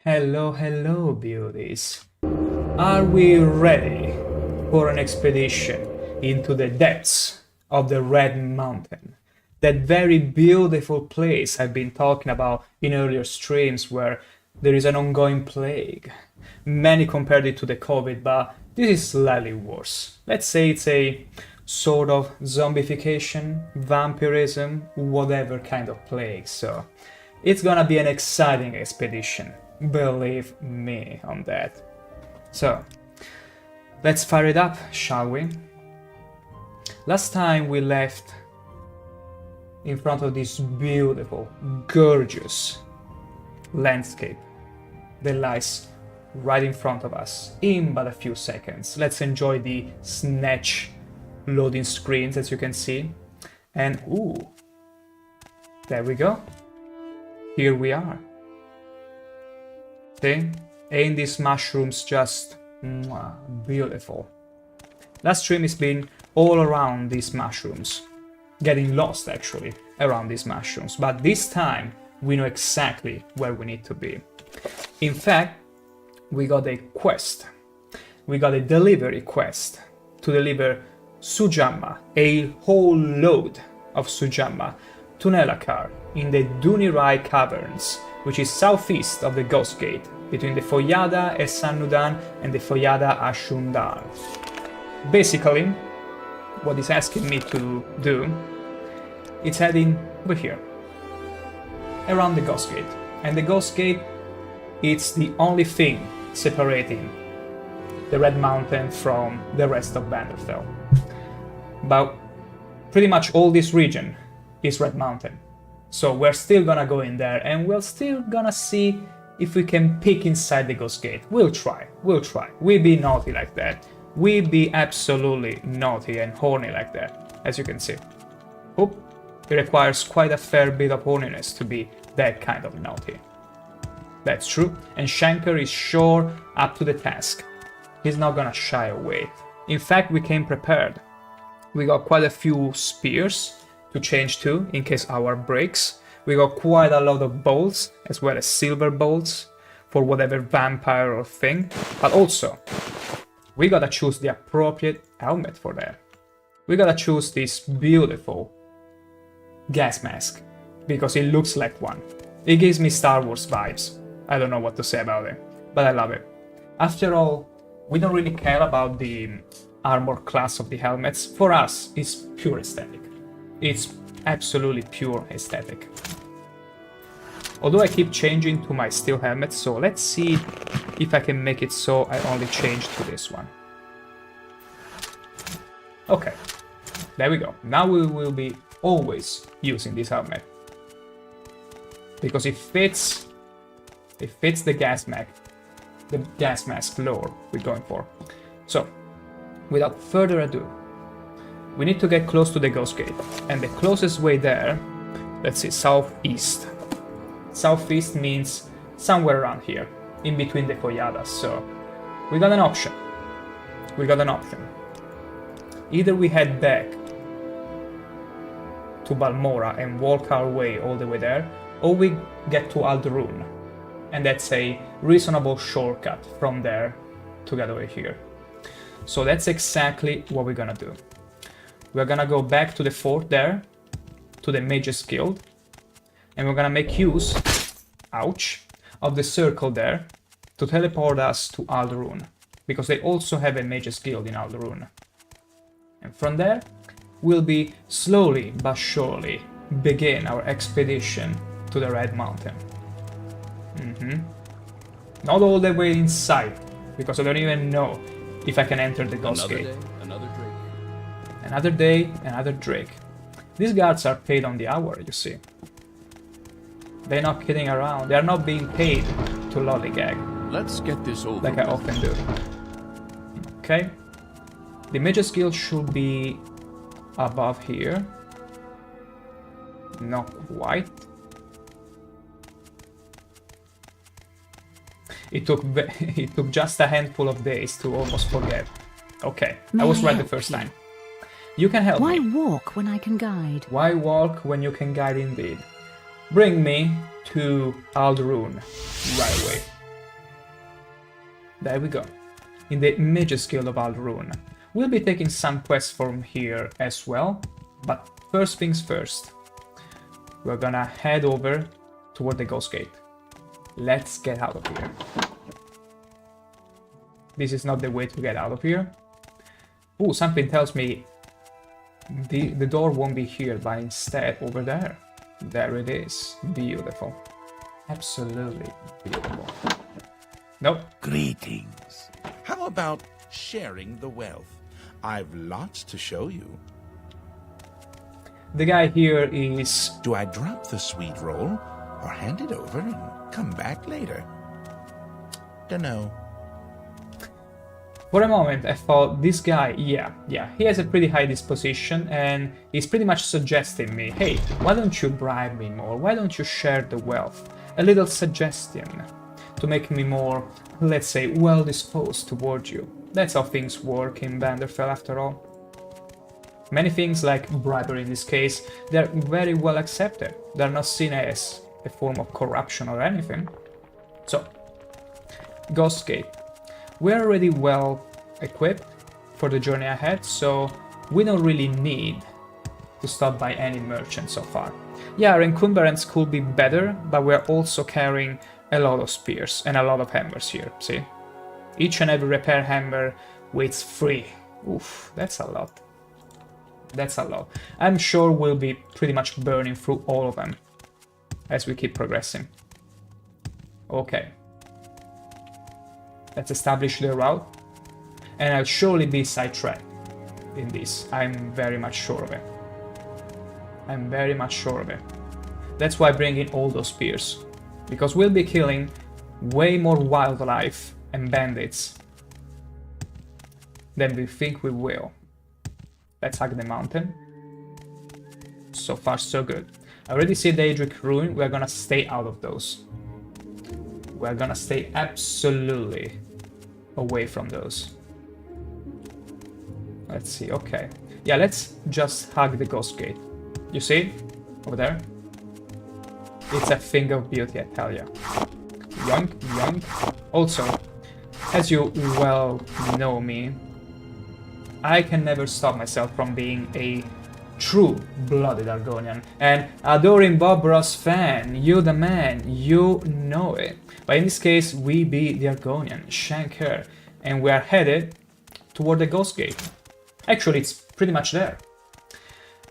Hello, hello, beauties. Are we ready for an expedition into the depths of the Red Mountain? That very beautiful place I've been talking about in earlier streams where there is an ongoing plague. Many compared it to the COVID, but this is slightly worse. Let's say it's a sort of zombification, vampirism, whatever kind of plague. So it's gonna be an exciting expedition. Believe me on that. So, let's fire it up, shall we? Last time we left in front of this beautiful, gorgeous landscape that lies right in front of us in but a few seconds. Let's enjoy the snatch loading screens, as you can see. And ooh, there we go. Here we are. See? Ain't these mushrooms just beautiful? Last stream has been all around these mushrooms. Getting lost, actually, around these mushrooms. But this time, we know exactly where we need to be. In fact, we got a quest. We got a delivery quest to deliver Sujamma, a whole load of Sujamma, to Nelakar in the Dunirai Caverns, which is southeast of the Ghost Gate, between the Foyada Esanudan and the Foyada Ashundan. Basically, what it's asking me to do, it's heading over here, around the Ghost Gate. And the Ghost Gate, it's the only thing separating the Red Mountain from the rest of Vanderfell. But pretty much all this region is Red Mountain. So we're still gonna go in there and we're still gonna see if we can peek inside the Ghost Gate. We'll try. We be naughty like that. We be absolutely naughty and horny like that, as you can see. Oop, it requires quite a fair bit of horniness to be that kind of naughty. That's true, and ShankH-ER is sure up to the task. He's not gonna shy away. In fact, we came prepared. We got quite a few spears to change to in case our breaks. We got quite a lot of bolts, as well as silver bolts for whatever vampire or thing. But also, we gotta choose the appropriate helmet for that. We gotta choose this beautiful gas mask, because it looks like one. It gives me Star Wars vibes. I don't know what to say about it, but I love it. After all, we don't really care about the armor class of the helmets. For us, it's pure aesthetic. It's absolutely pure aesthetic. Although I keep changing to my steel helmet, so let's see if I can make it so I only change to this one. Okay, there we go. Now we will be always using this helmet, because it fits the gas mask lore we're going for. So, without further ado, we need to get close to the Ghost Gate, and the closest way there, let's see, southeast. Southeast means somewhere around here, in between the Colladas, so we got an option. Either we head back to Balmora and walk our way all the way there, or we get to Alderun, and that's a reasonable shortcut from there to get over here. So that's exactly what we're gonna do. We're gonna go back to the fort there, to the Mage's Guild, and we're gonna make use, ouch, of the circle there to teleport us to Alderun, because they also have a Mage's Guild in Alderun. And from there, we'll be slowly but surely begin our expedition to the Red Mountain. Not all the way inside, because I don't even know if I can enter the Ghost Gate. Another drink. Another day, another drink. These guards are paid on the hour, you see. They're not kidding around. They're not being paid to lollygag. Let's get this over like I often do. Okay. The Mage's Guild should be above here. Not quite. It took just a handful of days to almost forget. Okay, I was right the first time. You can help me. Why walk when I can guide? Why walk when you can guide indeed? Bring me to Alderun right away. There we go. In the Mage's Guild of Alderun. We'll be taking some quests from here as well, but first things first. We're gonna head over toward the Ghost Gate. Let's get out of here. This is not the way to get out of here. Ooh, something tells me the door won't be here, but instead over there. There it is. Beautiful. Absolutely beautiful. Nope. Greetings. How about sharing the wealth? I've lots to show you. The guy here is... Do I drop the sweet roll or hand it over and come back later? Dunno. For a moment, I thought this guy, yeah, he has a pretty high disposition and he's pretty much suggesting me, hey, why don't you bribe me more? Why don't you share the wealth? A little suggestion to make me more, let's say, well-disposed toward you. That's how things work in Vanderfell after all. Many things, like bribery in this case, they're very well accepted. They're not seen as a form of corruption or anything. So, Ghost Gate. We're already well equipped for the journey ahead, so we don't really need to stop by any merchant so far. Yeah, our encumbrance could be better, but we're also carrying a lot of spears and a lot of hammers here, see? Each and every repair hammer weighs 3. Oof, that's a lot. That's a lot. I'm sure we'll be pretty much burning through all of them as we keep progressing. Okay. Let's establish the route. And I'll surely be sidetracked in this. I'm very much sure of it. I'm very much sure of it. That's why I bring in all those spears. Because we'll be killing way more wildlife and bandits than we think we will. Let's hug the mountain. So far, so good. I already see Daedric Ruin. We're gonna stay out of those. We're gonna stay absolutely away from those. Let's see, okay. Yeah, let's just hug the Ghost Gate. You see? Over there? It's a thing of beauty, I tell ya. Yoink, yoink. Also, as you well know me, I can never stop myself from being a true-blooded Argonian. And adoring Bob Ross fan, you the man, you know it. But in this case, we be the Argonian, ShankH-ER, and we are headed toward the Ghost Gate. Actually, it's pretty much there.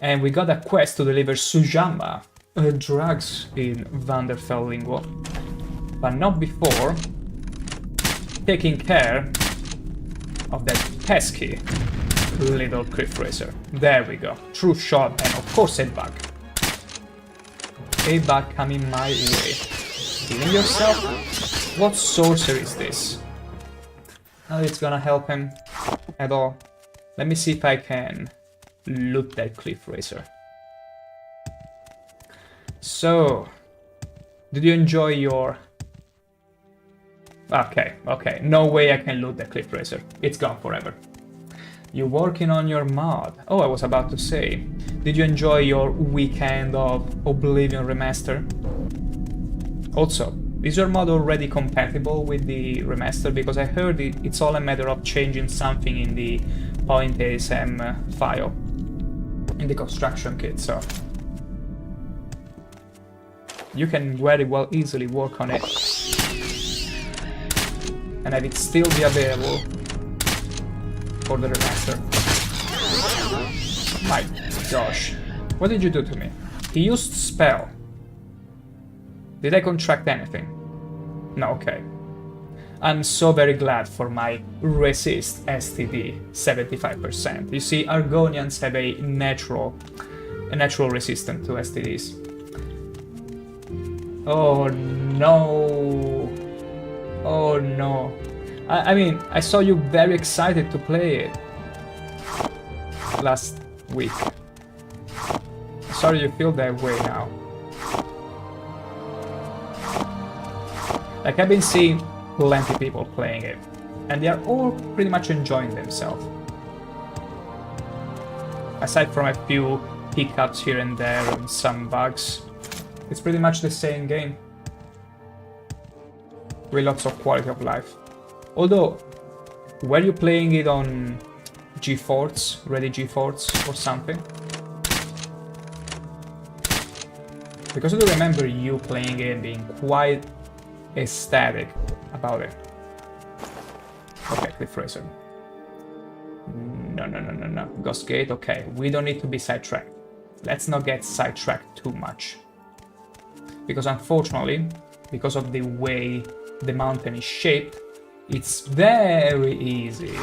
And we got a quest to deliver Sujamma, drugs in Vanderfell lingo, but not before taking care of that pesky little Cliff Racer. There we go. True shot, and of course a bug. A bug coming my way. Healing yourself? What sorcery is this? Not it's gonna help him at all. Let me see if I can loot that Cliff Racer. So, did you enjoy your... Okay, no way I can loot the Cliff Racer. It's gone forever. You're working on your mod. Oh, I was about to say, did you enjoy your weekend of Oblivion Remaster? Also, is your mod already compatible with the remaster? Because I heard it's all a matter of changing something in the point ASM file, in the construction kit, so... You can very well easily work on it and have it still be available for the remaster. My gosh, what did you do to me? He used spell. Did I contract anything? No, okay. I'm so very glad for my resist STD 75%. You see, Argonians have a natural resistance to STDs. Oh no. Oh no. I mean, I saw you very excited to play it last week. Sorry you feel that way now. Like, I've been seeing plenty of people playing it, and they are all pretty much enjoying themselves. Aside from a few hiccups here and there and some bugs, it's pretty much the same game. With lots of quality of life. Although, were you playing it on GeForce, Ready GeForce or something? Because I do remember you playing it and being quite ecstatic about it. Okay, Cliff Racer. No. Ghost Gate, okay. We don't need to be sidetracked. Let's not get sidetracked too much. Because unfortunately, because of the way the mountain is shaped, it's very easy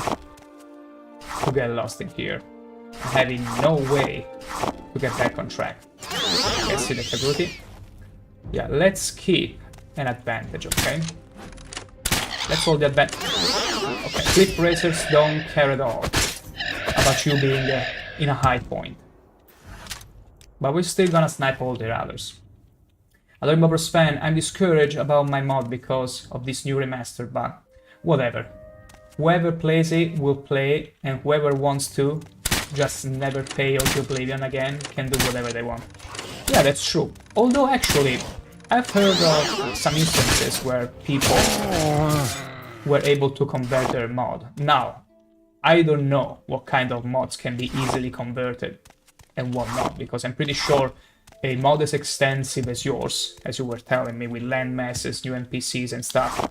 to get lost in here, having no way to get back on track. Let's see the capability. Yeah, let's keep an advantage, okay? Let's hold the advantage. Okay, Cliff Racers don't care at all about you being in a high point. But we're still gonna snipe all the others. Adoring Bobber's fan, I'm discouraged about my mod because of this new remaster, but whatever. Whoever plays it will play, and whoever wants to just never pay or to Oblivion again can do whatever they want. Yeah, that's true. Although actually, I've heard of some instances where people were able to convert their mod. Now, I don't know what kind of mods can be easily converted and what not, because I'm pretty sure a mod as extensive as yours, as you were telling me, with land masses, new NPCs and stuff,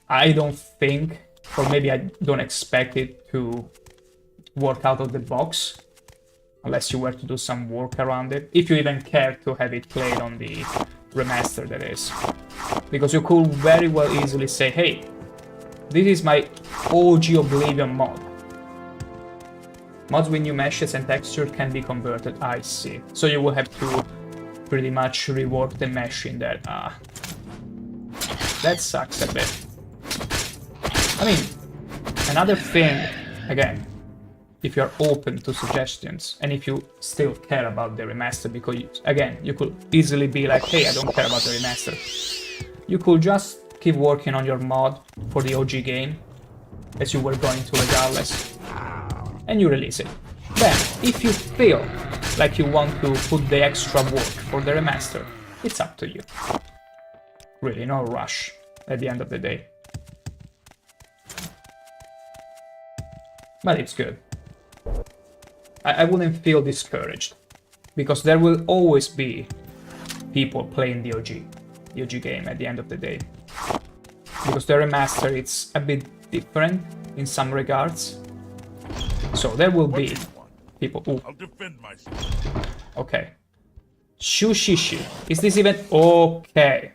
I don't think, or maybe I don't expect it to work out of the box, unless you were to do some work around it, if you even care to have it played on the remaster, that is. Because you could very well easily say, hey, this is my OG Oblivion mod. Mods with new meshes and texture can be converted, I see. So you will have to pretty much rework the mesh in there. That sucks a bit. I mean, another thing, again, if you're open to suggestions, and if you still care about the remaster, because again, you could easily be like, hey, I don't care about the remaster. You could just keep working on your mod for the OG game, as you were going to regardless, and you release it. Then, if you feel like you want to put the extra work for the remaster, it's up to you. Really, no rush at the end of the day. But it's good. I wouldn't feel discouraged, because there will always be people playing the OG game at the end of the day. Because the remaster, it's a bit different in some regards. So there will be people. Ooh. I'll defend myself. Okay. Shushishi. Is this even okay?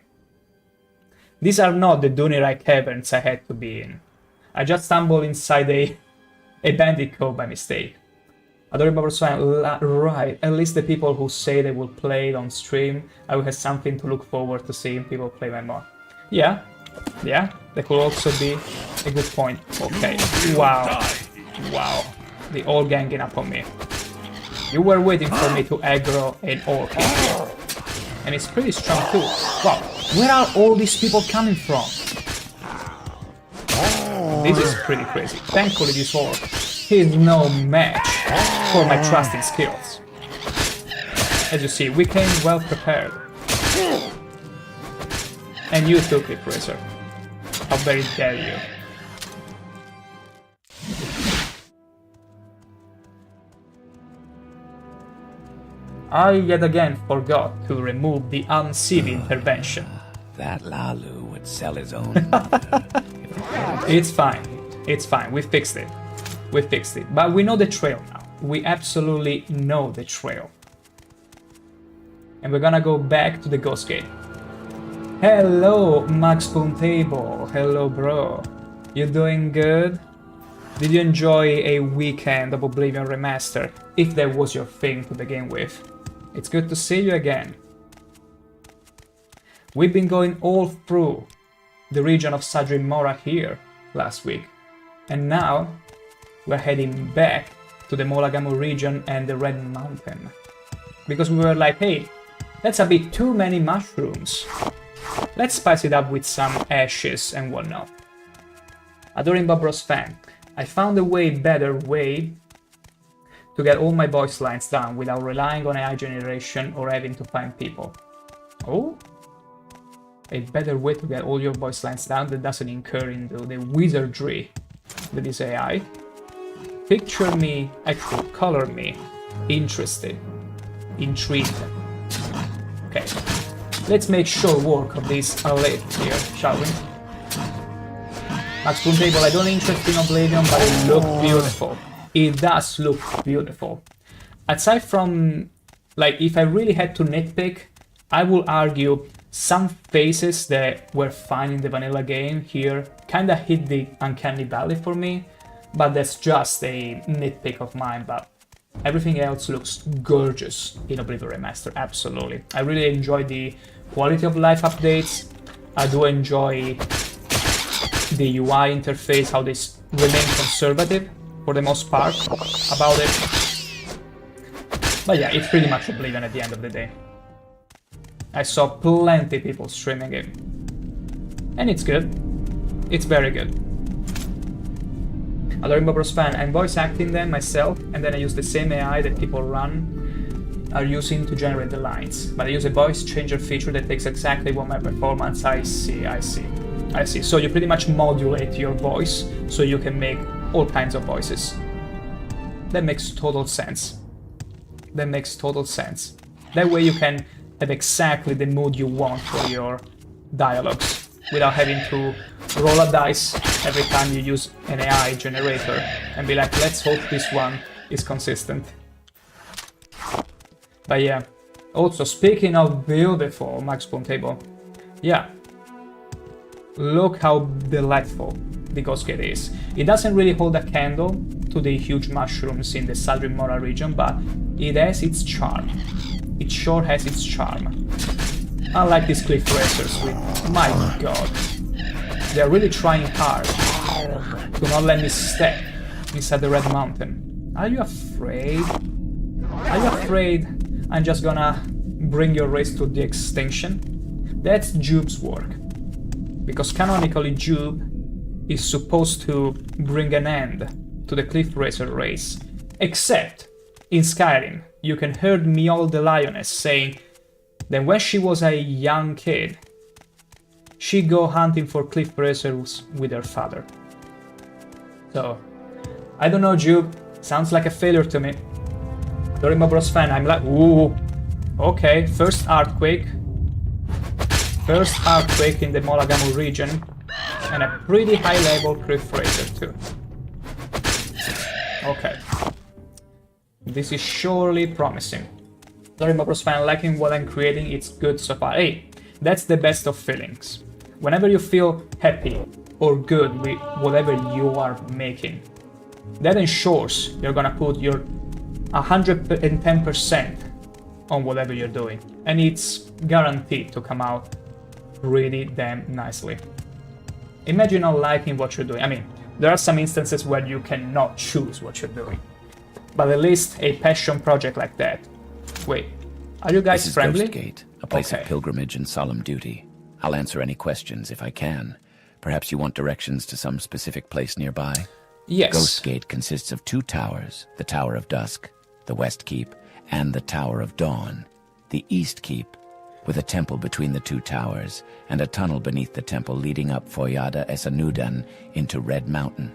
These are not the Dunirai caverns I had to be in. I just stumbled inside a bandit cove by mistake. Adorable Swan, right. At least the people who say they will play it on stream, I will have something to look forward to seeing people play my mod. Yeah, that could also be a good point. Okay, wow. They all ganging up on me. You were waiting for me to aggro an orc here. And it's pretty strong too. Wow, where are all these people coming from? This is pretty crazy. Thankfully this orc is no match for my trusting skills. As you see, we came well prepared. And you too, Clip Racer. How very dare you. I yet again forgot to remove the unseen intervention. That Lalu would sell his own mother. It's fine. It's fine. We fixed it. We fixed it. But we know the trail now. We absolutely know the trail. And we're gonna go back to the Ghost Gate. Hello, Max Table. Hello, bro. You doing good? Did you enjoy a weekend of Oblivion Remaster, if that was your thing to begin with? It's good to see you again. We've been going all through the region of Sadrin Mora here last week, and now we're heading back to the Molagamu region and the Red Mountain, because we were like, hey, that's a bit too many mushrooms. Let's spice it up with some ashes and whatnot. Adoring Bobros fan, I found a way better way to get all my voice lines down without relying on AI generation or having to find people. Oh? A better way to get all your voice lines down that doesn't incur into the wizardry that is AI. Picture me, actually color me, interested, intrigued. Okay, let's make short work of this lift here, shall we? Max Table, I don't interest in Oblivion, but it looks beautiful. It does look beautiful. Aside from, like, if I really had to nitpick, I will argue some phases that were fine in the vanilla game here kinda hit the uncanny valley for me, but that's just a nitpick of mine, but everything else looks gorgeous in Oblivion Remaster, absolutely. I really enjoy the quality of life updates. I do enjoy the UI interface, how they remain conservative for the most part about it. But yeah, it's pretty much Oblivion at the end of the day. I saw plenty of people streaming it. And it's good. It's very good. Adoring Bobros fan, I'm voice acting them myself, and then I use the same AI that people are using to generate the lines. But I use a voice changer feature that takes exactly what my performance. I see. So you pretty much modulate your voice so you can make all kinds of voices. That makes total sense. That way you can have exactly the mood you want for your dialogues without having to roll a dice every time you use an AI generator and be like, let's hope this one is consistent. But yeah, also speaking of beautiful, Max Table, yeah, look how delightful the Ghost Gate is. It doesn't really hold a candle to the huge mushrooms in the Sadrin Mora region, but it has its charm. It sure has its charm. Unlike these cliff racers with, my god, they're really trying hard to not let me step inside the Red Mountain. Are you afraid? Are you afraid I'm just gonna bring your race to the extinction? That's Jube's work. Because canonically Jube is supposed to bring an end to the Cliff Racer race. Except, in Skyrim, you can hear Mjolnir the Lioness saying that when she was a young kid, she'd go hunting for Cliff Racers with her father. So, I don't know, Jube. Sounds like a failure to me. Dorima Bros fan, I'm like, ooh, okay, first earthquake. First earthquake in the Molagamu region, and a pretty high level Cliff Racer too. Okay. This is surely promising. Dorima Bros fan, liking what I'm creating, it's good so far. Hey, that's the best of feelings. Whenever you feel happy or good with whatever you are making, that ensures you're gonna put your 110% on whatever you're doing, and it's guaranteed to come out really damn nicely. Imagine not liking what you're doing. I mean, there are some instances where you cannot choose what you're doing, but at least a passion project like that. Wait, are you guys This is friendly? Ghostgate, a place Okay. of pilgrimage and solemn duty. I'll answer any questions if I can. Perhaps you want directions to some specific place nearby? Yes. Ghostgate consists of 2 towers, the Tower of Dusk, the West Keep, and the Tower of Dawn, the East Keep, with a temple between the 2 towers and a tunnel beneath the temple leading up Foyada Esanudan into Red Mountain.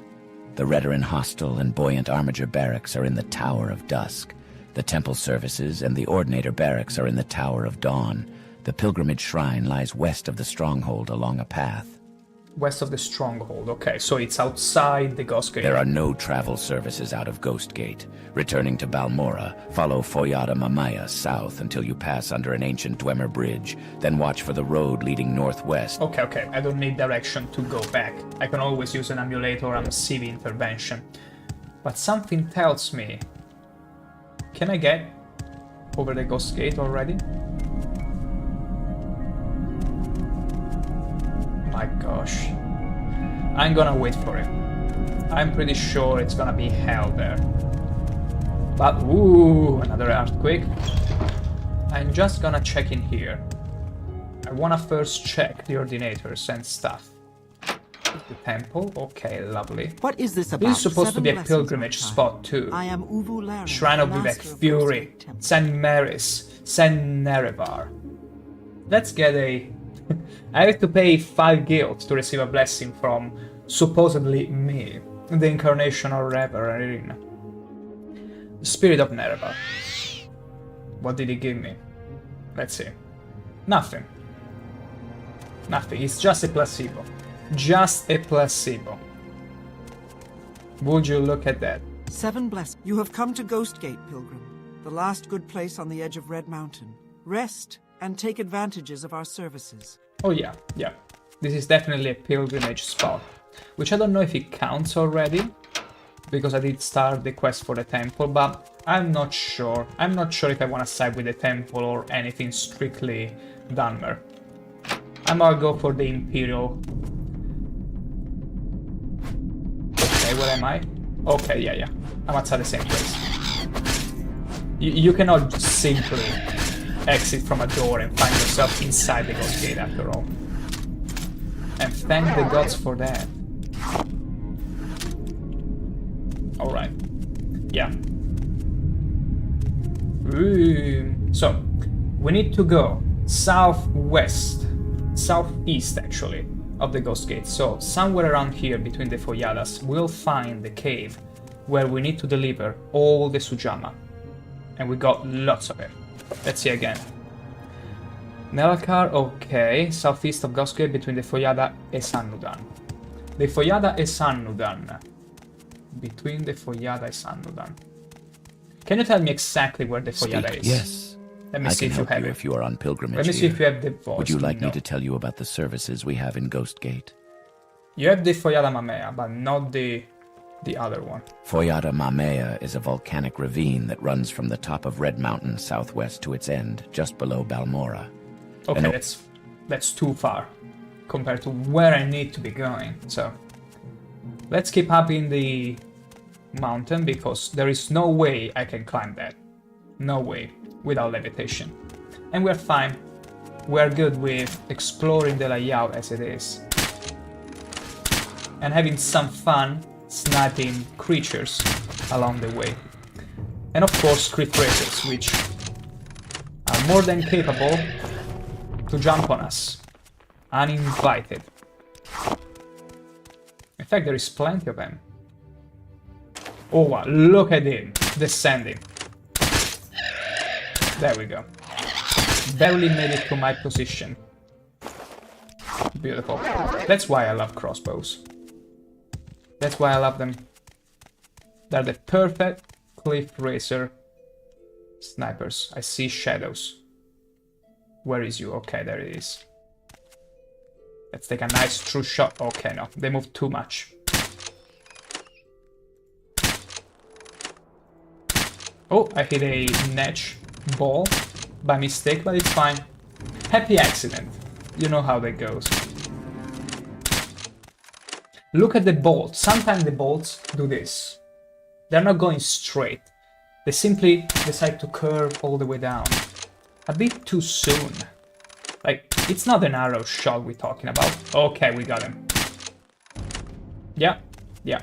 The Redoran Hostel and Buoyant Armiger Barracks are in the Tower of Dusk. The temple services and the Ordinator Barracks are in the Tower of Dawn. The pilgrimage shrine lies west of the stronghold along a path. West of the stronghold. Okay, so it's outside the Ghost Gate. There are no travel services out of Ghostgate. Returning to Balmora, follow Foyada Mamaya south until you pass under an ancient Dwemer bridge, then watch for the road leading northwest. Okay, I don't need direction to go back. I can always use an amulet or a CV intervention. But something tells me... Can I get over the Ghost Gate already? My gosh. I'm gonna wait for it. I'm pretty sure it's gonna be hell there. But ooh, another earthquake. I'm just gonna check in here. I wanna first check the ordinators and stuff. The temple, okay, lovely. What is this about? This is supposed to 7 be a blessings, pilgrimage my child. spot too. I am Uvu Laren, Shrine of master Vivek of Fury, Ghostgate Temple. St. Mary's, St. Nerevar. Let's get a... I have to pay 5 guild to receive a blessing from, supposedly, me, the incarnation of Reverie. The Spirit of Nerevar. What did he give me? Let's see. Nothing. Nothing, it's just a placebo. Just a placebo. Would you look at that? 7 blessings. You have come to Ghostgate, pilgrim, the last good place on the edge of Red Mountain. Rest and take advantages of our services. Oh yeah. This is definitely a pilgrimage spot, which I don't know if it counts already, because I did start the quest for the temple, but I'm not sure. I'm not sure if I want to side with the temple or anything strictly Dunmer. I'm gonna go for the Imperial. Okay, where am I? Okay, yeah. I'm outside the same place. You cannot just simply exit from a door and find yourself inside the Ghost Gate after all. And thank the gods for that. Alright. Yeah. So, we need to go southwest, southeast actually, of the Ghost Gate. So, somewhere around here between the Foyadas, we'll find the cave where we need to deliver all the Sujama. And we got lots of it. Let's see again. Nelakar, okay, southeast of Ghost Gate between the Foyada and Sanudan. The Foyada and Sanudan. Between the Foyada and Sanudan. Can you tell me exactly where the Foyada Speak, is? yes. Let me I see can if you help have you it. if you are on pilgrimage Let me see here. if you have the voice. Would you like No. me to tell you about the services we have in Ghostgate? You have the Foyada Mamea, but not the other one. Foyada Mamea is a volcanic ravine that runs from the top of Red Mountain southwest to its end, just below Balmora. Okay, And- that's too far compared to where I need to be going. So let's keep up in the mountain because there is no way I can climb that. No way, without levitation. And we're fine. We're good with exploring the layout as it is. And having some fun sniping creatures along the way. And of course cliff racers, which are more than capable to jump on us, uninvited. In fact, there is plenty of them. Oh wow, look at him, descending. There we go. Barely made it to my position. Beautiful. That's why I love crossbows. That's why I love them. They're the perfect cliff racer snipers. I see shadows. Where is you? Okay, there it is. Let's take a nice true shot. Okay, no, they move too much. Oh, I hit a netch ball by mistake, but it's fine. Happy accident. You know how that goes. Look at the bolts. Sometimes the bolts do this. They're not going straight. They simply decide to curve all the way down. A bit too soon. Like, it's not an arrow shot we're talking about. Okay, we got him. Yeah, yeah.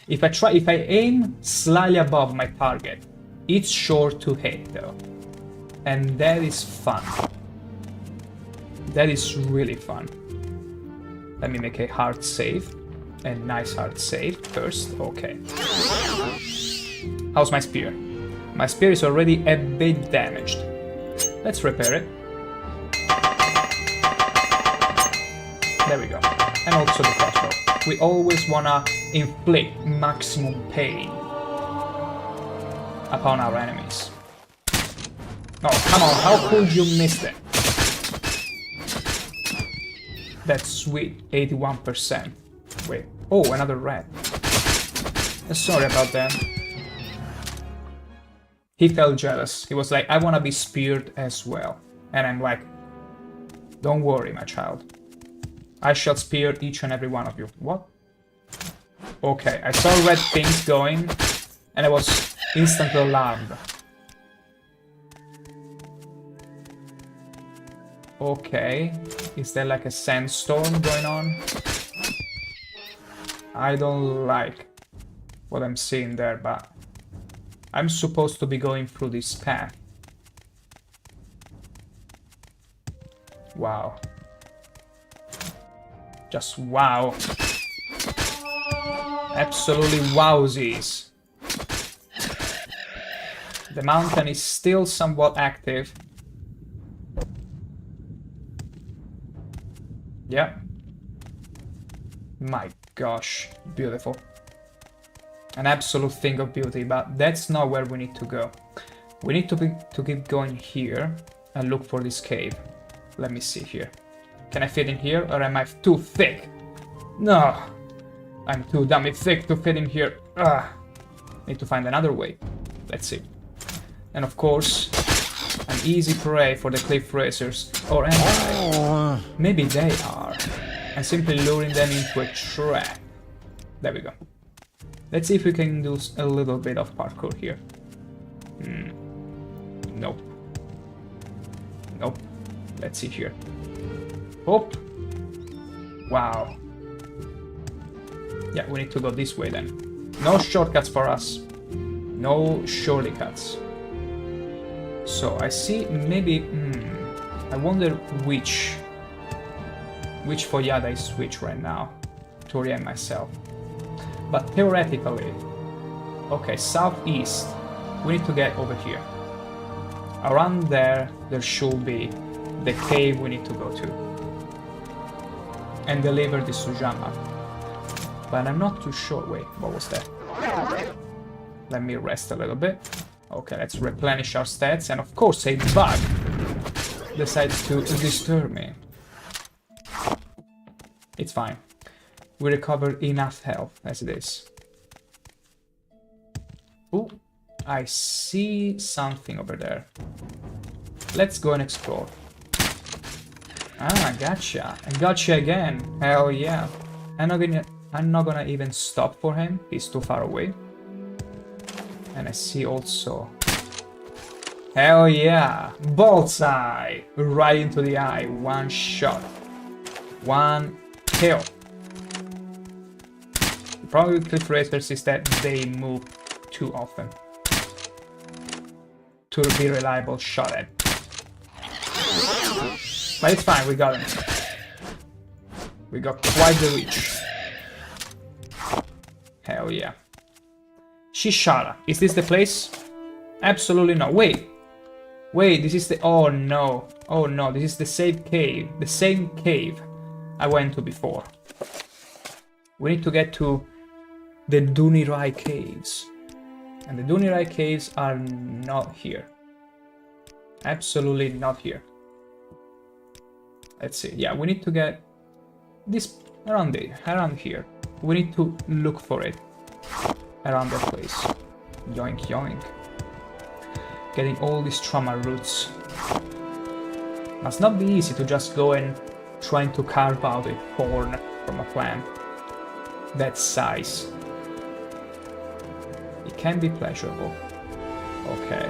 If I aim slightly above my target, it's sure to hit though. And that is fun. That is really fun. Let me make a hard save. A nice hard save first. Okay. How's my spear? My spear is already a bit damaged. Let's repair it. There we go. And also the crossbow. We always wanna inflict maximum pain upon our enemies. Oh, come on, how could you miss that? That's sweet, 81%. Wait, oh, another rat. Sorry about that. He felt jealous. He was like, I wanna be speared as well. And I'm like, don't worry, my child. I shall spear each and every one of you. What? Okay, I saw red things going, and I was instantly alarmed. Okay, is there like a sandstorm going on? I don't like what I'm seeing there, but I'm supposed to be going through this path. Wow. Just wow. Absolutely wowsies. The mountain is still somewhat active. Yeah. My gosh, beautiful. An absolute thing of beauty, but that's not where we need to go. We need to keep going here and look for this cave. Let me see here. Can I fit in here, or am I too thick? No, I'm too damn thick to fit in here. Need to find another way. Let's see. And of course, an easy prey for the cliff racers, or am I? Maybe they are. I'm simply luring them into a trap. There we go. Let's see if we can do a little bit of parkour here. Nope. Nope. Let's see here. Hop. Wow. Yeah, we need to go this way then. No shortcuts for us. No shortcuts. So I see maybe... I wonder which Foyada I switch right now to orient myself. But theoretically... Okay, southeast. We need to get over here. Around there should be the cave we need to go to. And deliver the Sujamma. But I'm not too sure. Wait, what was that? Let me rest a little bit. Okay, let's replenish our stats. And of course, a bug decides to disturb me. It's fine. We recovered enough health as it is. Ooh, I see something over there. Let's go and explore. Ah, gotcha. I gotcha again. Hell yeah. I'm not gonna even stop for him. He's too far away. And I see also... Hell yeah! Bullseye! Right into the eye. One shot. One kill. The problem with cliff racers is that they move too often to be reliable shot at. But it's fine, we got him. We got quite the reach. Hell yeah. Shishara. Is this the place? Absolutely not. Wait. Wait, this is the... Oh no. Oh no, this is the same cave. The same cave I went to before. We need to get to the Dunirai caves. And the Dunirai caves are not here. Absolutely not here. Let's see. Yeah, we need to get this around here. We need to look for it around that place. Yoink, yoink. Getting all these trauma roots. Must not be easy to just go and trying to carve out a thorn from a plant that size. It can be pleasurable. Okay.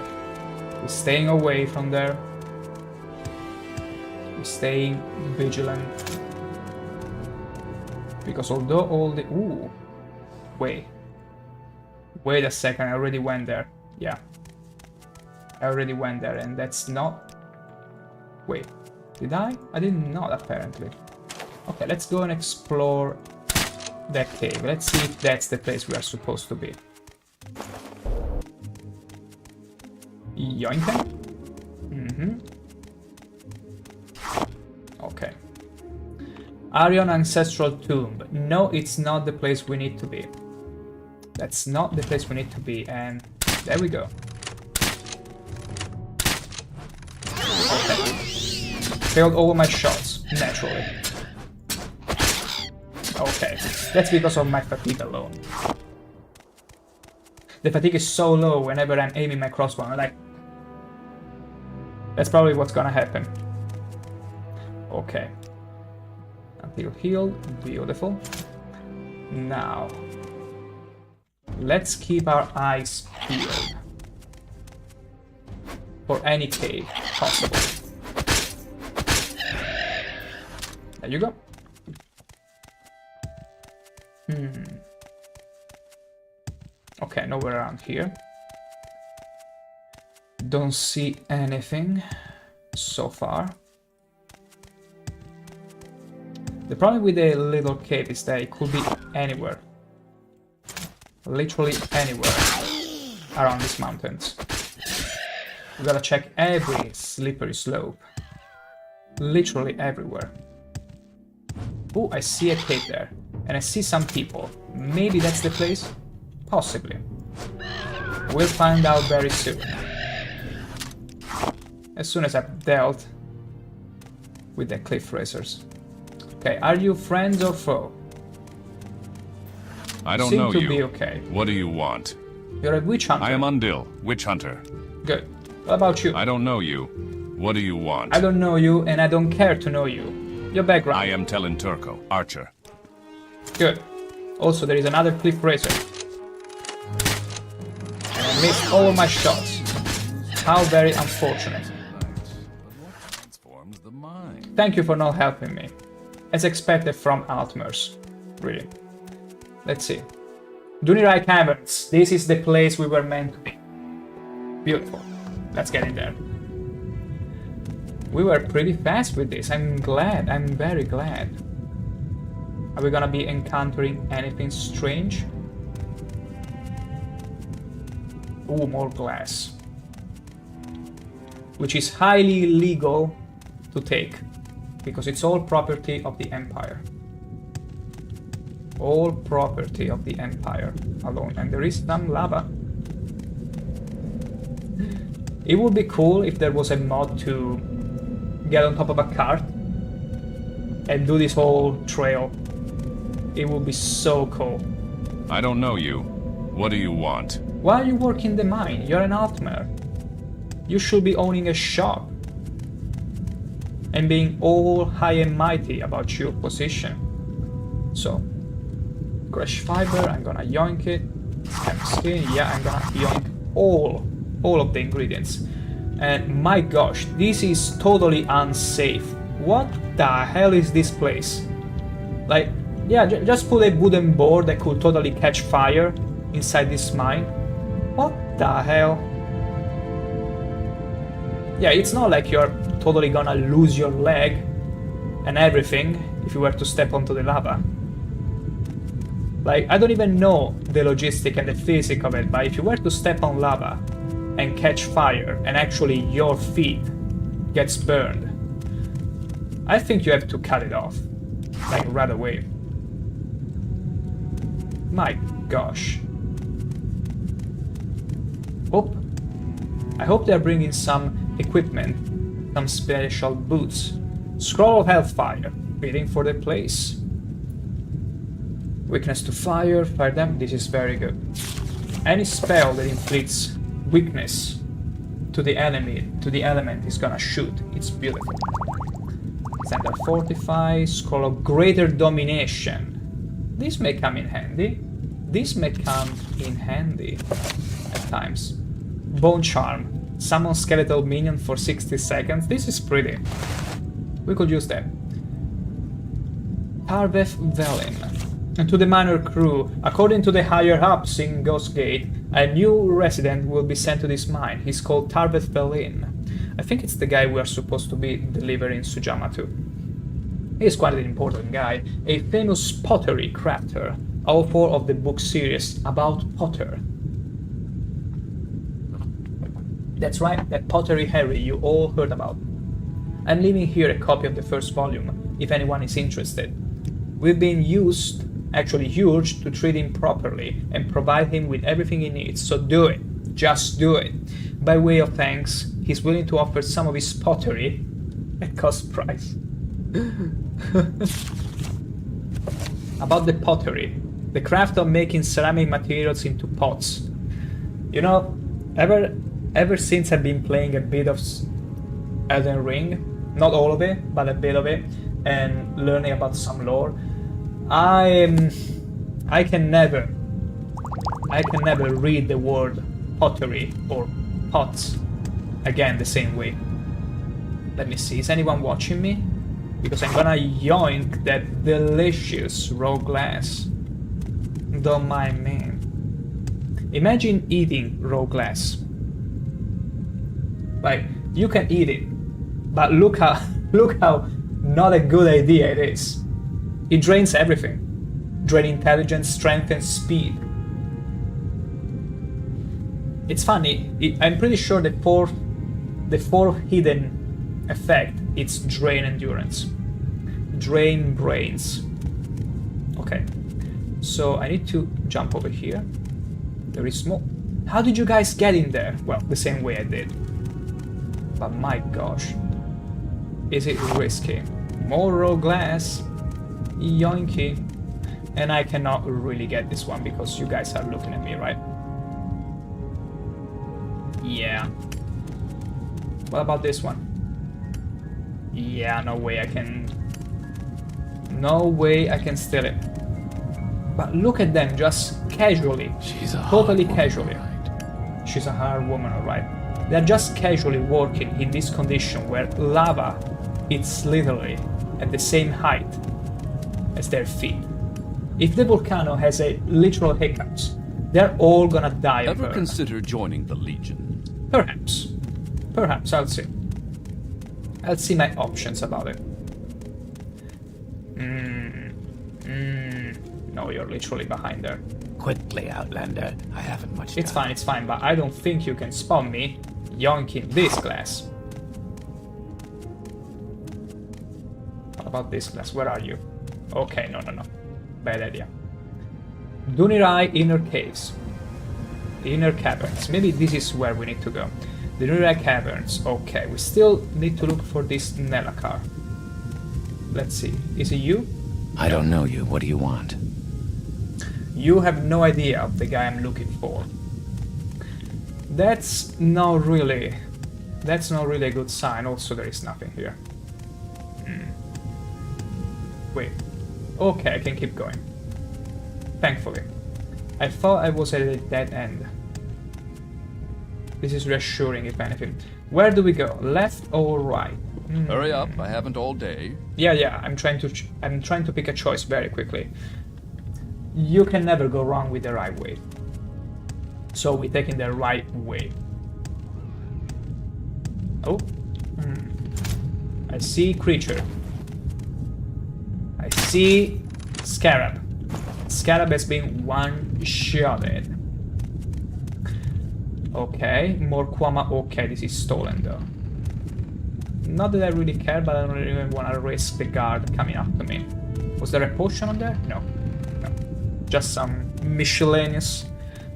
We're staying away from there. We're staying vigilant. Because although all the... Ooh. Wait. Wait a second, I already went there. Yeah. I already went there and that's not... Wait. Did I? I did not, apparently. Okay, let's go and explore that cave. Let's see if that's the place we are supposed to be. Yoinka? Mm-hmm. Okay. Aryan Ancestral Tomb. No, it's not the place we need to be. That's not the place we need to be, and there we go. Okay. Failed all my shots, naturally. Okay, that's because of my fatigue alone. The fatigue is so low whenever I'm aiming my crossbow. I'm like... That's probably what's gonna happen. Okay. Until healed. Beautiful. Now... Let's keep our eyes peeled. For any cave possible. There you go. Okay, nowhere around here. Don't see anything so far. The problem with the little cave is that it could be anywhere. Literally anywhere around these mountains. We gotta check every slippery slope. Literally everywhere. Oh, I see a cave there. And I see some people. Maybe that's the place? Possibly. We'll find out very soon. As soon as I've dealt with the cliff racers. Okay, are you friends or foe? I don't know you. Seem to be okay. What do you want? You're a witch hunter. I am Undil, witch hunter. Good. What about you? I don't know you. What do you want? I don't know you, and I don't care to know you. Your background. I am Telin Turco, archer. Good. Also, there is another cliff racer. And I missed all my shots. How very unfortunate. Transforms the mind. Thank you for not helping me. As expected from Altmers. Really. Let's see. Dunirai Caverns. This is the place we were meant to be. Beautiful. Let's get in there. We were pretty fast with this. I'm glad. I'm very glad. Are we gonna be encountering anything strange? Ooh, more glass. Which is highly illegal to take. Because it's all property of the Empire. All property of the Empire alone. And there is some lava. It would be cool if there was a mod to get on top of a cart and do this whole trail. It would be so cool. I don't know you. What do you want? Why are you working the mine? You're an Altmer. You should be owning a shop. And being all high and mighty about your position. So, crush fiber, I'm gonna yoink it. Stem skin, yeah, I'm gonna yoink all of the ingredients. And my gosh, this is totally unsafe. What the hell is this place? Like, yeah, just put a wooden board that could totally catch fire inside this mine. What the hell? Yeah, it's not like you're totally gonna lose your leg and everything if you were to step onto the lava. Like, I don't even know the logistic and the physics of it, but if you were to step on lava and catch fire and actually your feet gets burned, I think you have to cut it off, like right away. My gosh. Oh, I hope they're bringing some equipment, some special boots. Scroll of Hellfire, waiting for the place. Weakness to fire, fire them, this is very good. Any spell that inflicts weakness to the element is gonna shoot. It's beautiful. Standard Fortify, Scroll of Greater Domination. This may come in handy. This may come in handy at times. Bone Charm, summon skeletal minion for 60 seconds. This is pretty. We could use that. Tarveth Velin. And to the minor crew, according to the higher-ups in Ghostgate, a new resident will be sent to this mine. He's called Tarveth Velin. I think it's the guy we are supposed to be delivering Sujamma to. He's quite an important guy, a famous pottery crafter, author of the book series about Potter. That's right, that Pottery Harry you all heard about. I'm leaving here a copy of the first volume, if anyone is interested. We've been actually urged to treat him properly and provide him with everything he needs, so do it. Just do it. By way of thanks, he's willing to offer some of his pottery at cost price. About the pottery, the craft of making ceramic materials into pots. You know, ever since I've been playing a bit of Elden Ring, not all of it, but a bit of it, and learning about some lore, I can never read the word pottery or pots again the same way. Let me see, is anyone watching me? Because I'm gonna yoink that delicious raw glass. Don't mind me. Imagine eating raw glass. Like, you can eat it, but look how not a good idea it is. It drains everything. Drain intelligence, strength, and speed. It's funny, I'm pretty sure the fourth hidden effect, it's drain endurance. Drain brains. Okay, so I need to jump over here. There is more. How did you guys get in there? Well, the same way I did. But my gosh, is it risky? More raw glass. Yoinky. And I cannot really get this one because you guys are looking at me, right? Yeah. What about this one? Yeah, no way I can steal it. But look at them, just casually. She's a totally hard casually. woman, right? She's a hard woman, alright. They're just casually working in this condition where lava is literally at the same height as their feet. If the volcano has a literal hiccups, they're all gonna die of Ever burn. consider joining the Legion? Perhaps. Perhaps, I'll see. I'll see my options about it. No, you're literally behind there. Quickly, Outlander. I haven't much It's time. fine, but I don't think you can spot me yoinking this glass. What about this glass? Where are you? Okay, no. Bad idea. Dunirai Inner Caves. Inner Caverns. Maybe this is where we need to go. The Dunirai Caverns. Okay, we still need to look for this Nelakar. Let's see. Is it you? I don't know you. What do you want? You have no idea of the guy I'm looking for. That's not really a good sign. Also, there is nothing here. Wait. Okay, I can keep going. Thankfully. I thought I was at a dead end. This is reassuring, if anything. Where do we go? Left or right? Hurry up, I haven't all day. Yeah. I'm trying to pick a choice very quickly. You can never go wrong with the right way. So we're taking the right way. Oh. I see creature. I see scarab. Scarab has been one-shotted. Okay, more Kwama. Okay, this is stolen though. Not that I really care, but I don't really want to risk the guard coming up to me. Was there a potion on there? No. Just some miscellaneous,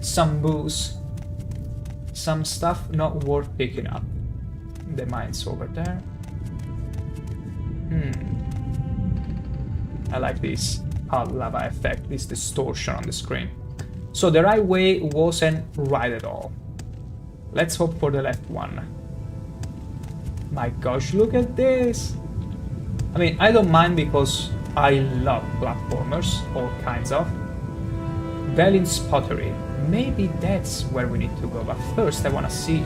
some booze, some stuff not worth picking up. The mine's over there. I like this hot lava effect, this distortion on the screen. So the right way wasn't right at all. Let's hope for the left one. My gosh, look at this! I mean, I don't mind because I love platformers, all kinds of. Valin's pottery. Maybe that's where we need to go, but first I want to see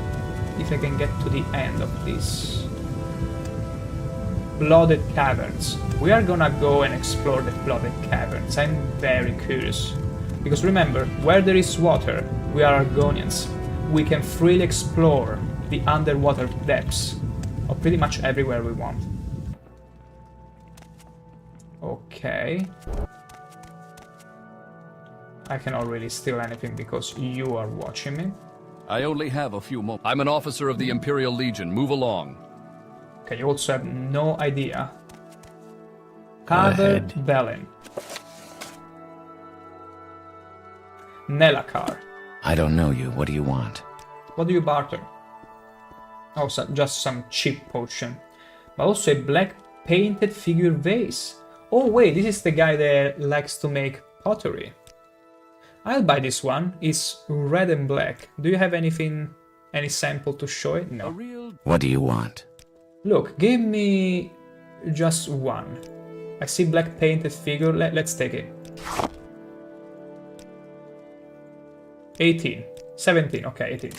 if I can get to the end of this. Blooded caverns. We are gonna go and explore the blooded caverns. I'm very curious. Because remember, where there is water, we are Argonians. We can freely explore the underwater depths of pretty much everywhere we want. Okay. I cannot really steal anything because you are watching me. I only have a few moments. I'm an officer of the Imperial Legion. Move along. Okay, you also have no idea. Kaver Belin. Nelakar. I don't know you. What do you want? What do you barter? Oh, so just some cheap potion. But also a black painted figure vase. Oh wait, this is the guy that likes to make pottery. I'll buy this one. It's red and black. Do you have anything, any sample to show it? No. What do you want? Look, give me just one. I see black painted figure. Let's take it. 18. 17. Okay, 18.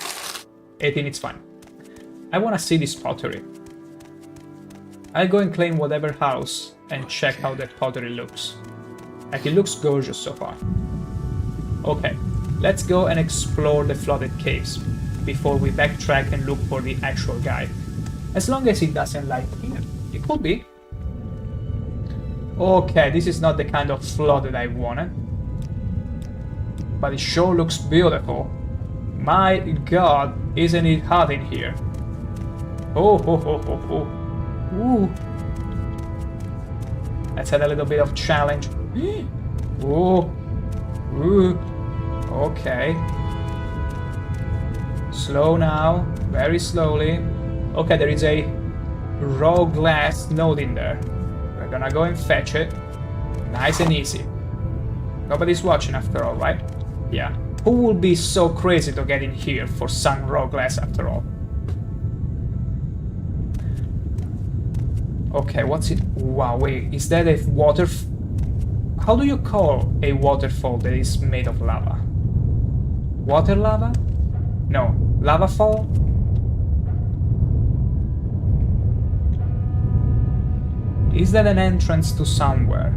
18, it's fine. I want to see this pottery. I'll go and claim whatever house and check how that pottery looks. Like, it looks gorgeous so far. Okay, let's go and explore the flooded caves before we backtrack and look for the actual guy. As long as he doesn't like here. It could be. Okay, this is not the kind of flood that I wanted. But it sure looks beautiful. My god, isn't it hot in here? Oh, ho, ho, ho, ho. Ooh. Let's have a little bit of challenge. Ooh. Ooh. Okay. Slow now. Very slowly. Okay, there is a raw glass node in there. We're gonna go and fetch it. Nice and easy. Nobody's watching after all, right? Yeah. Who would be so crazy to get in here for some raw glass after all? Okay, what's it? Wow, wait, is that a water? How do you call a waterfall that is made of lava? Water lava? No, lava fall? Is that an entrance to somewhere?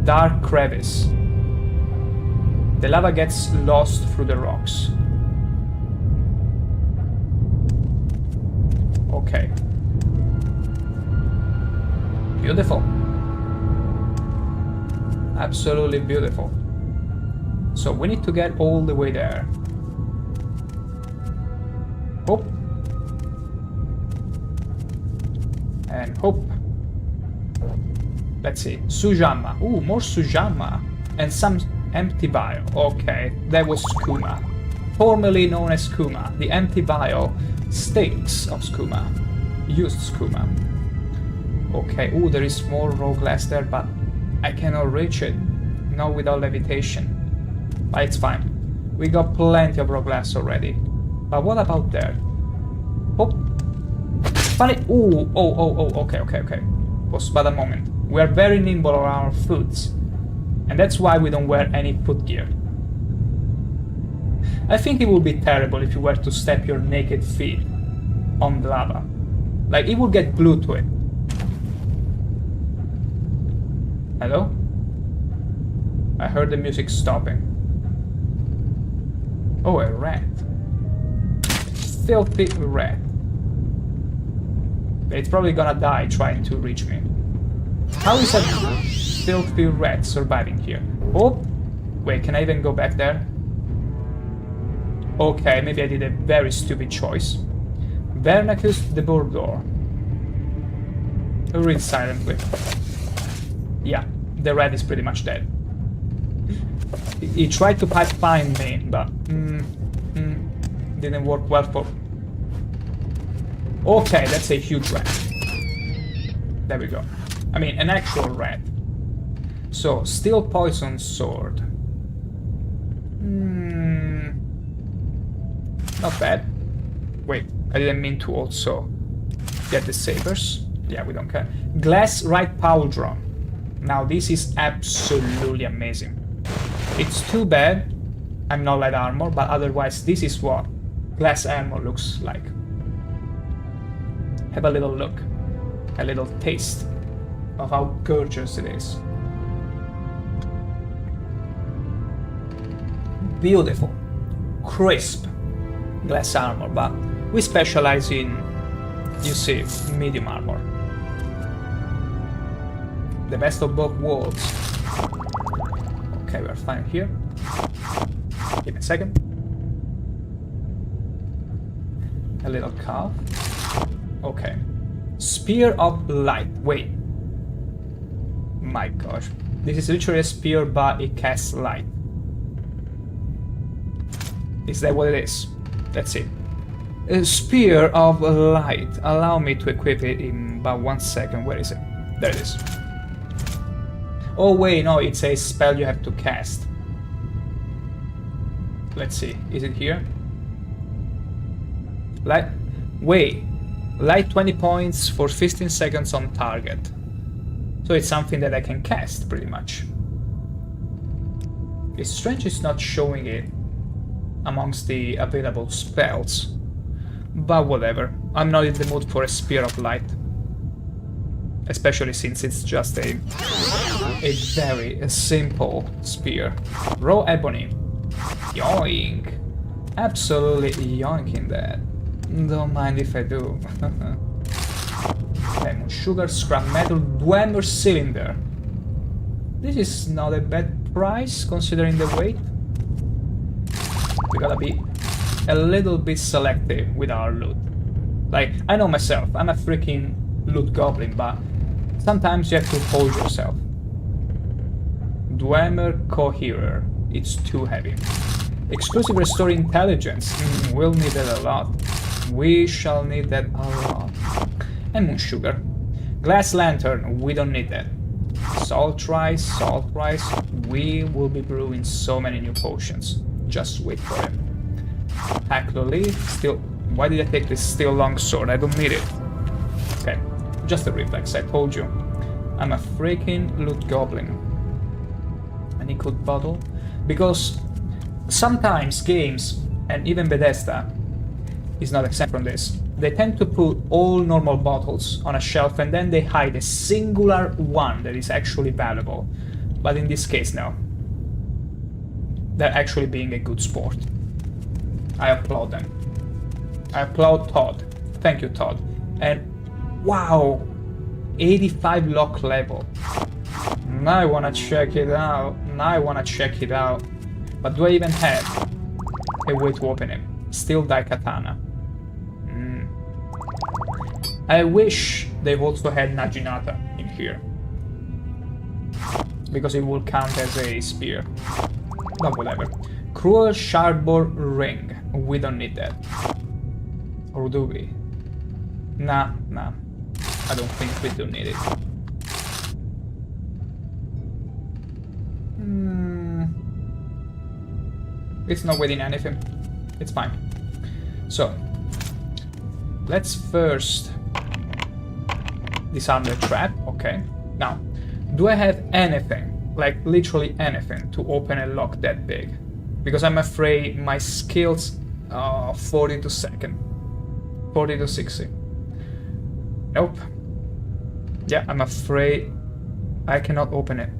Dark crevice. The lava gets lost through the rocks. Okay. Beautiful. Absolutely beautiful. So we need to get all the way there. Hope. And hope. Let's see. Sujamma. Ooh, more Sujamma. And some empty vial. Okay, that was skooma. Formerly known as skooma. The empty vial stinks of skooma. Used skooma. Okay, ooh, there is more raw glass there, but I cannot reach it. Not without levitation. But it's fine. We got plenty of raw glass already. But what about there? Oh. Funny. Ooh, okay. Was but a moment. We are very nimble on our foots. And that's why we don't wear any footgear. I think it would be terrible if you were to step your naked feet on the lava. Like, it would get glued to it. Hello? I heard the music stopping. Oh, a rat. Filthy rat. It's probably gonna die trying to reach me. How is a filthy rat surviving here? Oh! Wait, can I even go back there? Okay, maybe I did a very stupid choice. Vernacus de Bordeaux. Read silently. Yeah, the rat is pretty much dead. He tried to find me, but didn't work well for... Okay, that's a huge rat. There we go. I mean, an actual rat. So, steel poison sword. Not bad. Wait, I didn't mean to also get the sabers. Yeah, we don't care. Glass right pauldron. Now, this is absolutely amazing. It's too bad I'm not light armor, but otherwise this is what glass armor looks like. Have a little look, a little taste of how gorgeous it is. Beautiful, crisp glass armor, but we specialize in, you see, medium armor. The best of both worlds. Okay, we're fine here. Give me a second. A little calf. Okay. Spear of light. Wait. My gosh. This is literally a spear, but it casts light. Is that what it is? Let's see. A spear of light. Allow me to equip it in about 1 second. Where is it? There it is. Oh wait, no, it's a spell you have to cast. Let's see, is it here? Light, wait, light 20 points for 15 seconds on target. So it's something that I can cast, pretty much. It's strange it's not showing it amongst the available spells. But whatever, I'm not in the mood for a spear of light. Especially since it's just a very simple spear. Raw ebony. Yoink. Absolutely yoinking that. Don't mind if I do. Lemon sugar, scrap metal, Dwemer cylinder. This is not a bad price considering the weight. We gotta be a little bit selective with our loot. Like, I know myself, I'm a freaking loot goblin, but sometimes you have to hold yourself. Dwemer Coherer. It's too heavy. Exclusive Restore Intelligence. We'll need that a lot. We shall need that a lot. And Moon Sugar. Glass Lantern. We don't need that. Salt Rice. Salt Rice. We will be brewing so many new potions. Just wait for it. Hacklo Leaf. Still. Why did I take this steel longsword? I don't need it. Okay. Just a reflex, I told you. I'm a freaking loot goblin. A nickel bottle. Because sometimes games, and even Bethesda is not exempt from this, they tend to put all normal bottles on a shelf and then they hide a singular one that is actually valuable. But in this case, no. They're actually being a good sport. I applaud them. I applaud Todd. Thank you, Todd. And wow! 85 lock level. Now I wanna check it out. But do I even have a way to open it? Steel Daikatana. I wish they also had Naginata in here. Because it will count as a spear. But whatever. Cruel Shardbore Ring. We don't need that. Or do we? Nah. I don't think we do need it. It's not waiting anything. It's fine. So, let's first disarm the trap. Okay. Now, do I have anything, like literally anything, to open a lock that big? Because I'm afraid my skills are 40 to second. 40 to 60. Nope. Yeah, I'm afraid I cannot open it.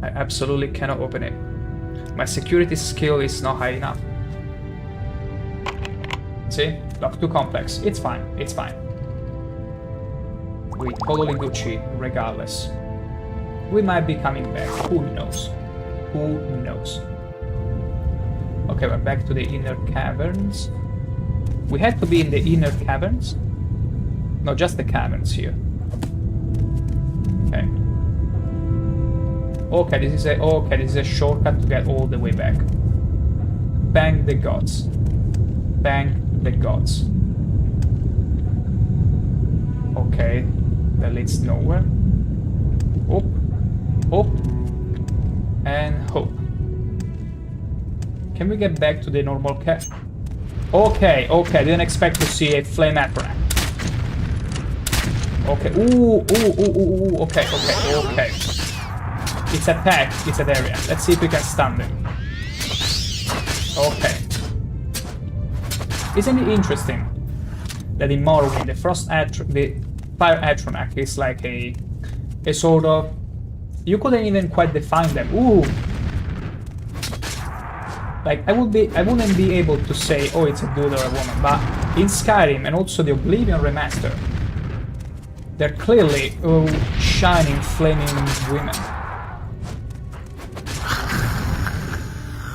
I absolutely cannot open it. My security skill is not high enough. See? Look, too complex. It's fine. It's fine. We totally Gucci, regardless. We might be coming back. Who knows? Who knows? Okay, we're back to the inner caverns. We had to be in the inner caverns? No, just the caverns here. Okay. Okay, this is a shortcut to get all the way back. Bang the gods. Bang the gods. Okay, that leads nowhere. Hope, hope, and hope. Can we get back to the normal cat? Okay, okay, didn't expect to see a flame attract. Okay, ooh, okay, okay, okay. It's attack, it's an area. Let's see if we can stun them. Okay. Isn't it interesting that in Morrowind the fire atronach is like a sort of, you couldn't even quite define them. Ooh. Like I wouldn't be able to say, oh, it's a dude or a woman, but in Skyrim and also the Oblivion remaster, they're clearly shining, flaming women.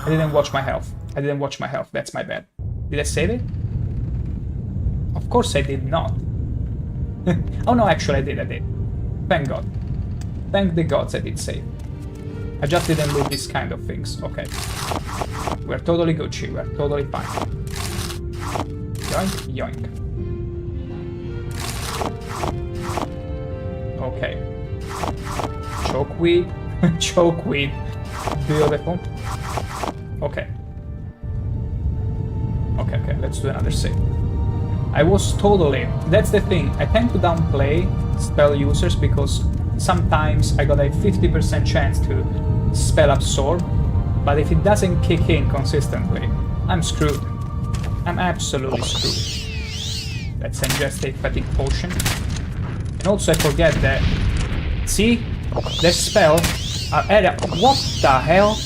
I didn't watch my health. I didn't watch my health. That's my bad. Did I save it? Of course I did not. Oh no, actually I did. Thank God. Thank the gods I did save. I just didn't loot these kind of things. Okay. We're totally Gucci. We're totally fine. Yoink, yoink. Okay. Chokeweed. Chokeweed. Beautiful. Okay. Okay, let's do another save. I was totally... That's the thing. I tend to downplay spell users because sometimes I got a 50% chance to spell absorb, but if it doesn't kick in consistently, I'm screwed. I'm absolutely screwed. Let's ingest a fatigue potion. And also I forget that... See? The spell... area... What the hell?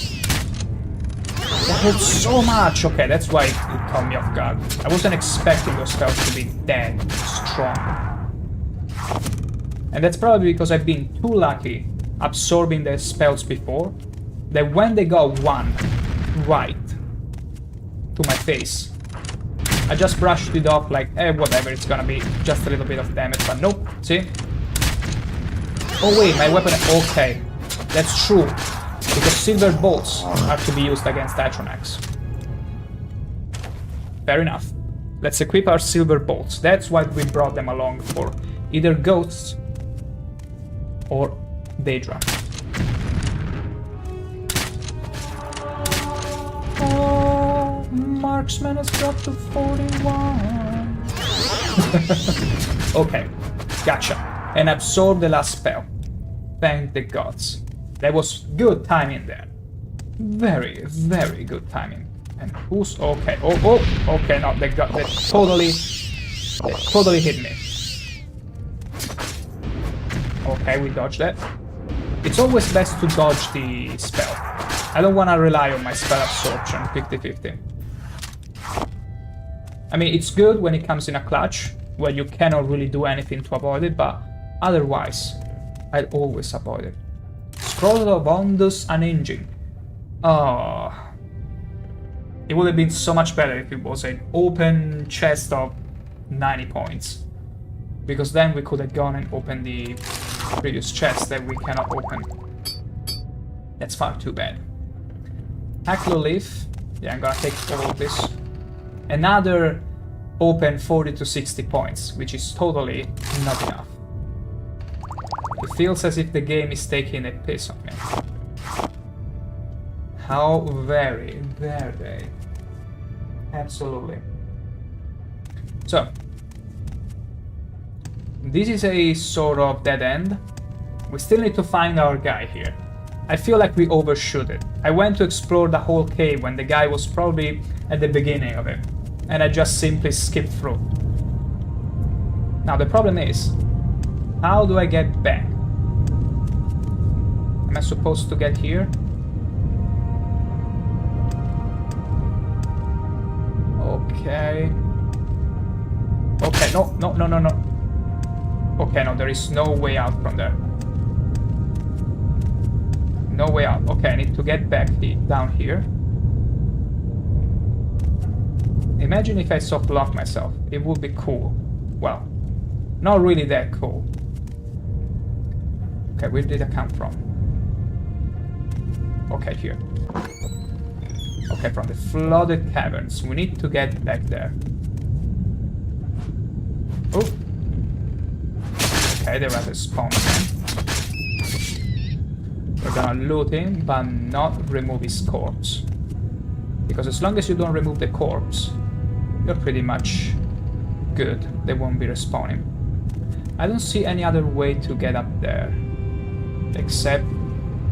That hurts so much! Okay, that's why it caught me off guard. I wasn't expecting those spells to be that strong. And that's probably because I've been too lucky absorbing the spells before, that when they got one right to my face, I just brushed it off like, whatever, it's gonna be just a little bit of damage, but nope, see? Oh wait, my weapon... Okay, that's true. Because silver bolts are to be used against atronachs. Fair enough. Let's equip our silver bolts. That's why we brought them along, for either ghosts or Daedra. Oh, marksman has dropped to 41. Okay, gotcha. And absorb the last spell. Thank the gods. That was good timing there. Very, very good timing. And who's... Okay, okay, no, they totally hit me. Okay, we dodged that. It's always best to dodge the spell. I don't want to rely on my spell absorption 50-50. I mean, it's good when it comes in a clutch, where you cannot really do anything to avoid it, but otherwise, I'd always avoid it. Scroll of Ondus unhinging. Oh. It would have been so much better if it was an open chest of 90 points. Because then we could have gone and opened the previous chest that we cannot open. That's far too bad. Hacklow Leaf. Yeah, I'm gonna take all of this. Another open 40 to 60 points, which is totally not enough. It feels as if the game is taking a piss on me. How very, very... Absolutely. So, this is a sort of dead end. We still need to find our guy here. I feel like we overshoot it. I went to explore the whole cave when the guy was probably at the beginning of it, and I just simply skipped through. Now the problem is, how do I get back? Am I supposed to get here? Okay. Okay, no. Okay, no, there is no way out from there. No way out. Okay, I need to get back down here. Imagine if I soft lock myself. It would be cool. Well, not really that cool. Okay, where did I come from? Okay, here. Okay, from the flooded caverns. We need to get back there. Oh. Okay, there was a spawn again. We're gonna loot him, but not remove his corpse. Because as long as you don't remove the corpse, you're pretty much good. They won't be respawning. I don't see any other way to get up there. Except,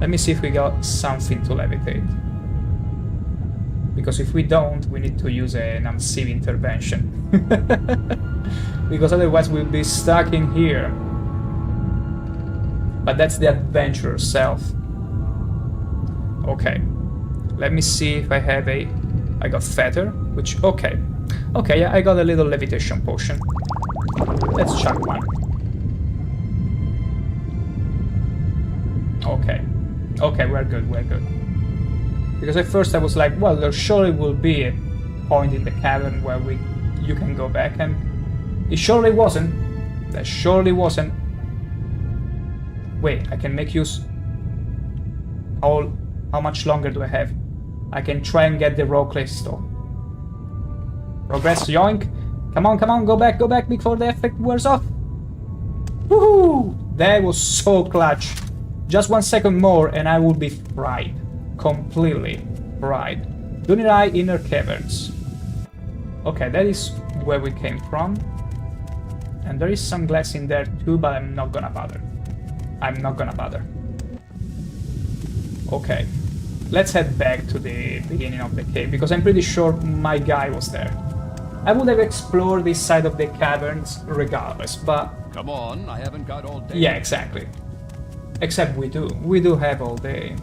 let me see if we got something to levitate. Because if we don't, we need to use an unseen intervention. Because otherwise we'll be stuck in here. But that's the adventurer self. Okay. Let me see if I have a... I got feather, which... Okay. Okay, yeah, I got a little levitation potion. Let's chuck one. Okay. Okay, we're good, we're good. Because at first I was like, well, there surely will be a point in the cavern where you can go back, and it surely wasn't. There surely wasn't. Wait, I can make use... How much longer do I have? I can try and get the raw crystal. Progress, yoink! Come on, go back before the effect wears off! Woohoo! That was so clutch. Just 1 second more and I would be fried. Completely fried. Dunirai Inner Caverns. Okay, that is where we came from. And there is some glass in there too, but I'm not gonna bother. I'm not gonna bother. Okay. Let's head back to the beginning of the cave, because I'm pretty sure my guy was there. I would have explored this side of the caverns regardless, but... Come on, I haven't got all day. Yeah, exactly. Except we do. We do have all day.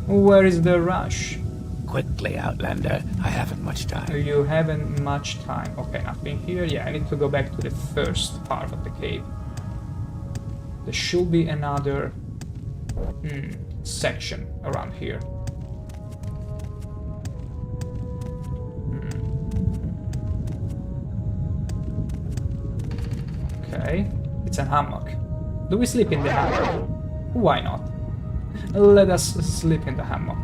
Where is the rush? Quickly, Outlander. I haven't much time. You haven't much time. Okay, nothing here. Yeah, I need to go back to the first part of the cave. There should be another section around here. Okay, it's a hammock. Do we sleep in the hammock? Why not? Let us sleep in the hammock.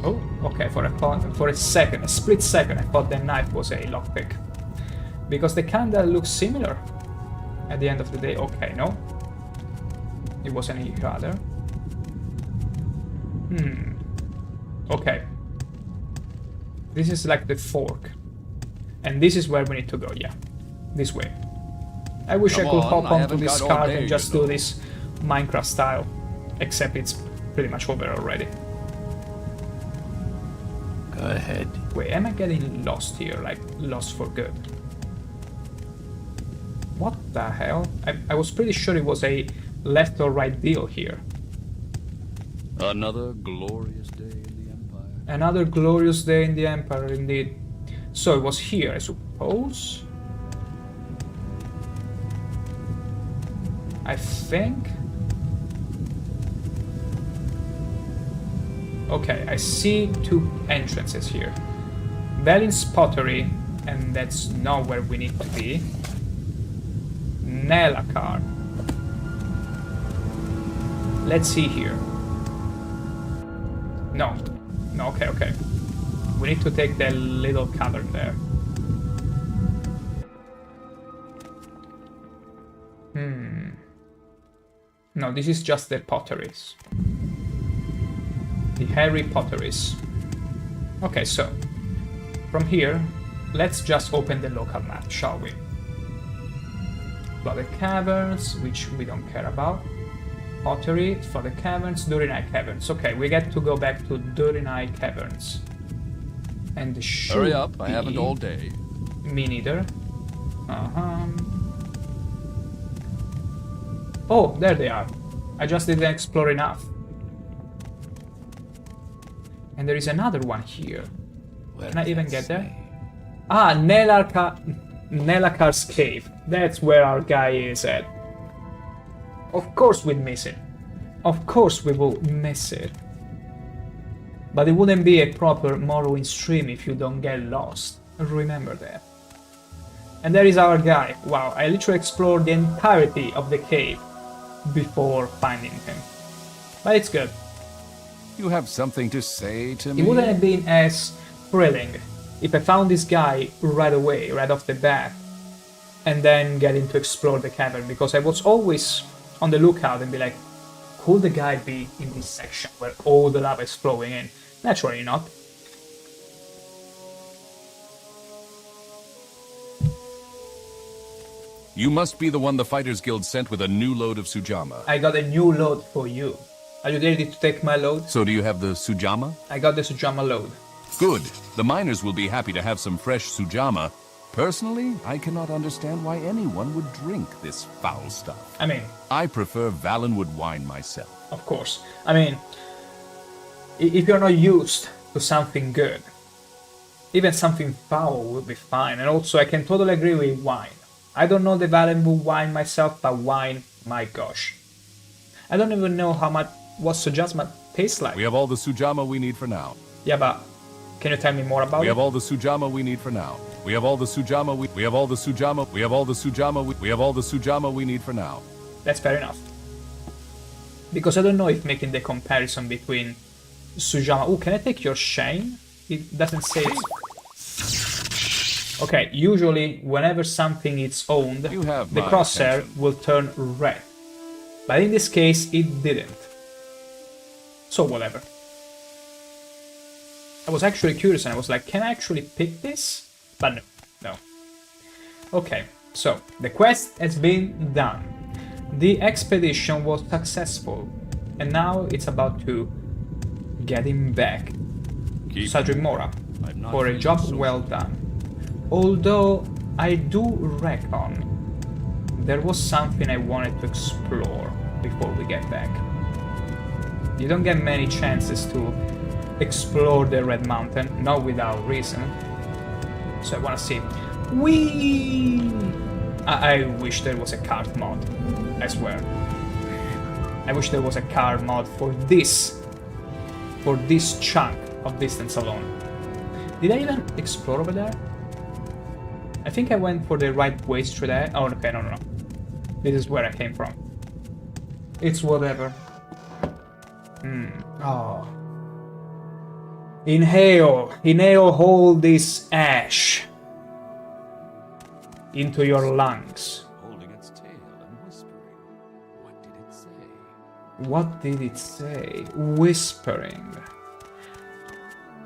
Oh, okay, for a second, a split second, I thought the knife was a lockpick. Because they kinda look similar at the end of the day. Okay, no. It wasn't any other. Okay. This is like the fork. And this is where we need to go, yeah. This way. I wish I could hop onto this cart and just do this Minecraft style. Except it's pretty much over already. Go ahead. Wait, am I getting lost here? Like, lost for good? What the hell? I was pretty sure it was a left or right deal here. Another glorious day in the Empire. Another glorious day in the Empire, indeed. So it was here, I suppose. I think. Okay, I see two entrances here. Belin's Pottery, and that's not where we need to be. Nelakar. Let's see here. No. No, okay. We need to take the little cavern there. No, this is just the potteries. The hairy potteries. Okay, so from here, let's just open the local map, shall we? Flooded caverns, which we don't care about. pottery for the caverns, Dirty Night Caverns. Okay, we get to go back to Dirty Night Caverns. And Hurry up, I haven't all day. Me neither. Oh, there they are. I just didn't explore enough. And there is another one here. Can I even get there? Ah, Nelakar's cave. That's where our guy is at. Of course we'd miss it. Of course we will miss it. But it wouldn't be a proper Morrowind stream if you don't get lost. Remember that. And there is our guy. Wow, I literally explored the entirety of the cave before finding him. But it's good. You have something to say to me? It wouldn't have been as thrilling if I found this guy right away, right off the bat, and then getting to explore the cavern, because I was always on the lookout and be like, could the guy be in this section where all the lava is flowing in? Naturally not. You must be the one the Fighters Guild sent with a new load of Sujama. I got a new load for you. Are you ready to take my load? So do you have the Sujama? I got the Sujama load. Good. The miners will be happy to have some fresh Sujama. Personally, I cannot understand why anyone would drink this foul stuff. I mean, I prefer Valenwood wine myself. of course. I mean, if you're not used to something good, even something foul will be fine. And also, I can totally agree with wine. I don't know the Valenwood wine myself, but wine, my gosh. I don't even know what Sujama tastes like. We have all the Sujama we need for now. Yeah, but can you tell me more about We it? have all the Sujama we need for now. We have all the Sujama we have all the Sujama we have all the Sujama we have all the Sujama we need for now. That's fair enough. Because I don't know if making the comparison between Sujama... Oh, can I take your Shane? It doesn't say it's... Okay, usually whenever something is owned, You have the my crosshair attention. will turn red. But in this case, it didn't. So whatever. I was actually curious and I was like, can I actually pick this? But no. Okay, so the quest has been done. The expedition was successful. And now it's about to get him back. Keep Sadri Mora, I'm not for a feeling job so well done. Although I do reckon there was something I wanted to explore before we get back. You don't get many chances to explore the Red Mountain, not without reason. So I wanna see. Whee! I wish there was a cart mod, I swear. I wish there was a car mod for this chunk of distance alone. Did I even explore over there? I think I went for the right way through there. Oh, okay, no. This is where I came from. It's whatever. Oh. Inhale all this ash into your lungs. holding its tail and whispering. What did it say? What did it say? Whispering.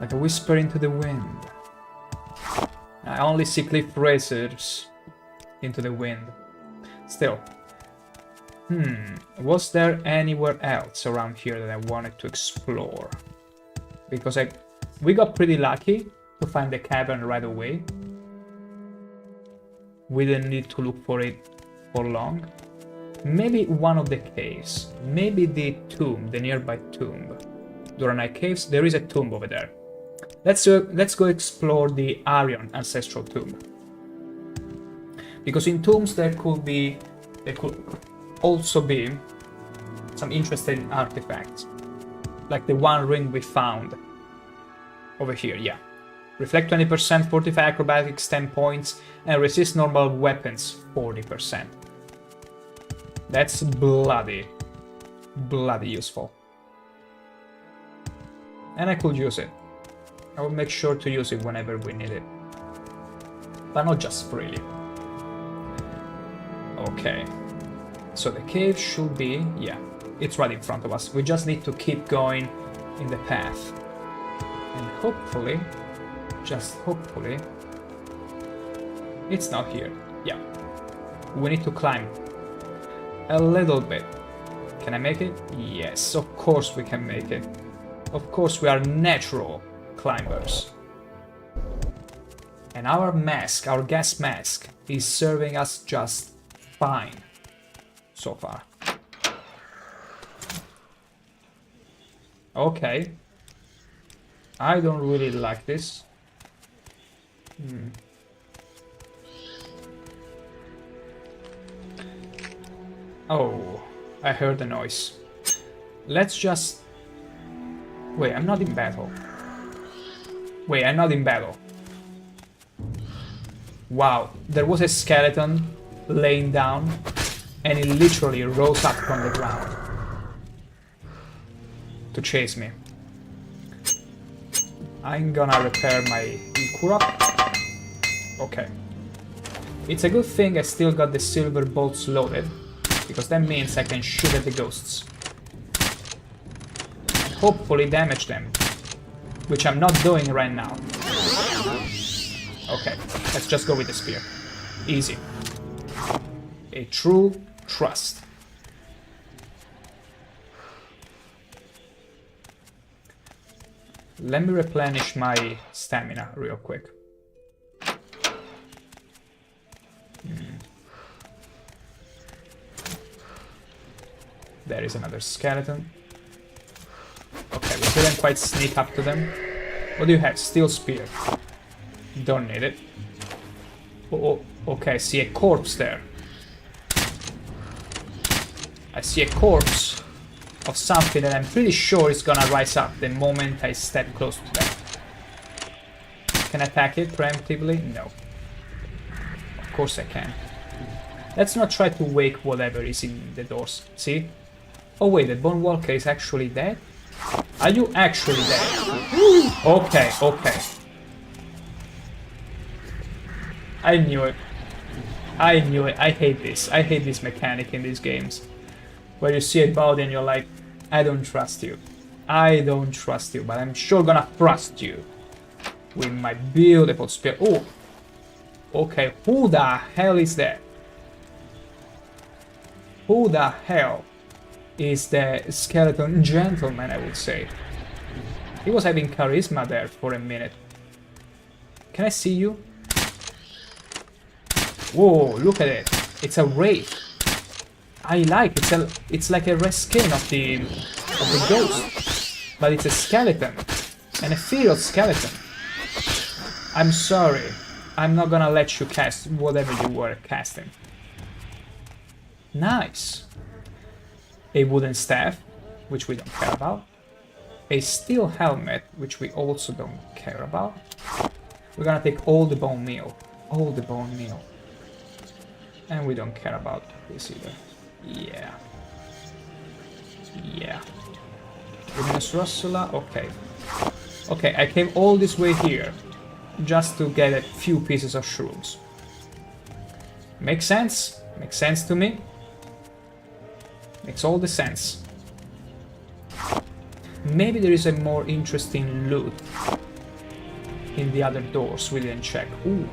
Like a whisper into the wind. I only see cliff racers into the wind. Still. Was there anywhere else around here that I wanted to explore? Because we got pretty lucky to find the cavern right away. We didn't need to look for it for long. Maybe one of the caves. Maybe the tomb, the nearby tomb. Duranite Caves, there is a tomb over there. Let's go explore the Aryan ancestral tomb. Because in tombs there could also be some interesting artifacts. Like the one ring we found over here, yeah. Reflect 20%, fortify acrobatics 10 points, and resist normal weapons 40%. That's bloody useful. And I could use it. I will make sure to use it whenever we need it. But not just freely. Okay. So the cave should be, yeah, it's right in front of us. We just need to keep going in the path. And hopefully, just hopefully, it's not here. Yeah. We need to climb a little bit. Can I make it? Yes, of course we can make it. Of course we are natural climbers. And our mask, our gas mask, is serving us just fine so far. Okay. I don't really like this. Oh, I heard the noise. Let's just... Wait, I'm not in battle. Wait, I'm not in battle. Wow, there was a skeleton laying down and it literally rose up from the ground to chase me. I'm gonna repair my Ikura. Okay. It's a good thing I still got the silver bolts loaded, because that means I can shoot at the ghosts. And hopefully damage them, which I'm not doing right now. Okay, let's just go with the spear. Easy. A true trust. Let me replenish my stamina real quick. There is another skeleton. Okay, we didn't quite sneak up to them. What do you have? Steel spear. Don't need it. Oh, okay, I see a corpse there. I see a corpse of something that I'm pretty sure is gonna rise up the moment I step close to them. Can I attack it preemptively? No. Of course I can. Let's not try to wake whatever is in the doors. See? Oh wait, the Bone Walker is actually dead? Are you actually dead? Okay, okay. I knew it. I knew it. I hate this. I hate this mechanic in these games. Where you see a body and you're like, I don't trust you. I don't trust you, but I'm sure gonna trust you. With my beautiful spear. Oh! Okay, who the hell is that? Who the hell is the skeleton gentleman, I would say? He was having charisma there for a minute. Can I see you? Whoa, look at it. It's a wraith. I like it. It's like a reskin of the ghost. But it's a skeleton. An ethereal skeleton. I'm sorry. I'm not gonna let you cast whatever you were casting. Nice. A wooden staff, which we don't care about. A steel helmet, which we also don't care about. We're gonna take all the bone meal. All the bone meal. And we don't care about this either. Yeah. Yeah. Luminous Rossula, okay. Okay, I came all this way here just to get a few pieces of shrooms. Makes sense? Makes sense to me? Makes all the sense. Maybe there is a more interesting loot in the other doors we didn't check. Ooh,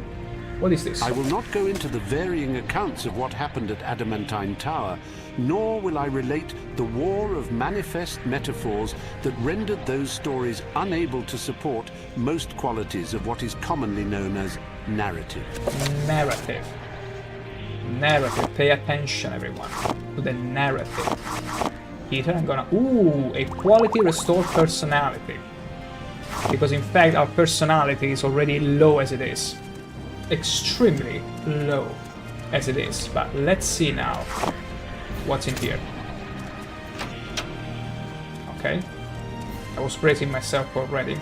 what is this? I will not go into the varying accounts of what happened at Adamantine Tower, nor will I relate the war of manifest metaphors that rendered those stories unable to support most qualities of what is commonly known as narrative. Narrative. Narrative. Pay attention, everyone, to the narrative. Here I'm gonna... Ooh, a quality restore personality. Because in fact our personality is already low as it is. Extremely low as it is. But let's see now what's in here. Okay. I was praising myself already.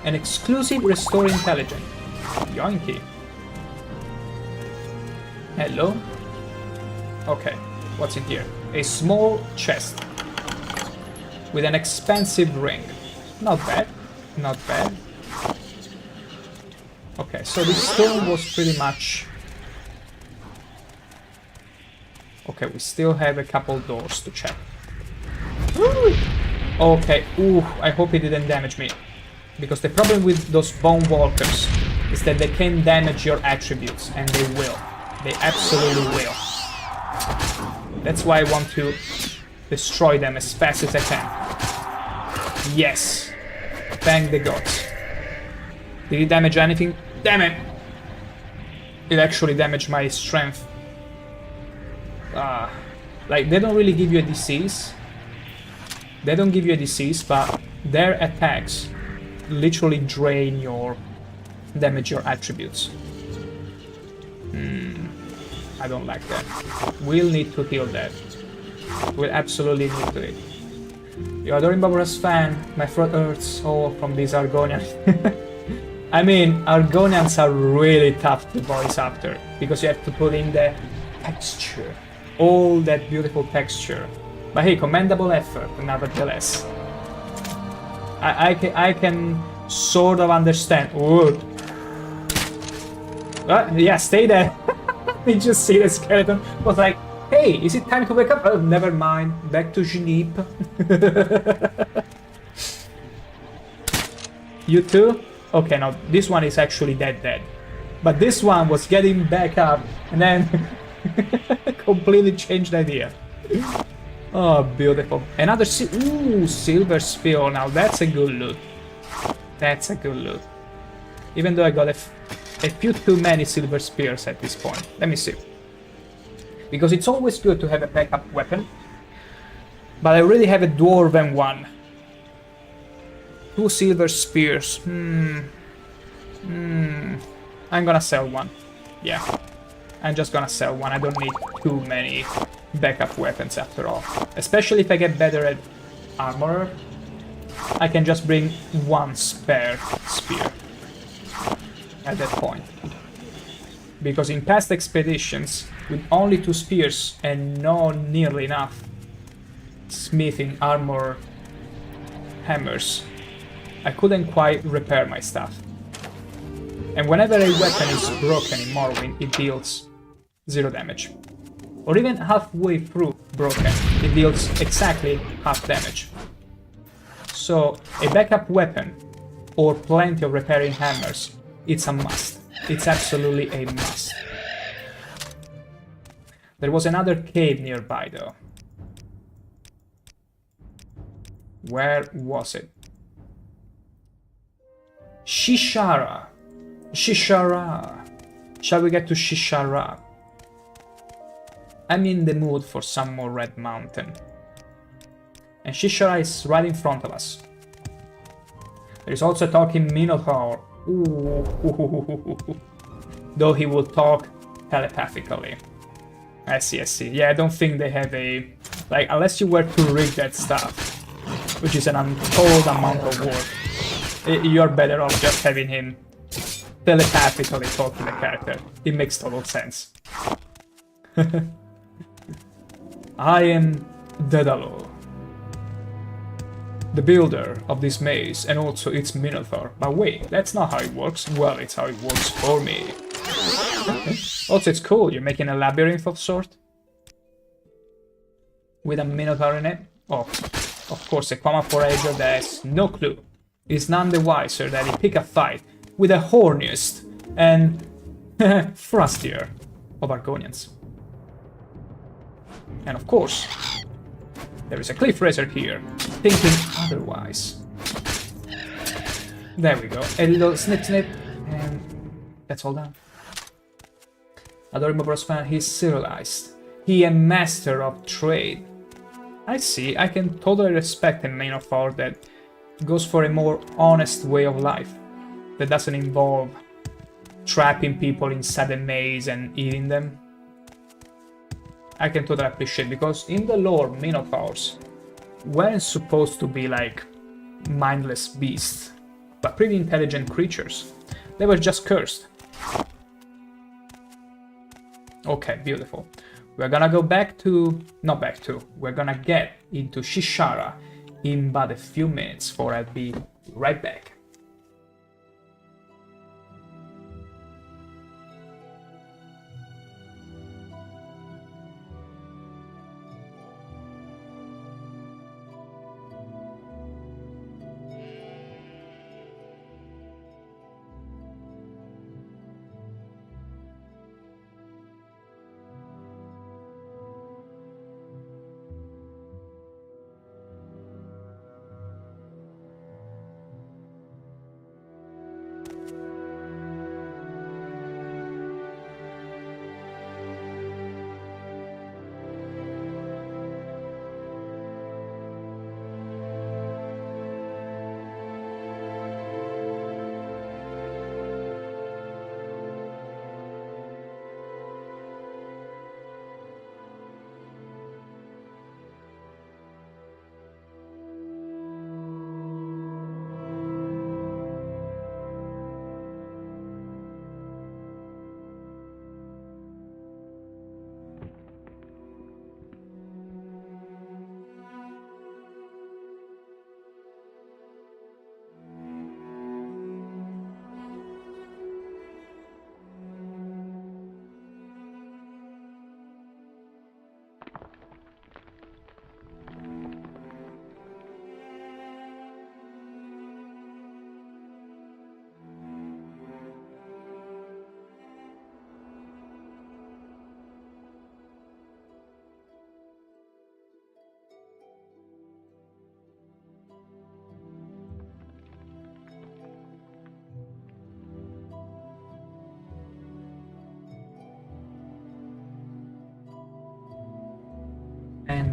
An exclusive restore intelligence. Yoinky. Hello? Okay, what's in here? A small chest with an expensive ring. Not bad, not bad. Okay, so this stone was pretty much... Okay, we still have a couple doors to check. Okay, ooh, I hope it didn't damage me. Because the problem with those bone walkers is that they can damage your attributes, and they will. They absolutely will. That's why I want to destroy them as fast as I can. Yes. Thank the gods. Did it damage anything? Damn it! It actually damaged my strength. Like, they don't really give you a disease. They don't give you a disease, but their attacks literally drain your damage, your attributes. I don't like that. We'll need to heal that. We'll absolutely need to it. You adoring Barbara's fan, my throat hurts all from these Argonians. I mean, Argonians are really tough to voice after, because you have to put in the texture. All that beautiful texture. But hey, commendable effort, nevertheless. I can sort of understand. Ooh. Yeah, stay there. You just see the skeleton. Was like, hey, is it time to wake up? Oh, never mind. Back to Genep. You too? Okay, no, this one is actually dead. But this one was getting back up and then completely changed idea. Oh, beautiful. Another silver spear. Now that's a good loot. That's a good loot. Even though I got a few too many silver spears at this point. Let me see. Because it's always good to have a backup weapon. But I already have a dwarven one. 2 silver spears. I'm gonna sell one. Yeah. I'm just gonna sell one. I don't need too many backup weapons after all. Especially if I get better at armor. I can just bring one spare spear. At that point. Because in past expeditions, with only 2 spears and not nearly enough smithing armor hammers, I couldn't quite repair my stuff. And whenever a weapon is broken in Morrowind, it deals 0 damage. Or even halfway through broken, it deals exactly half damage. So a backup weapon or plenty of repairing hammers, it's a must. It's absolutely a must. There was another cave nearby though. Where was it? Shishara. Shall we get to Shishara? I'm in the mood for some more Red Mountain. And Shishara is right in front of us. There is also a talking Minotaur. Ooh. Though he will talk telepathically. I see. Yeah, I don't think they have a... Like, unless you were to rig that stuff, which is an untold amount of work, you're better off just having him telepathically talk to the character. It makes total sense. I am Daedalus, the builder of this maze, and also its Minotaur. But wait, that's not how it works. Well, it's how it works for me. Also, it's cool. You're making a labyrinth of sort with a Minotaur in it. Oh, of course, a common forager that has no clue is none the wiser that he pick a fight with the horniest and thrustier of Argonians. And of course, there is a cliff raiser here, thinking otherwise. There we go. A little snip, and that's all done. Adorable Bros fan, he's serialized. He a master of trade. I see, I can totally respect a Minotaur that goes for a more honest way of life. That doesn't involve trapping people inside a maze and eating them. I can totally appreciate, because in the lore, Minotaurs weren't supposed to be like mindless beasts, but pretty intelligent creatures. They were just cursed. Okay, beautiful. We're gonna go back to... not back to. We're gonna get into Shishara in about a few minutes, for I'll be right back.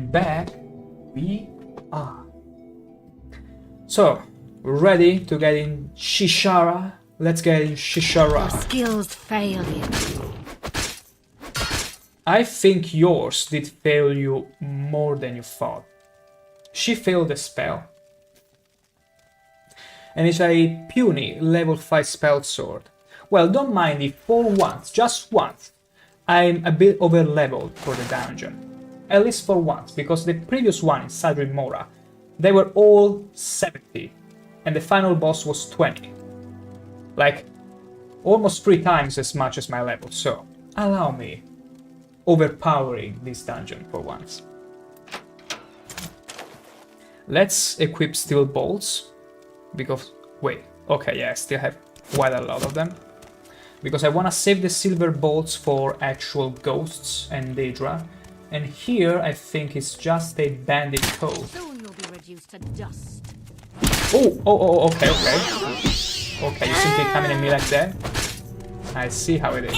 And back we are. So, ready to get in Shishara? Let's get in Shishara. Your skills fail you. I think yours did fail you more than you thought. She failed the spell. And it's a puny level 5 spell sword. Well, don't mind if for once, just once, I'm a bit over leveled for the dungeon. At least for once, because the previous one in Sadri Mora, they were all 70, and the final boss was 20. Like, almost 3 times as much as my level, so allow me overpowering this dungeon for once. Let's equip steel bolts, because, wait, okay, yeah, I still have quite a lot of them. Because I want to save the silver bolts for actual ghosts and Daedra. And here I think it's just a bandit code. Soon you'll be reduced to dust. Oh, okay. Okay, you simply coming at me like that? I see how it is.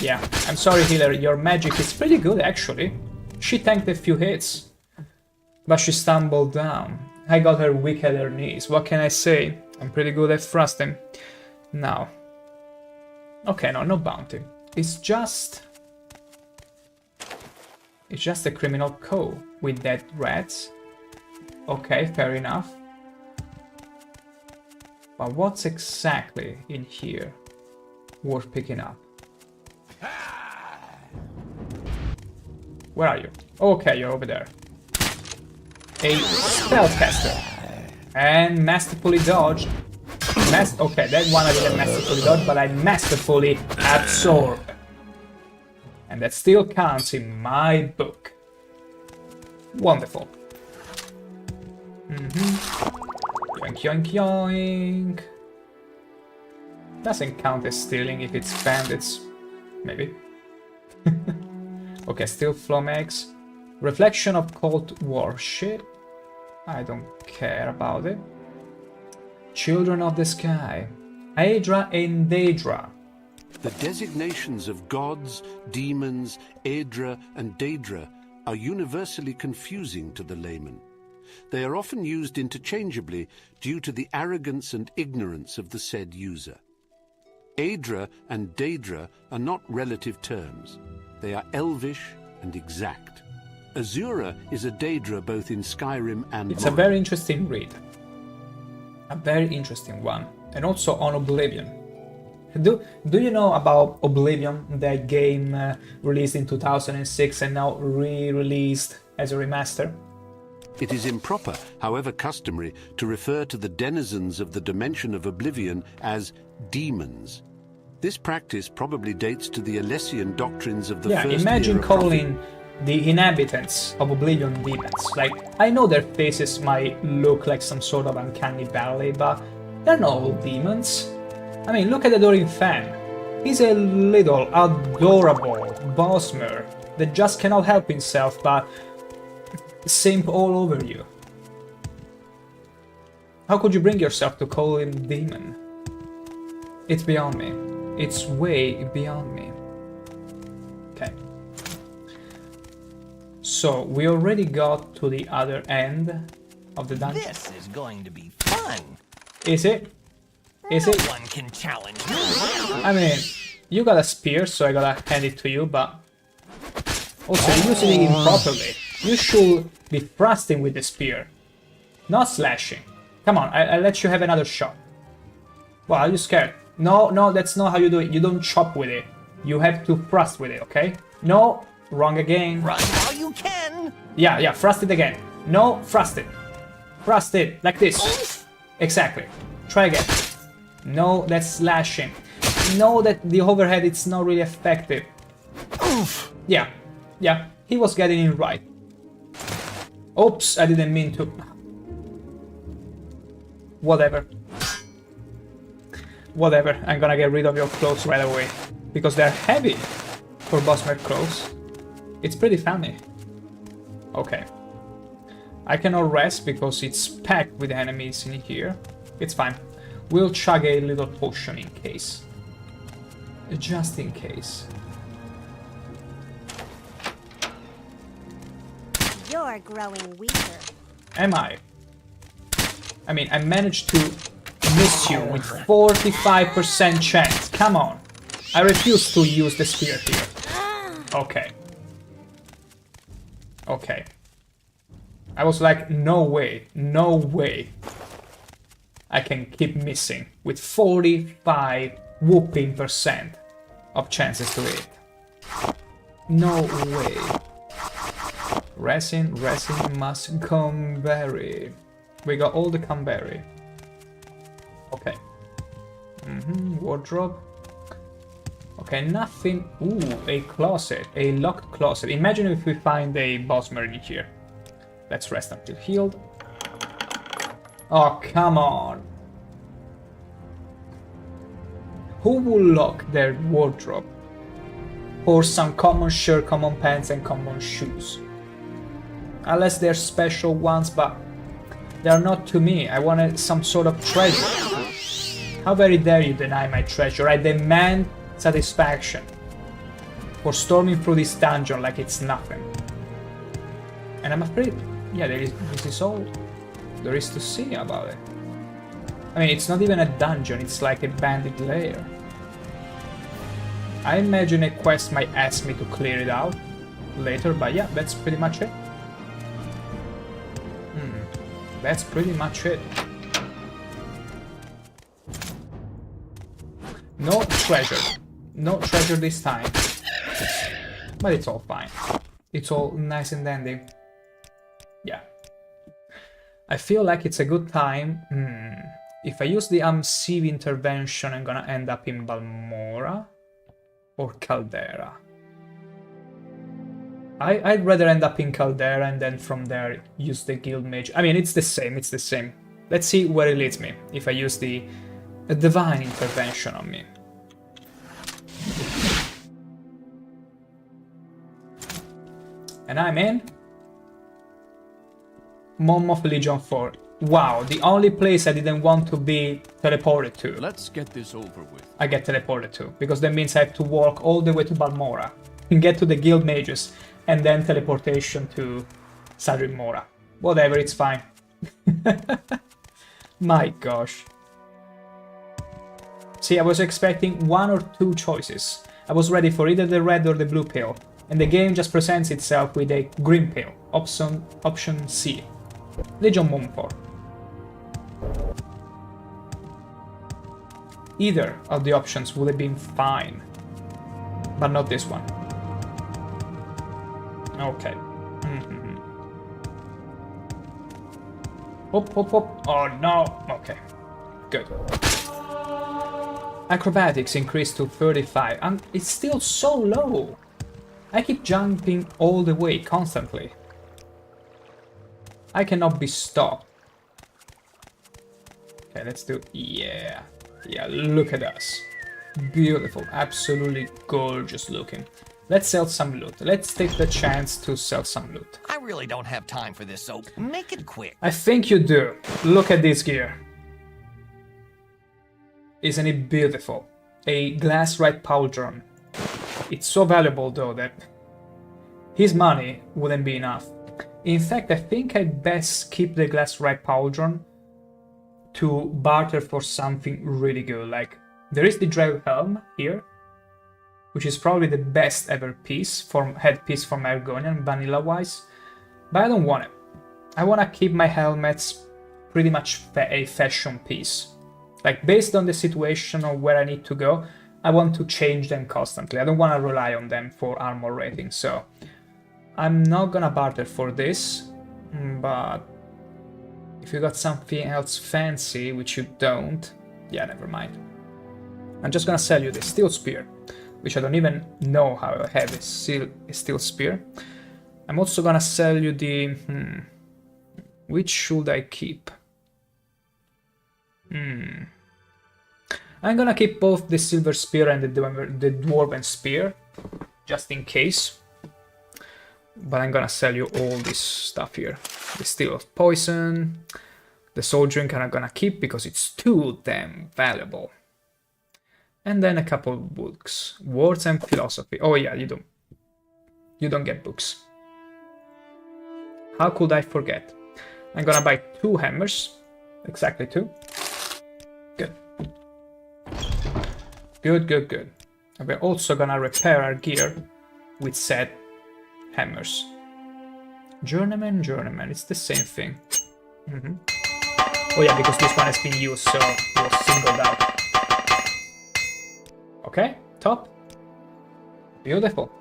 Yeah, I'm sorry, healer, your magic is pretty good actually. She tanked a few hits, but she stumbled down. I got her weak at her knees, what can I say? I'm pretty good at thrusting. Now. Okay, no bounty. It's just a criminal cove with dead rats. Okay, fair enough. But what's exactly in here worth picking up? Where are you? Okay, you're over there. A spellcaster. And masterfully dodged. Okay, that one I didn't masterfully dodge, but I masterfully absorbed. And that still counts in my book. Wonderful. Yoink, yoink, yoink. Doesn't count as stealing if it's bandits. Maybe. Okay, still Flomex. Reflection of Cold War. Shit. I don't care about it. Children of the Sky. Aedra and Daedra. The designations of gods, demons, Aedra and Daedra are universally confusing to the layman. They are often used interchangeably due to the arrogance and ignorance of the said user. Aedra and Daedra are not relative terms. They are elvish and exact. Azura is a Daedra both in Skyrim and It's a very interesting read. A very interesting one. And also on Oblivion. Do you know about Oblivion, that game released in 2006 and now re-released as a remaster? It is improper, however customary, to refer to the denizens of the dimension of Oblivion as demons. This practice probably dates to the Alessian doctrines of the first Yeah, imagine era calling the inhabitants of Oblivion demons. Like, I know their faces might look like some sort of uncanny valley, but they're not all demons. I mean, look at the Dorin Fan. He's a little, adorable Bosmer that just cannot help himself but simp all over you. How could you bring yourself to call him demon? It's beyond me. It's way beyond me. Okay. So, we already got to the other end of the dungeon. This is going to be fun. Is it? Is it? No one can challenge me. I mean, you got a spear, so I gotta hand it to you, but also you're using it improperly. You should be thrusting with the spear, not slashing. Come on, I'll let you have another shot. Well, are you scared? No, that's not how you do it. You don't chop with it. You have to thrust with it, okay? No, wrong again. Run while you can. Yeah, thrust it again. No, thrust it. Thrust it, like this. Exactly. Try again. No, that's slashing. No, that the overhead, it's not really effective. Oof. Yeah, he was getting it right. Oops, I didn't mean to. Whatever, I'm gonna get rid of your clothes right away. Because they're heavy for Bosmer clothes. It's pretty funny. Okay. I cannot rest because it's packed with enemies in here. It's fine. We'll chug a little potion in case. Just in case. You're growing weaker. Am I? I mean, I managed to miss you with 45% chance. Come on. I refuse to use the spear here. Okay. Okay. I was like, no way, no way. I can keep missing with 45 whooping percent of chances to hit. No way. Resin must come berry. We got all the cranberry. Okay. Wardrobe. Okay, nothing. Ooh, a closet. A locked closet. Imagine if we find a boss marine here. Let's rest until healed. Oh, come on. Who will lock their wardrobe? Or some common shirt, common pants, and common shoes? Unless they're special ones, but they're not to me. I wanted some sort of treasure. How very dare you deny my treasure? I demand satisfaction for storming through this dungeon like it's nothing. And I'm afraid, yeah, this is all there is to see about it. I mean, it's not even a dungeon, it's like a bandit lair. I imagine a quest might ask me to clear it out later, but yeah, that's pretty much it. That's pretty much it. No treasure. No treasure this time. But it's all fine. It's all nice and dandy. Yeah. I feel like it's a good time. If I use the Sieve intervention, I'm gonna end up in Balmora or Caldera. I'd rather end up in Caldera and then from there use the Guild Mage. I mean, it's the same, it's the same. Let's see where it leads me if I use the Divine intervention on me. And I'm in Monmouth Legion 4. Wow, the only place I didn't want to be teleported to. Let's get this over with. I get teleported to, because that means I have to walk all the way to Balmora and get to the Guild Mages, and then teleportation to Sadrin Mora. Whatever, it's fine. My gosh. See, I was expecting one or two choices. I was ready for either the red or the blue pill, and the game just presents itself with a green pill. Option C. Legion Moonfall. Either of the options would have been fine, but not this one. Okay. Hop, hop, hop. Oh no. Okay. Good. Acrobatics increased to 35, and it's still so low. I keep jumping all the way, constantly. I cannot be stopped. Okay, let's do... Yeah. Yeah, look at us. Beautiful, absolutely gorgeous looking. Let's sell some loot. Let's take the chance to sell some loot. I really don't have time for this, so make it quick. I think you do. Look at this gear. Isn't it beautiful? A glass right pauldron. It's so valuable though that his money wouldn't be enough. In fact, I think I'd best keep the glass right pauldron to barter for something really good. Like, there is the Drew Helm here, which is probably the best ever headpiece from Argonian, vanilla-wise, but I don't want it. I want to keep my helmets pretty much a fashion piece. Like, based on the situation or where I need to go, I want to change them constantly. I don't want to rely on them for armor rating, so I'm not gonna barter for this, but if you got something else fancy, which you don't, yeah, never mind. I'm just gonna sell you the steel spear, which I don't even know how I have a steel spear. I'm also gonna sell you the... which should I keep? I'm gonna keep both the silver spear and the dwarven spear, just in case. But I'm gonna sell you all this stuff here. The steel of poison, the soul drink I'm gonna keep because it's too damn valuable. And then a couple of books. Words and philosophy. Oh yeah, you don't get books. How could I forget? I'm gonna buy 2 hammers. Exactly 2. Good. Good, good, good. And we're also gonna repair our gear with said hammers. Journeyman, journeyman, it's the same thing. Oh yeah, because this one has been used, so it was singled out. Okay, top. Beautiful.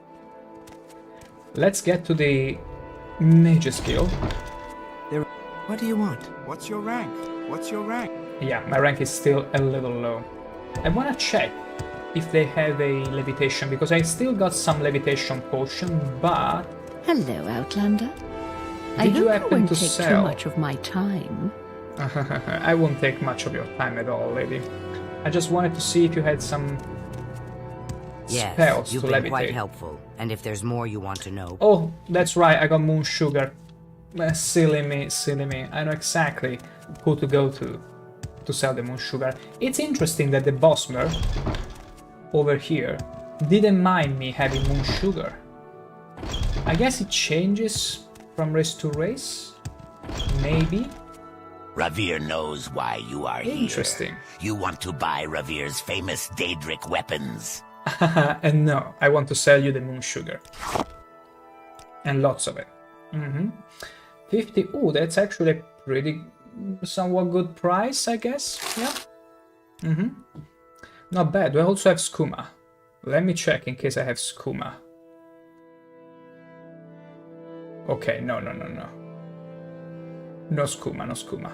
Let's get to the major skill. What do you want? What's your rank? What's your rank? Yeah, my rank is still a little low. I wanna check if they have a levitation, because I still got some levitation potion, but... Hello, Outlander. I Did you hope you happen won't to take sell? too much of my time. I won't take much of your time at all, lady. I just wanted to see if you had some Yes, spells you've to been levitate. quite helpful. And if there's more you want to know... Oh, that's right, I got moon sugar. Silly me, silly me. I know exactly who to go to sell the moon sugar. It's interesting that the bossmer over here didn't mind me having moon sugar. I guess it changes from race to race? Maybe? Ravir knows why you are Interesting. here. You want to buy Ravir's famous Daedric weapons. And no, I want to sell you the moon sugar. And lots of it. 50. Oh, that's actually a pretty somewhat good price, I guess. Yeah. Not bad. Do I also have skooma? Let me check in case I have skooma. Okay, no. No skooma, no skooma.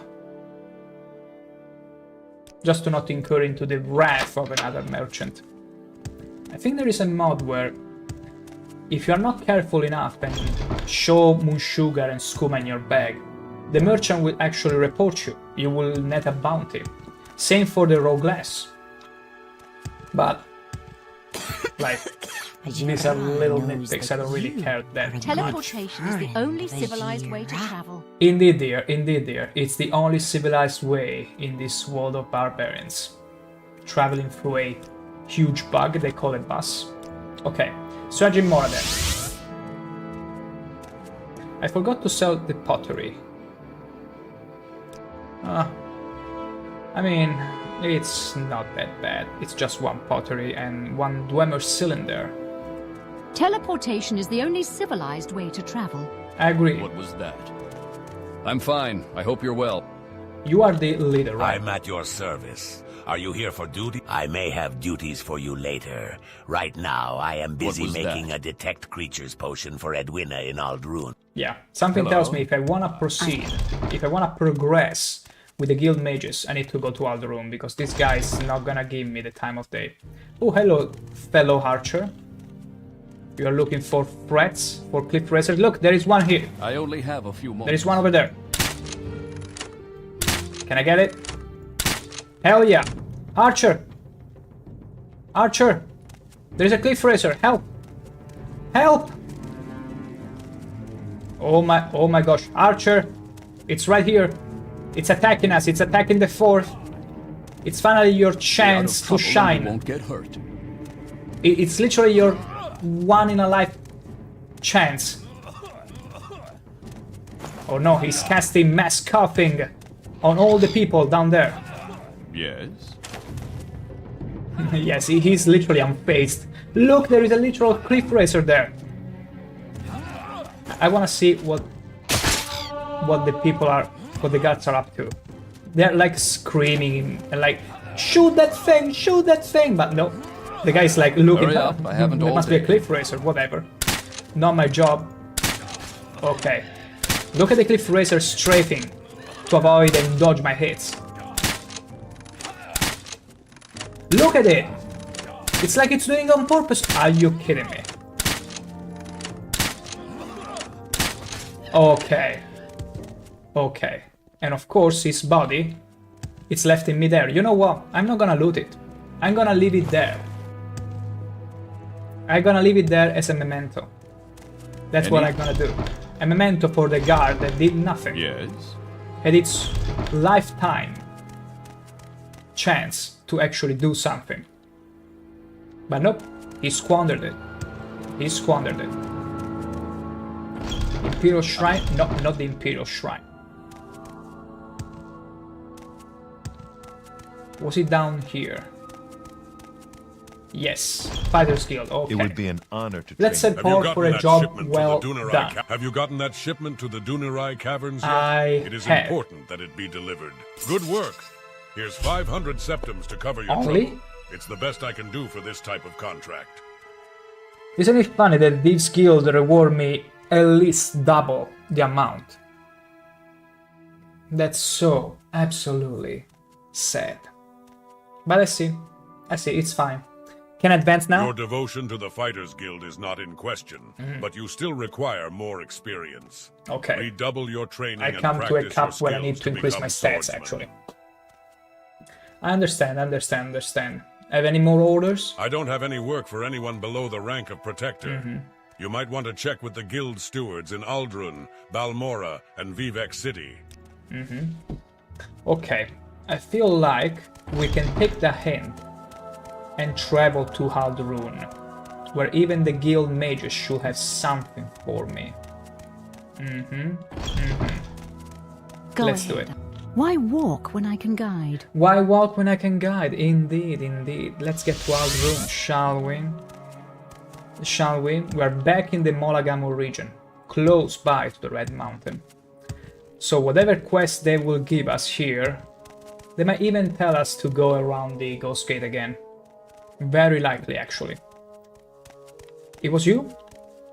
Just to not incur into the wrath of another merchant. I think there is a mod where if you're not careful enough and show moon sugar and skooma in your bag, the merchant will actually report you. You will net a bounty. Same for the raw glass. But, like, these are little nitpicks, I don't really care that much. Teleportation is the only civilized way to travel. Indeed, dear, it's the only civilized way in this world of barbarians. Traveling through a huge bug, they call it bus. Okay, Sergeant Moradin. I forgot to sell the pottery. I mean, it's not that bad. It's just 1 pottery and 1 Dwemer cylinder. Teleportation is the only civilized way to travel. I agree. What was that? I'm fine. I hope you're well. You are the leader, right? I'm at your service. Are you here for duty? I may have duties for you later. Right now, I am busy was making that? a detect creatures potion for Edwina in Aldrun. Yeah, something Hello? tells me if I want to proceed, if I want to progress with the guild mages, I need to go to Alderun, because this guy is not gonna give me the time of day. Oh, hello, fellow archer. You are looking for threats, for cliff racers? Look, there is one here. I only have a few moments. There is one over there. Can I get it? Hell yeah. Archer! Archer! There is a cliff racer. Help! Help! Oh my gosh. Archer! It's right here. It's attacking us. It's attacking the fort. It's finally your chance to shine. You won't get hurt. It's literally your one in a life chance. Oh no, he's casting mass coughing on all the people down there. Yes? Yes, he's literally unfazed. Look, there is a literal cliff racer there. I wanna see what the people are, what the guards are up to. They're like screaming and like, shoot that thing, but no. The guy's like looking. Hurry up, I haven't There all must be a day. cliff racer, whatever. Not my job. Okay. Look at the cliff racer strafing to avoid and dodge my hits. Look at it! It's like it's doing it on purpose. Are you kidding me? Okay. Okay. And of course his body, it's left in midair. You know what? I'm not gonna loot it. I'm gonna leave it there. I'm gonna leave it there as a memento. That's what I'm gonna do. A memento for the guard that did nothing. Yes? Had its lifetime chance to actually do something. But nope, he squandered it. He squandered it. Imperial Shrine? No, not the Imperial Shrine. Was it down here? Yes. Fighters Guild, okay. It would be an honor to Let's train. set Paul for a job well done. Have you gotten that shipment to the Dunerai Caverns yet? It is have. important that it be delivered. Good work. Here's 500 septums to cover your Only? trouble. It's the best I can do for this type of contract. Isn't it funny that Thieves Guild reward me at least double the amount? That's so absolutely sad. But I see, it's fine. Can I advance now? Your devotion to the Fighters Guild is not in question, but you still require more experience. Okay. Redouble your training I and come to a practice cup your when I need skills to increase become my stats, swordsman. actually. I understand. Have any more orders? I don't have any work for anyone below the rank of Protector. You might want to check with the guild stewards in Aldrun, Balmora, and Vivek City. Okay, I feel like we can take the hint and travel to Aldrun, where even the guild mages should have something for me. Go Let's ahead. do it. Why walk when I can guide? Why walk when I can guide? Indeed. Let's get to Aldrun, shall we? We're back in the Molagamo region, close by to the Red Mountain. So whatever quest they will give us here, they might even tell us to go around the Ghost Gate again. Very likely, actually. It was you?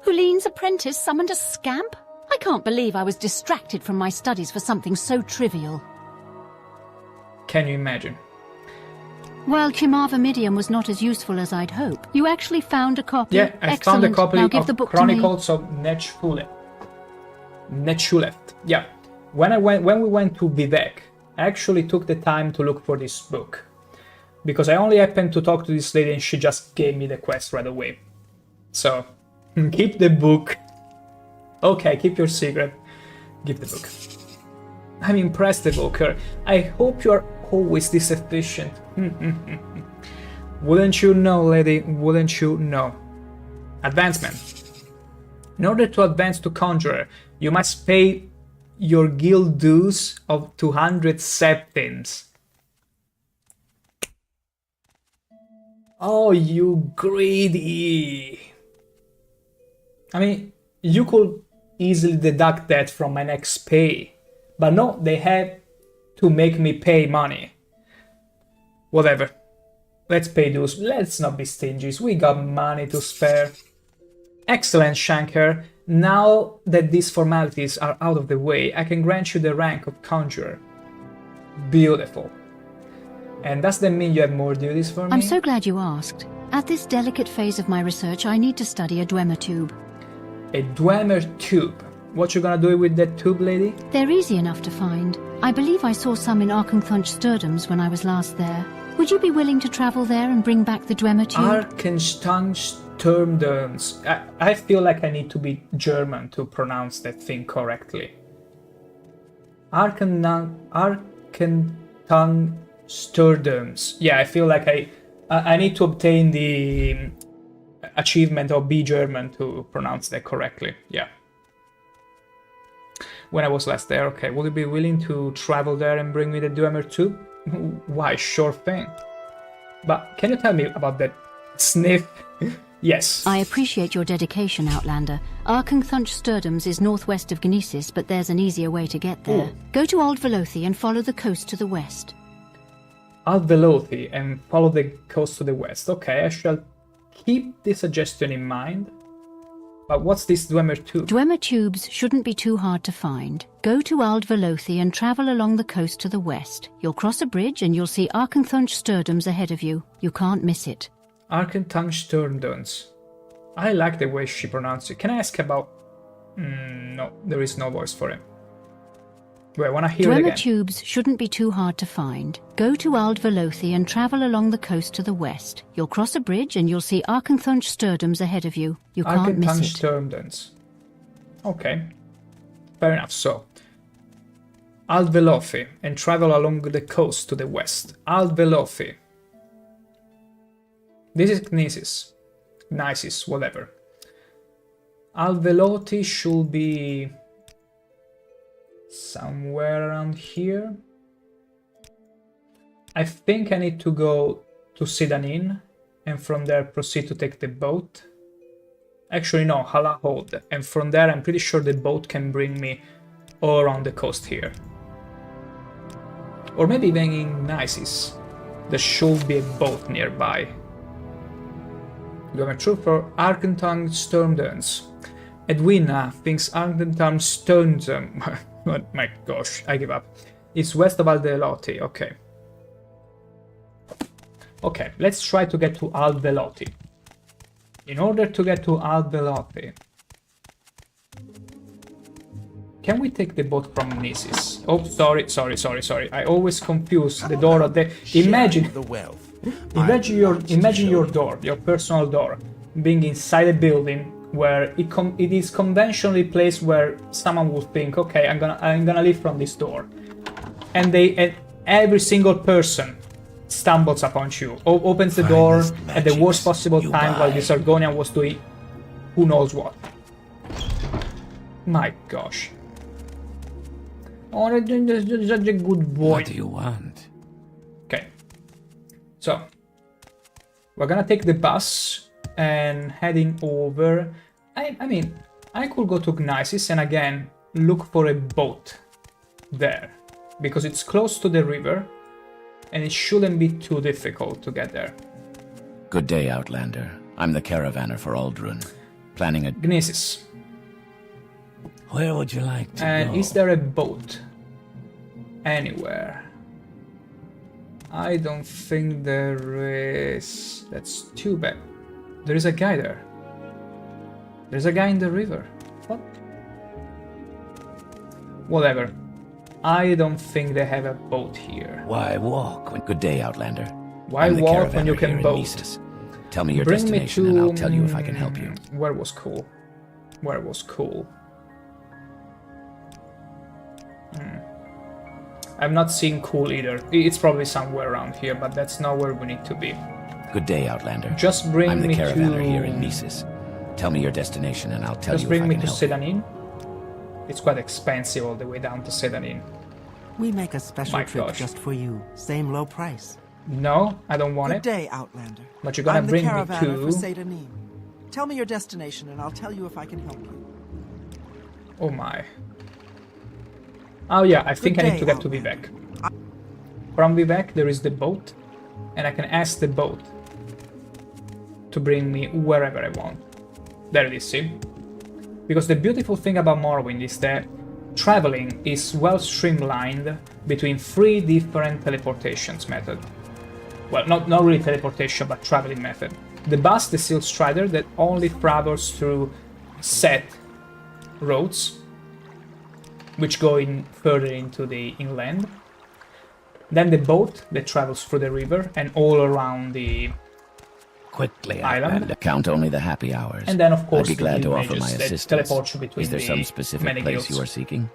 Huline's apprentice summoned a scamp? I can't believe I was distracted from my studies for something so trivial. Can you imagine? While Chimavamidium was not as useful as I'd hoped, you actually found a copy. Yeah, I Excellent. found a copy Now give of the book to me. Chronicles of Nechuleft. Yeah. When we went to Vivek, I actually took the time to look for this book. Because I only happened to talk to this lady and she just gave me the quest right away. So, keep the book. Okay, keep your secret. Give the book. I'm impressed, Evoker. I hope you are always this efficient. Wouldn't you know, lady? Wouldn't you know? Advancement. In order to advance to Conjurer, you must pay your guild dues of 200 septims. Oh, you greedy! I mean, you could easily deduct that from my next pay. But no, they had to make me pay money. Whatever. Let's pay dues. Let's not be stingy. We got money to spare. Excellent, ShankH-ER. Now that these formalities are out of the way, I can grant you the rank of Conjurer. Beautiful. And does that mean you have more duties for me? I'm so glad you asked. At this delicate phase of my research, I need to study a Dwemer tube. A Dwemer tube. What you gonna do with that tube, lady? They're easy enough to find. I believe I saw some in Arkenthunch-Sturdums when I was last there. Would you be willing to travel there and bring back the Dwemer tube? Arkenthunch-Sturdums. I feel like I need to be German to pronounce that thing correctly. Arkenthunch-Sturdums. Yeah, I feel like I need to obtain the achievement of Be German to pronounce that correctly. Yeah. When I was last there, okay. Would you be willing to travel there and bring me the Dwemer tube? Why, sure thing. But can you tell me about that sniff? Yes. I appreciate your dedication, Outlander. Arkenthunch-Sturdums is northwest of Gnesis, but there's an easier way to get there. Ooh. Go to Old Velothi and follow the coast to the west. Old Velothi and follow the coast to the west. Okay, I shall keep this suggestion in mind. But what's this Dwemer tube? Dwemer tubes shouldn't be too hard to find. Go to Old Velothi and travel along the coast to the west. You'll cross a bridge and you'll see Arkenthunch-Sturdums ahead of you. You can't miss it. Arkenthunch-Sturdums. I like the way she pronounced it. Can I ask about... no, there is no voice for it. Wait, I want to hear it Dwemer again. tubes shouldn't be too hard to find. Go to Old Velothi and travel along the coast to the west. You'll cross a bridge and you'll see Arkenthunch-Sturdums ahead of you. You can't miss it. Arkenthunch-Sturdums. Okay. Fair enough, so... Old Velothi and travel along the coast to the west. Old Velothi. This is Gnesis. Gnesis, whatever. Alveloti should be somewhere around here. I think I need to go to Sedanin and from there proceed to take the boat. Actually no, Halahod, and from there I'm pretty sure the boat can bring me all around the coast here. Or maybe even in Nisis. There should be a boat nearby. Government troop for Arkentung Stormdurns. Edwina thinks Arkentung Stormdurns. Oh my gosh, I give up. It's west of Alveloti, okay. Okay, let's try to get to Alveloti. In order to get to Alveloti, can we take the boat from Nisis? Oh, sorry. I always confuse the door of the... Imagine the wealth. Imagine your door, your personal door, being inside a building where it is conventionally placed where someone would think, okay, I'm gonna leave from this door, and every single person stumbles upon you, opens the door at the worst possible time while the Sargonian was doing who knows what. My gosh. Oh, that's such a good boy. What do you want? Okay. So, we're gonna take the bus and heading over. I mean, I could go to Gnisis and again look for a boat there, because it's close to the river and it shouldn't be too difficult to get there. Good day, Outlander. I'm the caravaner for Aldrun. Planning a... Gnisis. Where would you like to And go? is there a boat anywhere? I don't think there is. That's too bad. There is a guy there. There's a guy in the river. What? Whatever. I don't think they have a boat here. Why walk? Good day, Outlander. Why I'm the walk when you caravaner can here in boat? Nisis. Tell me your Bring destination me to, and I'll tell you if I can help you. Where was cool? Where was cool? I've not seen cool either. It's probably somewhere around here, but that's not where we need to be. Good day, Outlander. Just bring I'm the me caravaner to... here in Nisis. Tell me your destination and I'll tell Just you bring if I me can to help you. Sedanin. It's quite expensive all the way down to Sedanin. We make a special My trip gosh. just for you. Same low price. No, I don't want Good it. day, Outlander. But you're gonna I'm the bring me caravaner to... for Sedanin. Tell me your destination and I'll tell you if I can help you. Oh my. Oh yeah, I think I Good need to day, get to Vivek. From Vivek there is the boat, and I can ask the boat to bring me wherever I want. There it is, see? Because the beautiful thing about Morrowind is that traveling is well streamlined between 3 different teleportations method. Well, not really teleportation, but traveling method. The bus, the Steel Strider, that only travels through set roads, which go in further into the inland. Then the boat that travels through the river and all around the Quickly, island. Outlander. Count only the happy hours. And then, of course, I'd be glad the to offer my mages that assistance. teleport you between Is there some the specific many place guilds. you are seeking?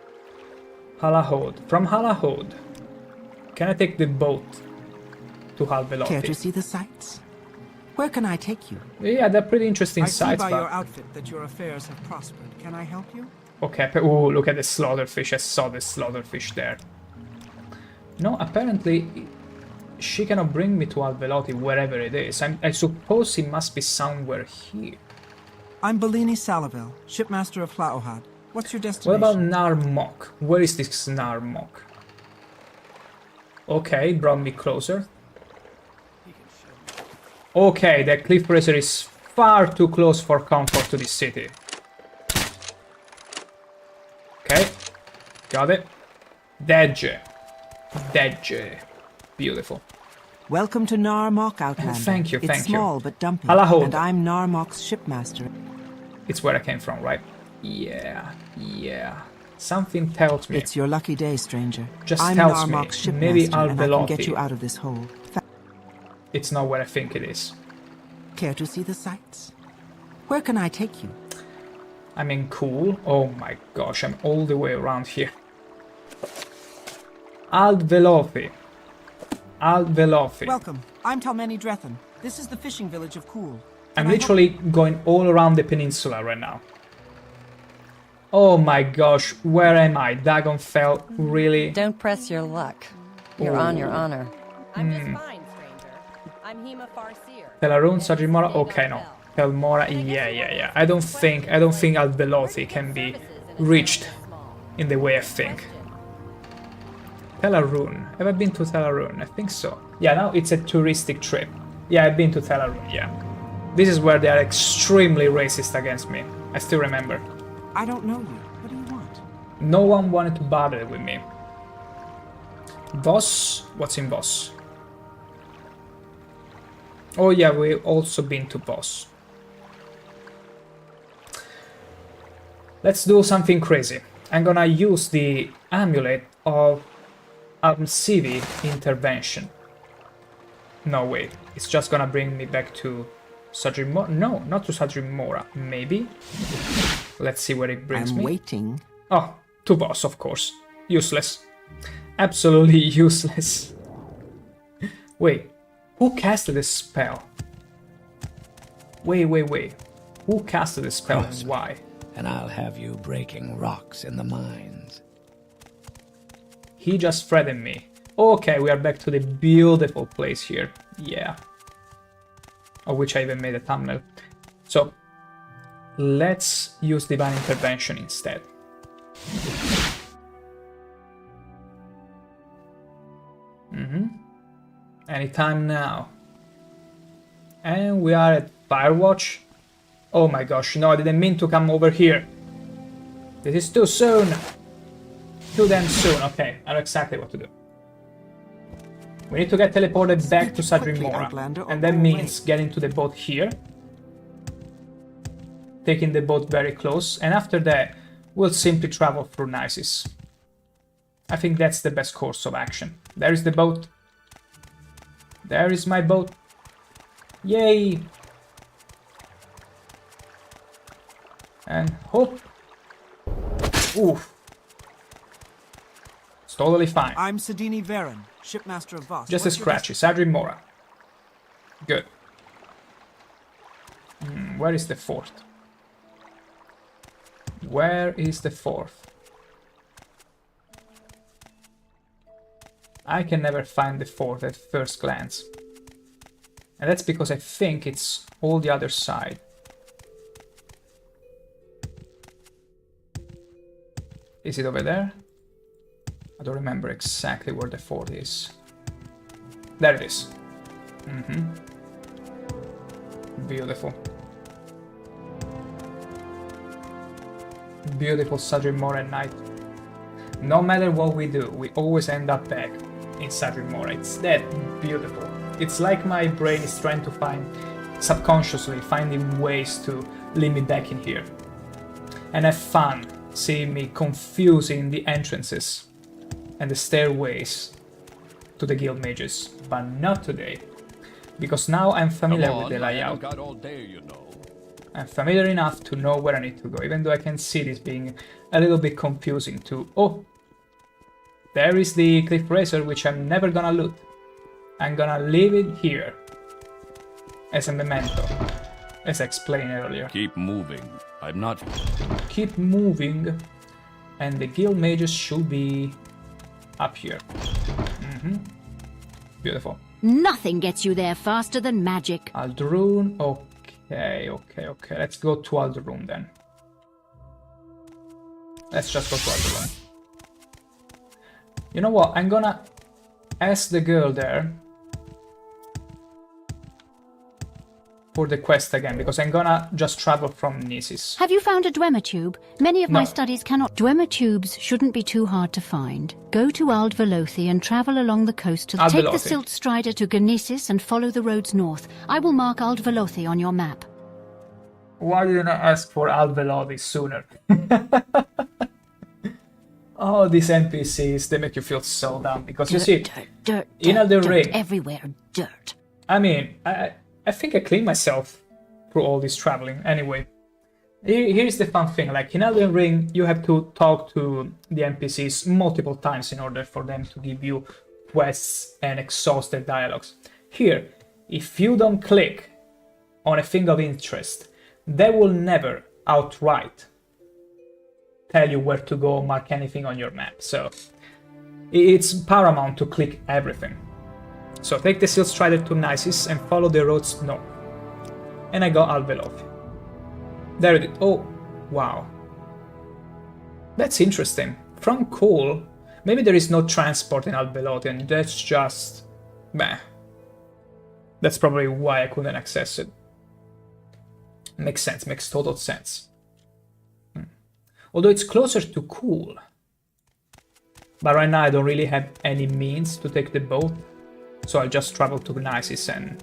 Halahod. From Halahod, can I take the boat to Care to Halveloti? see the sights? Where can I take you? Yeah, they're pretty interesting I see sights, by your but... outfit that your affairs have prospered. Can I help you? Okay, oh, look at the slaughterfish. I saw the slaughterfish there. No, apparently she cannot bring me to Alveloti wherever it is. I suppose it must be somewhere here. I'm Bellini Salavel, shipmaster of Hlaohad. What's your What destination? about Narmok? Where is this Narmok? Okay, brought me closer. Okay, the cliff racer is far too close for comfort to this city. Okay, got it. Deadje. Beautiful. Welcome to Narmok, Outlander. Thank you, It's thank you. small but dumpy, Halahod. and I'm Narmok's shipmaster. It's where I came from, right? Yeah. Something tells me. It's your lucky day, stranger. Just I'm tells me, Narmok's shipmaster, maybe and I can Alveloti. get you out of this hole. It's not where I think it is. Care to see the sights? Where can I take you? I mean, cool. Oh my gosh, I'm all the way around here. Alveloti. Welcome. I'm Talmeni Drethan. This is the fishing village of Cool. I'm Can I help literally going all around the peninsula right now. Oh my gosh, where am I? Dagon fell, really? Don't press your luck. You're on your honor. I'm just fine, stranger. I'm Hema Farseer. Pelarun, Sajimora, okay, no. Pelmora, yeah. I don't think Albelothi can be reached in the way I think. Pelarun. Have I been to Pelarun? I think so. Yeah, now it's a touristic trip. Yeah, I've been to Pelarun, yeah. This is where they are extremely racist against me. I still remember. I don't know you. What do you want? No one wanted to bother with me. Voss? What's in Voss? Oh yeah, we've also been to Voss. Let's do something crazy. I'm gonna use the amulet of Almsivi intervention. No, wait. It's just gonna bring me back to Sajimora. No, not to Sajimora. Maybe. Let's see where it brings me. I'm waiting. Oh, to Voss, of course. Useless. Absolutely useless. Wait. Who casted this spell? Wait. Who casted this spell and why? And I'll have you breaking rocks in the mines. He just threatened me. Okay, we are back to the beautiful place here. Yeah. Of which I even made a thumbnail. So, let's use Divine Intervention instead. Anytime now. And we are at Firewatch. Oh my gosh, no, I didn't mean to come over here. This is too soon. Too damn soon. Okay, I know exactly what to do. We need to get teleported back to Sajimora. And that means getting to the boat here. Taking the boat very close. And after that, we'll simply travel through Nisis. I think that's the best course of action. There is the boat. There is my boat. Yay! And hope. Oof. It's totally fine. I'm Sidini Varen, shipmaster of Voss. Just a scratchy. Sajimora. Good. Where is the fourth? Where is the fourth? I can never find the fourth at first glance. And that's because I think it's all the other side. Is it over there? I don't remember exactly where the fourth is. There it is. Beautiful. Beautiful Sajimora at night. No matter what we do, we always end up back in Sajimora. It's that beautiful. It's like my brain is trying to find, subconsciously, finding ways to lead me back in here. And have fun seeing me confusing the entrances and the stairways to the guild mages. But not today. Because now I'm familiar with the layout. Got all day, you know. I'm familiar enough to know where I need to go, even though I can see this being a little bit confusing too. Oh! There is the cliff razor, which I'm never gonna loot. I'm gonna leave it here. As a memento. As I explained earlier. Keep moving. I'm not... Keep moving. And the guild mages should be up here. Beautiful. Nothing gets you there faster than magic. Aldrun, okay. Let's go to Aldrun then. Let's just go to Aldrun. You know what? I'm gonna ask the girl there for the quest again, because I'm gonna just travel from Nisis. Have you found a Dwemer tube? Many of my No. studies cannot... Dwemer tubes shouldn't be too hard to find. Go to Velothi and travel along the coast to... Take the Velothi. Silt Strider to Gnesis and follow the roads north. I will mark Velothi on your map. Why didn't I ask for Alvelothi sooner? Oh, these NPCs, they make you feel so dumb. Because you see, Dirt, in Elden dirt, Ring, everywhere, dirt. I mean, I think I cleaned myself through all this traveling. Anyway, here's the fun thing. Like, in Elden Ring, you have to talk to the NPCs multiple times in order for them to give you quests and exhaust their dialogues. Here, if you don't click on a thing of interest, they will never outright tell you where to go, mark anything on your map. So it's paramount to click everything. So take the Seal Strider to Nisis and follow the roads north. And I got Alveloth. There it is. Oh, wow. That's interesting. From Cool, maybe there is no transport in Alveloth, and that's just... meh. That's probably why I couldn't access it. Makes sense, makes total sense. Although it's closer to Cool. But right now I don't really have any means to take the boat, so I'll just travel to Nisis and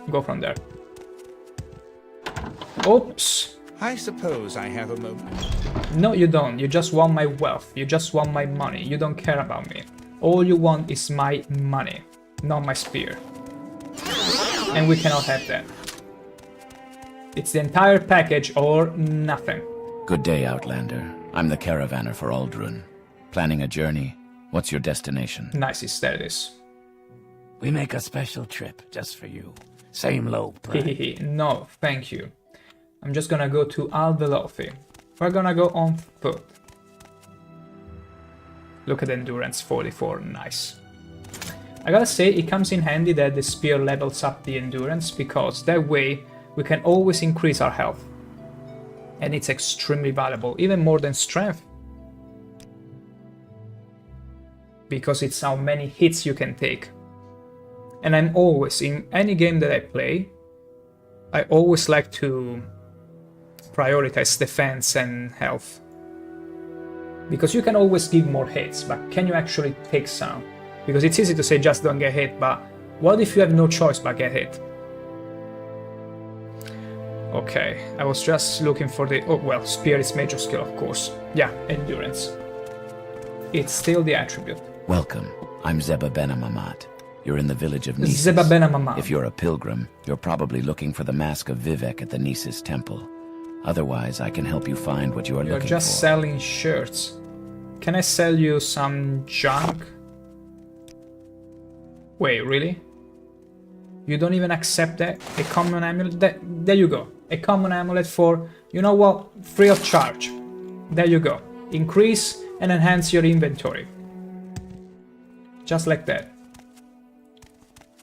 go from there. Oops! I suppose I have a moment. No, you don't. You just want my wealth. You just want my money. You don't care about me. All you want is my money, not my spear. And we cannot have that. It's the entire package or nothing. Good day, Outlander. I'm the caravaner for Aldrun. Planning a journey? What's your destination? Nice, there it is. We make a special trip just for you. Same low price. No, thank you. I'm just gonna go to Alveloth. We're gonna go on foot. Look at endurance 44, nice. I gotta say, it comes in handy that the spear levels up the endurance, because that way we can always increase our health. And it's extremely valuable, even more than strength. Because it's how many hits you can take. And I'm always, in any game that I play, I always like to prioritize defense and health. Because you can always give more hits, but can you actually take some? Because it's easy to say just don't get hit, but what if you have no choice but get hit? Okay, I was just looking for the... oh, well, spear is major skill, of course. Yeah, endurance. It's still the attribute. Welcome. I'm Zeba Benamamat. You're in the village of Nisis. Zeba Benamamat. If you're a pilgrim, you're probably looking for the Mask of Vivek at the Nisis temple. Otherwise, I can help you find what you are looking for. You're just selling shirts. Can I sell you some junk? Wait, really? You don't even accept that? A common amulet? There you go. A common amulet for, you know what, free of charge. There you go. Increase and enhance your inventory. Just like that.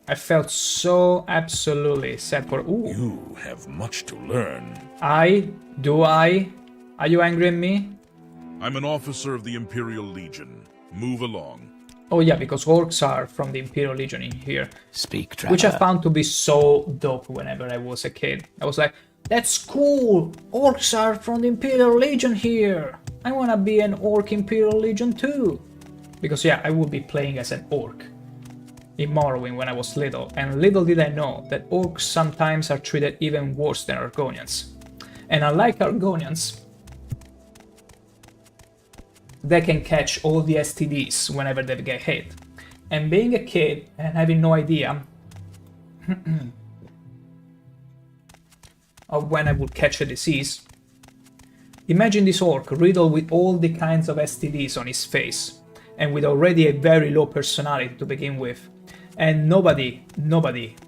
I felt so absolutely sad for... ooh. You have much to learn. Do I? Are you angry at me? I'm an officer of the Imperial Legion. Move along. Oh yeah, because orcs are from the Imperial Legion in here. Speak, traveler. Which I found to be so dope whenever I was a kid. I was like, that's cool! Orcs are from the Imperial Legion here! I wanna be an orc Imperial Legion too! Because yeah, I would be playing as an orc in Morrowind when I was little, and little did I know that orcs sometimes are treated even worse than Argonians. And unlike Argonians, they can catch all the STDs whenever they get hit. And being a kid and having no idea of when I would catch a disease, imagine this orc riddled with all the kinds of STDs on his face, and with already a very low personality to begin with, and nobody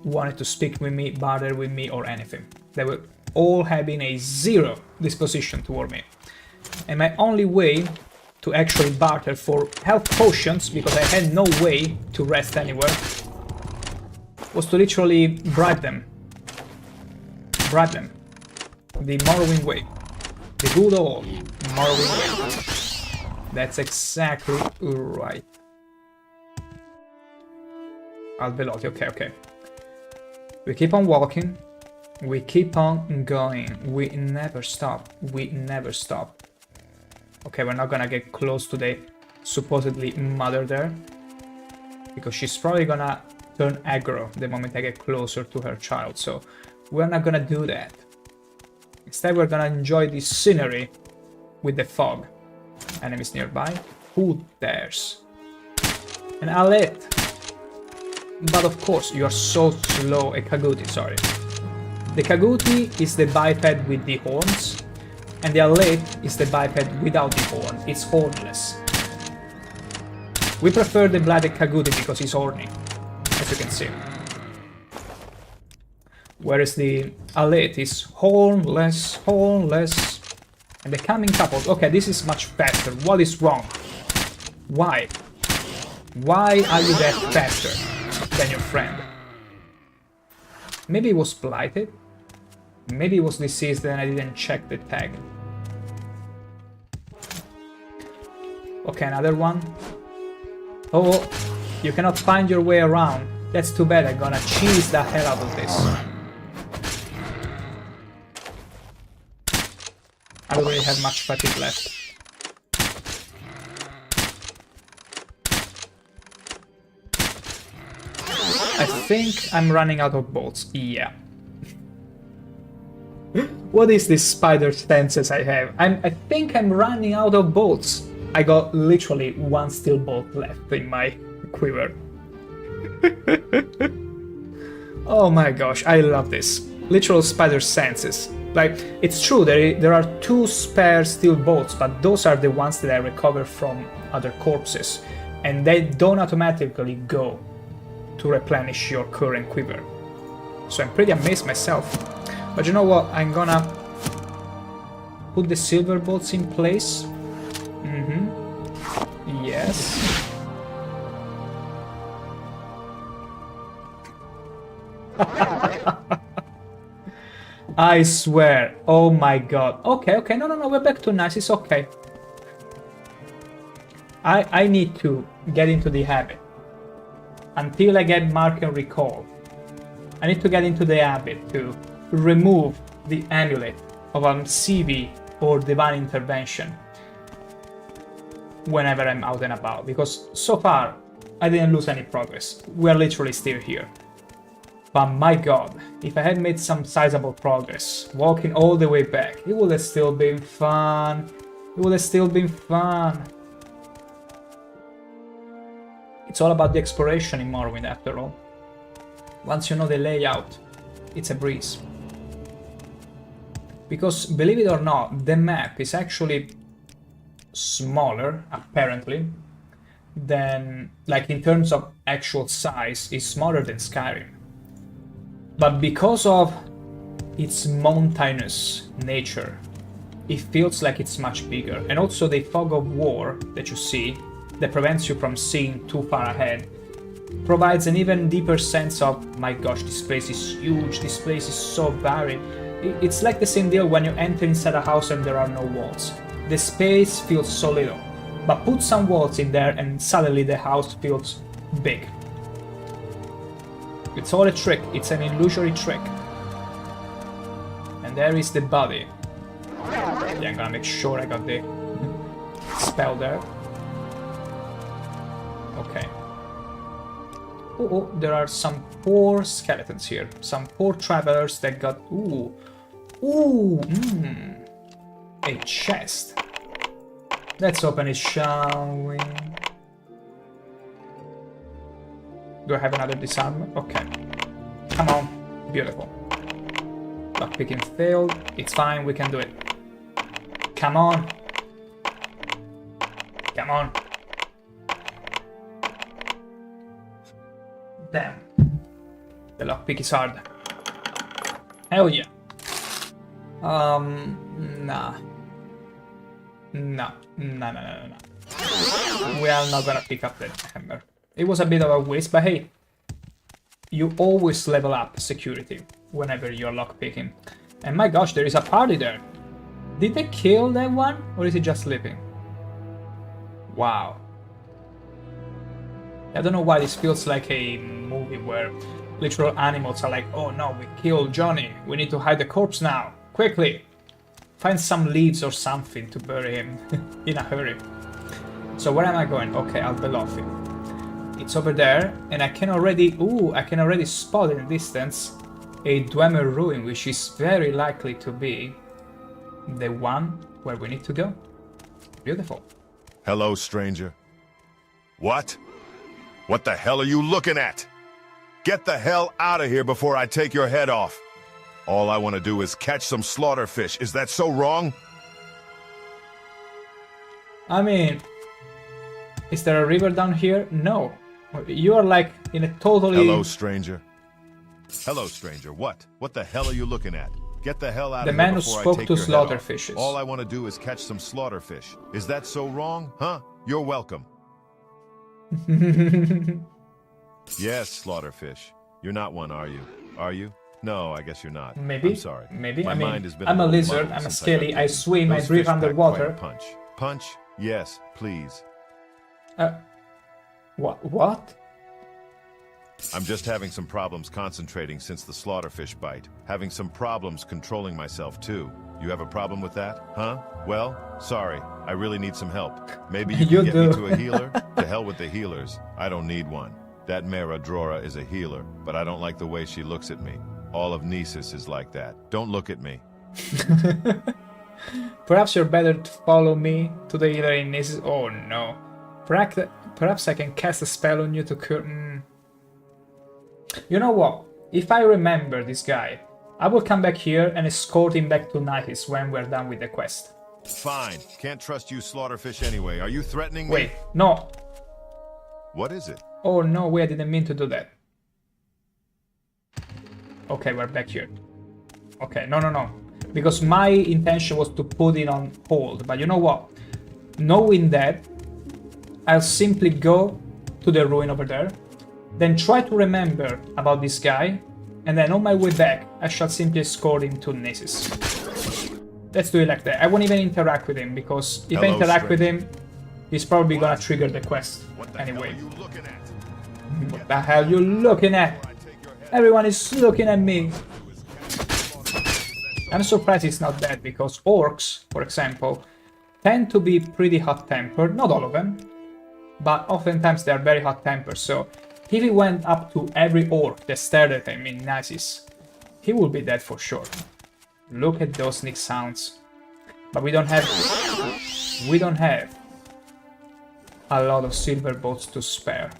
wanted to speak with me, bother with me or anything. They were all having a zero disposition toward me. And my only way to actually barter for health potions, because I had no way to rest anywhere, was to literally bribe them. Bribe them. The Morrowind way. The good old Morrowind way. That's exactly right. Alveloth, okay. We keep on walking. We keep on going. We never stop. We never stop. Okay, we're not gonna get close to the supposedly mother there, because she's probably gonna turn aggro the moment I get closer to her child, so we're not gonna do that. Instead, we're gonna enjoy the scenery with the fog. Enemies nearby. Who dares? And Alet. But of course, you are so slow. A Kaguti, sorry. The Kaguti is the biped with the horns, and the Alet is the biped without the horn. It's hornless. We prefer the blooded Kaguti because he's horny, as you can see. Whereas the Alet is hornless. And the coming couples. Okay, this is much faster. What is wrong? Why? Why are you that faster than your friend? Maybe it was blighted. Maybe it was diseased and I didn't check the tag. Okay, another one. Oh, you cannot find your way around. That's too bad. I'm gonna cheese the hell out of this. I don't really have much fatigue left. I think I'm running out of bolts. Yeah. What is this spider senses I have? I think I'm running out of bolts. I got literally one steel bolt left in my quiver. Oh my gosh, I love this. Literal spider senses. Like, it's true, there are 2 spare steel bolts, but those are the ones that I recover from other corpses. And they don't automatically go to replenish your current quiver. So I'm pretty amazed myself. But you know what, I'm gonna put the silver bolts in place. Yes. I swear. Oh my god. Okay, no, we're back to nice. It's okay. I need to get into the habit. Until I get Mark and Recall. I need to get into the habit to remove the amulet of CV or Divine Intervention whenever I'm out and about, because so far I didn't lose any progress. We're literally still here. But my god, if I had made some sizable progress, walking all the way back, it would have still been fun. It would have still been fun. It's all about the exploration in Morrowind after all. Once you know the layout, it's a breeze. Because, believe it or not, the map is actually smaller, apparently, than, like in terms of actual size, is smaller than Skyrim. But because of its mountainous nature, it feels like it's much bigger. And also the fog of war that you see, that prevents you from seeing too far ahead, provides an even deeper sense of, my gosh, this place is huge, this place is so varied. It's like the same deal when you enter inside a house and there are no walls. The space feels so little, but put some walls in there and suddenly the house feels big. It's all a trick, it's an illusory trick. And there is the body. Yeah, I'm gonna make sure I got the spell there. Okay. Oh, there are some poor skeletons here. Some poor travelers that got... a chest. Let's open it, shall we? Do I have another disarmament? Okay. Come on. Beautiful. Lockpicking failed. It's fine, we can do it. Come on. Come on. Damn. The lockpick is hard. Hell yeah. Nah. No. We are not gonna pick up that hammer. It was a bit of a waste, but hey, you always level up security whenever you're lockpicking. And my gosh, there is a party there. Did they kill that one, or is it just sleeping? Wow. I don't know why this feels like a movie where literal animals are like, oh no, we killed Johnny, we need to hide the corpse now, quickly. Find some leaves or something to bury him in a hurry. So where am I going? Okay, Albelofi. It's over there, and I can already spot in the distance a Dwemer ruin, which is very likely to be the one where we need to go. Beautiful. Hello, stranger. What? What the hell are you looking at? Get the hell out of here before I take your head off. All I want to do is catch some slaughterfish. Is that so wrong? I mean, is there a river down here? No. You are like in a totally... Hello, stranger. Hello, stranger. What? What the hell are you looking at? Get the hell out The of man here who before I spoke take to your head off. slaughterfishes. All I want to do is catch some slaughterfish. Is that so wrong? Huh? You're welcome. Yes, slaughterfish. You're not one, are you? Are you? No, I guess you're not. Maybe. I'm sorry. Maybe. My I mean, mind has been I'm a little lizard. muddled I'm a since scaly. got I here. swim. I Those breathe fish pack quite a underwater. punch. Punch? Yes, please. What? I'm just having some problems concentrating since the slaughterfish bite. Having some problems controlling myself, too. You have a problem with that? Huh? Well, sorry. I really need some help. Maybe you can get me to a healer? To hell with the healers. I don't need one. That Mera Drora is a healer, but I don't like the way she looks at me. All of Nesis is like that. Don't look at me. Perhaps you're better to follow me to the healer in Nesis. Oh no. Perhaps I can cast a spell on you to cure... You know what? If I remember this guy, I will come back here and escort him back to Nesis when we're done with the quest. Fine. Can't trust you slaughterfish anyway. Are you threatening me? Wait, no. What is it? Oh no, wait, I didn't mean to do that. Okay, we're back here. Okay, no. Because my intention was to put it on hold, but you know what? Knowing that, I'll simply go to the ruin over there, then try to remember about this guy, and then on my way back, I shall simply escort him to Nesis. Let's do it like that. I won't even interact with him, because if I interact with him, he's probably gonna trigger the quest anyway. What the hell you looking at? Everyone is looking at me. I'm surprised it's not dead, because orcs, for example, tend to be pretty hot-tempered. Not all of them, but oftentimes they are very hot-tempered, so if he went up to every orc that stared at him in Nesis, he will be dead for sure. Look at those sneak sounds. But we don't have a lot of silver boats to spare.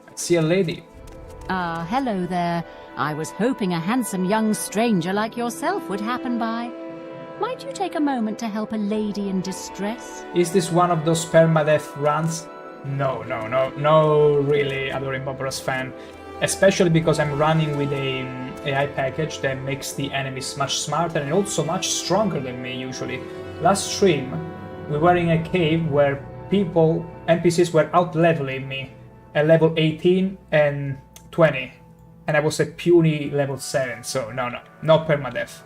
I see a lady. Ah, hello there. I was hoping a handsome young stranger like yourself would happen by. Might you take a moment to help a lady in distress? Is this one of those permadeath runs? No, really, Adoring Barbaros fan. Especially because I'm running with a AI package that makes the enemies much smarter and also much stronger than me usually. Last stream, we were in a cave where NPCs were out-leveling me at level 18 and 20. And I was at puny level 7, so no permadeath.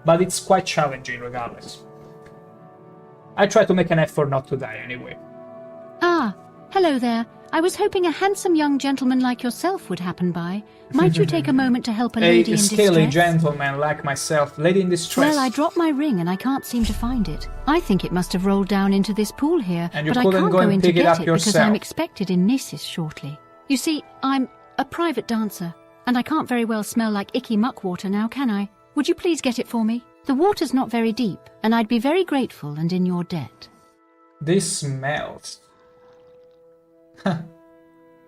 But it's quite challenging regardless. I try to make an effort not to die anyway. Ah, hello there. I was hoping a handsome young gentleman like yourself would happen by. Might you take a moment to help a lady in distress? A scaly gentleman like myself, lady in distress. Well, I dropped my ring and I can't seem to find it. I think it must have rolled down into this pool here, and you but I couldn't can't go in and to pick it get up it yourself. because I'm expected in Nesis shortly. You see, I'm a private dancer, and I can't very well smell like icky muckwater now, can I? Would you please get it for me? The water's not very deep, and I'd be very grateful and in your debt. This smells.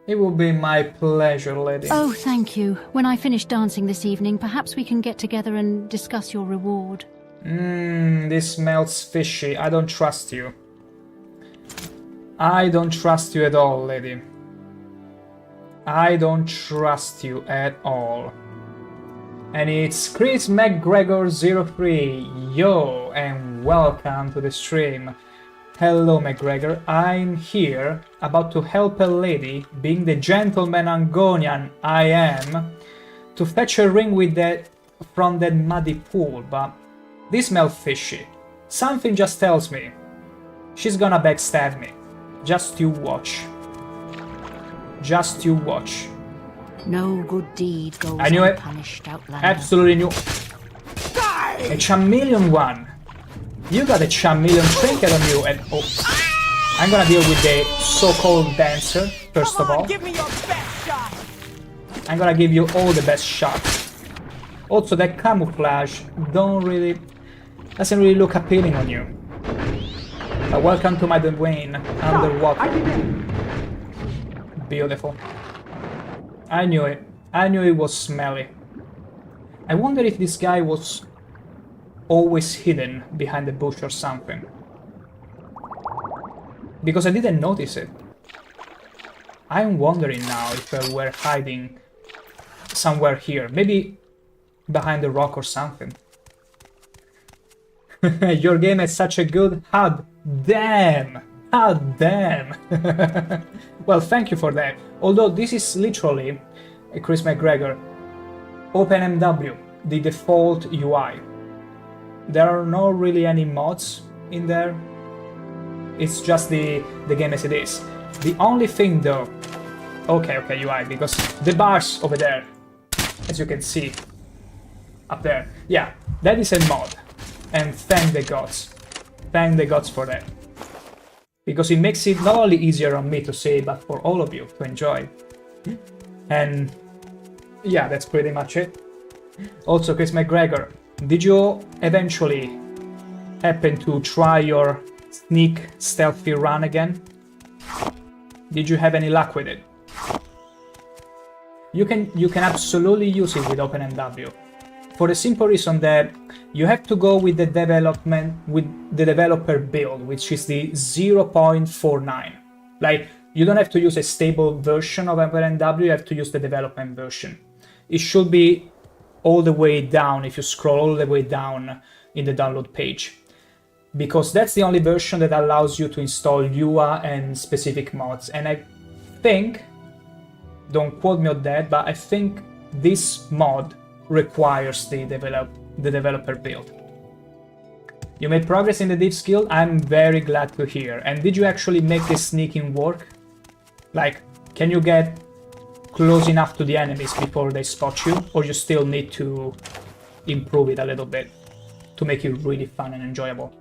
It will be my pleasure, lady. Oh, thank you. When I finish dancing this evening, perhaps we can get together and discuss your reward. This smells fishy. I don't trust you. I don't trust you at all, lady. I don't trust you at all. And it's Chris McGregor03. Yo, and welcome to the stream. Hello, McGregor. I'm here about to help a lady, being the gentleman Angonian I am, to fetch a ring from that muddy pool, but this smells fishy. Something just tells me she's gonna backstab me. Just you watch. Just you watch. No good deed goes I knew unpunished, Outlander. Absolutely knew. A chameleon one. You got a chameleon trinket on you, and I'm gonna deal with the so-called dancer first of all. Give me your best shot. I'm gonna give you all the best shots. Also, that camouflage doesn't really look appealing on you. Welcome to my domain underwater. Beautiful. I knew it. I knew it was smelly. I wonder if this guy was always hidden behind the bush or something. Because I didn't notice it. I'm wondering now if I were hiding somewhere here. Maybe behind the rock or something. Your game has such a good HUD. Damn! HUD, damn! Well, thank you for that. Although this is literally, Chris McGregor, OpenMW, the default UI. There are not really any mods in there. It's just the game as it is. The only thing though... Okay, UI, because the bars over there, as you can see, up there, yeah, that is a mod. And thank the gods. Thank the gods for that. Because it makes it not only easier on me to say, but for all of you to enjoy. And yeah, that's pretty much it. Also, Chris McGregor, did you eventually happen to try your sneak stealthy run again? Did you have any luck with it? You can absolutely use it with OpenMW, for the simple reason that you have to go with the developer build, which is the 0.49. Like, you don't have to use a stable version of OpenMW, you have to use the development version. It should be all the way down, if you scroll all the way down in the download page. Because that's the only version that allows you to install Lua and specific mods. And I think, don't quote me on that, but I think this mod requires the developer build. You made progress in the deep skill? I'm very glad to hear. And did you actually make this sneaking work? Like, can you get close enough to the enemies before they spot you? Or you still need to improve it a little bit to make it really fun and enjoyable?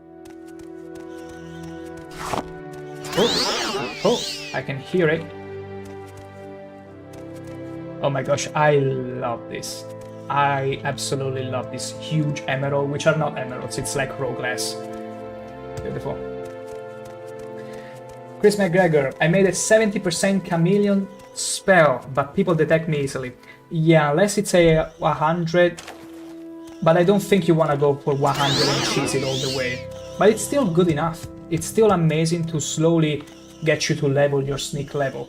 Oh, I can hear it. Oh my gosh, I love this. I absolutely love this huge emerald, which are not emeralds, it's like raw glass. Beautiful. Chris McGregor, I made a 70% chameleon spell, but people detect me easily. Yeah, unless it's a 100, but I don't think you want to go for 100 and cheese it all the way. But it's still good enough. It's still amazing to slowly get you to level your sneak level.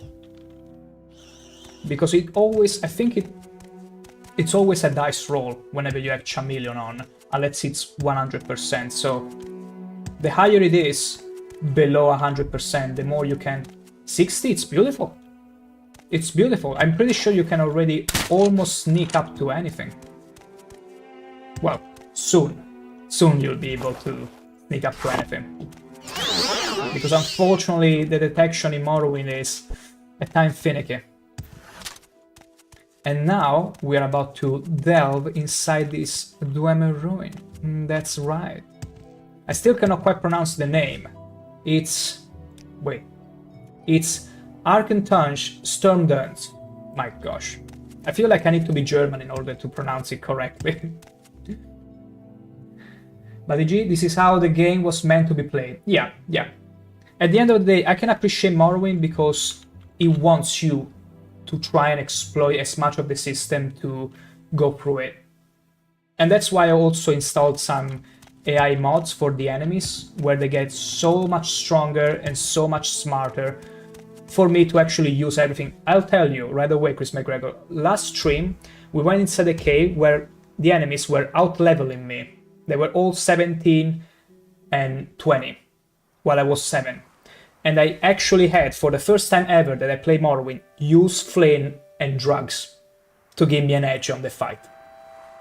Because it always, I think it's always a dice roll whenever you have chameleon on, unless it's 100%. So the higher it is, below 100%, the more you can. 60, it's beautiful. It's beautiful. I'm pretty sure you can already almost sneak up to anything. Well, soon. Soon you'll be able to sneak up to anything. Because unfortunately the detection in Morrowind is at times finicky. And now we're about to delve inside this Dwemer ruin. That's right. I still cannot quite pronounce the name. It's... wait. It's Arkentunge Sturmdurns. My gosh. I feel like I need to be German in order to pronounce it correctly. But DG, this is how the game was meant to be played. Yeah. At the end of the day, I can appreciate Morrowind because it wants you to try and exploit as much of the system to go through it. And that's why I also installed some AI mods for the enemies, where they get so much stronger and so much smarter for me to actually use everything. I'll tell you right away, Chris McGregor, last stream we went inside a cave where the enemies were out-leveling me. They were all 17 and 20, while I was 7. And I actually had, for the first time ever that I played Morrowind, use flame and drugs to give me an edge on the fight.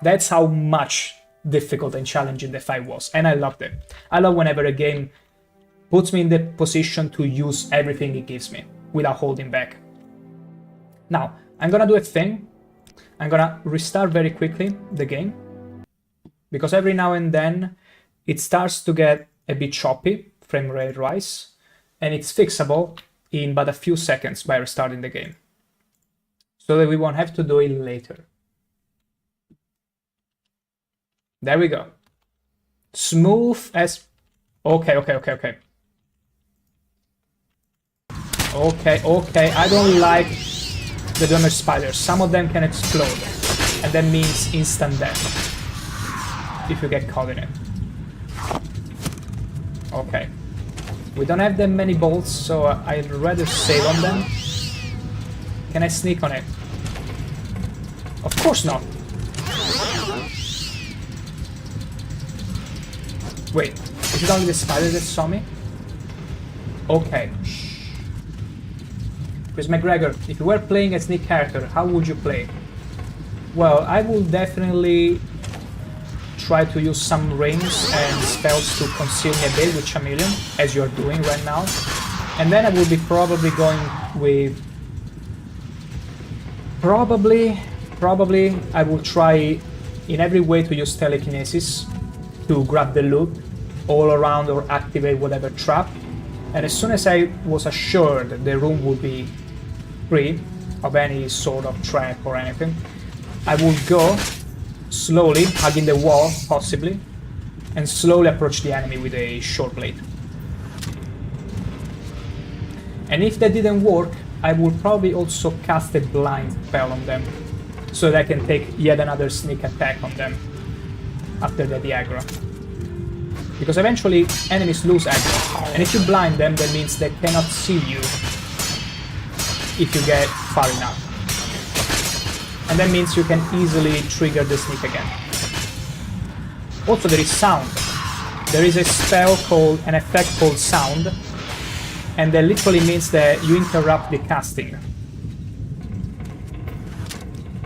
That's how much difficult and challenging the fight was, and I loved it. I love whenever a game puts me in the position to use everything it gives me, without holding back. Now, I'm gonna do a thing. I'm gonna restart very quickly the game, because every now and then it starts to get a bit choppy, frame rate rise, and it's fixable in but a few seconds by restarting the game, so that we won't have to do it later. There we go. Smooth as... Okay. Okay, I don't like the Dwemer spiders. Some of them can explode, and that means instant death if you get caught in it. Okay. We don't have that many bolts, so I'd rather save on them. Can I sneak on it? Of course not. Wait, is it only the spider that saw me? Okay. Chris McGregor, if you were playing a sneak character, how would you play? Well, I will definitely try to use some rings and spells to conceal me a bit with Chameleon, as you're doing right now. And then I will be probably going with... Probably I will try in every way to use telekinesis to grab the loot all around or activate whatever trap. And as soon as I was assured that the room would be free of any sort of trap or anything, I will go slowly, hugging the wall, possibly, and slowly approach the enemy with a short blade. And if that didn't work, I will probably also cast a blind spell on them, so that I can take yet another sneak attack on them after the aggro. Because eventually enemies lose aggro, and if you blind them, that means they cannot see you if you get far enough. And that means you can easily trigger the sneak again. Also, there is sound. There is a spell called, an effect called sound, and that literally means that you interrupt the casting.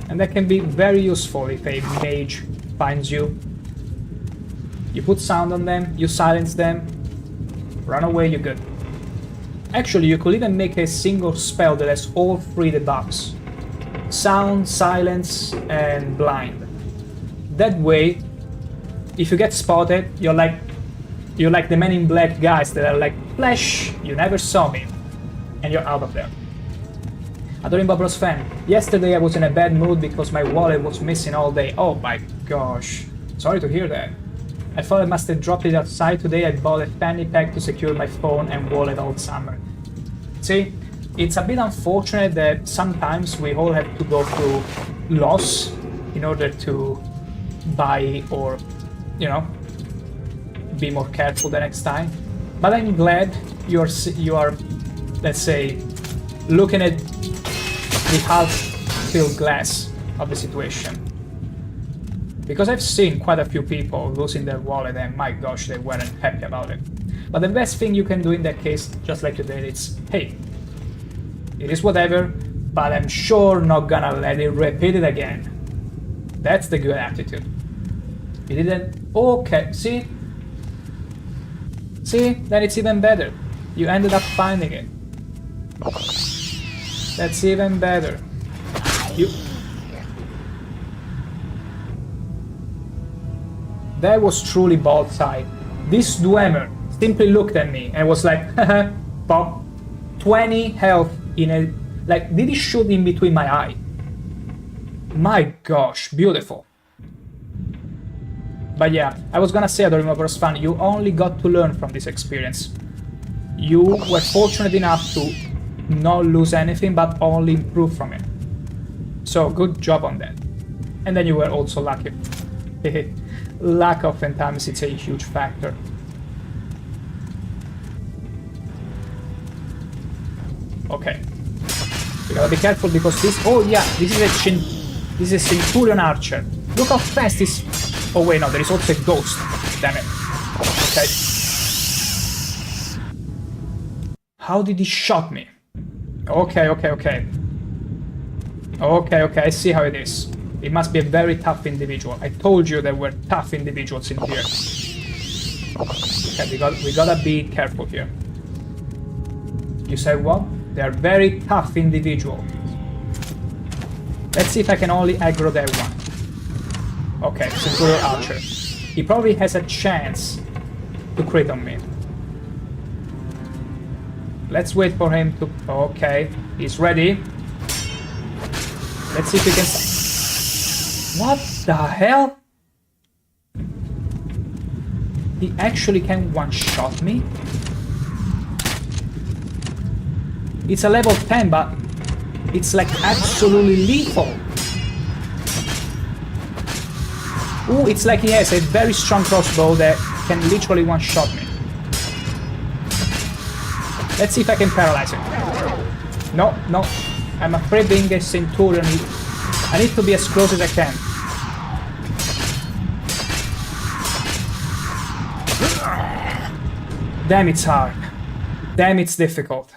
And that can be very useful if a mage finds you. You put sound on them, you silence them, run away, you're good. Actually, you could even make a single spell that has all three debuffs. Sound, silence, and blind. That way, if you get spotted, you're like the Men in Black guys that are like, Flash, you never saw me, and you're out of there. Adoring Bob Ross fan, yesterday I was in a bad mood because my wallet was missing all day. Oh my gosh, sorry to hear that. I thought I must have dropped it outside. Today I bought a fanny pack to secure my phone and wallet all summer. See, it's a bit unfortunate that sometimes we all have to go through loss in order to buy or, you know, be more careful the next time. But I'm glad you are, let's say, looking at the half-filled glass of the situation. Because I've seen quite a few people losing their wallet and my gosh, they weren't happy about it. But the best thing you can do in that case, just like you did, it's, hey, it is whatever, but I'm sure not gonna let it repeat it again. That's the good attitude. You didn't... Okay, see? See? Then it's even better. You ended up finding it. That's even better. You... That was truly bold side. This Dwemer simply looked at me and was like, haha, pop, 20 health in a... Like, did he shoot in between my eye? My gosh, beautiful. But yeah, I was gonna say, Adoring Over's fan, you only got to learn from this experience. You were fortunate enough to not lose anything, but only improve from it. So, good job on that. And then you were also lucky. Luck oftentimes it's a huge factor. Okay. We gotta be careful because this... Oh yeah, this is a Centurion Archer. Look how fast this... Oh wait, no, there is also a ghost. Damn it. Okay. How did he shot me? Okay. Okay, I see how it is. It must be a very tough individual. I told you there were tough individuals in here. Okay, we gotta be careful here. You said what? They are very tough individuals. Let's see if I can only aggro that one. Okay, Centurion Archer. He probably has a chance to crit on me. Let's wait for him to... Okay, he's ready. Let's see if we can... What the hell? He actually can one-shot me? It's a level 10, but it's like absolutely lethal. Ooh, it's like he has a very strong crossbow that can literally one-shot me. Let's see if I can paralyze him. No, no. I'm afraid being a Centurion, I need to be as close as I can. Damn, it's hard. Damn, it's difficult.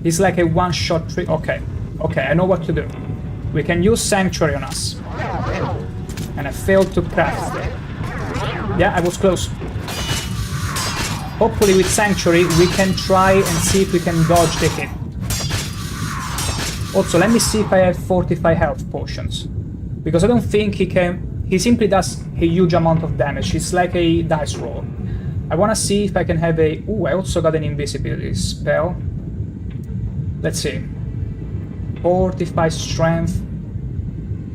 It's like a one-shot trick. Okay, okay, I know what to do. We can use Sanctuary on us. And I failed to craft it. Yeah, I was close. Hopefully with Sanctuary we can try and see if we can dodge the hit. Also, let me see if I have 45 health potions. Because I don't think he can... He simply does a huge amount of damage. It's like a dice roll. I wanna see if I can have a... Ooh, I also got an invisibility spell. Let's see. 45 strength.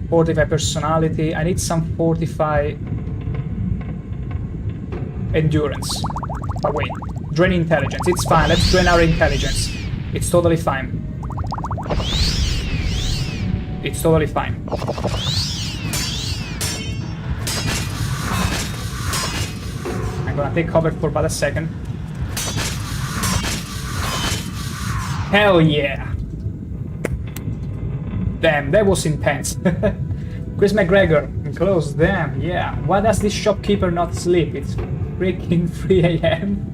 45 personality. I need some 45 endurance. But wait, drain intelligence. It's fine. Let's drain our intelligence. It's totally fine. It's totally fine. I'm gonna take cover for about a second. Hell yeah! Damn, that was intense. Chris McGregor, close, damn, yeah. Why does this shopkeeper not sleep? It's freaking 3 AM.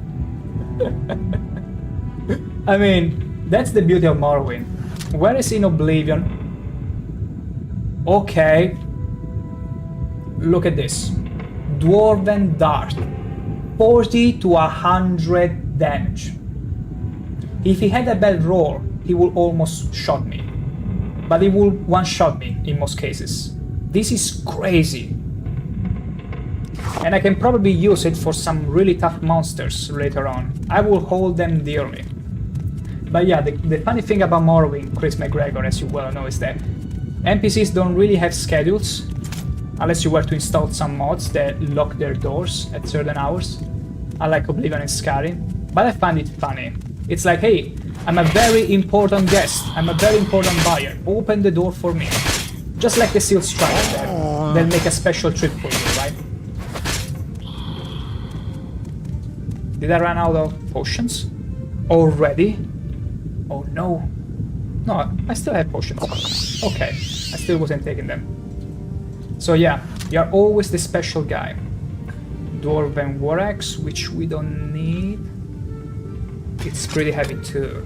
I mean, that's the beauty of Morrowind. Whereas in Oblivion... Okay. Look at this. Dwarven Dart. 40 to 100 damage. If he had a bad roll, he would almost shot me. But he will one-shot me in most cases. This is crazy. And I can probably use it for some really tough monsters later on. I will hold them dearly. But yeah, the funny thing about Morrowind, Chris McGregor, as you well know, is that NPCs don't really have schedules, unless you were to install some mods that lock their doors at certain hours, unlike Oblivion and Skyrim. But I find it funny. It's like, hey, I'm a very important guest, I'm a very important buyer, open the door for me. Just like the Seal Strider there. They'll make a special trip for you, right? Did I run out of potions? Already? Oh no. No, I still have potions. Okay, I still wasn't taking them. So yeah, you're always the special guy. Dwarven War Axe, which we don't need. It's pretty heavy too.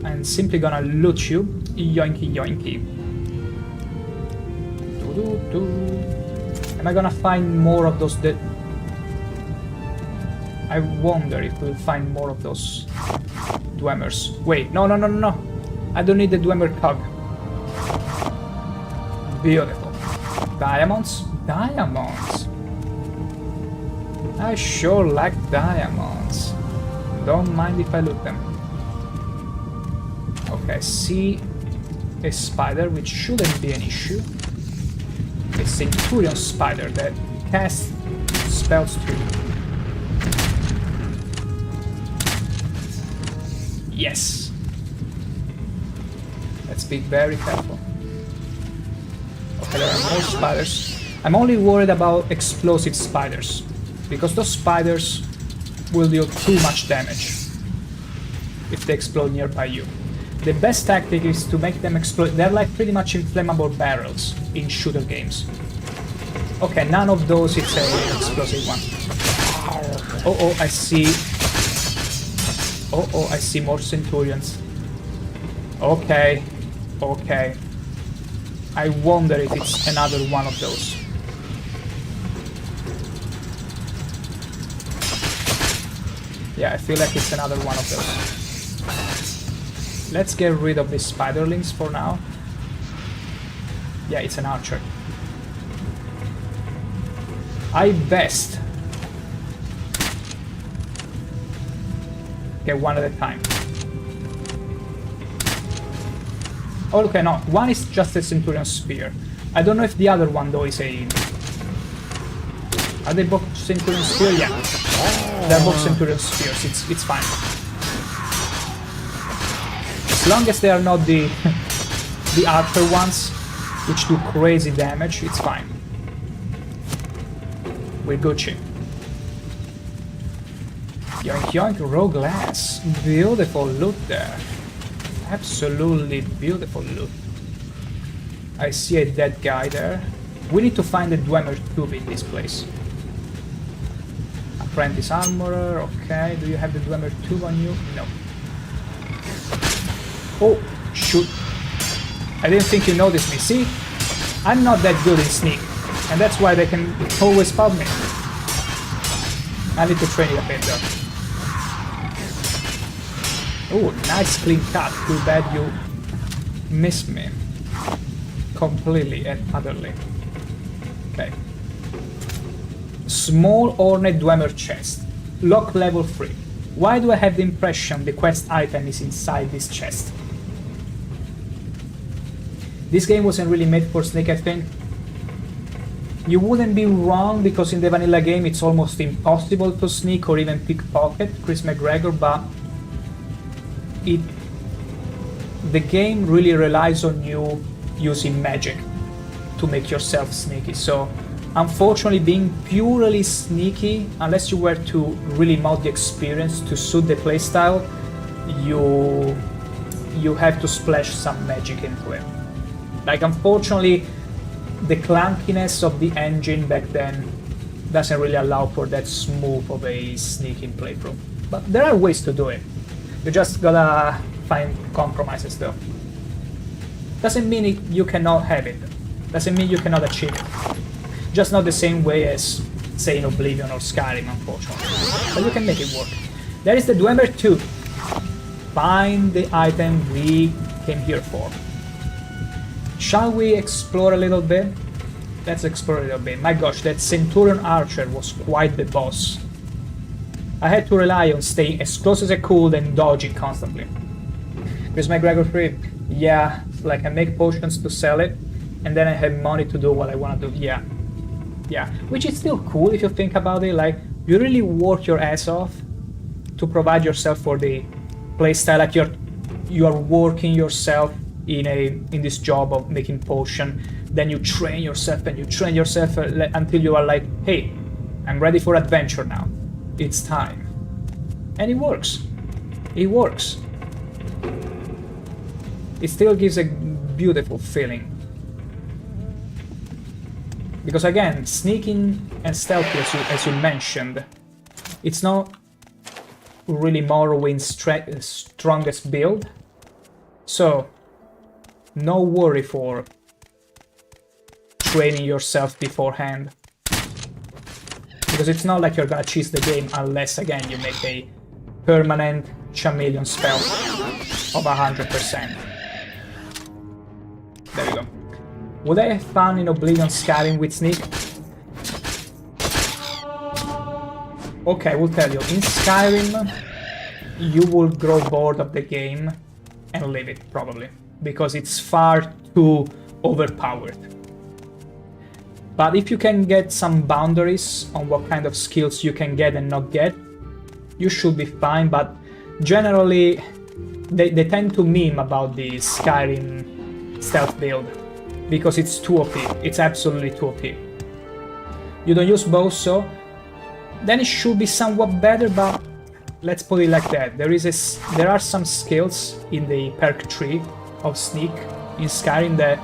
I'm simply gonna loot you. Yoinky yoinky. Am I gonna find more of those dead? I wonder if we'll find more of those Dwemmers. Wait, no. I don't need the Dwemer cog. Beautiful. Diamonds? Diamonds. I sure like diamonds. Don't mind if I loot them. Okay, see a spider, which shouldn't be an issue. A Centurion spider that casts spells too. Yes. Let's be very careful. Okay, there are more spiders. I'm only worried about explosive spiders, because those spiders will deal too much damage if they explode nearby you. The best tactic is to make them explode. They're like pretty much inflammable barrels in shooter games. Okay, none of those, it's an explosive one. Oh, I see. Oh, I see more Centurions. Okay. I wonder if it's another one of those. Yeah, I feel like it's another one of those. Let's get rid of these spiderlings for now. Yeah, it's an archer. I best get one at a time. Oh, okay, no. One is just a Centurion Spear. I don't know if the other one, though, is a... Are they both Centurion Spear? Yeah. They're both Centurion Spears. It's fine. As long as they are not the the archer ones, which do crazy damage, it's fine. We're Gucci. Yoink yoink, raw glass. Beautiful loot there. Absolutely beautiful loot. I see a dead guy there. We need to find the Dwemer tube in this place. Apprentice armorer, okay. Do you have the Dwemer tube on you? No. Oh, shoot. I didn't think you noticed me. See? I'm not that good in sneak. And that's why they can always spot me. I need to train it a bit though. Oh, nice clean cut. Too bad you missed me. Completely and utterly. Okay. Small ornate Dwemer chest. Lock level 3. Why do I have the impression the quest item is inside this chest? This game wasn't really made for sneak, I think. You wouldn't be wrong, because in the vanilla game it's almost impossible to sneak or even pickpocket Chris McGregor, but the game really relies on you using magic to make yourself sneaky. So unfortunately, being purely sneaky, unless you were to really mod the experience to suit the playstyle, you have to splash some magic into it. Like, unfortunately, the clunkiness of the engine back then doesn't really allow for that smooth of a sneaking playthrough. But there are ways to do it. You just gotta find compromises though. Doesn't mean you cannot have it. Doesn't mean you cannot achieve it. Just not the same way as, say, in Oblivion or Skyrim, unfortunately. But you can make it work. There is the Dwemer tube. Find the item we came here for. Shall we explore a little bit? Let's explore a little bit. My gosh, that Centurion Archer was quite the boss. I had to rely on staying as close as I could and dodging constantly. Chris McGregor 3. Yeah, like I make potions to sell it, and then I have money to do what I want to do. Yeah. Yeah, which is still cool if you think about it. Like, you really work your ass off to provide yourself for the playstyle. Like, you are working yourself in this job of making potion. Then you train yourself and you train yourself until you are like, hey, I'm ready for adventure now. It's time. And it works. It works. It still gives a beautiful feeling. Because again, sneaking and stealthy, as you mentioned, it's not really Morrowind's strongest build. So, no worry for training yourself beforehand. Because it's not like you're gonna cheese the game unless, again, you make a permanent chameleon spell of 100%. There we go. Would I have fun in Oblivion Skyrim with sneak? Okay, I will tell you. In Skyrim, you will grow bored of the game and leave it, probably. Because it's far too overpowered. But if you can get some boundaries on what kind of skills you can get and not get, you should be fine. But generally, they tend to meme about the Skyrim stealth build. Because it's too OP. It's absolutely too OP. You don't use bows, so then it should be somewhat better, but let's put it like that. There are some skills in the perk tree of sneak in Skyrim that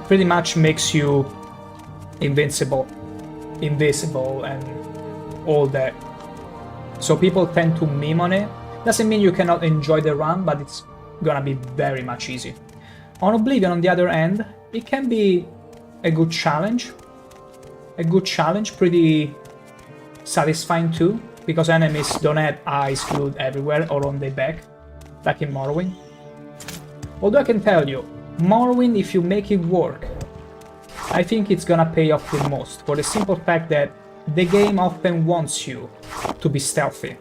pretty much makes you invisible, and all that. So people tend to meme on it. Doesn't mean you cannot enjoy the run, but it's gonna be very much easy. On Oblivion, on the other end, it can be a good challenge. Pretty satisfying too, because enemies don't have eyes glued everywhere or on their back, like in Morrowind. Although I can tell you, Morrowind, if you make it work, I think it's gonna pay off the most, for the simple fact that the game often wants you to be stealthy.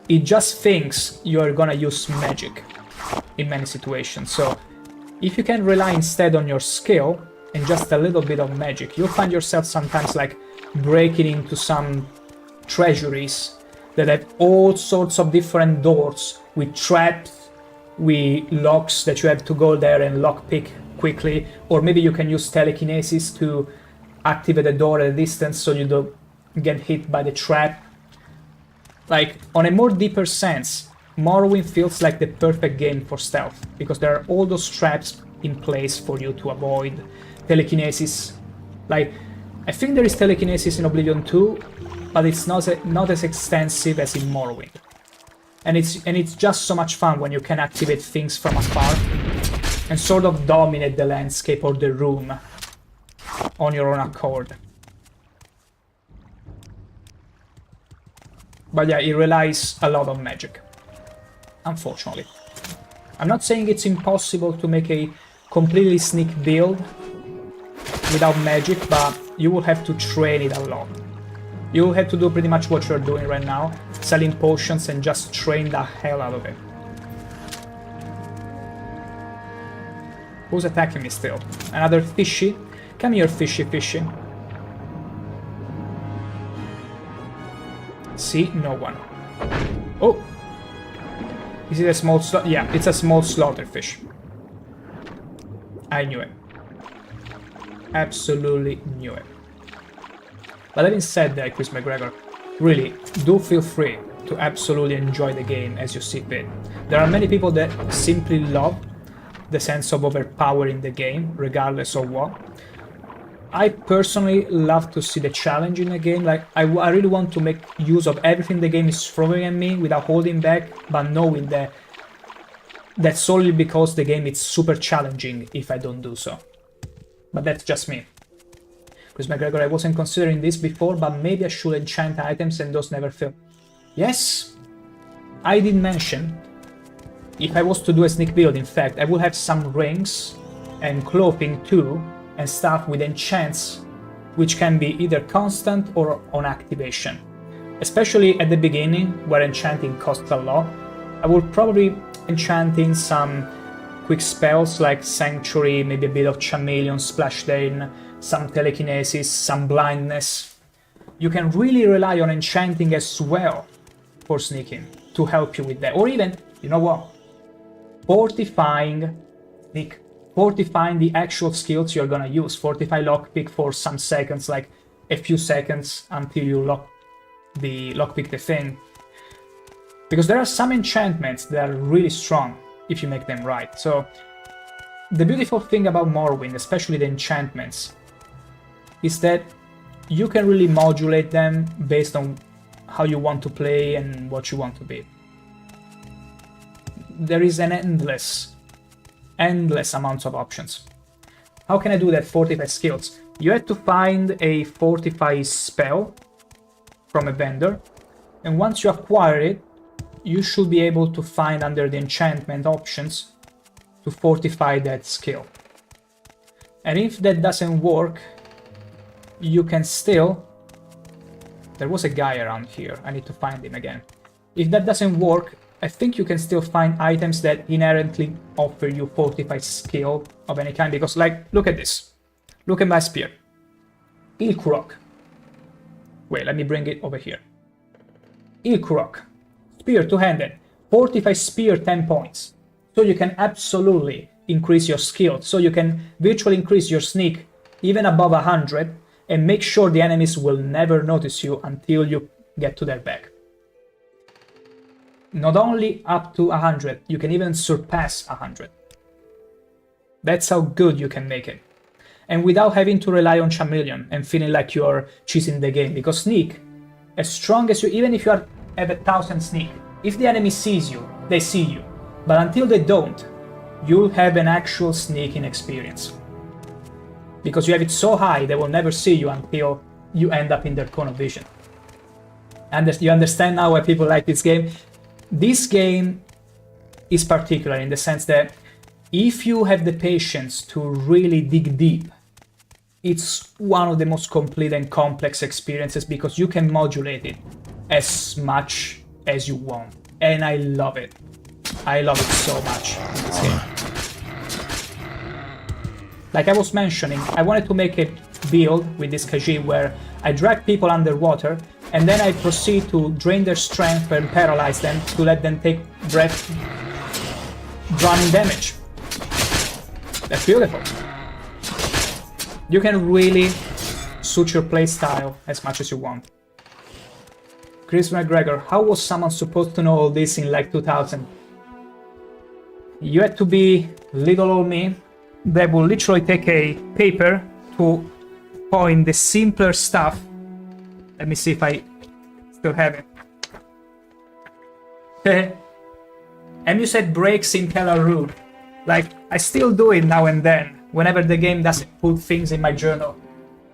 It just thinks you're gonna use magic in many situations, so if you can rely instead on your skill and just a little bit of magic, you'll find yourself sometimes like breaking into some treasuries that have all sorts of different doors with traps, with locks that you have to go there and lockpick quickly, or maybe you can use telekinesis to activate a door at a distance so you don't get hit by the trap. Like, on a more deeper sense, Morrowind feels like the perfect game for stealth, because there are all those traps in place for you to avoid. Telekinesis. Like, I think there is telekinesis in Oblivion 2, but it's not as extensive as in Morrowind. And it's just so much fun when you can activate things from afar and sort of dominate the landscape or the room on your own accord. But yeah, it relies a lot on magic, unfortunately. I'm not saying it's impossible to make a completely sneak build without magic, but you will have to train it a lot. You will have to do pretty much what you're doing right now, selling potions and just train the hell out of it. Who's attacking me still? Another fishy? Come here, fishy, fishy. See? No one. Oh! Is it a small slaughter? Yeah, it's a small slaughterfish. I knew it. Absolutely knew it. But having said that, Chris McGregor, really, do feel free to absolutely enjoy the game as you see fit. There are many people that simply love the sense of overpowering the game, regardless of what. I personally love to see the challenge in the game. Like, I really want to make use of everything the game is throwing at me without holding back, but knowing that that's solely because the game is super challenging if I don't do so. But that's just me. Chris McGregor, I wasn't considering this before, but maybe I should enchant items and those never fail. Yes, I did mention, if I was to do a sneak build, in fact, I would have some rings and clothing too, and stuff with enchants, which can be either constant or on activation. Especially at the beginning, where enchanting costs a lot, I would probably enchant in some quick spells like Sanctuary, maybe a bit of Chameleon, Splashdown, some telekinesis, some blindness. You can really rely on enchanting as well for sneaking to help you with that. Or even, you know what? Fortifying the actual skills you're gonna use. Fortify lockpick for some seconds, like a few seconds until you lockpick the thing. Because there are some enchantments that are really strong if you make them right. So the beautiful thing about Morrowind, especially the enchantments, is that you can really modulate them based on how you want to play and what you want to be. There is an endless amounts of options. How can I do that? Fortify skills. You have to find a fortify spell from a vendor, and once you acquire it, you should be able to find under the enchantment options to fortify that skill. And if that doesn't work, you can still... There was a guy around here, I need to find him again. If that doesn't work, I think you can still find items that inherently offer you fortified skill of any kind, because, like, look at this. Look at my spear. Ilkurok. Wait, let me bring it over here. Ilkurok. Spear two-handed. Fortified spear 10 points. So you can absolutely increase your skill. So you can virtually increase your sneak even above 100 and make sure the enemies will never notice you until you get to their back. Not only up to 100, you can even surpass 100. That's how good you can make it. And without having to rely on Chameleon and feeling like you're cheating the game. Because sneak, as strong as you, even if you have 1,000 sneak, if the enemy sees you, they see you. But until they don't, you'll have an actual sneaking experience. Because you have it so high, they will never see you until you end up in their cone of vision. And you understand now why people like this game? This game is particular in the sense that if you have the patience to really dig deep, it's one of the most complete and complex experiences because you can modulate it as much as you want. And I love it. I love it so much in this game. Like I was mentioning, I wanted to make a build with this Khajiit where I drag people underwater and then I proceed to drain their strength and paralyze them to let them take breath drowning damage. That's beautiful. You can really suit your playstyle as much as you want. Chris McGregor, how was someone supposed to know all this in like 2000? You had to be little old me that will literally take a paper to point the simpler stuff. Let me see if I still have it. And you said breaks in Keller Room. Like, I still do it now and then, whenever the game doesn't put things in my journal.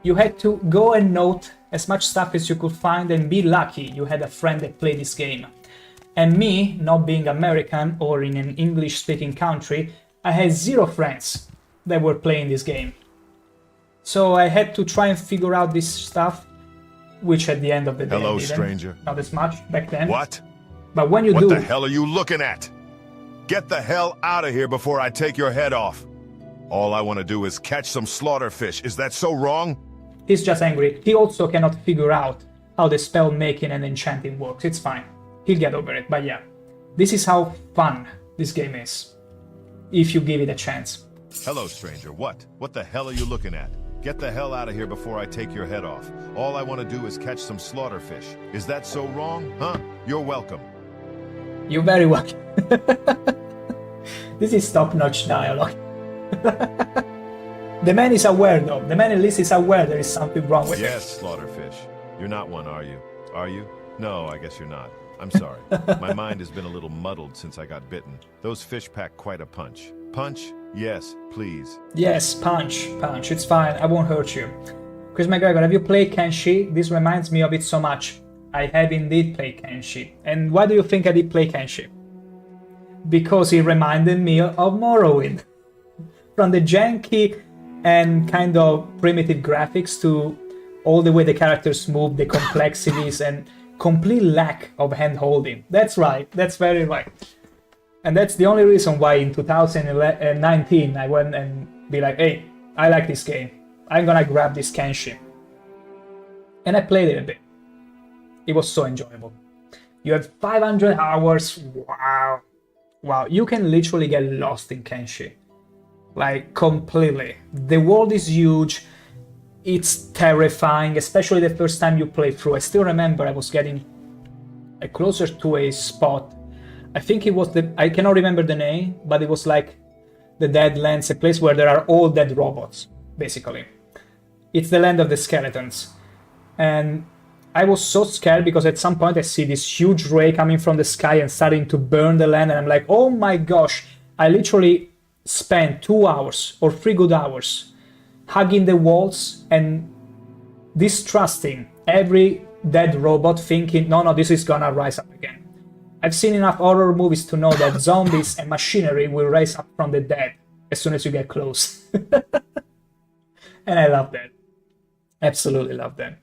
You had to go and note as much stuff as you could find and be lucky you had a friend that played this game. And me, not being American or in an English-speaking country, I had 0 friends that were playing this game. So I had to try and figure out this stuff, which at the end of the day, hello, stranger. Not as much back then. What? But when you what do... What the hell are you looking at? Get the hell out of here before I take your head off. All I want to do is catch some slaughterfish. Is that so wrong? He's just angry. He also cannot figure out how the spell making and enchanting works. It's fine. He'll get over it. But yeah, this is how fun this game is, if you give it a chance. Hello, stranger. What? What the hell are you looking at? Get the hell out of here before I take your head off. All I want to do is catch some slaughterfish. Is that so wrong? Huh? You're welcome. You're very welcome. This is top-notch dialogue. The man is aware, though. The man at least is aware there is something wrong with Yes, slaughterfish. You're not one, are you? Are you? No, I guess you're not. I'm sorry. My mind has been a little muddled since I got bitten. Those fish pack quite a punch. Punch? Yes, please. Yes, punch. Punch. It's fine. I won't hurt you. Chris McGregor, have you played Kenshi? This reminds me of it so much. I have indeed played Kenshi. And why do you think I did play Kenshi? Because it reminded me of Morrowind. From the janky and kind of primitive graphics to all the way the characters move, the complexities and complete lack of hand-holding. That's right, that's very right. And that's the only reason why in 2019 I went and be like, hey, I like this game. I'm gonna grab this Kenshi. And I played it a bit. It was so enjoyable. You have 500 hours, wow. Wow, you can literally get lost in Kenshi. Like, completely. The world is huge. It's terrifying, especially the first time you play through. I still remember I was getting closer to a spot. I think it was I cannot remember the name, but it was like the Deadlands, a place where there are all dead robots, basically. It's the land of the skeletons. And I was so scared because at some point I see this huge ray coming from the sky and starting to burn the land, and I'm like, oh my gosh. I literally spent 2 hours or 3 good hours hugging the walls and distrusting every dead robot, thinking, no, this is gonna rise up again. I've seen enough horror movies to know that zombies and machinery will rise up from the dead as soon as you get close. And I love that. Absolutely love that.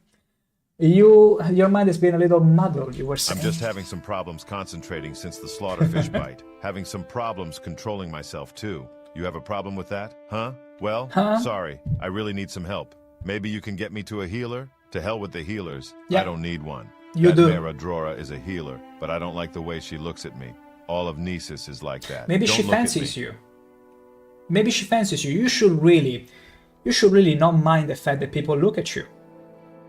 Your mind has been a little muddled, you were saying. I'm just having some problems concentrating since the slaughterfish bite. Having some problems controlling myself, too. You have a problem with that? Huh? Well, sorry. I really need some help. Maybe you can get me to a healer? To hell with the healers. Yeah. I don't need one. You do. Mera Drora is a healer, but I don't like the way she looks at me. All of Nesis is like that. Maybe she fancies you. Maybe she fancies you. You should really not mind the fact that people look at you.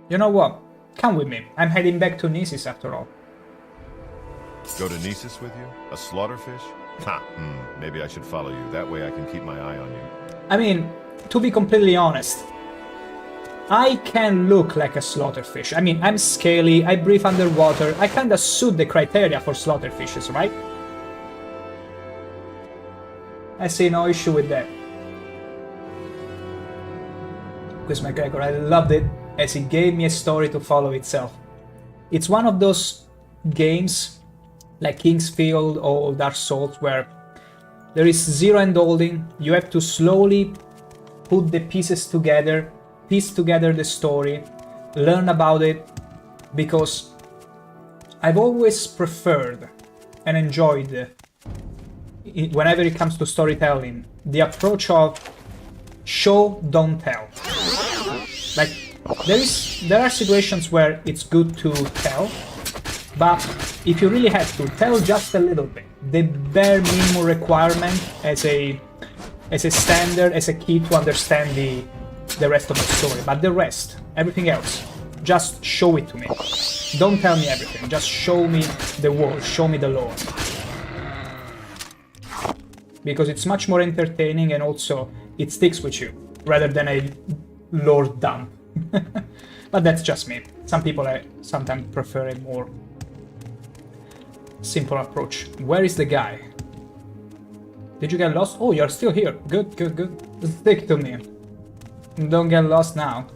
You know what? Come with me. I'm heading back to Nesis after all. Go to Nesis with you? A slaughterfish? Ha! Maybe I should follow you. That way I can keep my eye on you. I mean, to be completely honest, I can look like a slaughterfish. I mean, I'm scaly, I breathe underwater, I kinda suit the criteria for slaughterfishes, right? I see no issue with that. Chris McGregor, I loved it as it gave me a story to follow itself. It's one of those games like Kingsfield or Dark Souls where there is zero hand-holding, you have to slowly put the pieces together, piece together the story, learn about it, because I've always preferred and enjoyed, whenever it comes to storytelling, the approach of show, don't tell. Like, there are situations where it's good to tell, but if you really have to, tell just a little bit. The bare minimum requirement as a standard, as a key to understand the rest of the story. But the rest, everything else, Just show it to me. Don't tell me everything. Just show me the world. Show me the lore. Because it's much more entertaining and also it sticks with you rather than a lore dump. But that's just me. Some people sometimes prefer a more simple approach. Where is the guy? Did you get lost? Oh, you're still here. Good, good, good. Stick to me. Don't get lost now.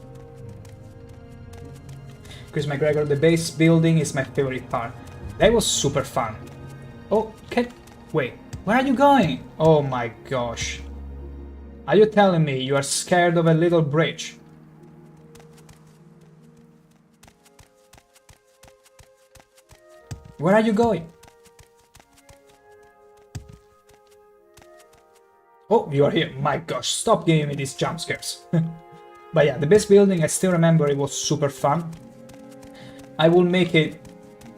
Chris McGregor, the base building is my favorite part. That was super fun. Oh, wait. Where are you going? Oh my gosh. Are you telling me you are scared of a little bridge? Where are you going? Oh, you are here. My gosh, stop giving me these jump scares. But yeah, the base building, I still remember it was super fun. I will make it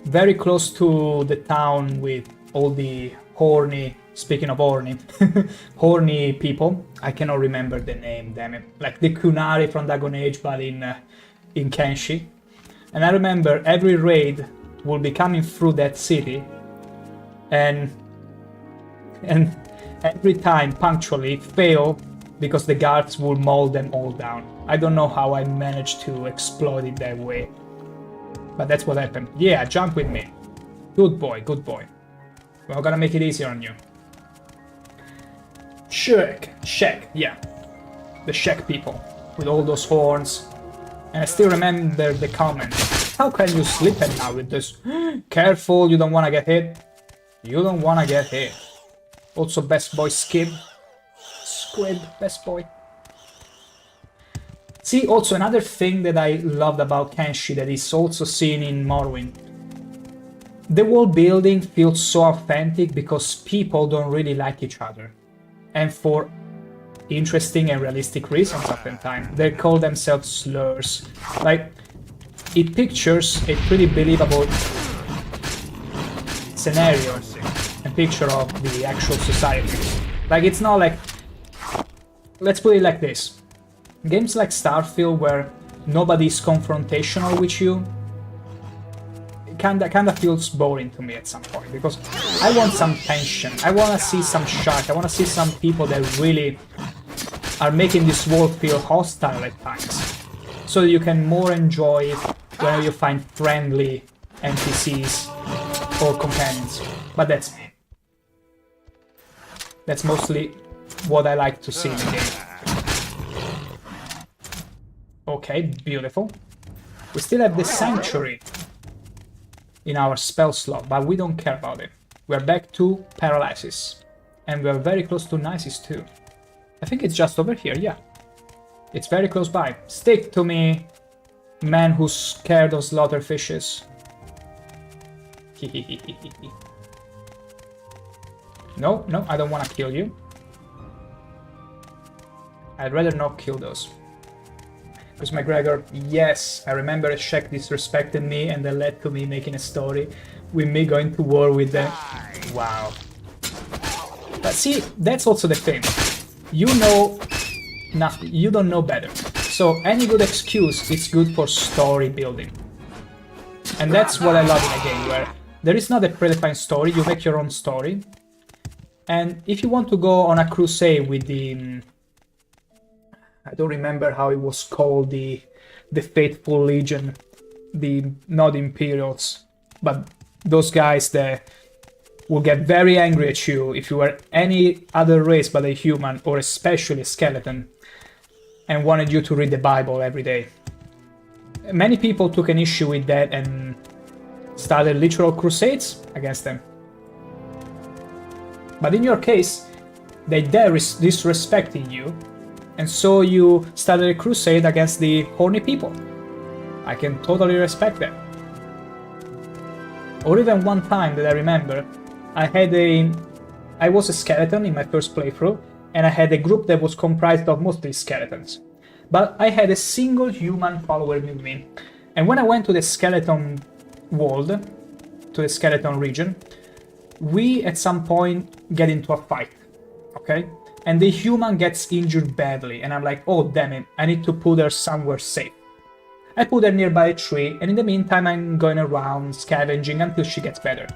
very close to the town with all the horny, speaking of horny, horny people. I cannot remember the name, damn it. Like the Kunari from Dragon Age, but in Kenshi. And I remember every raid will be coming through that city, and every time punctually fail because the guards will maul them all down. I don't know how I managed to exploit it that way, but that's what happened. Yeah, jump with me. Good boy, good boy. We're gonna make it easier on you. ShankH, yeah. The ShankH people with all those horns. And I still remember the comment. How can you sleep at night with this? Careful, you don't wanna get hit. You don't wanna get hit. Also best boy Squid, best boy. See, also another thing that I loved about Kenshi that is also seen in Morrowind. The world building feels so authentic because people don't really like each other. And for interesting and realistic reasons oftentimes, they call themselves slurs. Like, it pictures a pretty believable scenario and picture of the actual society. Like, it's not like... Let's put it like this. Games like Starfield, where nobody is confrontational with you, it kinda feels boring to me at some point, because I want some tension, I wanna see some shock, I wanna see some people that really are making this world feel hostile at times, so that you can more enjoy it when you find friendly NPCs or companions. But that's me. That's mostly what I like to see in the game. Okay, beautiful. We still have the Sanctuary in our spell slot, but we don't care about it. We're back to Paralysis. And we're very close to Nisis too. I think it's just over here, yeah. It's very close by. Stick to me, man who's scared of slaughter fishes. No, no, I don't want to kill you. I'd rather not kill those. Chris McGregor, yes, I remember a ShankH disrespected me and that led to me making a story with me going to war with them. Wow. But see, that's also the thing. You know nothing, you don't know better. So any good excuse is good for story building. And that's what I love in a game, where there is not a predefined story, you make your own story. And if you want to go on a crusade with the... I don't remember how it was called, the Faithful Legion, not the Imperials, but those guys that will get very angry at you if you were any other race but a human, or especially a skeleton, and wanted you to read the Bible every day. Many people took an issue with that and started literal crusades against them. But in your case, they're disrespecting you, and so you started a crusade against the horny people. I can totally respect that. Or even one time that I remember, I was a skeleton in my first playthrough, and I had a group that was comprised of mostly skeletons. But I had a single human follower with me. And when I went to the skeleton world, to the skeleton region, we at some point get into a fight, okay? And the human gets injured badly, and I'm like, oh damn it, I need to put her somewhere safe. I put her nearby a tree, and in the meantime I'm going around scavenging until she gets better.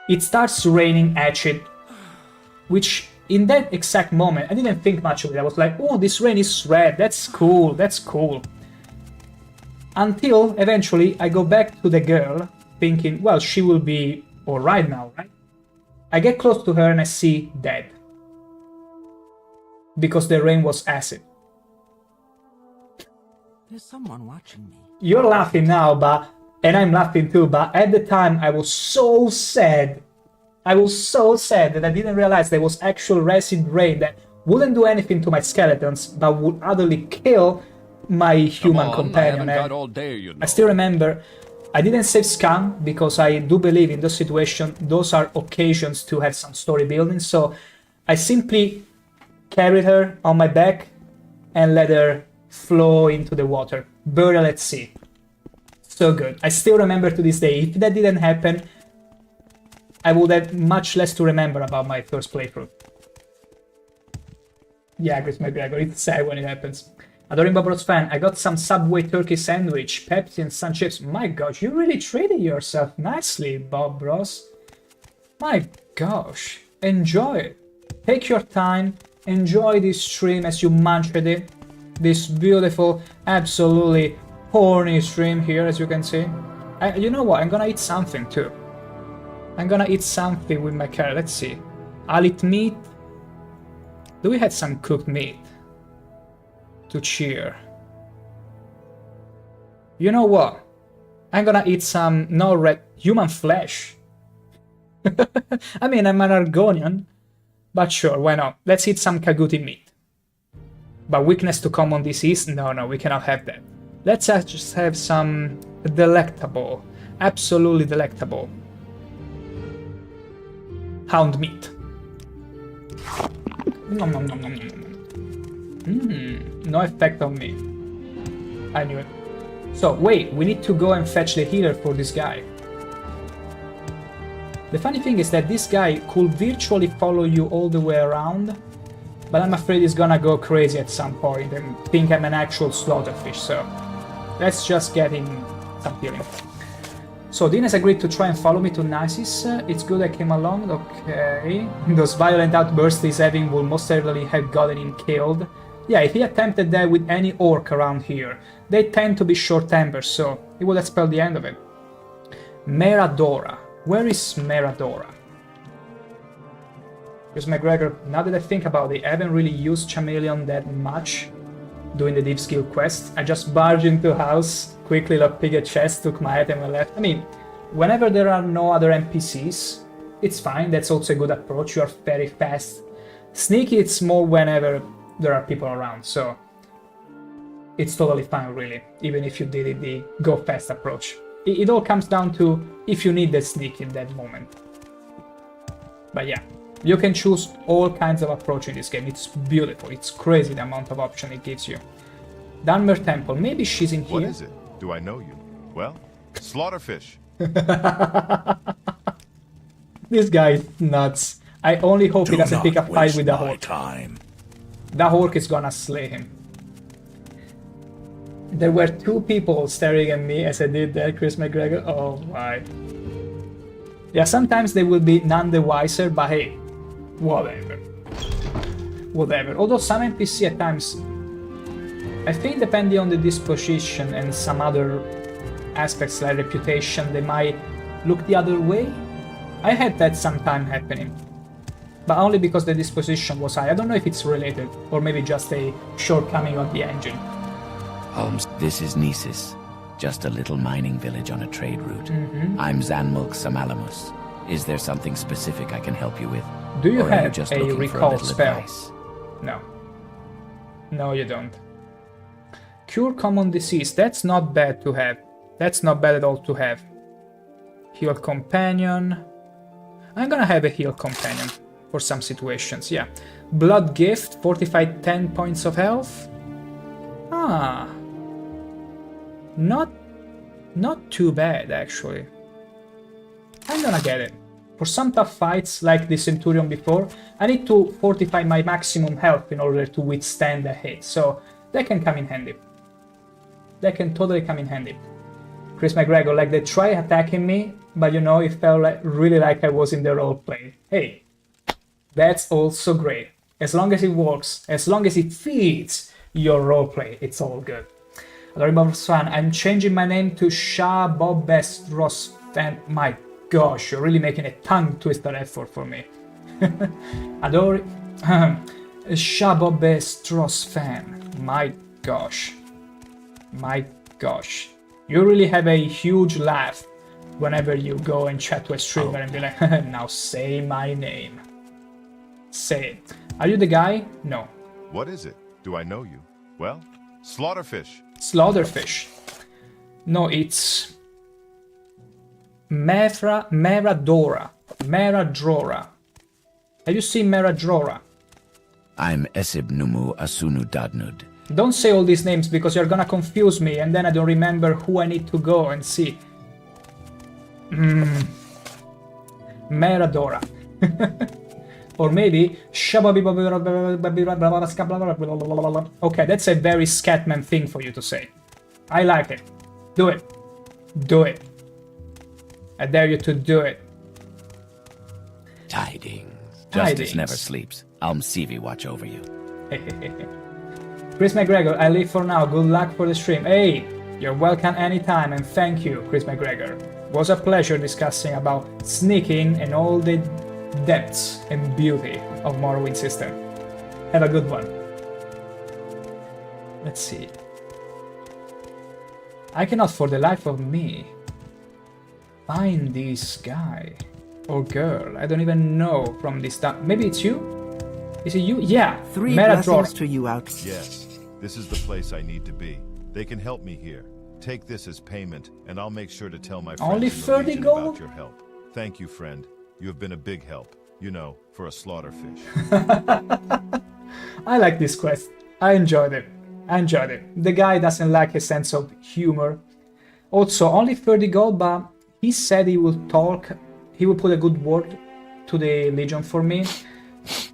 It starts raining acid, which in that exact moment I didn't think much of it. I was like, oh, this rain is red, that's cool, that's cool. Until eventually I go back to the girl thinking, well, she will be alright now, right? I get close to her and I see dead. Because the rain was acid. There's someone watching me. You're laughing now, and I'm laughing too, but at the time I was so sad. I was so sad that I didn't realize there was actual resin rain that wouldn't do anything to my skeletons, but would utterly kill my human companion. I haven't got all day, you know. I still remember, I didn't save Skunk because I do believe in those situations, those are occasions to have some story building, so I simply carried her on my back and let her flow into the water. Burial at sea. So good. I still remember to this day. If that didn't happen, I would have much less to remember about my first playthrough. Yeah, Chris McGregor, it's sad when it happens. Adoring Bob Ross fan, I got some Subway turkey sandwich, Pepsi and sun chips. My gosh, you really treated yourself nicely, Bob Ross. My gosh, enjoy it. Take your time, enjoy this stream as you munch at it. This beautiful, absolutely horny stream here, as you can see. You know what, I'm gonna eat something too. I'm gonna eat something with my carrot, let's see. I'll eat meat. Do we have some cooked meat? To cheer. You know what? I'm gonna eat some human flesh. I mean, I'm an Argonian, but sure, why not? Let's eat some Kaguti meat. But weakness to common disease? No, we cannot have that. Let's just have some delectable, absolutely delectable hound meat. Nom, nom, nom, nom, nom, nom. No effect on me. I knew it. So, wait, we need to go and fetch the healer for this guy. The funny thing is that this guy could virtually follow you all the way around, but I'm afraid he's gonna go crazy at some point and think I'm an actual slaughterfish, so let's just get him some healing. So Dean has agreed to try and follow me to Nisis. It's good I came along, okay. Those violent outbursts he's having will most certainly have gotten him killed. Yeah, if he attempted that with any orc around here, they tend to be short-tempered, so it would have spelled the end of it. Meradora. Where is Meradora? Because McGregor, now that I think about it, I haven't really used Chameleon that much doing the Deep Skill quest. I just barged into a house, quickly picked a chest, took my item and left. I mean, whenever there are no other NPCs, it's fine, that's also a good approach, you are very fast. Sneaky, it's more whenever there are people around, so it's totally fine really, even if you did it the go fast approach. It all comes down to if you need the sneak in that moment. But yeah, you can choose all kinds of approach in this game. It's beautiful. It's crazy the amount of option it gives you. Dunmer Temple. Maybe she's in here. What is it? Do I know you? Well, Slaughterfish. This guy is nuts. I only hope he doesn't pick a fight with the Orc. The Orc is gonna slay him. There were two people staring at me as I did that, Chris McGregor. Oh my. Yeah, sometimes they will be none the wiser, but hey, whatever. Whatever. Although some NPC at times, I think depending on the disposition and some other aspects like reputation, they might look the other way. I had that sometime happening. But only because the disposition was high. I don't know if it's related, or maybe just a shortcoming of the engine. Holmes, this is Nisis, just a little mining village on a trade route. I'm Zanmulk Samalamus. Is there something specific I can help you with? Do you or have are you just a looking recall for a little spell? advice? No. No, you don't. Cure common disease. That's not bad to have. That's not bad at all to have. Heal companion. I'm gonna have a heal companion for some situations, yeah. Blood gift, fortified 10 points of health. Ah. Not too bad, actually. I'm gonna get it. For some tough fights, like the Centurion before, I need to fortify my maximum health in order to withstand a hit, so that can come in handy. That can totally come in handy. Chris McGregor, like they try attacking me, but you know, it felt like, really like I was in the roleplay. Hey, that's also great. As long as it works, as long as it feeds your roleplay, it's all good. Adorable fan, I'm changing my name to ShankH-ER fan. My gosh, you're really making a tongue twister effort for me. Adore ShankH-ER fan. My gosh. My gosh. You really have a huge laugh whenever you go and chat to a streamer and be like, now say my name. Say it. Are you the guy? No. What is it? Do I know you? Well, Slaughterfish. Slaughterfish. No, it's Meradora. Meradrora. Have you seen Meradrora? I'm Esib Numu Asunu Dadnud. Don't say all these names because you're gonna confuse me and then I don't remember who I need to go and see. Meradora. Or maybe okay, that's a very Scatman thing for you to say. I like it. Do it. Do it. I dare you to do it. Tidings. Justice never sleeps. Almsivi watch over you. Chris McGregor, I leave for now. Good luck for the stream. Hey, you're welcome anytime and thank you, Chris McGregor. It was a pleasure discussing about sneaking and all the depths and beauty of Morrowind system. Have a good one. Let's see. I cannot for the life of me find this guy or girl. I don't even know from this time. Maybe it's you? Is it you? Yeah. 3 blessings to you out. Yes, this is the place I need to be. They can help me here. Take this as payment, and I'll make sure to tell my friends Only in the 30 Legion gold? about your help. Thank you, friend. You have been a big help. You know, for a slaughterfish. I like this quest. I enjoyed it. I enjoyed it. The guy doesn't lack a sense of humor. Also, only 30 gold, but he said he will talk, he will put a good word to the Legion for me.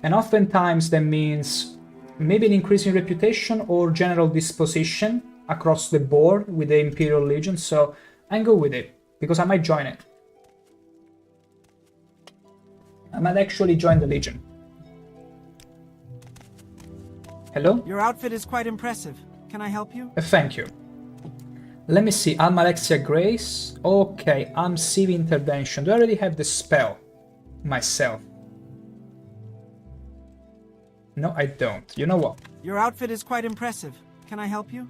And oftentimes that means maybe an increase in reputation or general disposition across the board with the Imperial Legion, so I'm good with it, because I might join it. I might actually join the Legion. Hello? Your outfit is quite impressive. Can I help you? Thank you. Let me see. Almalexia Grace. Okay, I'm CV Intervention. Do I already have the spell myself? No, I don't. You know what? Your outfit is quite impressive. Can I help you?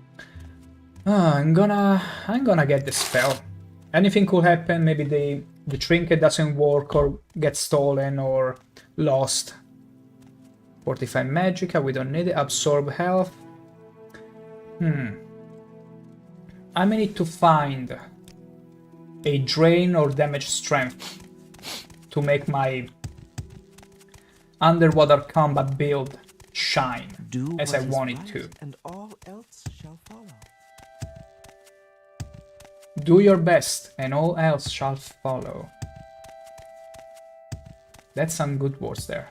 I'm gonna get the spell. Anything could happen. Maybe the trinket doesn't work or gets stolen or lost. Fortify Magica, we don't need it. Absorb health. I may need to find a drain or damage strength to make my underwater combat build shine as I want it to. And all else shall follow. Do your best and all else shall follow. That's some good words there.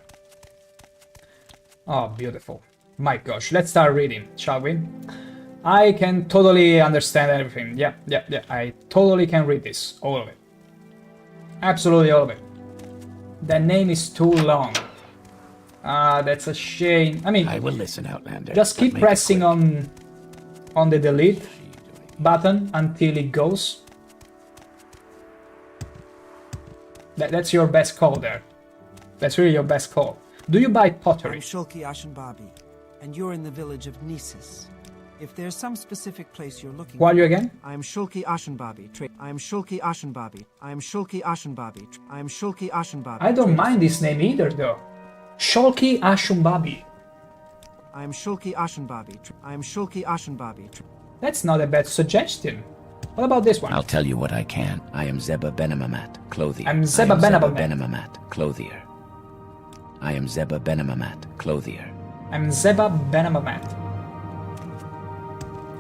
Oh, beautiful. My gosh, let's start reading, shall we? I can totally understand everything. Yeah. I totally can read this. All of it. Absolutely all of it. The name is too long. That's a shame. I mean, I will listen, Outlander. Just keep pressing on the delete button until it goes. That's your best call there. That's really your best call. Do you buy pottery? I'm ShankH-ER, and you're in the village of Nesis. If there's some specific place you're looking Who are you again? I'm ShankH-ER. I'm ShankH-ER. I'm ShankH-ER. I'm ShankH-ER. I don't mind this name either, though. ShankH-ER. I'm ShankH-ER. I'm ShankH-ER. That's not a bad suggestion. What about this one? I'll tell you what I can. I am Zeba Benamamat, clothier. I'm Zeba Benamamat, clothier. I am Zeba Benamamat, clothier. I'm Zeba Benamamat.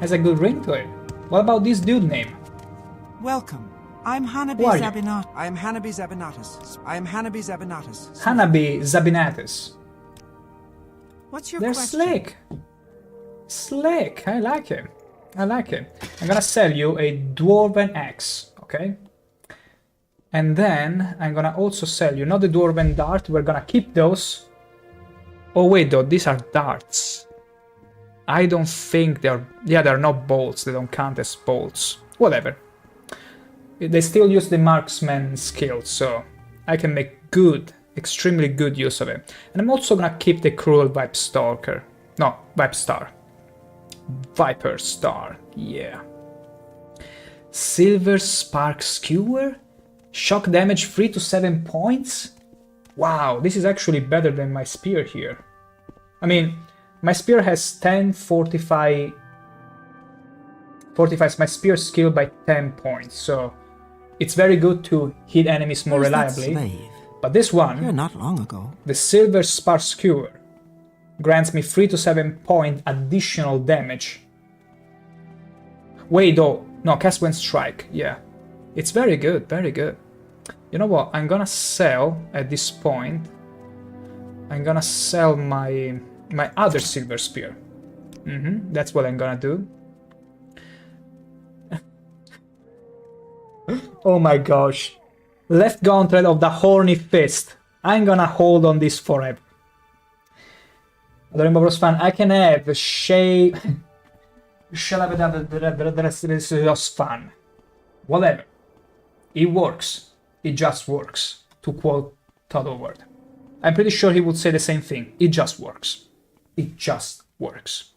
Has a good ring to it. What about this dude name? Welcome. I'm Hanabi Zabinatus. I am Hanabi Zabinatus. I am Hanabi Zabinatus. Hanabi Zabinatus. What's your They're question? slick. Slick. I like him. I like it. I'm gonna sell you a Dwarven Axe, okay? And then I'm gonna also sell you, not the Dwarven Dart, we're gonna keep those. Oh wait though, these are darts. I don't think they're... Yeah, they're not bolts, they don't count as bolts. Whatever. They still use the marksman skill, so I can make good, extremely good use of it. And I'm also gonna keep the Cruel Vipe Stalker. No, Vipe Star. Viper Star, yeah. Silver Spark Skewer? Shock damage 3 to 7 points? Wow, this is actually better than my spear here. I mean, my spear has 10, 45 my spear skill by 10 points, so it's very good to hit enemies more reliably. But this one, here not long ago, the Silver Spark Skewer, grants me 3 to 7 point additional damage. Wait though, no, cast when strike, yeah. It's very good, very good. You know what, I'm gonna sell, at this point, I'm gonna sell my other Silver Spear. That's what I'm gonna do. Oh my gosh. Left gauntlet of the Horny Fist. I'm gonna hold on this forever. Rainbow Bros fan, I can have Shay... fan. Whatever. It works. It just works. To quote Toddleward. I'm pretty sure he would say the same thing. It just works. It just works.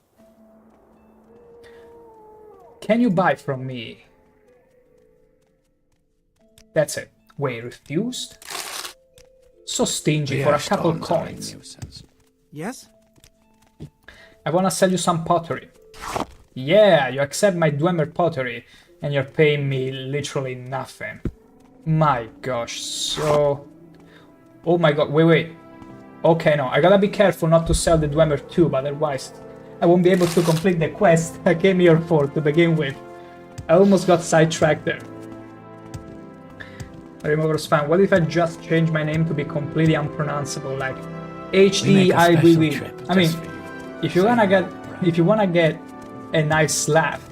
Can you buy from me? That's it. Wait, refused? So stingy for a couple coins. Yes? I wanna sell you some pottery. Yeah, you accept my Dwemer pottery, and you're paying me literally nothing. My gosh, so... Oh my god, wait. Okay, no, I gotta be careful not to sell the Dwemer too, but otherwise I won't be able to complete the quest I came here for to begin with. I almost got sidetracked there. Removers fan, what if I just change my name to be completely unpronounceable, like HDIBB? I mean, if you wanna get a nice laugh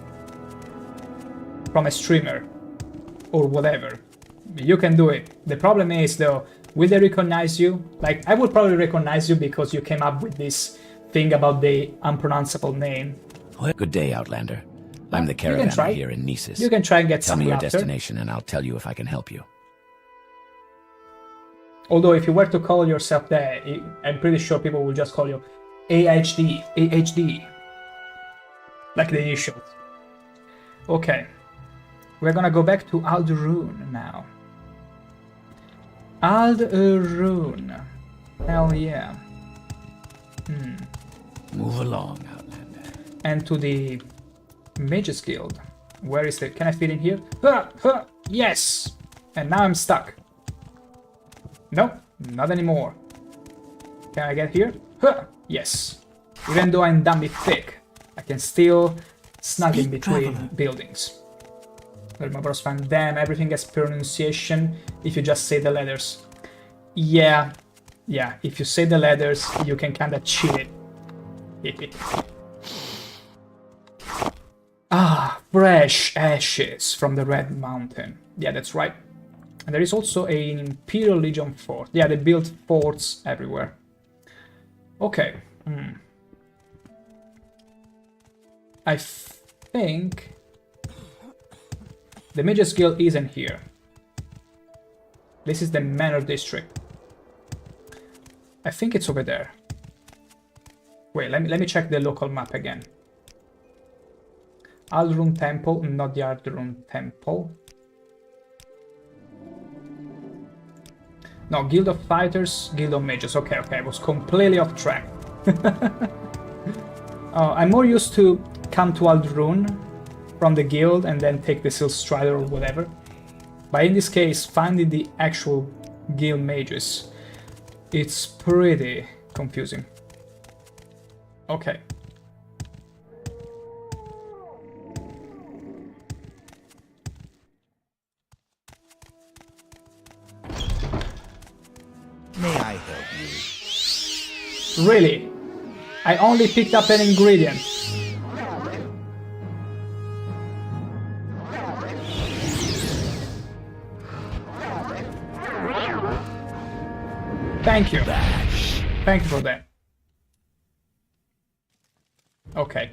from a streamer or whatever, you can do it. The problem is though, will they recognize you? Like, I would probably recognize you because you came up with this thing about the unpronounceable name. Good day, Outlander. I'm the caravan here in Nisus. You can try and get some laughter. Tell me your destination and I'll tell you if I can help you. Although if you were to call yourself that, I'm pretty sure people will just call you AHD. Like the initials. Okay. We're gonna go back to Ald'ruhn now. Ald'ruhn. Hell yeah. Move along, Outlander. And to the Mages Guild. Where is it? Can I fit in here? Yes! And now I'm stuck. Nope, not anymore. Can I get here? Yes. Even though I'm dummy thick, I can still snug in between buildings. Remember, fan, damn, everything has pronunciation if you just say the letters. Yeah, if you say the letters, you can kinda cheat it. Ah, fresh ashes from the Red Mountain. Yeah, that's right. And there is also an Imperial Legion fort. Yeah, they built forts everywhere. Okay. I think the Mages Guild isn't here. This is the Manor District. I think it's over there. Wait, let me check the local map again. Ald'ruhn Temple, not the Ald'ruhn Temple. No, Guild of Fighters, Guild of Mages. Okay, I was completely off track. I'm more used to come to Ald'ruhn from the guild and then take the Seal Strider or whatever. But in this case, finding the actual guild mages, it's pretty confusing. Okay. May I help you? Really? I only picked up an ingredient. Thank you. Thank you for that. Okay.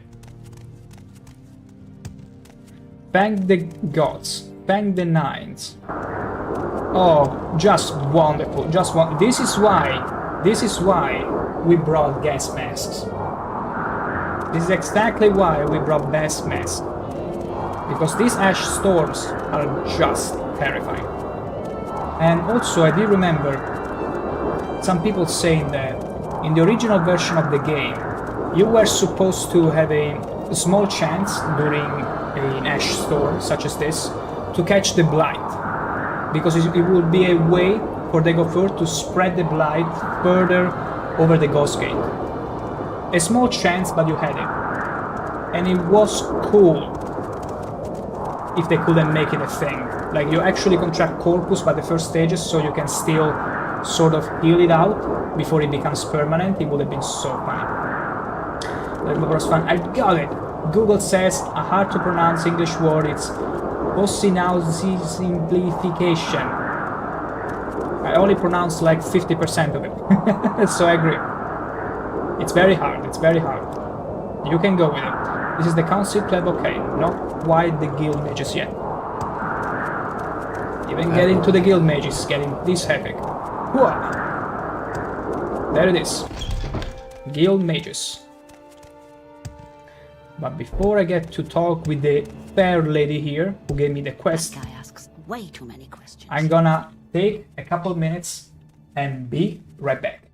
Thank the gods. Thank the nines. Oh, just wonderful. Just This is why we brought gas masks. This is exactly why we brought gas masks. Because these ash storms are just terrifying. And also, I did remember some people saying that in the original version of the game, you were supposed to have a small chance during an ash storm such as this to catch the blight, because it would be a way for the Gopher to spread the blight further over the Ghost Gate. A small chance, but you had it. And it was cool if they couldn't make it a thing. Like, you actually contract Corpus by the first stages, so you can still sort of heal it out before it becomes permanent. It would have been so funny. That was fun. I got it! Google says a hard to pronounce English word, it's Possinausi simplification. I only pronounced like 50% of it, so I agree. It's very hard, it's very hard. You can go with it. This is the Council Club, okay, not quite the Guild Mages yet. Even getting to the Guild Mages is getting this epic. There it is. Guild Mages. But before I get to talk with the fair lady here, who gave me the quest, This guy asks way too many questions. I'm gonna take a couple minutes and be right back.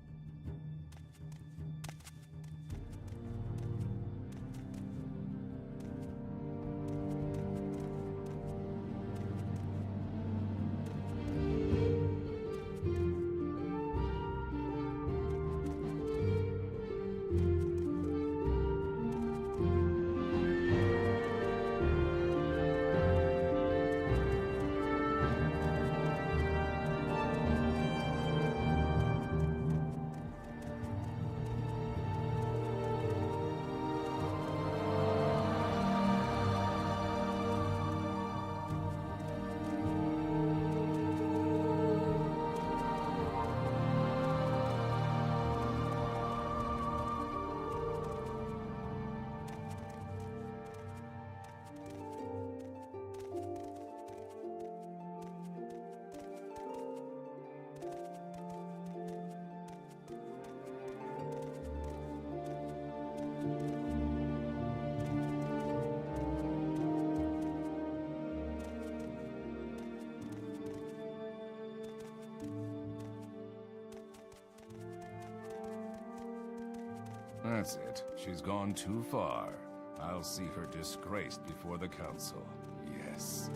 That's it. She's gone too far. I'll see her disgraced before the council. Yes.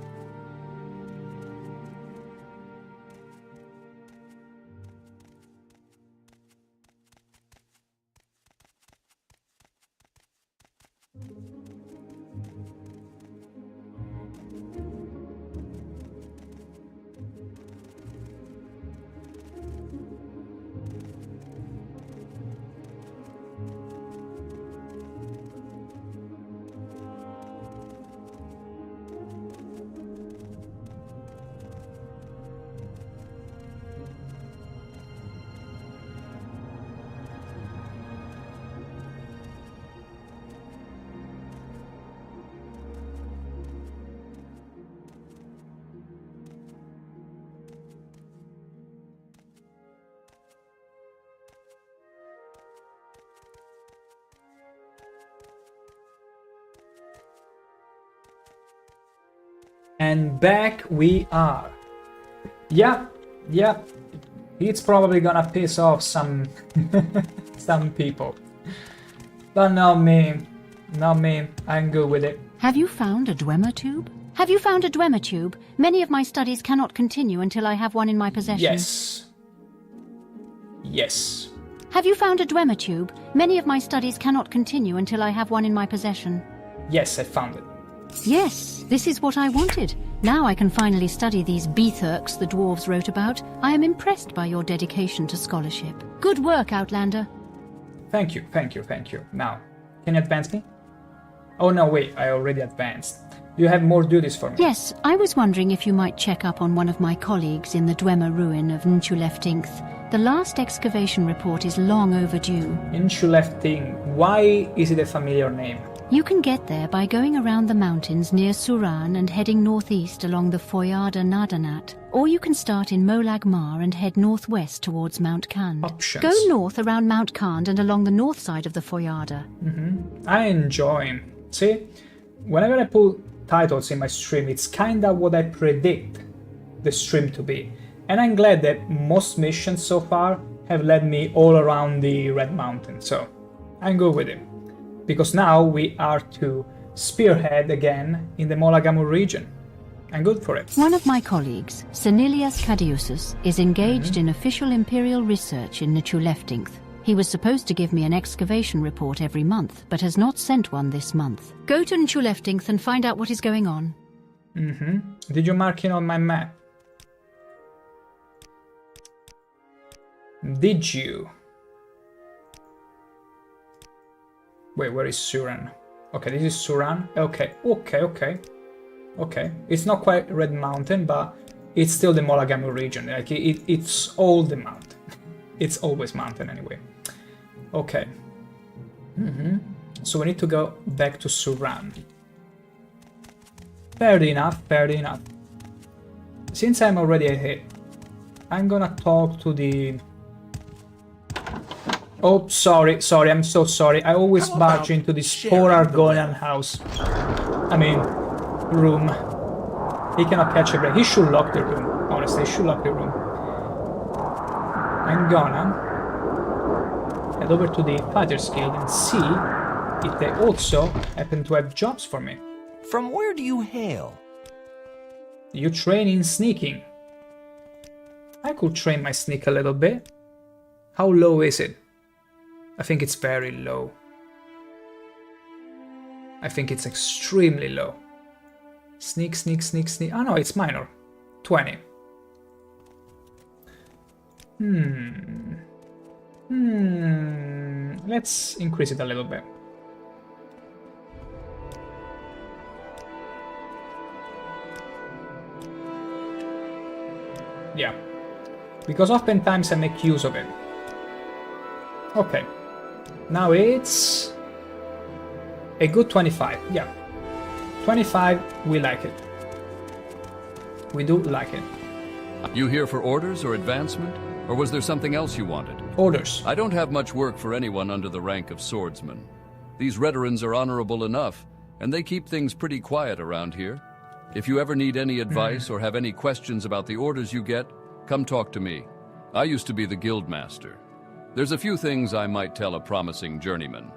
And back we are. Yeah, it's probably gonna piss off some some people. But not me. Not me. I'm good with it. Have you found a Dwemer tube? Have you found a Dwemer tube? Many of my studies cannot continue until I have one in my possession. Yes. Yes. Have you found a Dwemer tube? Many of my studies cannot continue until I have one in my possession. Yes, I found it. Yes, this is what I wanted. Now I can finally study these Beethurks the dwarves wrote about. I am impressed by your dedication to scholarship. Good work, Outlander. Thank you, thank you, thank you. Now, can you advance me? Oh no, wait, I already advanced. Do you have more duties for me? Yes, I was wondering if you might check up on one of my colleagues in the Dwemer ruin of Nchuleftinth. The last excavation report is long overdue. Inchulefting. Why is it a familiar name? You can get there by going around the mountains near Suran and heading northeast along the Foyada Nadanat, or you can start in Molag Mar and head northwest towards Mount Kand. Options. Go north around Mount Kand and along the north side of the Foyada. I enjoy him. See, whenever I put titles in my stream, it's kinda what I predict the stream to be. And I'm glad that most missions so far have led me all around the Red Mountain, so I'm good with it. Because now we are to spearhead again in the Molagamur region. I'm good for it. One of my colleagues, Senilius Cadiusus, is engaged in official imperial research in Nichuleftingth. He was supposed to give me an excavation report every month, but has not sent one this month. Go to Nichuleftingth and find out what is going on. Did you mark it on my map? Did you? Wait, where is Suran? Okay, this is Suran. Okay. It's not quite Red Mountain, but it's still the Molagamur region. Like it's all the mountain. It's always mountain anyway. Okay. So we need to go back to Suran. Fair enough. Since I'm already ahead, I'm gonna talk to the... Oh, sorry, I'm so sorry. I always barge into this poor Argonian house. I mean, room. He cannot catch a break. He should lock the room, honestly, he should lock the room. I'm gonna head over to the Fighters Guild and see if they also happen to have jobs for me. From where do you hail? You train in sneaking. I could train my sneak a little bit. How low is it? I think it's very low. I think it's extremely low. Sneak. Oh no, it's minor. 20. Let's increase it a little bit. Yeah. Because oftentimes I make use of it. Okay. Now it's a good 25. Yeah. 25, we like it. We do like it. You here for orders or advancement? Or was there something else you wanted? Orders. I don't have much work for anyone under the rank of swordsman. These Redderans are honorable enough, and they keep things pretty quiet around here. If you ever need any advice or have any questions about the orders you get, come talk to me. I used to be the guild master. There's a few things I might tell a promising journeyman.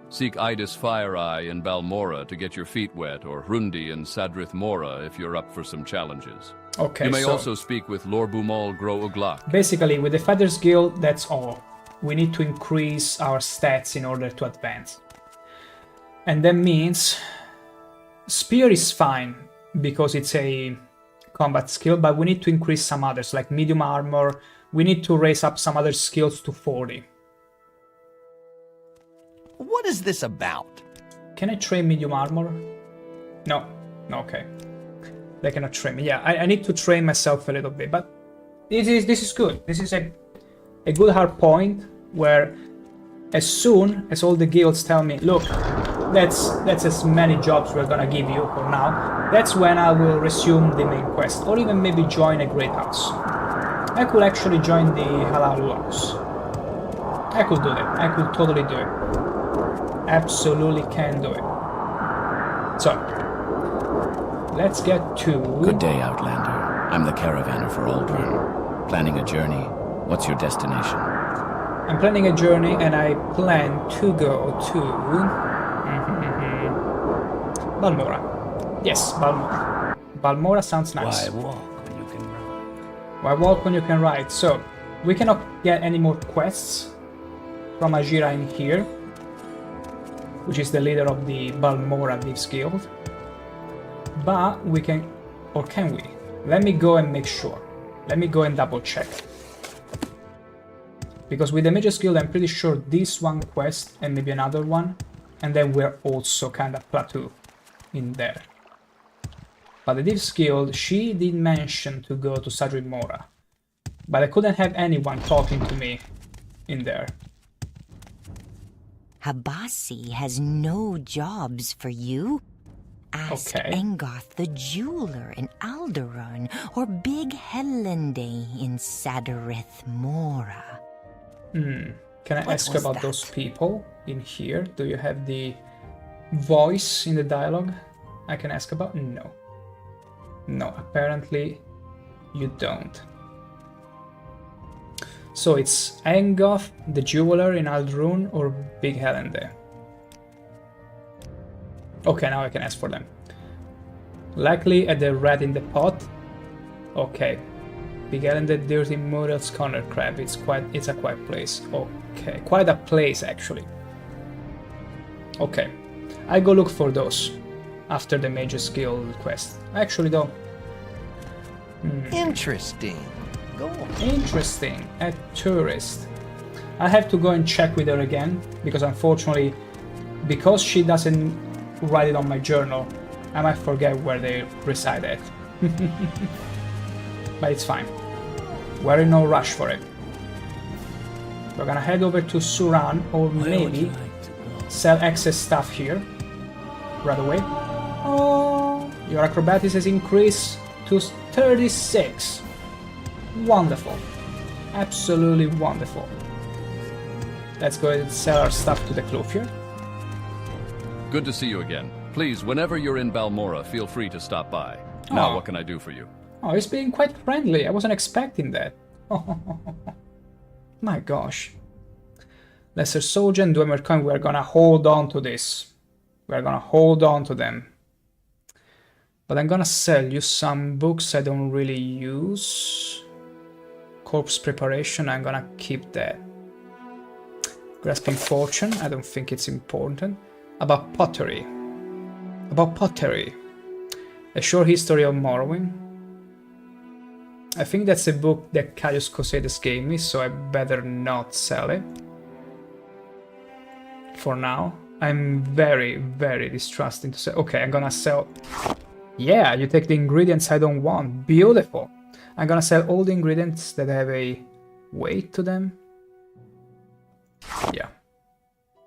Seek Idis Fire-Eye in Balmora to get your feet wet, or Hrundi in Sadrith Mora if you're up for some challenges. Okay, you may so also speak with Lorbumal Gro Uglak. basically, with the Fighters Guild, that's all. We need to increase our stats in order to advance. And that means Spear is fine, because it's a combat skill, but we need to increase some others, like medium armor. We need to raise up some other skills to 40. What is this about? Can I train medium armor? No. Okay. They cannot train me. Yeah, I need to train myself a little bit, but this is good. This is a good hard point where as soon as all the guilds tell me, look, that's as many jobs we're gonna give you for now, that's when I will resume the main quest, or even maybe join a great house. I could actually join the Halal house. I could do that. I could totally do it. Absolutely can do it. So, let's get to... Good day, Outlander. I'm the caravaner for Aldrin. Planning a journey. What's your destination? I'm planning a journey, and I plan to go to... Balmora. Yes, Balmora. Balmora sounds nice. Why walk when you can ride? Why walk when you can ride? So, we cannot get any more quests from Ajira in here, which is the leader of the Balmora Thieves Guild. But we can... or can we? Let me go and make sure. Let me go and double check. Because with the Mage's Guild, I'm pretty sure this one quest and maybe another one, and then we're also kind of plateau in there. But the Thieves Guild, she did mention to go to Sadrith Mora. But I couldn't have anyone talking to me in there. Habasi has no jobs for you. Ask Engoth the jeweler in Alderaan or Big Helende in Sadarith Mora. Can I ask about those people in here? Do you have the voice in the dialogue I can ask about? No. No, apparently you don't. So it's Engoth, the jeweler in Alderaan, or Big Helende. Okay, now I can ask for them. Likely at the rat in the pot. Okay. Big Helende, dirty Muriel's corner crab. It's a quiet place. Okay, quite a place actually. Okay, I go look for those after the major skill quest. Actually though. Interesting. Go on. Interesting. A tourist. I have to go and check with her again because unfortunately, because she doesn't write it on my journal, I might forget where they reside at. But it's fine. We're in no rush for it. We're gonna head over to Suran or maybe sell excess stuff here right away. Oh, your acrobatics has increased to 36. Wonderful. Absolutely wonderful. Let's go ahead and sell our stuff to the clothier. Good to see you again. Please, whenever you're in Balmora, feel free to stop by. Now, what can I do for you? Oh, he's being quite friendly. I wasn't expecting that. My gosh. Lesser Soldier and Dwemer Coin, we're gonna hold on to this. We're gonna hold on to them. But I'm gonna sell you some books I don't really use. Corpse Preparation, I'm gonna keep that. Grasping Fortune, I don't think it's important. About pottery. A short history of Morrowind. I think that's a book that Caius Cosades gave me, so I better not sell it. For now. I'm very, very distrusting to sell. Okay, I'm gonna sell... Yeah, you take the ingredients I don't want. Beautiful. I'm gonna sell all the ingredients that have a weight to them. Yeah.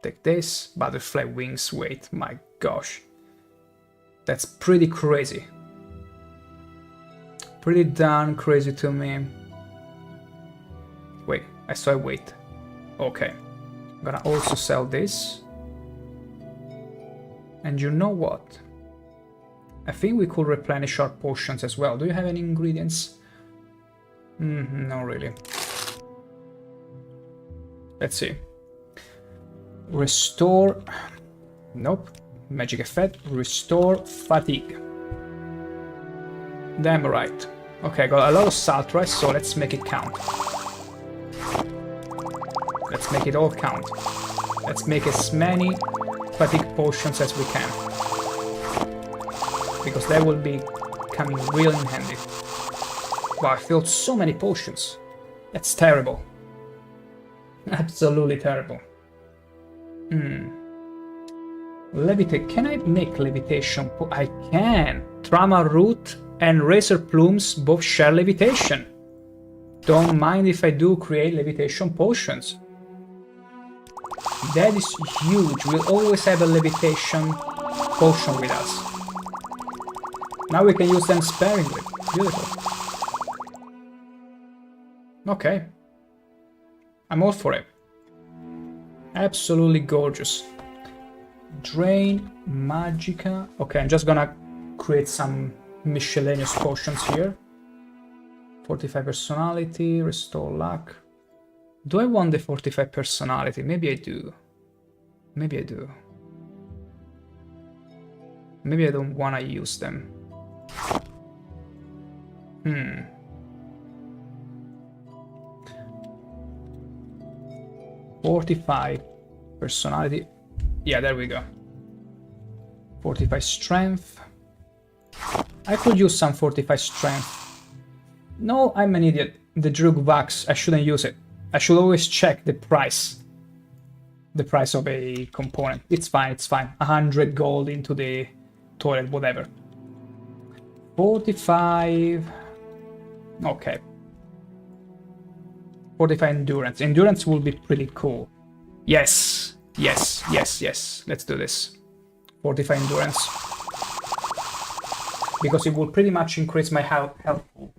Take this. Butterfly wings weight. My gosh. That's pretty crazy. Pretty darn crazy to me. Wait, I saw a weight. Okay. I'm gonna also sell this. And you know what? I think we could replenish our potions as well. Do you have any ingredients? Not really. Let's see. Restore... Nope. Magic effect. Restore fatigue. Damn right. Okay, I got a lot of salt rice, so let's make it count. Let's make it all count. Let's make as many fatigue potions as we can. Because that will be coming real in handy. Wow, I filled so many potions. That's terrible. Absolutely terrible. Levitate. Can I make levitation? I can. Trama root and razor plumes both share levitation. Don't mind if I do create levitation potions. That is huge. We'll always have a levitation potion with us. Now we can use them sparingly. Beautiful. Okay. I'm all for it. Absolutely gorgeous. Drain, Magica. Okay, I'm just gonna create some miscellaneous potions here. Fortify personality, restore luck. Do I want the fortify personality? Maybe I do. Maybe I do. Maybe I don't want to use them. 45 personality. Yeah, there we go. 45 strength. I could use some 45 strength. No, I'm an idiot. The Drug Wax, I shouldn't use it. I should always check the price. The price of a component. It's fine, it's fine. 100 gold into the toilet, whatever. 45... Okay. Fortify endurance. Endurance will be pretty cool. Yes. Yes. Yes. Yes. Let's do this. Fortify endurance. Because it will pretty much increase my health pool.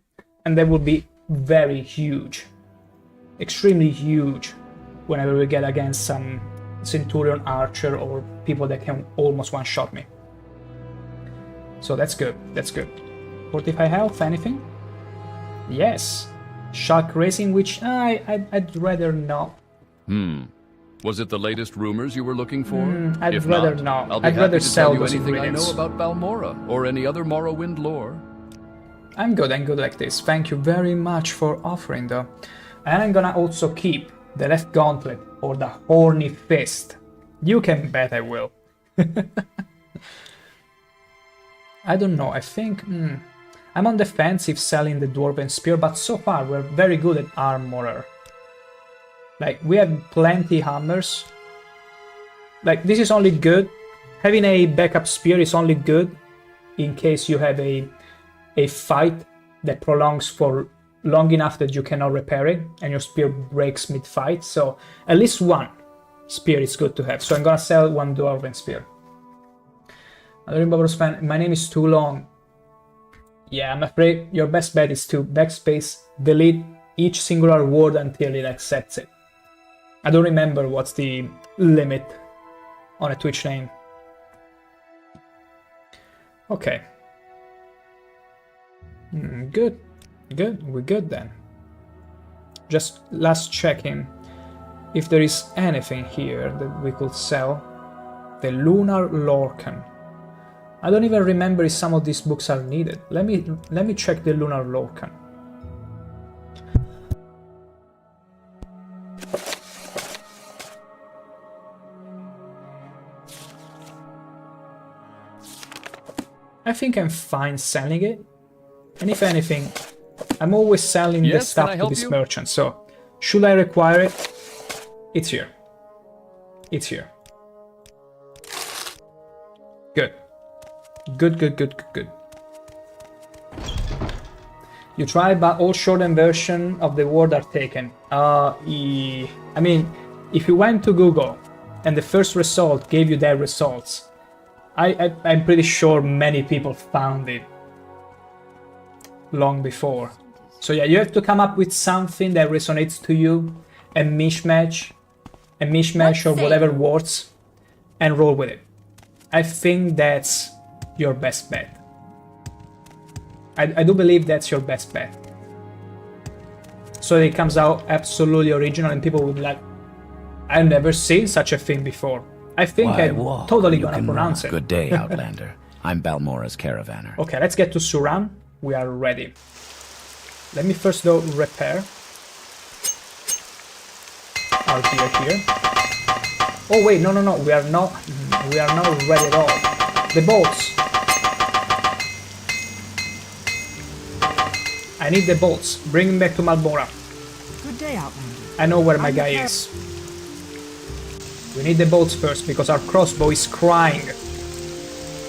And that will be very huge. Extremely huge. Whenever we get against some Centurion archer or people that can almost one-shot me. So that's good. That's good. Fortify health, anything? Yes. Shark racing, which I'd rather not. Was it the latest rumors you were looking for? I'd If rather not, not. I'll be I'd happy rather to sell tell you those anything I know ingredients. about Balmora or any other Morrowind lore. I'm good like this. Thank you very much for offering though. And I'm gonna also keep the left gauntlet or the horny fist. You can bet I will. I don't know, I think... I'm on defensive selling the Dwarven Spear, but so far we're very good at armorer. Like, we have plenty hammers. Like, this is only good. Having a backup spear is only good in case you have a fight that prolongs for long enough that you cannot repair it and your spear breaks mid-fight. So at least one spear is good to have. So I'm gonna sell one Dwarven Spear. My name is too long. Yeah, I'm afraid your best bet is to backspace, delete each singular word until it accepts it. I don't remember what's the limit on a Twitch name. Okay. Good. Good. We're good then. Just last checking if there is anything here that we could sell. The Lunar Lorcan. I don't even remember if some of these books are needed. Let me check the Lunar Lorcan. I think I'm fine selling it. And if anything, I'm always selling the stuff to this merchant, so should I require it? It's here. It's here. Good. Good. You try, but all shortened version of the word are taken. I mean, if you went to Google and the first result gave you their results, I'm pretty sure many people found it long before. So yeah, you have to come up with something that resonates to you, a mishmash of whatever words, and roll with it. I think that's your best bet. I do believe that's your best bet. So it comes out absolutely original and people would be like, I've never seen such a thing before. I think I'm totally gonna pronounce it. Good day, Outlander. I'm Balmora's caravaner. Okay, let's get to Suran. We are ready. Let me first though repair our gear here. Oh wait, no, we are not ready at all. The bolts. I need the bolts. Bring him back to Malbora. Good day, Outlander. I know where my guy is. We need the bolts first because our crossbow is crying.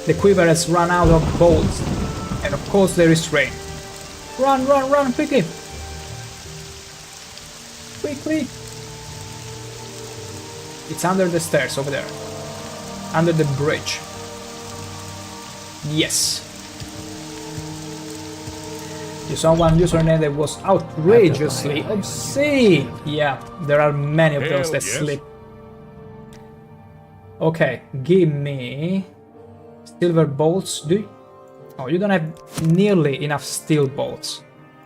The quiver has run out of bolts. And of course there is rain. Run, quickly! Quickly! It's under the stairs over there. Under the bridge. Yes. You saw one username that was outrageously obscene. Yeah, there are many of those that slip. Okay, give me silver bolts. Oh, you don't have nearly enough steel bolts.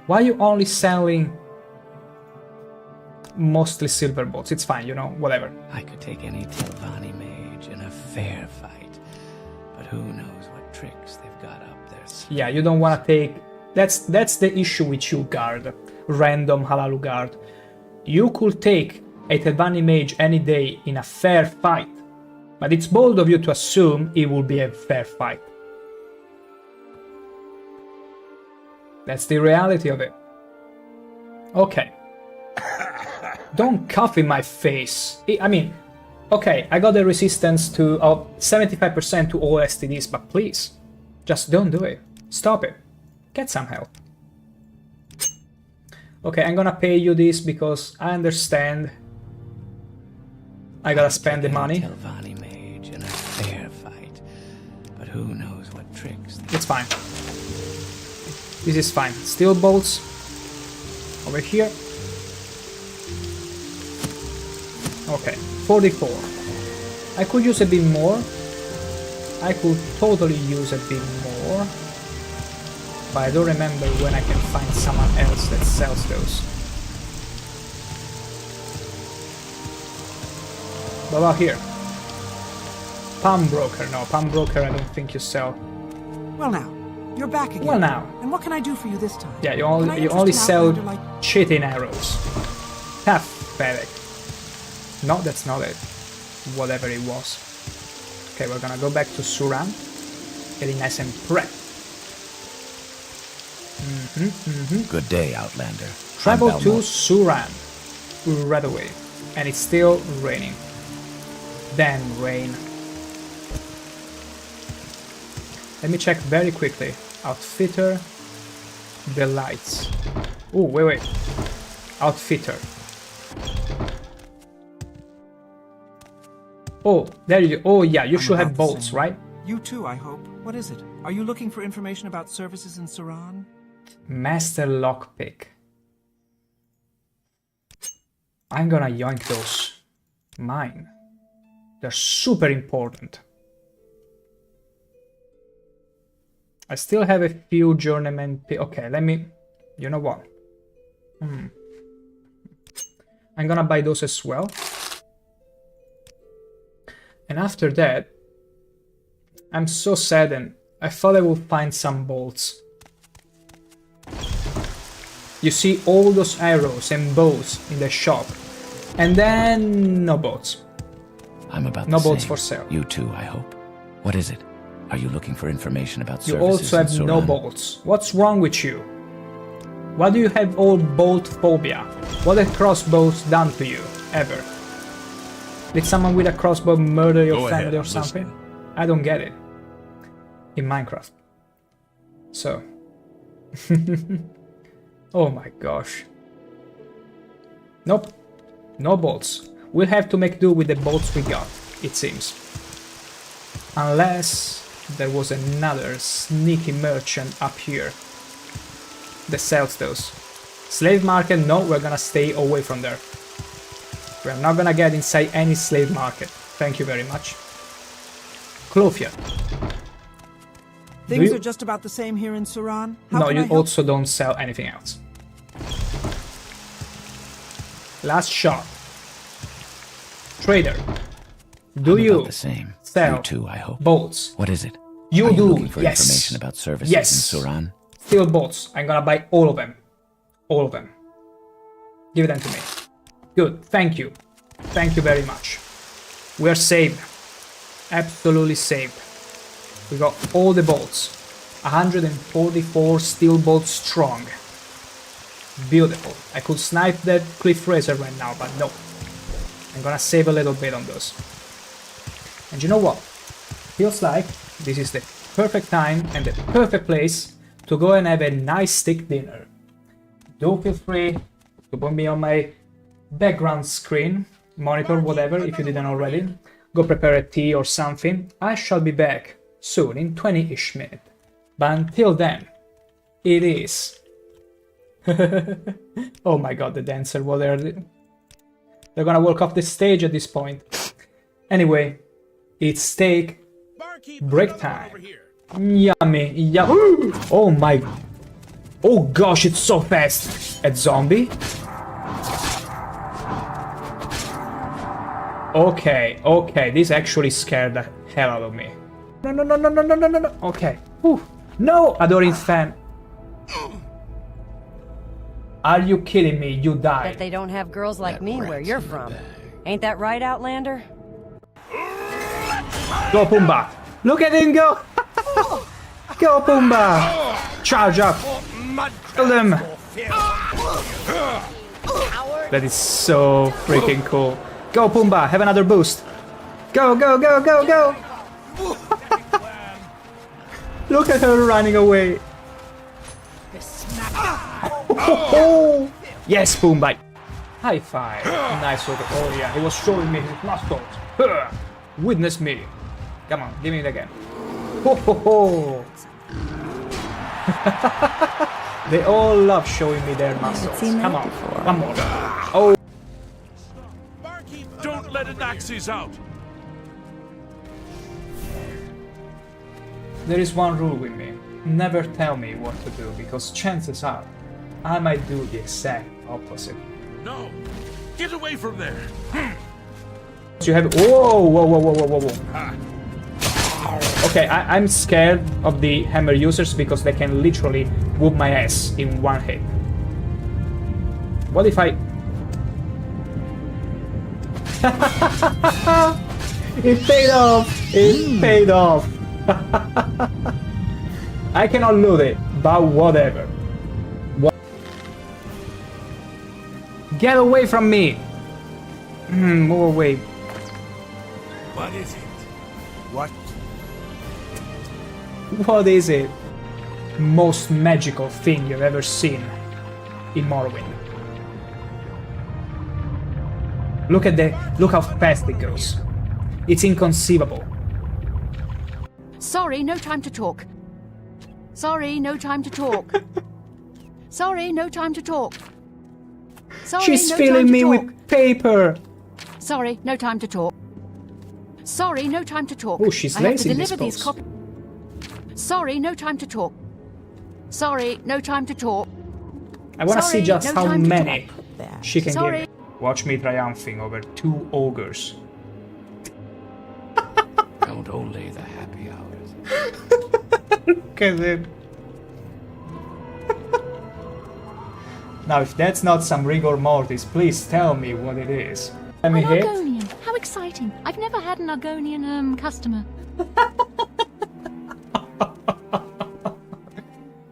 Why are you only selling mostly silver bolts? It's fine, you know, whatever. I could take any Telvanni mage in a fair fight, but who knows what tricks they've got up their sleeve. Yeah, you don't want to take... That's the issue with you, guard. Random Halalu guard. You could take a Telvanni mage any day in a fair fight, but it's bold of you to assume it will be a fair fight. That's the reality of it. Okay. Don't cough in my face. I mean, okay, I got the resistance to 75% to all STDs, but please, just don't do it. Stop it. Get some help. Okay, I'm gonna pay you this because I understand I gotta spend the money. Telvanni mage in a fair fight, but who knows what tricks. It's fine. This is fine. Steel bolts over here. Okay, 44. I could use a bit more. I could totally use a bit more. But I don't remember when I can find someone else that sells those. What about here? Palm broker. No, palm broker I don't think you sell. Well now, you're back again. Well now. And what can I do for you this time? Yeah, you only sell cheating arrows. Pathetic. No, that's not it. Whatever it was. Okay, we're gonna go back to Suran. Getting nice and prepped. Good day, Outlander. Travel to Suran right away. And it's still raining. Damn rain. Let me check very quickly. Outfitter. The lights. Oh, wait. Outfitter. Oh, there you go. Oh, yeah, you should have bolts, right? You too, I hope. What is it? Are you looking for information about services in Suran? Master lockpick. I'm gonna yoink those. Mine. They're super important. I still have a few journeyman. Okay, let me. You know what? I'm gonna buy those as well. And after that, I'm so saddened. I thought I would find some bolts. You see all those arrows and bows in the shop. And then no boats. I'm about no the boats same. for sale. You too, I hope. What is it? Are you looking for information about You services also have in no Suran? bolts. What's wrong with you? Why do you have all bolt phobia? What have crossbows done to you, ever? Did someone with a crossbow murder your Go family ahead, or something? listen. I don't get it. In Minecraft. So. Oh my gosh. Nope. No bolts. We'll have to make do with the bolts we got, it seems. Unless there was another sneaky merchant up here that sells those. Slave market, no, we're gonna stay away from there. We're not gonna get inside any slave market. Thank you very much. Clothier. Things are just about the same here in Suran. How No, can you I help? also don't sell anything else. Last shot. Trader. Do I'm you about the same. sell You too, I hope. bolts? What is it? You Are do, you looking for yes. information about services Yes. in Suran? Steel bolts. I'm gonna buy all of them. All of them. Give them to me. Good, thank you. Thank you very much. We're saved. Absolutely saved. We got all the bolts. 144 steel bolts strong. Beautiful. I could snipe that cliff racer right now, but no. I'm gonna save a little bit on those. And you know what? Feels like this is the perfect time and the perfect place to go and have a nice steak dinner. Do feel free to put me on my background screen, monitor, whatever, if you didn't already. Go prepare a tea or something. I shall be back soon, in 20-ish minutes. But until then, it is... Oh my god, the dancer, what are they? They're gonna walk off the stage at this point. Anyway, it's steak break time. Yummy, yummy. Oh my... Oh gosh, it's so fast. A zombie? Okay, okay, this actually scared the hell out of me. No, no, no, no, no, no, no, no, no. Okay. Whew. No, Adoring fan. Are you kidding me? You died. Bet they don't have girls like me where you're from. Ain't that right, Outlander? Go, Pumbaa. Look at him go. Go, Pumbaa. Charge up. Kill them. That is so freaking cool. Go, Pumbaa. Have another boost. Go, go, go, go, go. Look at her running away. Oh, Yes, boom, bye. High five. Nice work. Oh yeah, he was showing me his muscles. Witness me. Come on, give me it again. Ho ho ho. They all love showing me their muscles. Come on, one more. Oh. Don't let Anaxes out! There is one rule with me. Never tell me what to do, because chances are I might do the exact opposite. No! Get away from there! You have... Whoa, whoa, whoa, whoa, whoa, whoa, whoa. Okay, I'm scared of the hammer users because they can literally whoop my ass in one hit. What if I... It paid off! It paid off! I cannot loot it, but whatever. Get away from me! Move away. What is it? What? What is it? Most magical thing you've ever seen in Morrowind. Look how fast it goes. It's inconceivable. Sorry, no time to talk. Sorry, no time to talk. Sorry, no time to talk. Sorry, She's no filling time to me talk. with paper. Sorry, no time to talk. Sorry, no time to talk. Oh, she's I have to lazy in deliver this these pose. copies. Sorry, no time to talk. Sorry, no time to talk. I want to see Sorry, just no how time to many talk. she can Sorry. give me. Watch me triumphing over 2 ogres. Count only the happy hours. Look at it. Now, if that's not some rigor mortis, please tell me what it is. Let me An hit. Argonian. How exciting. I've never had an Argonian customer.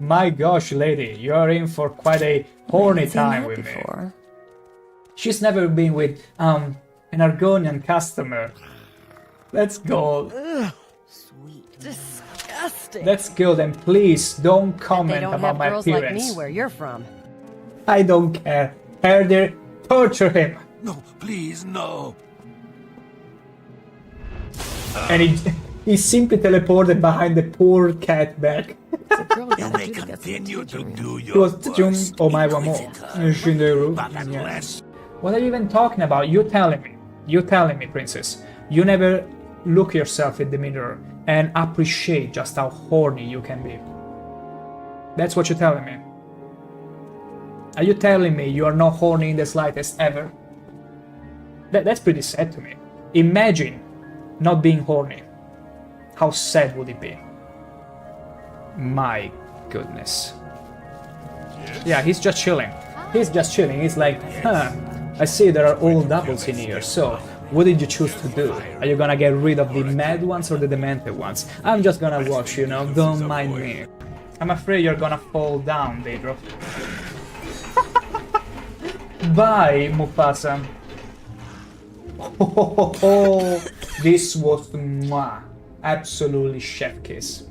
My gosh, lady, you're in for quite a horny time with me. She's never been with an Argonian customer. Let's go. Sweet. Disgusting. That's good, and please don't They comment don't about have my girls like appearance. me where you're from. I don't care. Herder, torture him. No, please, no. And he simply teleported behind the poor cat back. You may continue to do He your was worst. oh my one more. Shinderu. Yeah. What are you even talking about? You telling me. You telling me, princess. You never look yourself in the mirror and appreciate just how horny you can be. That's what you're telling me. Are you telling me you are not horny in the slightest ever? That's pretty sad to me. Imagine not being horny. How sad would it be? My goodness. Yeah, he's just chilling. He's just chilling. He's like, I see there are all doubles in here, so what did you choose to do? Are you gonna get rid of the mad ones or the demented ones? I'm just gonna watch, you know, don't mind me. I'm afraid you're gonna fall down, Daedro. Bye, Mufasa. Oh, this was mwah, absolutely chef kiss.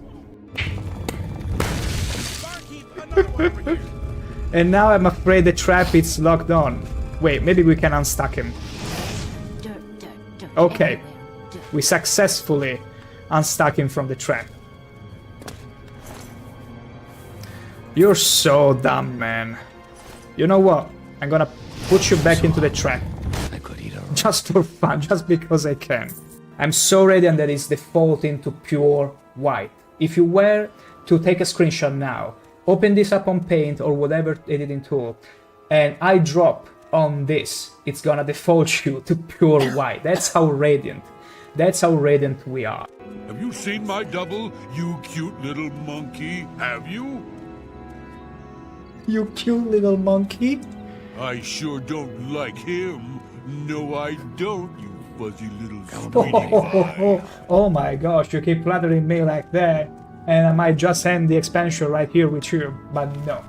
And now I'm afraid the trap is locked on. Wait, maybe we can unstuck him. Okay, we successfully unstuck him from the trap. You're so dumb, man. You know what? I'm gonna put you back into the trap. Just for fun, just because I can. I'm so radiant that it's defaulting to pure white. If you were to take a screenshot now, open this up on Paint or whatever editing tool, and I drop on this, it's gonna default you to pure white. That's how radiant. That's how radiant we are. Have you seen my double, you cute little monkey? Have you? You cute little monkey? I sure don't like him. No, I don't, you fuzzy little sweetie. Oh my gosh, you keep flattering me like that, and I might just end the expansion right here with you, but no.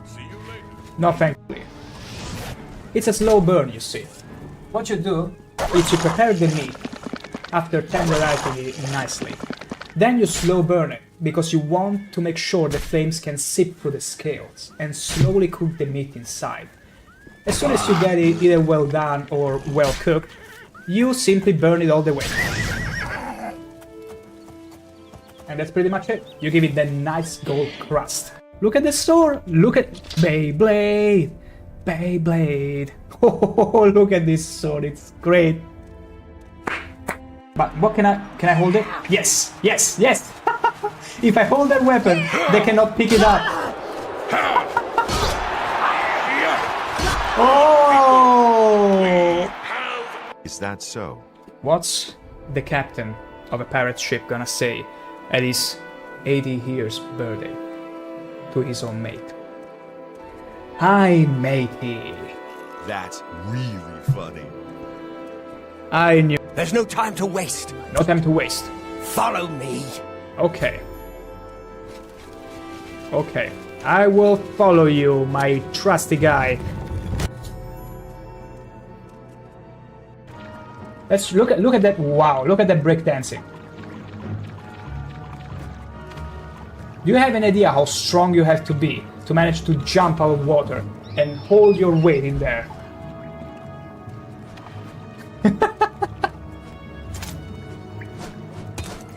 No, thankfully. It's a slow burn, you see. What you do is you prepare the meat after tenderizing it nicely. Then you slow burn it, because you want to make sure the flames can seep through the scales and slowly cook the meat inside. As soon as you get it either well done or well cooked, you simply burn it all the way. And that's pretty much it. You give it that nice gold crust. Look at the sword! Look at Beyblade! Beyblade! Oh, look at this sword, it's great. But what can I hold it? Yes! Yes! Yes! If I hold that weapon, they cannot pick it up. Oh! Is that so? What's the captain of a pirate ship gonna say at his 80 years birthday to his own mate? Hi, matey. That's really funny. I knew. There's no time to waste. No time to waste. Follow me. Okay. Okay. I will follow you, my trusty guy. Let's look at that. Wow, look at that breakdancing. Do you have an idea how strong you have to be to manage to jump out of water and hold your weight in there?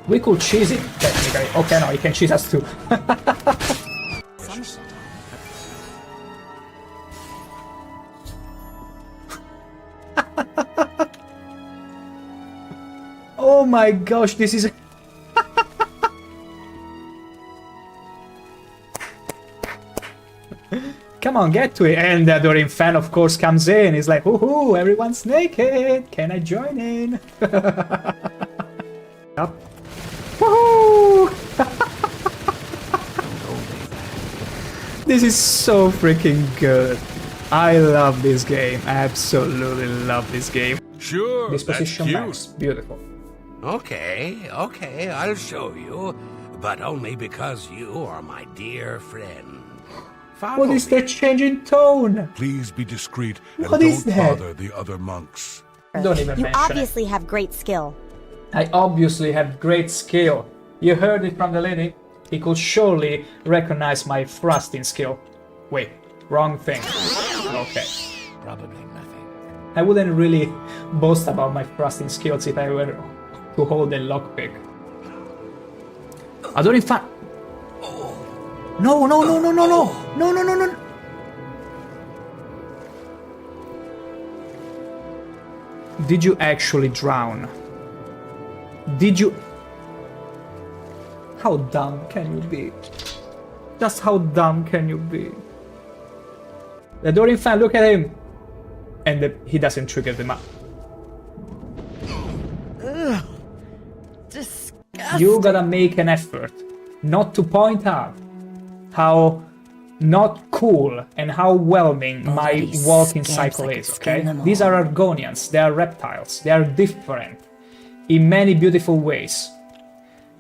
We could cheese him, technically. Okay, no, he can cheese us too. Oh my gosh, this is... Come on, get to it. And the adoring fan, of course, comes in. He's like, woohoo, everyone's naked. Can I join in? Up. Woohoo! This is so freaking good. I love this game. I absolutely love this game. Sure, Disposition max. Beautiful. Okay, I'll show you. But only because you are my dear friend. What is that change in tone? Please be discreet and What is don't that? bother the other monks. Don't even You mention obviously have great skill. it. I obviously have great skill. You heard it from the lady. He could surely recognize my thrusting skill. Wait, wrong thing. Okay. Probably nothing. I wouldn't really boast about my thrusting skills if I were to hold a lockpick. I don't in fact... No, no, no, no, no, no! No, no, no, no! Did you actually drown? Did you... How dumb can you be? Just how dumb can you be? The Dorian fan, look at him! And he doesn't trigger them up. Ugh. Disgusting. You gotta make an effort not to point out how not cool and how whelming my walking cycle is, okay? These are Argonians, they are reptiles, they are different in many beautiful ways.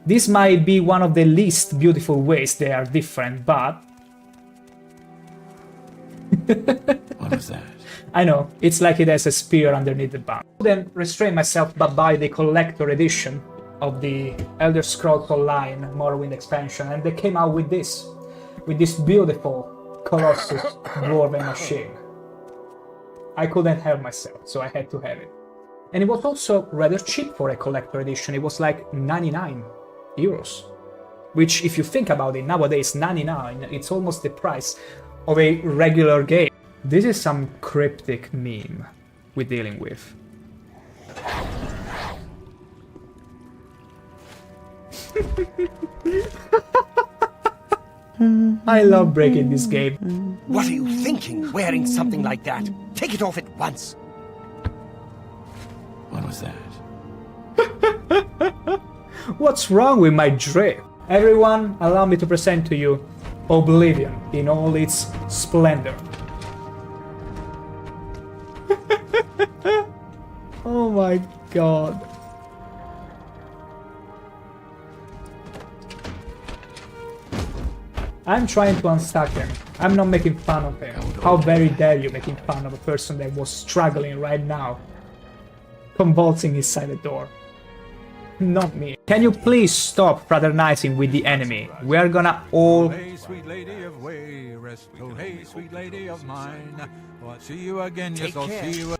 This might be one of the least beautiful ways they are different, but... What was that? I know, it's like it has a spear underneath the bum. Then restrain myself but buy the collector edition of the Elder Scrolls Online Morrowind expansion, and they came out with this beautiful Colossus dwarven machine. I couldn't help myself, so I had to have it. And it was also rather cheap for a collector edition. It was like 99 euros. Which, if you think about it, nowadays 99, it's almost the price of a regular game. This is some cryptic meme we're dealing with. I love breaking this game. What are you thinking, wearing something like that? Take it off at once. What was that? What's wrong with my drip? Everyone, allow me to present to you Oblivion in all its splendor. Oh my god. I'm trying to unstuck him. I'm not making fun of him. How very dare you making fun of a person that was struggling right now, convulsing inside the door. Not me. Can you please stop fraternizing with the enemy? We are gonna all... Hey, sweet lady of way, rest. Oh, hey, sweet lady of mine. Oh, I'll see you again, yes, I'll see you.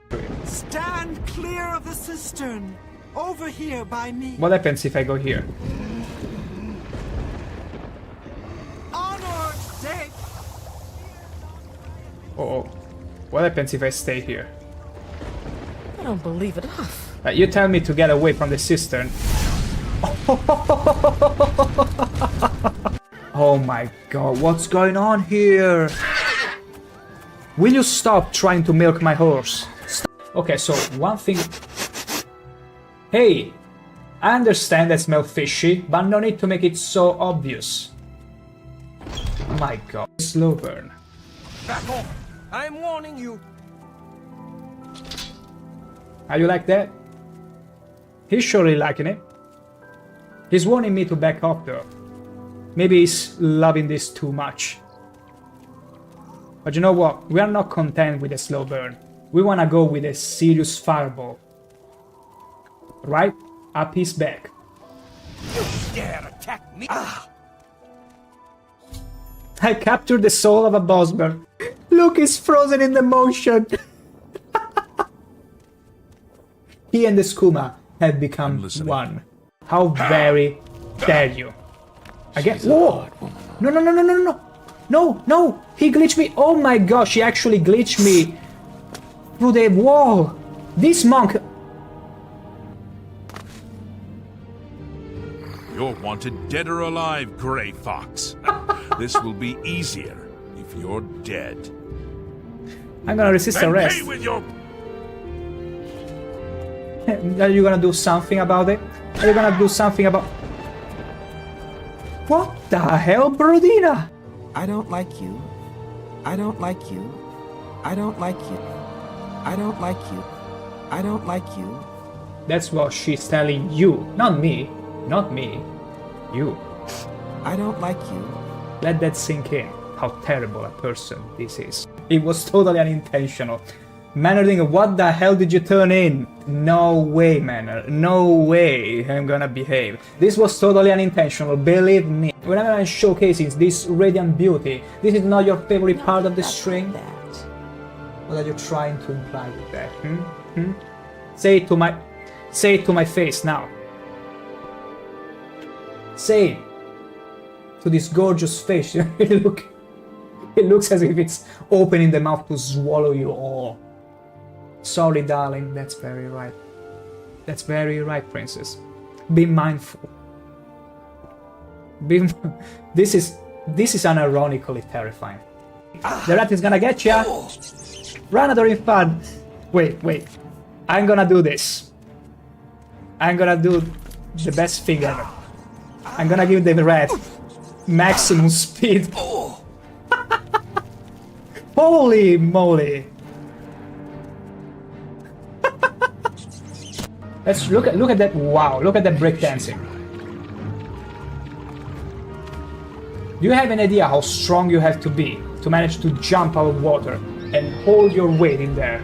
Stand clear of the cistern. Over here by me. What happens if I go here? Honor, dead. Oh, what happens if I stay here? I don't believe it. You tell me to get away from the cistern. Oh my god, what's going on here? Will you stop trying to milk my horse? Stop. Okay, so one thing... Hey, I understand that smell fishy, but no need to make it so obvious. My god, slow burn. Back off! I'm warning you. Are you like that? He's surely liking it. He's warning me to back off though. Maybe he's loving this too much. But you know what? We are not content with a slow burn. We wanna go with a serious fireball. Right up his back. You dare attack me? Ah! I captured the soul of a bossman. Look, he's frozen in the motion. He and the skooma have become one. How very dare you? Again? Whoa! No, no, no, no, no, no! No, no! He glitched me! Oh my gosh, he actually glitched me through the wall! This monk... You're wanted dead or alive, Grey Fox. This will be easier if you're dead. I'm gonna resist Then arrest. pay with your... Are you gonna do something about it? Are you gonna do something about... What the hell, Brodina? I don't like you. I don't like you. I don't like you. I don't like you. I don't like you. That's what she's telling you, not me. Not me. You. I don't like you. Let that sink in, how terrible a person this is. It was totally unintentional. Manner, what the hell did you turn in? No way, Manner. No way I'm gonna behave. This was totally unintentional, believe me. Whenever I'm showcasing this radiant beauty, this is not your favorite part of the stream? What are you trying to imply with that? Say it to my face now. Say it to this gorgeous face. It looks as if it's opening the mouth to swallow you all. Sorry, darling, that's very right. That's very right, princess. Be mindful. This is unironically terrifying. The rat is gonna get ya! Run, adoring fun! Wait. I'm gonna do this. I'm gonna do the best thing ever. I'm gonna give the rat maximum speed. Holy moly! Let's look at that. Wow, look at that breakdancing. Do you have an idea how strong you have to be to manage to jump out of water and hold your weight in there?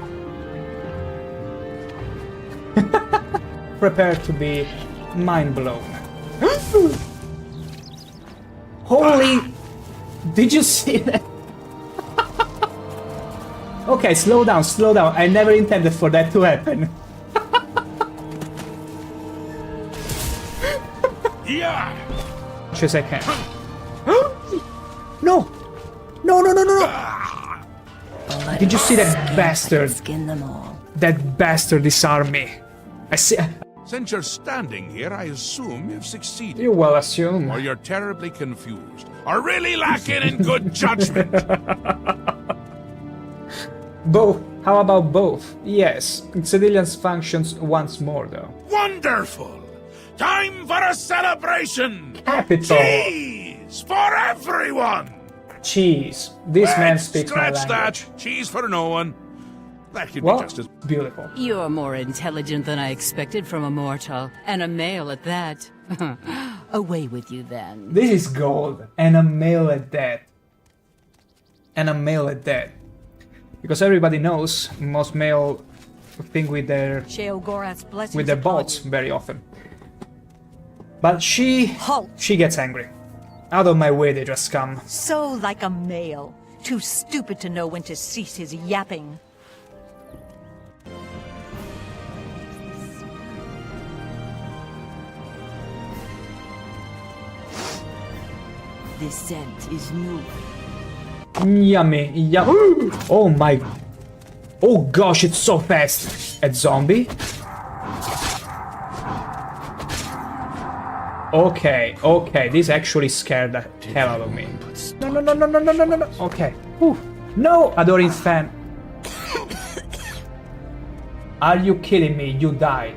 Prepare to be mind blown. Holy... Did you see that? Okay, slow down. I never intended for that to happen. Yeah. Much as I can. No! Did you see that bastard? Skin them all. That bastard disarmed me. I see. Since you're standing here, I assume you've succeeded. You will assume. Or you're terribly confused. Or really lacking in good judgment. Both. How about both? Yes. Civilians functions once more, though. Wonderful! Time for a celebration! Capital! Cheese for everyone! Cheese. This man speaks my Scratch language. that! Cheese for no one. That could Well, be just as... beautiful. You're more intelligent than I expected from a mortal, and a male at that. Away with you then. This is gold. And a male at that. Because everybody knows most male think with their bolts very often. But she gets angry. Out of my way they just come. So like a male. Too stupid to know when to cease his yapping. This scent is new. Yummy, yum. Oh my. Oh gosh, it's so fast. A zombie? Okay, okay, this actually scared the hell out of me. No, no, no, no, no, no, no, no, no. Okay. Whew. No, Adoring fan. Are you kidding me? You died.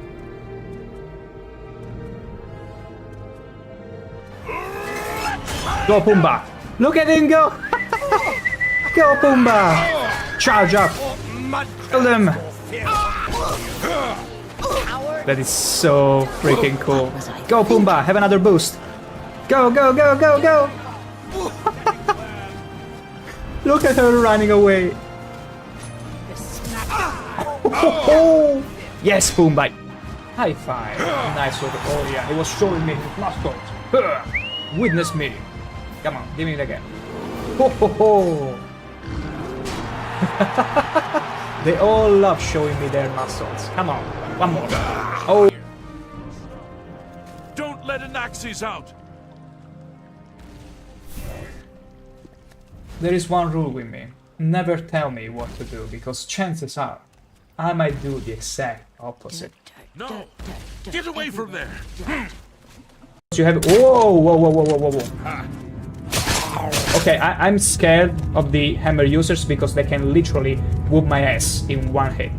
Go Pumbaa! Look at him go! Go Pumbaa! Charge up! Kill them! That is so freaking cool. Go Pumbaa! Have another boost! Go, go, go, go, go! Look at her running away! Yes, Pumbaa! High five! Nice sort of. Oh yeah, he was showing me his muscles. Witness me! Come on, give me it again. Ho ho ho! They all love showing me their muscles. Come on, one more. Oh! Don't let Anaxes out! There is one rule with me. Never tell me what to do, because chances are I might do the exact opposite. No! Get away from there! You have. Whoa, whoa, whoa, whoa, whoa, whoa, whoa. Okay, I'm scared of the hammer users because they can literally whoop my ass in one hit.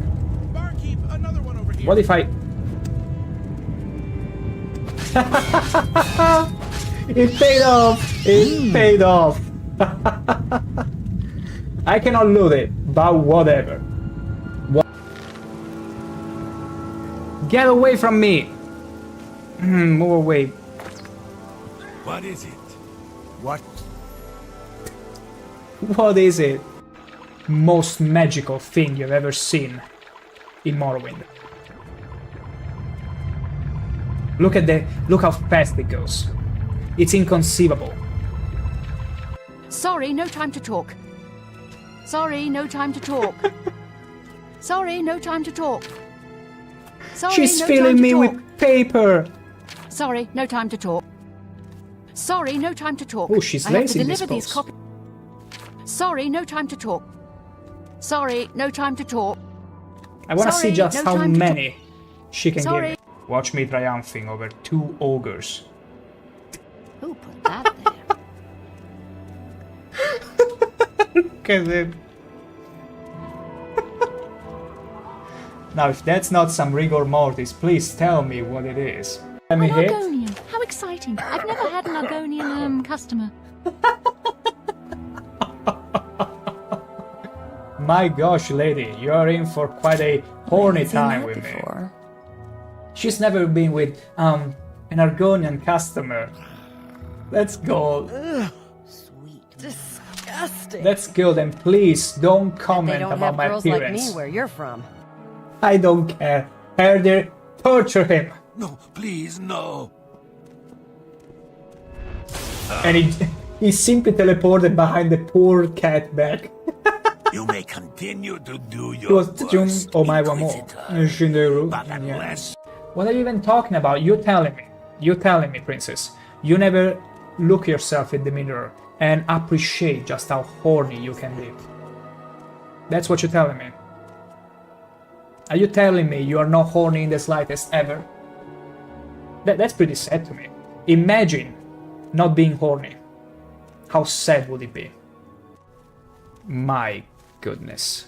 Barkeep, another one over here. What if I... It paid off! It paid off! I cannot loot it, but whatever. Get away from me! Move away. What is it? What? What is it? Most magical thing you've ever seen in Morrowind. Look how fast it goes. It's inconceivable. Sorry, no time to talk. Sorry, no time to talk. Sorry, no time to talk. Sorry, She's no filling time me to with talk. paper. Sorry, no time to talk. Sorry, no time to talk. Oh, she's I have to lazy in this deliver these pose. copies. Sorry, no time to talk. Sorry, no time to talk. I want to see Sorry, just no how time to many she can Sorry. give me. Watch me triumphing over 2 ogres. Who put that there? Look at him. Now, if that's not some rigor mortis, please tell me what it is. Let me An hit. Argonian. How exciting. I've never had an Argonian customer. My gosh, lady, you're in for quite a horny time with me. She's never been with an Argonian customer. Let's go. Ugh, sweet. Disgusting. Let's go then, please don't comment They don't about have my girls appearance. like me where you're from. I don't care. Herder, torture him. No, please, no. And he simply teleported behind the poor cat back. You may continue to do It your was worst, oh my one more. Inquisitor, but Yeah. unless What are you even talking about? You telling me. You telling me, princess. You never look yourself in the mirror and appreciate just how horny you can be. That's what you're telling me. Are you telling me you are not horny in the slightest ever? That's pretty sad to me. Imagine not being horny. How sad would it be? My goodness.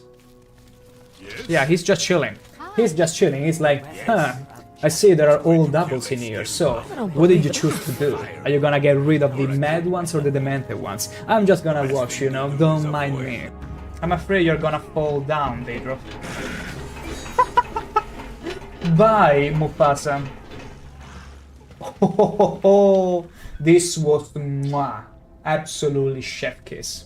Yeah, he's just chilling. He's just chilling. He's like, huh, I see there are all doubles in here, so what did you choose to do? Are you gonna get rid of the mad ones or the demented ones? I'm just gonna watch, you know, don't mind me. I'm afraid you're gonna fall down, Daedra. Bye, Mufasa. Oh, this was mwah, absolutely chef kiss.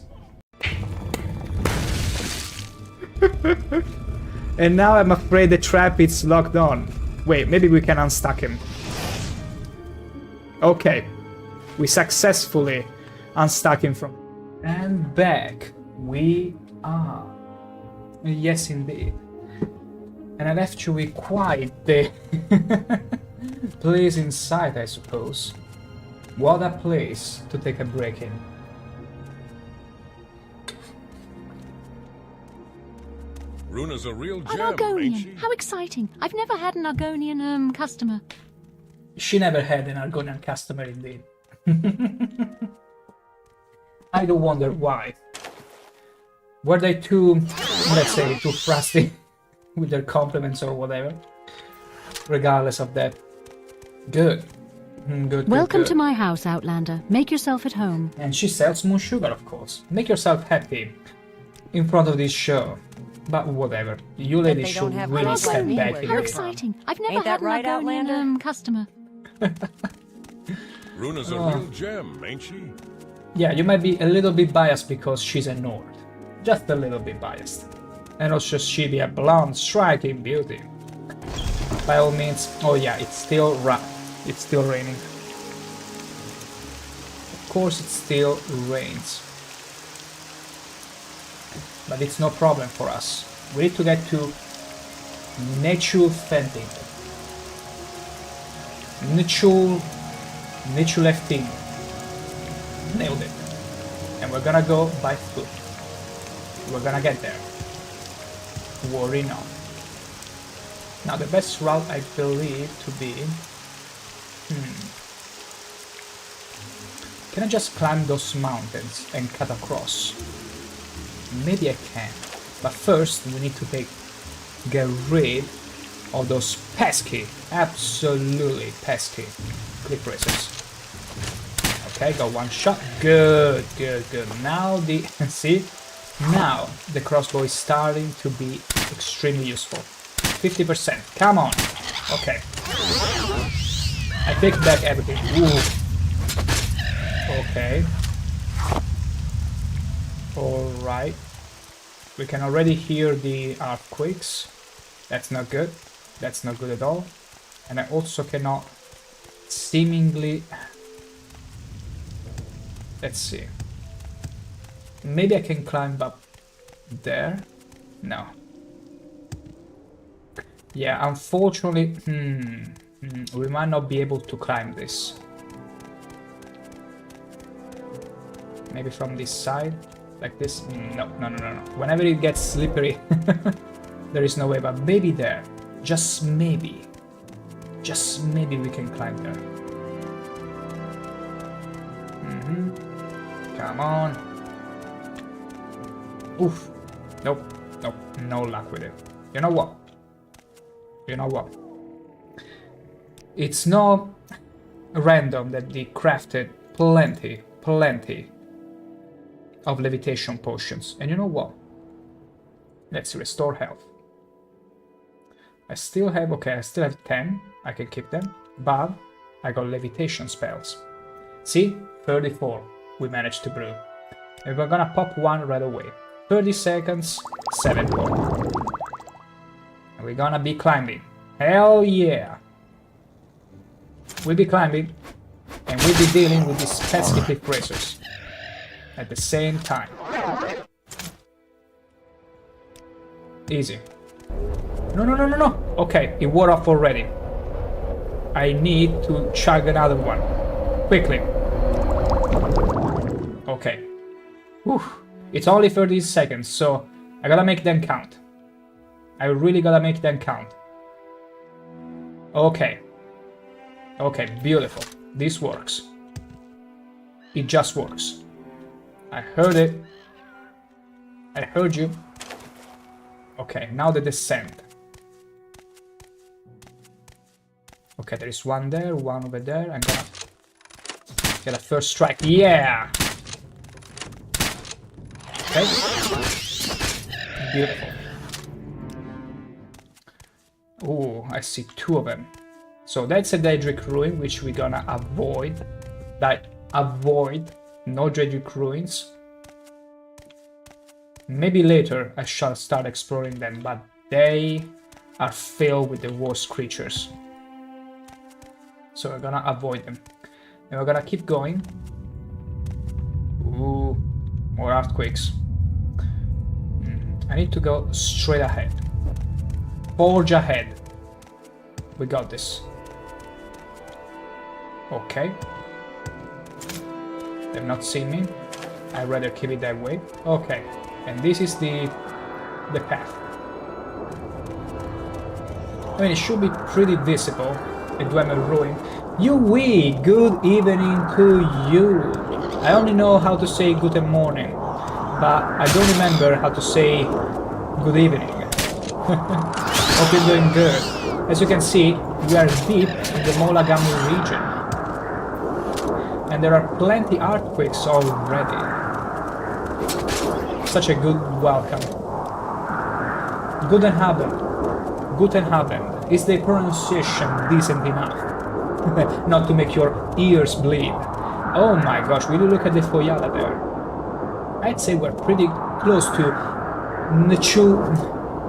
And now I'm afraid the trap is locked on. Wait, maybe we can unstuck him. Okay. We successfully unstuck him from... And back we are. Yes, indeed. And I left you with quite the place inside, I suppose. What a place to take a break in. Runa's a real An gem, ain't Argonian. she? How exciting. I've never had an Argonian customer. She never had an Argonian customer, indeed. I do wonder why. Were they too, let's say, too frosty with their compliments or whatever? Regardless of that. Good. Good. Welcome good. to my house, Outlander. Make yourself at home. And she sells moon sugar, of course. Make yourself happy in front of this show. But whatever. You ladies should really step back How here. exciting. I've never Ain't had that right, an Argonian Outlander? Customer. Runa's a real gem, ain't she? Yeah, you might be a little bit biased because she's a Nord. Just a little bit biased. And also she be a blonde, striking beauty. By all means... Oh yeah, it's still it's still raining. Of course it still rains. But it's no problem for us. We need to get to Nature Fenting. Nature Lefting. Nailed it. And we're gonna go by foot. We're gonna get there. Worry not. Now the best route I believe to be... Can I just climb those mountains and cut across? Maybe I can. But first we need to get rid of those pesky, absolutely pesky clip racers. Okay, got one shot. Good, good, good. Now the... see? Now the crossbow is starting to be extremely useful. 50%. Come on. Okay. I take back everything. Ooh. Okay. Alright. We can already hear the earthquakes. That's not good. That's not good at all. And I also cannot seemingly... Let's see. Maybe I can climb up there? No. Yeah, unfortunately... we might not be able to climb this. Maybe from this side? Like this? No. Whenever it gets slippery, there is no way, but maybe there. Just maybe. Just maybe we can climb there. Come on. Oof. Nope. No luck with it. You know what? It's not random that they crafted plenty of levitation potions. And you know what? Let's restore health. I still have 10. I can keep them. But I got levitation spells. See? 34 we managed to brew. And we're gonna pop one right away. 30 seconds, 7 more. And we're gonna be climbing. Hell yeah! We'll be climbing. And we'll be dealing with these pesky cliff racers. At the same time. Easy. No. Okay, it wore off already. I need to chug another one. Quickly. Okay. Whew. It's only 30 seconds, so I gotta make them count. I really gotta make them count. Okay. Okay, beautiful. This works. It just works. I heard it. I heard you. Okay, now the descent. Okay, there is one there, one over there. I'm gonna get a first strike. Yeah! Okay. Beautiful. Oh, I see two of them. So that's a Daedric Ruin, which we're gonna avoid. No Daedric Ruins. Maybe later I shall start exploring them, but they are filled with the worst creatures. So we're gonna avoid them. And we're gonna keep going. Ooh, more earthquakes. I need to go straight ahead. Forge ahead. We got this. Okay. They've not seen me. I'd rather keep it that way. Okay. And this is the path. I mean, it should be pretty visible. The Dwemer Ruin. Yui! Good evening to you! I only know how to say guten morning, but I don't remember how to say good evening. Hope you're doing good. As you can see, we are deep in the Molagamu region. And there are plenty earthquakes already. Such a good welcome. Guten Abend. Guten Abend. Is the pronunciation decent enough? Not to make your ears bleed. Oh my gosh, will you look at the Foyala there? I'd say we're pretty close to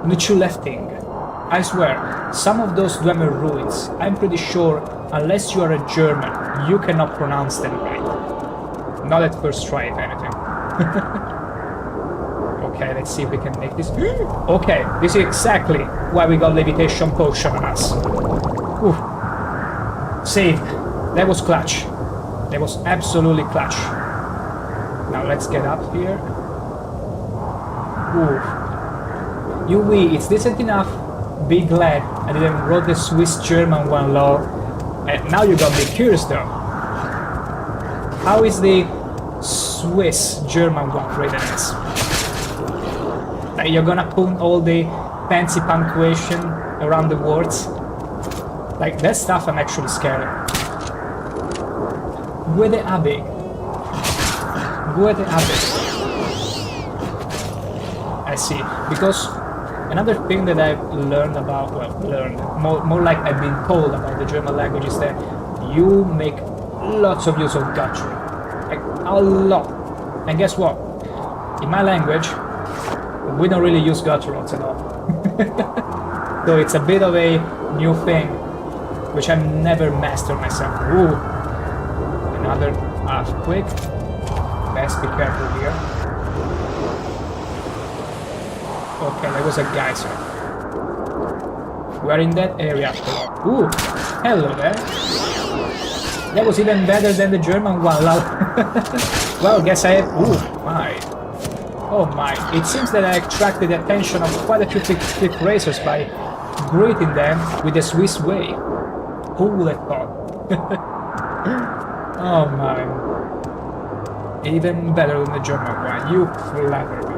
Nchulefting. I swear, some of those Dwemer ruins, I'm pretty sure, unless you are a German, you cannot pronounce them right. Not at first try, if anything. Okay, let's see if we can make this. Okay, this is exactly why we got levitation potion on us. Oof. Saved. That was clutch. That was absolutely clutch. Now let's get up here. Oof. Yui, it's decent enough. Be glad I didn't wrote the Swiss-German one, lol. And now you got me curious though. How is the Swiss-German one rated as? You're gonna put all the fancy punctuation around the words? Like, that stuff I'm actually scared of. Guede Abe. Guede Abe. I see. Because another thing that I've learned about, more like I've been told about the German language is that you make lots of use of guttural. Like, a lot. And guess what? In my language, we don't really use gutturals at all. So it's a bit of a new thing, which I've never mastered myself. Ooh. Another earthquake. Best be careful here. Okay, there was a geyser. We're in that area after all. Ooh, hello there. That was even better than the German one, lol. Well, guess I have... Ooh, my. Oh my, it seems that I attracted the attention of quite a few cliff racers by greeting them with the Swiss way. Who would have thought? Oh my. Even better than the German one. You flatter me.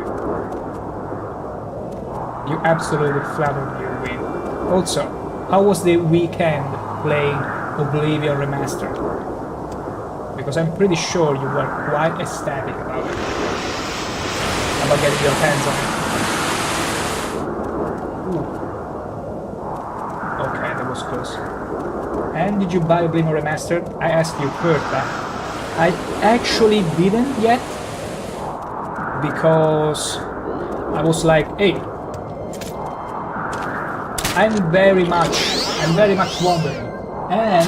You absolutely flattered me, Win. Also, how was the weekend playing Oblivion Remastered? Because I'm pretty sure you were quite ecstatic about it. About getting your hands on it. Ooh. Okay, that was close. And did you buy Oblivion Remastered? I asked you first, but I actually didn't yet. Because I was like, hey, I'm very much wondering. And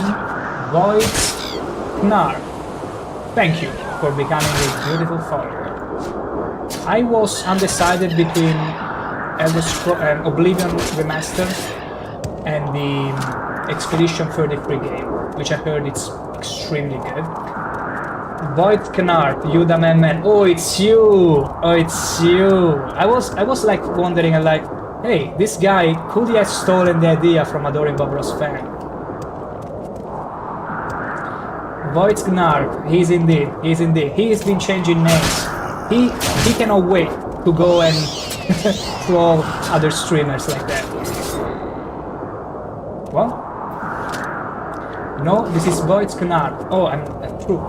ShankH-ER, thank you for becoming a beautiful follower. I was undecided between Oblivion Remastered and the Expedition 33 game, which I heard it's extremely good. ShankH-ER, you the man. Oh, it's you! Oh, it's you! I was like wondering, like, hey, this guy, could he have stolen the idea from Adoring Bobro's fan? ShankH-ER, he's indeed. He has been changing names. He cannot wait to go and troll other streamers like that. What? No, this is ShankH-ER. Oh, I'm true.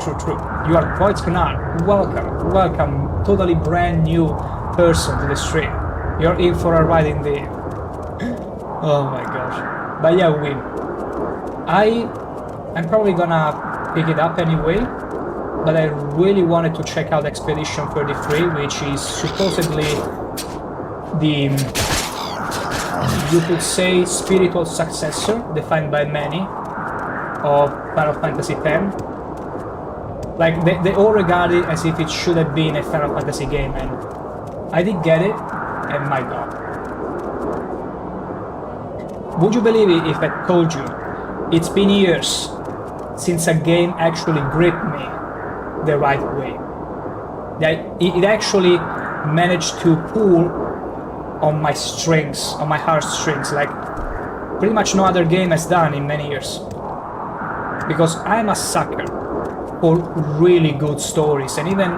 You are ShankH-ER. Welcome, totally brand new person to the stream. You're in for a ride indeed. Oh my gosh. But yeah, Win. I'm probably gonna pick it up anyway. But I really wanted to check out Expedition 33, which is supposedly the, you could say, spiritual successor, defined by many, of Final Fantasy X. Like, they all regard it as if it should have been a Final Fantasy game, and I did get it, and my god. Would you believe it if I told you it's been years since a game actually gripped me the right way? It actually managed to pull on my strings, on my heartstrings, like pretty much no other game has done in many years. Because I'm a sucker for really good stories and even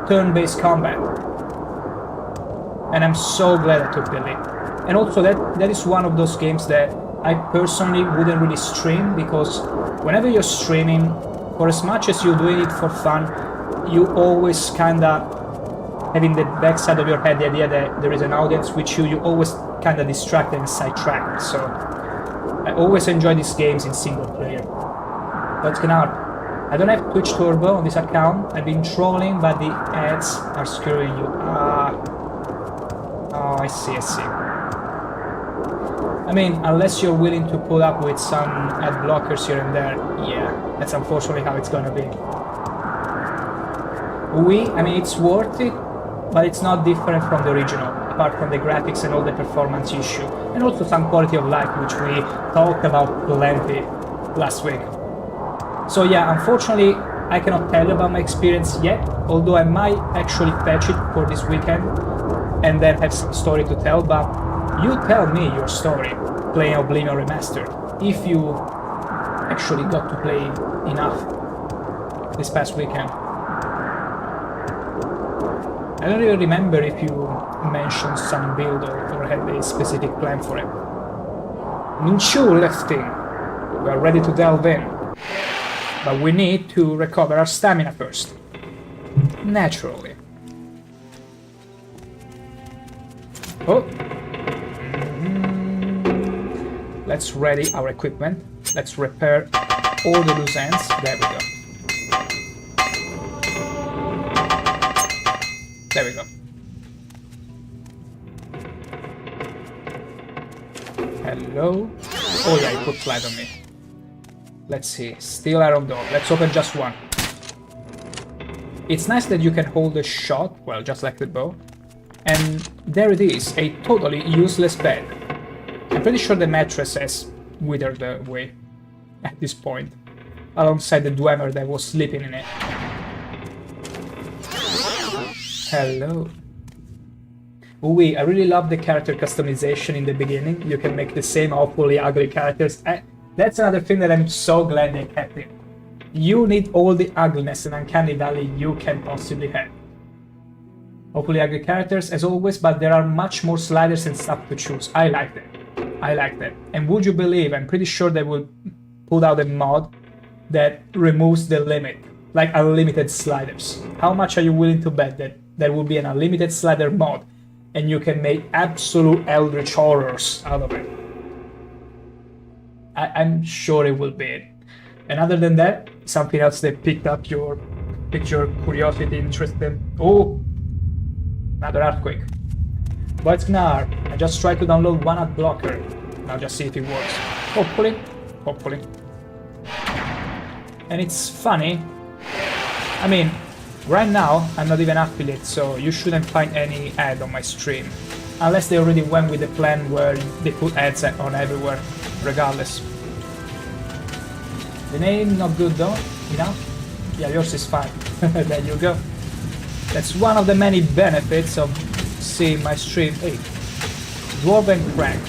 turn-based combat. And I'm so glad I took the leap. And also that is one of those games that I personally wouldn't really stream, because whenever you're streaming, for as much as you're doing it for fun, you always kinda have in the backside of your head the idea that there is an audience with you. You always kinda distracted and sidetracked. So I always enjoy these games in single player. What's going on? I don't have Twitch Turbo on this account. I've been trolling, but the ads are screwing you. Oh, I see. I mean, unless you're willing to put up with some ad blockers here and there, yeah, that's unfortunately how it's gonna be. I mean, it's worth it, but it's not different from the original, apart from the graphics and all the performance issue, and also some quality of life, which we talked about plenty last week. So yeah, unfortunately, I cannot tell you about my experience yet, although I might actually fetch it for this weekend and then have some story to tell, but you tell me your story playing Oblivion Remastered, if you actually got to play enough this past weekend. I don't really remember if you mentioned some build or had a specific plan for it. Minchu lifting. We are ready to delve in. But we need to recover our stamina first. Naturally. Oh! Let's ready our equipment. Let's repair all the loose ends. There we go. There we go. Hello? Oh yeah, it put flag on me. Let's see. Steel iron door. Let's open just one. It's nice that you can hold a shot, well, just like the bow. And there it is, a totally useless bed. I'm pretty sure the mattress has withered away at this point, alongside the dwemer that was sleeping in it. Hello. Ooh, I really love the character customization in the beginning. You can make the same awfully ugly characters. That's another thing that I'm so glad they kept in. You need all the ugliness and uncanny valley you can possibly have. Awfully ugly characters as always, but there are much more sliders and stuff to choose. I like that. I like that. And would you believe, I'm pretty sure they will put out a mod that removes the limit, like unlimited sliders. How much are you willing to bet that there will be an unlimited slider mod and you can make absolute eldritch horrors out of it? I'm sure it will be it. And other than that, something else that picked your curiosity, interest in. Oh, another earthquake. But it's ShankH-ER. I just tried to download one ad blocker. Now just see if it works. Hopefully. And it's funny. I mean, right now I'm not even affiliate, so you shouldn't find any ad on my stream. Unless they already went with the plan where they put ads on everywhere, regardless. The name not good though, enough? Yeah, yours is fine. There you go. That's one of the many benefits of seeing my stream. Hey, Dwarven Crank.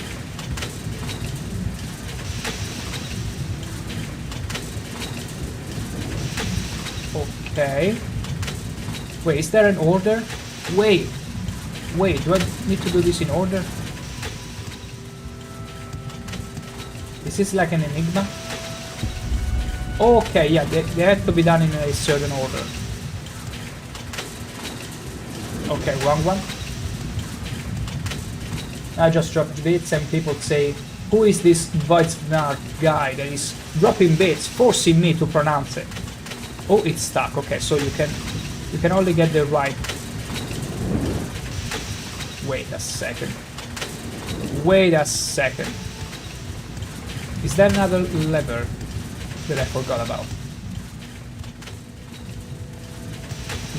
Okay. Wait, is there an order? Wait, do I need to do this in order? Is this like an enigma? Okay, yeah, they have to be done in a certain order. Okay, wrong one. I just dropped bits and people say, who is this ShankH-ER guy that is dropping bits, forcing me to pronounce it? Oh, it's stuck. Okay, so you can only get the right. Wait a second. Is there another lever that I forgot about?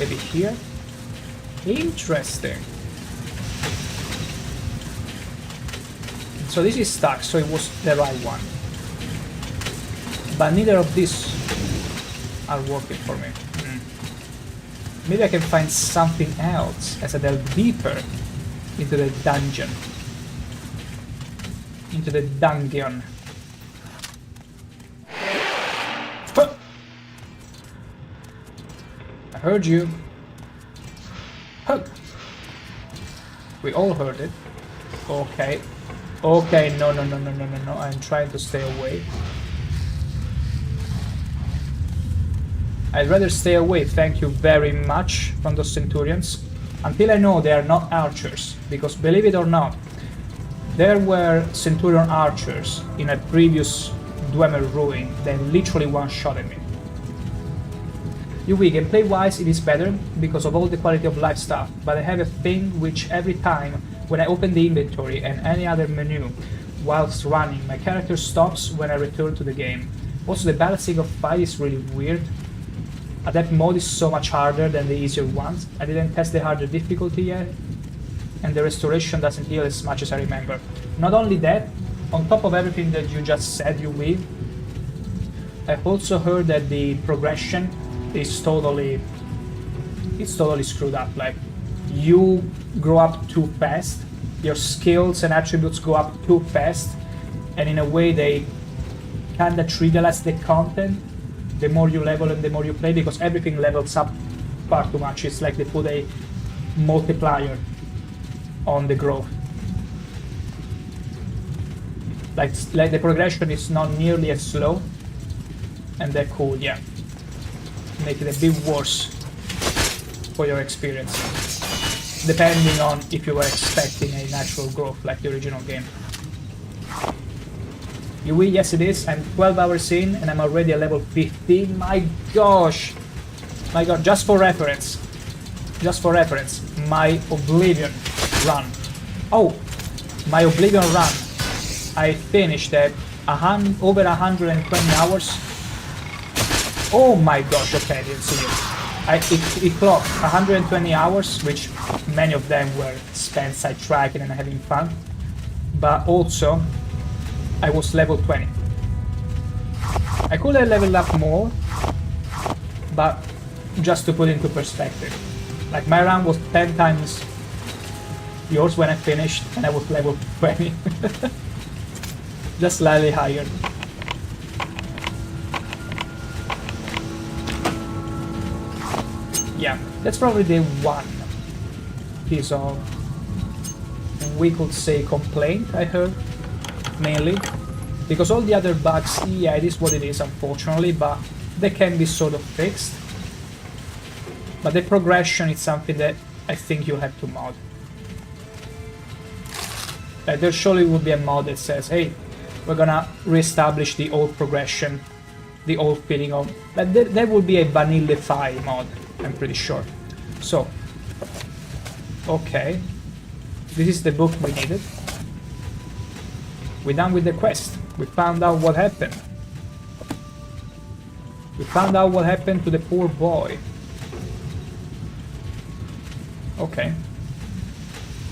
Maybe here? Interesting. So this is stuck, so it was the right one. But neither of these are working for me. Maybe I can find something else as I delve deeper into the dungeon. Into the dungeon. Huh. I heard you. Hug. We all heard it. Okay. Okay, no. I'm trying to stay away. I'd rather stay away, thank you very much, from those Centurions. Until I know they are not archers. Because believe it or not, there were Centurion archers in a previous Dwemer ruin that literally one-shotted me. Gameplay-wise it is better because of all the quality of life stuff, but I have a thing which every time when I open the inventory and any other menu whilst running, my character stops when I return to the game. Also, the balancing of fight is really weird. Adept mode is so much harder than the easier ones. I didn't test the harder difficulty yet, and the restoration doesn't heal as much as I remember. Not only that, on top of everything that you just said, I've also heard that the progression is totally screwed up. Like, you grow up too fast, your skills and attributes go up too fast, and in a way they kinda trivialize the content the more you level and the more you play, because everything levels up far too much. It's like they put a multiplier on the growth. Like the progression is not nearly as slow, and they're cool, yeah. Make it a bit worse for your experience, depending on if you were expecting a natural growth like the original game. Yes it is, I'm 12 hours in and I'm already at level 15, my gosh! My god, just for reference, my Oblivion run. Oh! My Oblivion run, I finished at over 120 hours. Oh my gosh, okay, I didn't see it. It clocked 120 hours, which many of them were spent sidetracking and having fun. But also, I was level 20. I could have leveled up more, but just to put into perspective. Like, my run was 10 times yours when I finished, and I was level 20. Just slightly higher. Yeah, that's probably the one piece of, we could say, complaint I heard, mainly. Because all the other bugs, yeah, it is what it is, unfortunately, but they can be sort of fixed. But the progression is something that I think you'll have to mod. There surely will be a mod that says, hey, we're gonna re-establish the old progression, the old feeling of... But there will be a vanillify mod, I'm pretty sure. So, okay, this is the book we needed. We're done with the quest. We found out what happened. We found out what happened to the poor boy. Okay.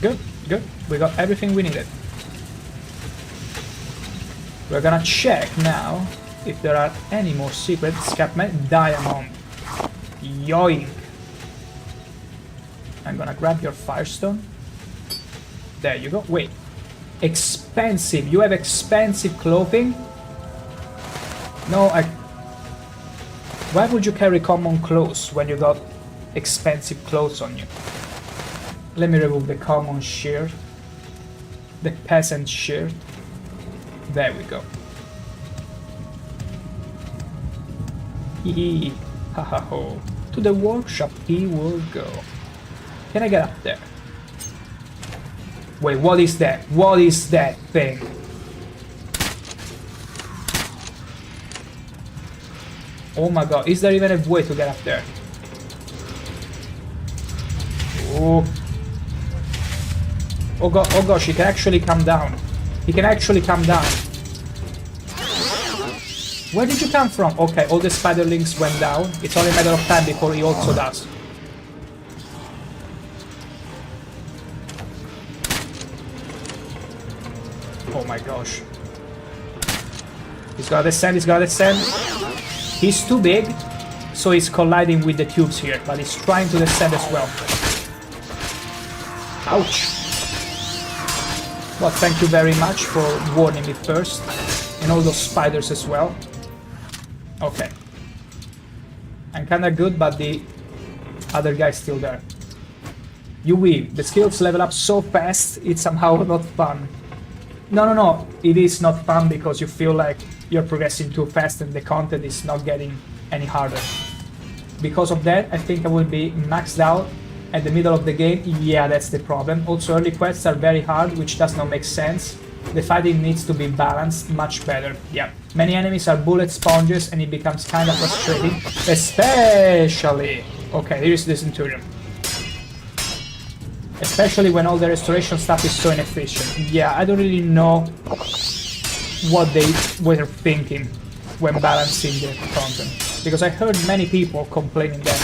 Good, good. We got everything we needed. We're gonna check now if there are any more secrets. Scapman Diamond. Yoink. I'm gonna grab your Firestone. There you go. Wait. Expensive. You have expensive clothing? No, why would you carry common clothes when you got expensive clothes on you? Let me remove the common shirt. The peasant shirt. There we go. Hee ha ha ho. To the workshop he will go. Can I get up there? Wait, what is that? What is that thing? Oh my god, is there even a way to get up there? Oh. Oh god, oh gosh, he can actually come down. He can actually come down. Where did you come from? Okay, all the spiderlings went down. It's only a matter of time before he also does. Oh my gosh. He's gonna descend, he's gonna descend. He's too big, so he's colliding with the tubes here, but he's trying to descend as well. Ouch. Well, thank you very much for warning me first. And all those spiders as well. Okay. I'm kinda good, but the other guy's still there. Yui, the skills level up so fast, it's somehow not fun. No, it is not fun because you feel like you're progressing too fast and the content is not getting any harder. Because of that, I think I will be maxed out at the middle of the game. Yeah, that's the problem. Also, early quests are very hard, which does not make sense. The fighting needs to be balanced much better. Yeah, many enemies are bullet sponges and it becomes kind of frustrating, especially... Okay, here's the Centurion. Especially when all the restoration stuff is so inefficient. Yeah, I don't really know what they were thinking when balancing the content. Because I heard many people complaining that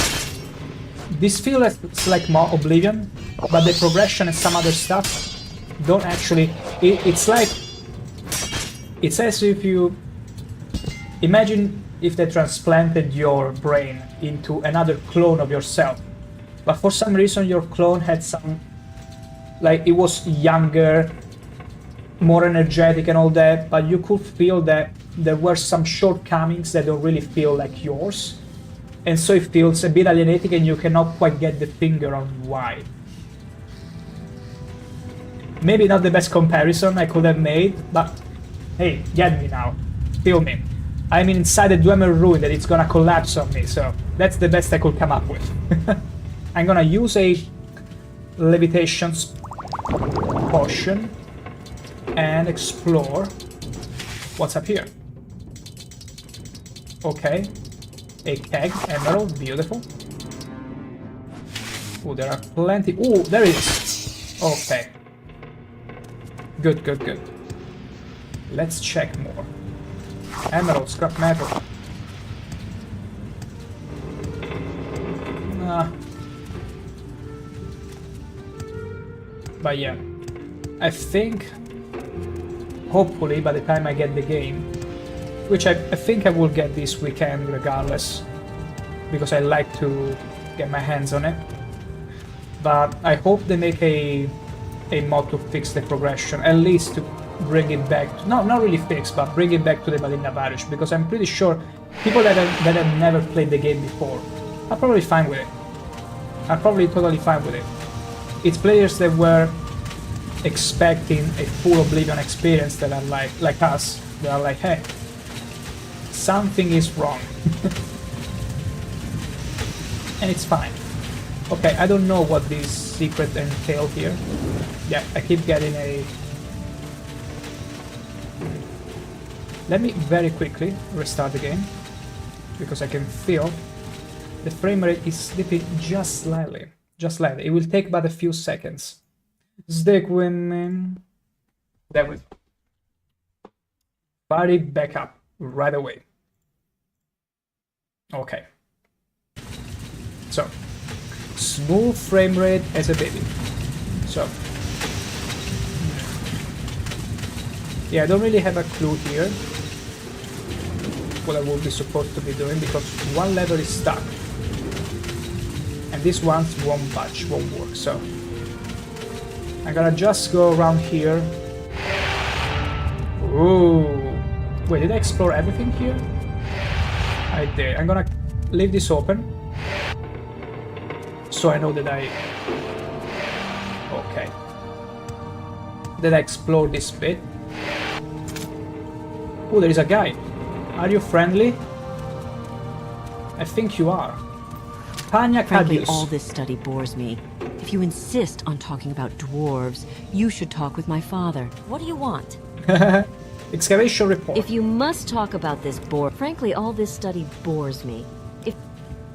this feels like more Oblivion, but the progression and some other stuff don't actually... It's like... It's as if you... Imagine if they transplanted your brain into another clone of yourself. But for some reason your clone had some... Like, it was younger, more energetic and all that, but you could feel that there were some shortcomings that don't really feel like yours. And so it feels a bit alienating and you cannot quite get the finger on why. Maybe not the best comparison I could have made, but hey, get me now. Feel me. I'm inside a Dwemer ruin that it's gonna collapse on me, so that's the best I could come up with. I'm gonna use a levitation potion and explore what's up here. Okay, a keg, emerald, beautiful. Oh, there are plenty. Oh, there it is. Okay. Good, good, good. Let's check more. Emerald, scrap metal. But yeah, I think, hopefully by the time I get the game, which I think I will get this weekend regardless, because I like to get my hands on it, but I hope they make a mod to fix the progression, at least to bring it back to, no, not really fix, but bring it back to the vanilla variant, because I'm pretty sure people that have never played the game before are probably fine with it. I'm probably totally fine with it. It's players that were expecting a full Oblivion experience that are like us, that are like, hey, something is wrong. And it's fine. Okay, I don't know what this secret entailed here. Yeah, I keep getting a... Let me very quickly restart the game, because I can feel the frame rate is slipping just slightly. Just slightly. It will take but a few seconds. Stick with me. There we go. Fire it back up right away. Okay. So, smooth frame rate as a baby. So, yeah, I don't really have a clue here what I will be supposed to be doing, because one lever is stuck and this one won't budge, won't work. So I'm gonna just go around here. Ooh, wait, did I explore everything here? I did. I'm gonna leave this open so I know that okay, that I explored this bit. Oh, there is a guy. Are you friendly? I think you are. Tanya Frankly, Cadius. all this study bores me. If you insist on talking about dwarves, you should talk with my father. What do you want? Excavation report. If you must talk about this frankly, all this study bores me.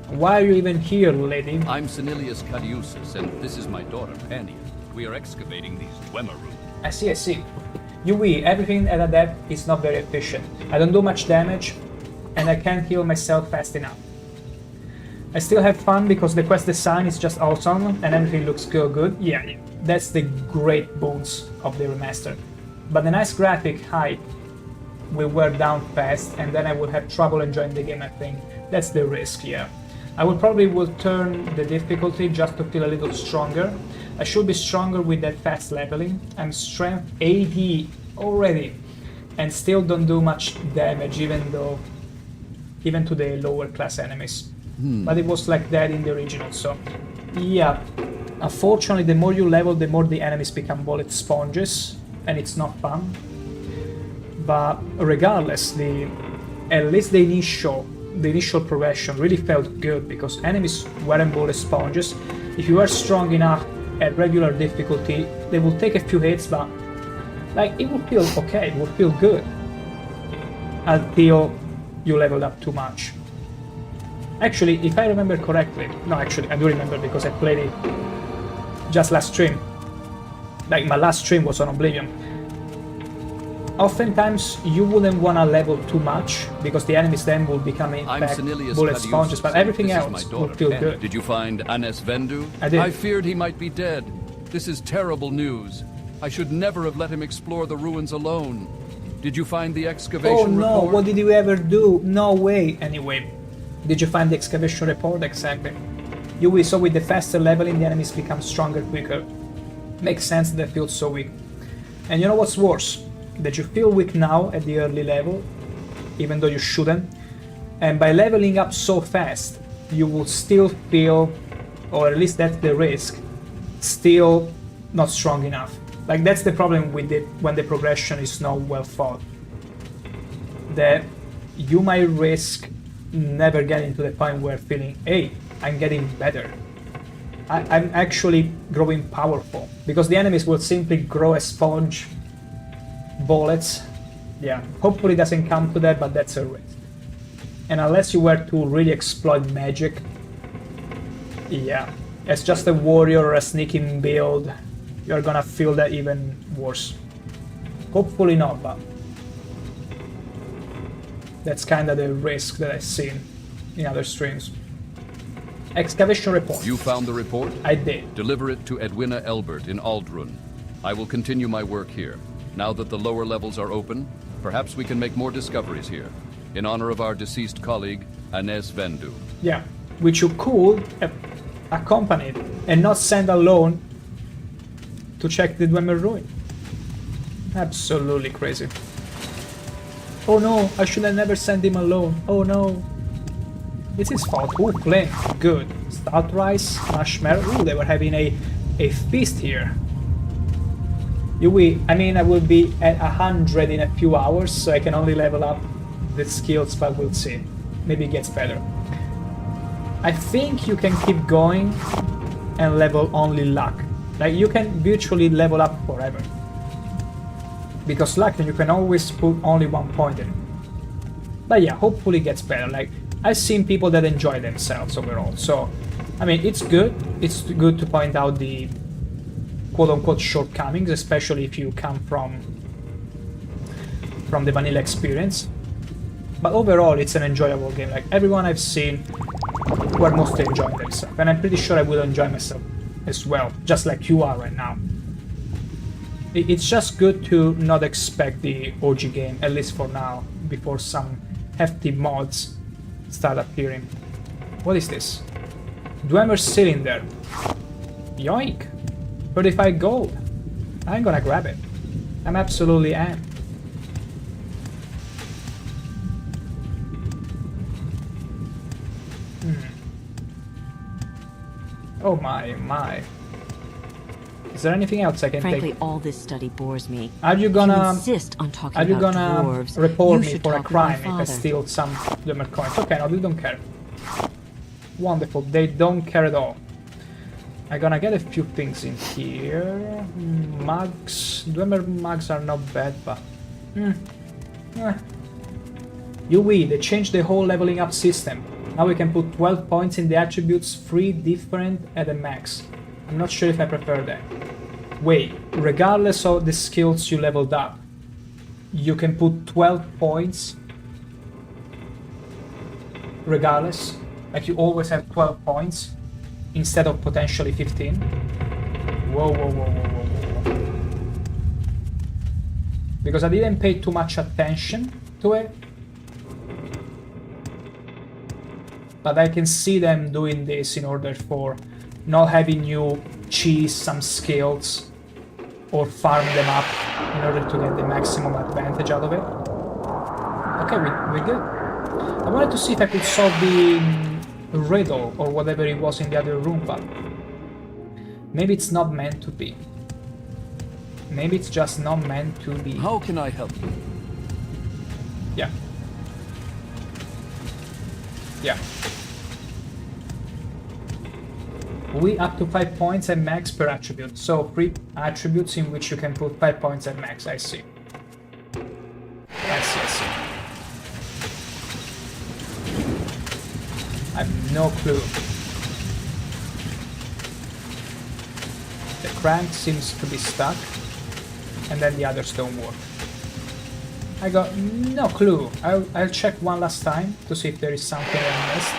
Why are you even here, lady? I'm Senilius Cadiusus, and this is my daughter, Pania. We are excavating these Dwemer ruins. I see. Yui, everything at a depth is not very efficient. I don't do much damage, and I can't heal myself fast enough. I still have fun because the quest design is just awesome, and everything looks good. Yeah, that's the great boons of the remaster. But the nice graphic height will wear down fast, and then I will have trouble enjoying the game, I think. That's the risk, yeah. I will probably turn the difficulty just to feel a little stronger. I should be stronger with that fast leveling. I'm strength 80 already, and still don't do much damage, even to the lower class enemies. But it was like that in the original, so yeah. Unfortunately, the more you level, the more the enemies become bullet sponges, and it's not fun. But regardless, at least the initial progression really felt good, because enemies weren't bullet sponges. If you are strong enough at regular difficulty, they will take a few hits, but like it will feel okay, it will feel good until you leveled up too much. Actually, if I remember correctly, no, actually I do remember because I played it just last stream. Like my last stream was on Oblivion. Oftentimes you wouldn't want to level too much because the enemies then will become in fact bullet sponges, but everything else will feel good. Did you find Anes Vendu? I did. I feared he might be dead. This is terrible news. I should never have let him explore the ruins alone. Did you find the excavation report? Oh no, what did you ever do? No way. Anyway, did you find the excavation report? Exactly. You saw with the faster leveling, the enemies become stronger quicker. Makes sense that they feel so weak. And you know what's worse? That you feel weak now at the early level, even though you shouldn't. And by leveling up so fast, you will still feel, or at least that's the risk, still not strong enough. Like that's the problem with it when the progression is not well thought. That you might risk never getting to the point where feeling, hey, I'm getting better. I'm actually growing powerful. Because the enemies will simply grow a sponge bullets. Yeah, hopefully it doesn't come to that, but that's a risk. And unless you were to really exploit magic, yeah, as just a warrior or a sneaking build, you're gonna feel that even worse. Hopefully not, but that's kinda the risk that I've seen in other streams. Excavation report. You found the report? I did. Deliver it to Edwina Elbert in Aldrun. I will continue my work here. Now that the lower levels are open, perhaps we can make more discoveries here, in honor of our deceased colleague, Anes Vendu. Yeah, which you could have accompanied and not send alone to check the Dwemer ruin. Absolutely crazy. Oh no, I should have never sent him alone. Oh no. It's his fault. Ooh, flame. Good. Stout rice, marshmallow. Ooh, they were having a feast here. I mean, I will be at 100 in a few hours, so I can only level up the skills, but we'll see. Maybe it gets better. I think you can keep going and level only luck. Like, you can virtually level up forever. Because luck, you can always put only 1 point in. But yeah, hopefully it gets better. Like, I've seen people that enjoy themselves overall, so I mean, it's good. It's good to point out the quote-unquote shortcomings, especially if you come from the vanilla experience. But overall, it's an enjoyable game. Like, everyone I've seen were mostly enjoying themselves, and I'm pretty sure I will enjoy myself as well, just like you are right now. It's just good to not expect the OG game, at least for now, before some hefty mods start appearing. What is this? Dwemer cylinder. Yoink! 35 gold. I'm gonna grab it. I'm absolutely am. Oh my. Is there anything else I can take? Frankly, all this study bores me. Are you gonna insist on talking Are you about gonna dwarves? report You me should for a talk with my crime if I father. steal some Dwemer coins? Okay, no, they don't care. Wonderful, they don't care at all. I'm gonna get a few things in here. Mugs. Dwemer mugs are not bad, but... they changed the whole leveling up system. Now we can put 12 points in the attributes, 3 different at a max. I'm not sure if I prefer that. Wait, regardless of the skills you leveled up, you can put 12 points regardless? Like you always have 12 points instead of potentially 15? Whoa. because I didn't pay too much attention to it. But I can see them doing this in order for not having you cheese some skills or farm them up in order to get the maximum advantage out of it. Okay, we're good. I wanted to see if I could solve the riddle or whatever it was in the other room, but maybe it's not meant to be. Maybe it's just not meant to be. How can I help you? Yeah. Yeah. We up to 5 points at max per attribute. So 3 attributes in which you can put 5 points at max. I see. I see. I have no clue. The crank seems to be stuck, and then the others don't work. I got no clue. I'll check one last time to see if there is something I missed.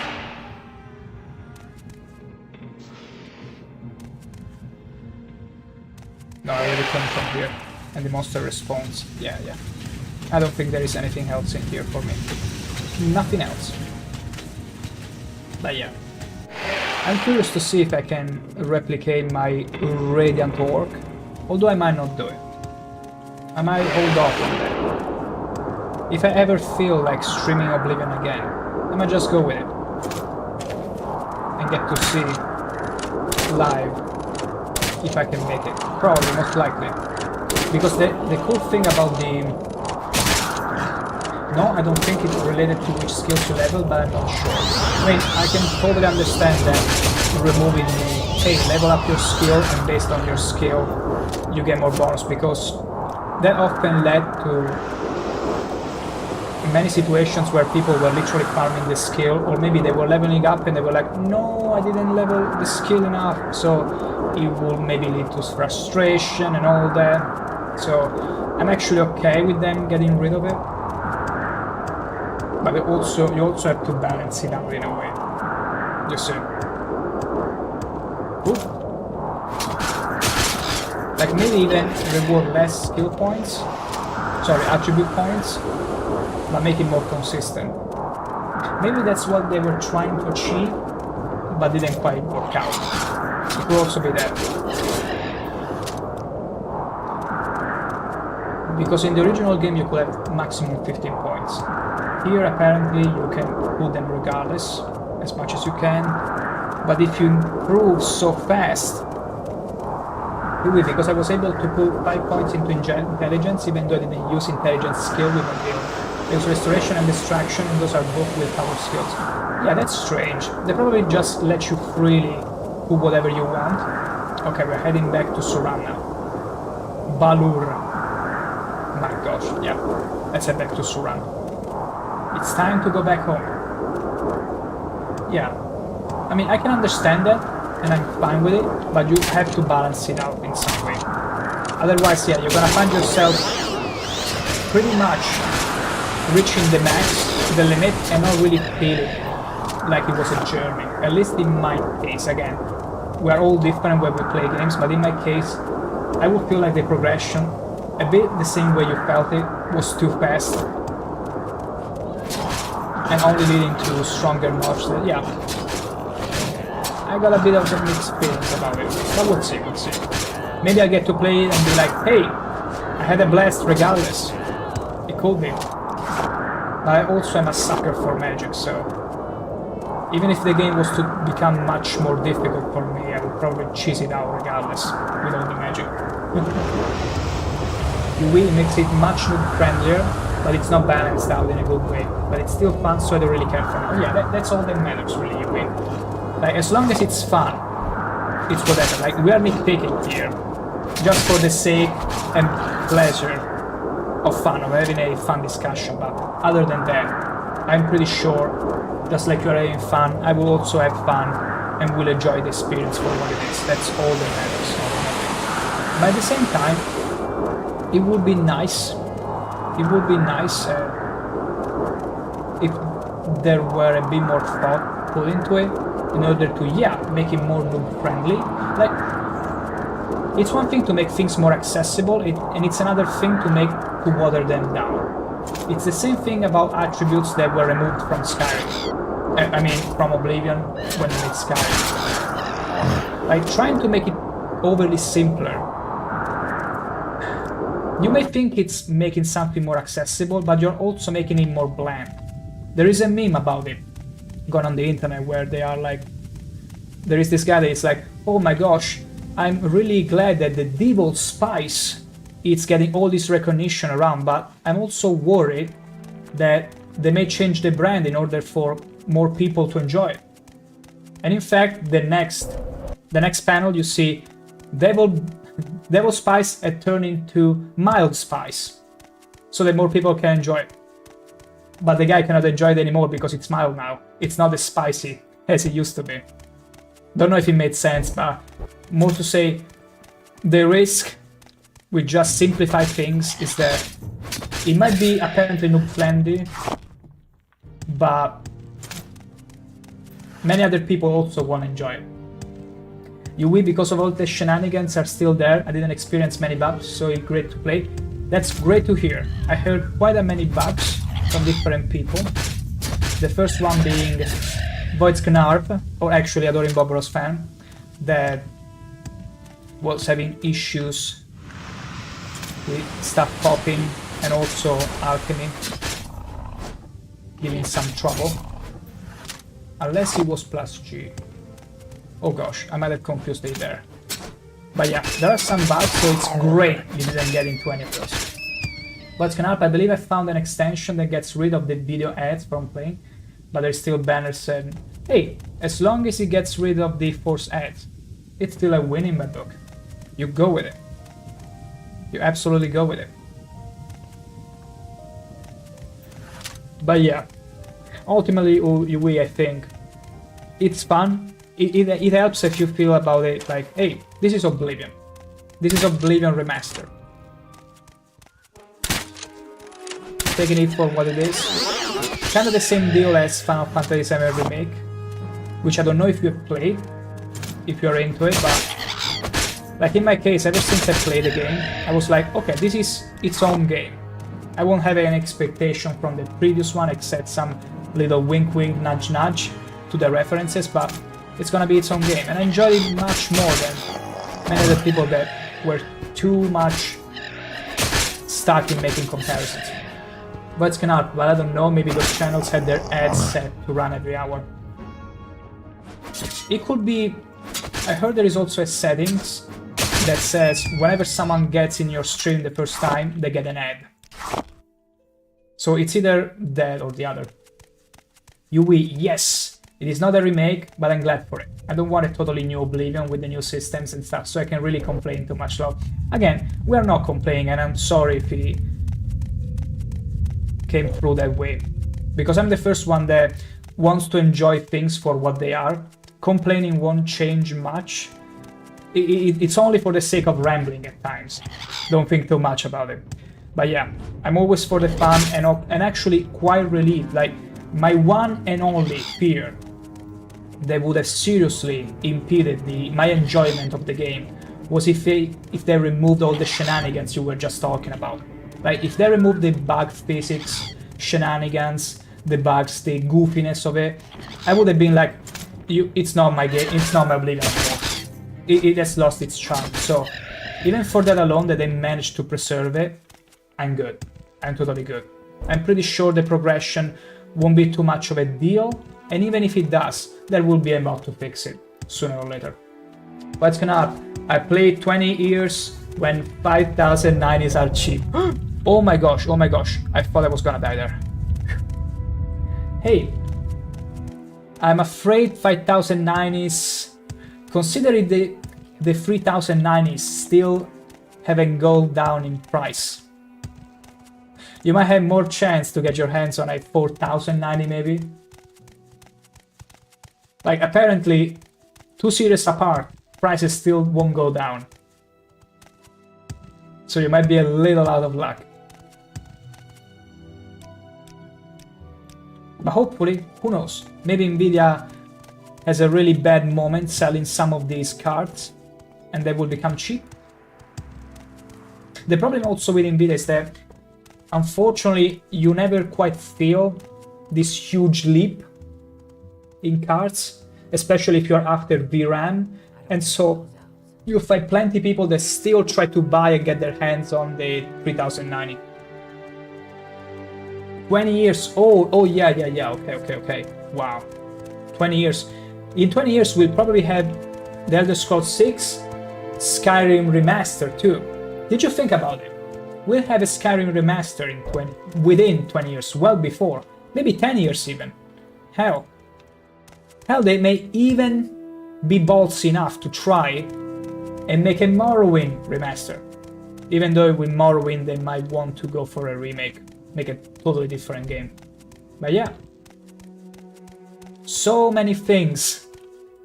No, I already came from here, and the monster responds. Yeah. I don't think there is anything else in here for me. Nothing else. But yeah. I'm curious to see if I can replicate my Radiant Orc, although I might not do it. I might hold off on that. If I ever feel like streaming Oblivion again, I might just go with it. And get to see live if I can make it. Probably, most likely. Because the cool thing about the... No, I don't think it's related to which skills you level, but I'm not sure. I mean, I can totally understand that removing the, hey, level up your skill, and based on your skill, you get more bonus, because that often led to many situations where people were literally farming the skill, or maybe they were leveling up and they were like, no, I didn't level the skill enough, so it will maybe lead to frustration and all that. So I'm actually okay with them getting rid of it. But you also have to balance it out in a way. You see. Ooh. Like maybe even reward less skill points. Sorry, attribute points. But make it more consistent. Maybe that's what they were trying to achieve, but didn't quite work out. It could also be that. Because in the original game you could have maximum 15 points. Here apparently you can put them regardless, as much as you can, but if you improve so fast, you will, because I was able to put 5 points into intelligence even though I didn't use intelligence skill with my build. There's restoration and distraction, and those are both willpower skills. Yeah, that's strange. They probably just let you freely do whatever you want. Okay, we're heading back to Suran now. Balur. My gosh, yeah. Let's head back to Suran. It's time to go back home. Yeah. I mean, I can understand that, and I'm fine with it, but you have to balance it out in some way. Otherwise, yeah, you're gonna find yourself pretty much reaching the max, the limit, and not really feeling like it was a journey. At least in my case, again. We are all different when we play games, but in my case, I would feel like the progression, a bit the same way you felt it, was too fast. And only leading to stronger mobs. Yeah. I got a bit of a mixed feelings about it. But we'll see. Maybe I get to play it and be like, hey, I had a blast regardless. It could be. But I also am a sucker for magic, so even if the game was to become much more difficult for me, I would probably cheese it out regardless, with all the magic. You will makes it much noob-friendlier, but it's not balanced out in a good way. But it's still fun, so I don't really care for it. Oh yeah, that's all that matters, really, you win. Like, as long as it's fun, it's whatever. Like, we are nitpicking here, just for the sake and pleasure of fun, of having a fun discussion, but other than that, I'm pretty sure, just like you're having fun, I will also have fun and will enjoy the experience for what it is. That's all that matters. But at the same time, it would be nice, if there were a bit more thought put into it, in order to, yeah, make it more noob friendly. Like, It's one thing to make things more accessible, and it's another thing to water them down. It's the same thing about attributes that were removed from Skyrim. I mean, from Oblivion when we made Skyrim. Like, trying to make it overly simpler. You may think it's making something more accessible, but you're also making it more bland. There is a meme about it going on the internet where they are like, there is this guy that is like, oh my gosh, I'm really glad that the devil spice is getting all this recognition around, but I'm also worried that they may change the brand in order for more people to enjoy it. And in fact, the next panel you see devil spice had turned into mild spice, so that more people can enjoy it. But the guy cannot enjoy it anymore because it's mild now. It's not as spicy as it used to be. Don't know if it made sense, but more to say, the risk with just simplify things is that it might be apparently noob-friendly, but many other people also won't enjoy it. You will, because of all the shenanigans are still there. I didn't experience many bugs, so it's great to play. That's great to hear. I heard quite a many bugs from different people. The first one being ShankH-ER, or actually Adoring Bobros fan, that was having issues with stuff popping and also alchemy giving some trouble. Unless it was plus G. Oh gosh, I might have confused it there. But yeah, there are some bugs, so it's great you didn't get into any of those. ShankH-ER, I believe I found an extension that gets rid of the video ads from playing, but there's still banners saying, hey, as long as it gets rid of the forced ads, it's still a win in my book. You go with it. You absolutely go with it. But yeah, ultimately, UI, I think, it's fun. It helps if you feel about it like, hey, this is Oblivion. This is Oblivion Remastered. Taking it for what it is. Kind of the same deal as Final Fantasy VII Remake, which I don't know if you have played, if you're into it, but like in my case, ever since I played the game, I was like, okay, this is its own game. I won't have any expectation from the previous one except some little wink wink nudge nudge to the references, but it's gonna be its own game, and I enjoyed it much more than many other people that were too much stuck in making comparisons. ShankH-ER, but I don't know, maybe those channels had their ads set to run every hour. It could be... I heard there is also a settings that says whenever someone gets in your stream the first time, they get an ad. So it's either that or the other. UI, yes, it is not a remake, but I'm glad for it. I don't want a totally new Oblivion with the new systems and stuff, so I can really complain too much. So again, we are not complaining, and I'm sorry if it came through that way, because I'm the first one that wants to enjoy things for what they are. Complaining won't change much. It's only for the sake of rambling at times. Don't think too much about it. But yeah, I'm always for the fun, and actually quite relieved. Like, my one and only fear that would have seriously impeded my enjoyment of the game was if they removed all the shenanigans you were just talking about. Like, if they removed the bug physics, shenanigans, the bugs, the goofiness of it, I would have been like, it's not my game, it's not my Oblivion anymore. It has lost its charm. So, even for that alone, that they managed to preserve it, I'm good. I'm totally good. I'm pretty sure the progression won't be too much of a deal, and even if it does, there will be a mod to fix it, sooner or later. ShankH-ER, I played 20 years when 5090s are cheap. Oh my gosh, I thought I was gonna die there. Hey, I'm afraid 5090s, considering the 3090s still haven't gone down in price. You might have more chance to get your hands on a 4090 maybe. Like, apparently, 2 series apart, prices still won't go down. So you might be a little out of luck. But hopefully, who knows, maybe Nvidia has a really bad moment selling some of these cards and they will become cheap, The problem also with Nvidia is that, unfortunately, you never quite feel this huge leap in cards, especially if you're after VRAM, and so you'll find plenty of people that still try to buy and get their hands on the 3090. 20 years, oh yeah, okay, wow. 20 years. In 20 years, we'll probably have the Elder Scrolls 6 Skyrim Remaster too. Did you think about it? We'll have a Skyrim Remaster within 20 years, well before. Maybe 10 years even. Hell, they may even be ballsy enough to try and make a Morrowind remaster. Even though with Morrowind they might want to go for a remake, make a totally different game. But yeah. So many things.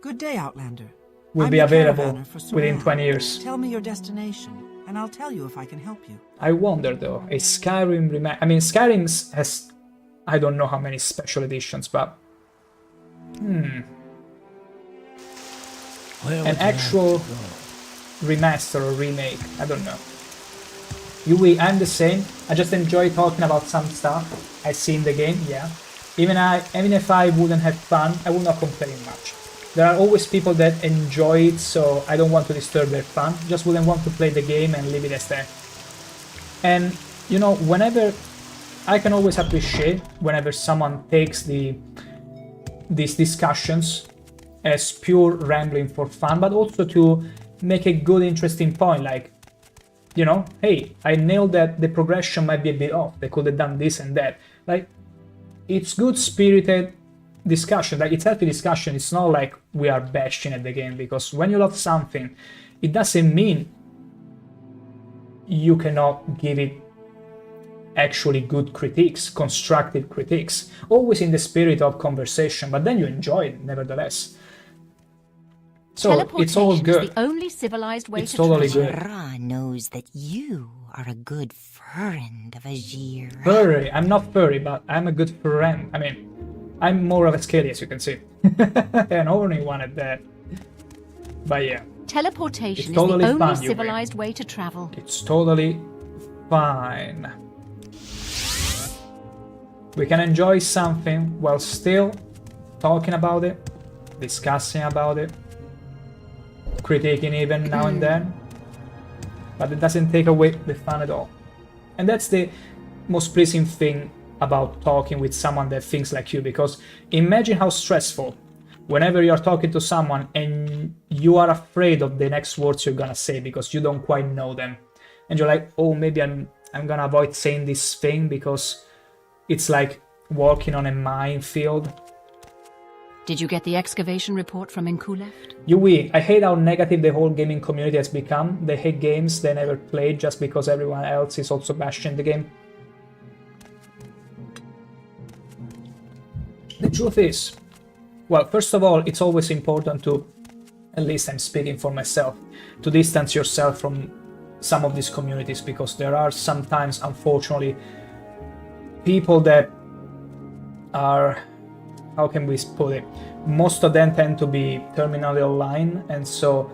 Good day, Outlander. Will be available within 20 years. Tell me your destination, and I'll tell you if I can help you. I wonder though, a Skyrim remaster. I mean, Skyrim has, I don't know how many special editions, but an actual remaster or remake, I don't know. I'm the same. I just enjoy talking about some stuff I see in the game, yeah. Even if I wouldn't have fun, I would not complain much. There are always people that enjoy it, so I don't want to disturb their fun. Just wouldn't want to play the game and leave it as that. And, you know, whenever... I can always appreciate whenever someone takes these discussions as pure rambling for fun, but also to make a good, interesting point, like, you know, hey, I nailed that the progression might be a bit off, they could have done this and that. Like, it's good-spirited discussion, like, it's healthy discussion. It's not like we are bashing at the game, because when you love something, it doesn't mean you cannot give it actually good critiques, constructive critiques, always in the spirit of conversation, but then you enjoy it nevertheless. So it's all good. Is the only civilized way it's to totally travel. good. Ra knows that you are a good friend of Azir. Furry. I'm not furry, but I'm a good friend. I mean, I'm more of a scaly, as you can see. And only one at that. But yeah. Teleportation it's totally is the only fine, civilized way to travel. It's totally fine. We can enjoy something while still talking about it, discussing about it, critiquing even now and then, but it doesn't take away the fun at all. And that's the most pleasing thing about talking with someone that thinks like you, because imagine how stressful whenever you're talking to someone and you are afraid of the next words you're gonna say because you don't quite know them, and you're like, oh, maybe I'm gonna avoid saying this thing because it's like walking on a minefield. Did you get the excavation report from Inkuleft? Yui, I hate how negative the whole gaming community has become. They hate games they never played just because everyone else is also bashing the game. The truth is, well, first of all, it's always important to, at least I'm speaking for myself, to distance yourself from some of these communities, because there are sometimes, unfortunately, people that are, how can we put it, most of them tend to be terminally online, and so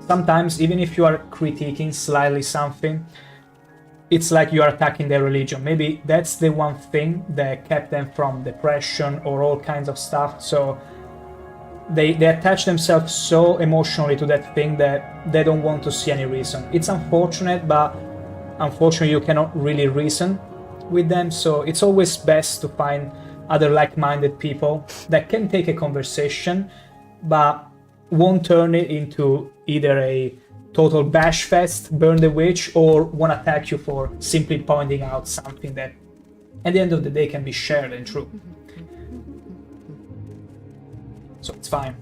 sometimes even if you are critiquing slightly something, it's like you are attacking their religion. Maybe that's the one thing that kept them from depression or all kinds of stuff, so they attach themselves so emotionally to that thing that they don't want to see any reason. It's unfortunate, but unfortunately you cannot really reason with them, so it's always best to find other like-minded people that can take a conversation but won't turn it into either a total bash fest, burn the witch, or won't attack you for simply pointing out something that at the end of the day can be shared and true. So it's fine.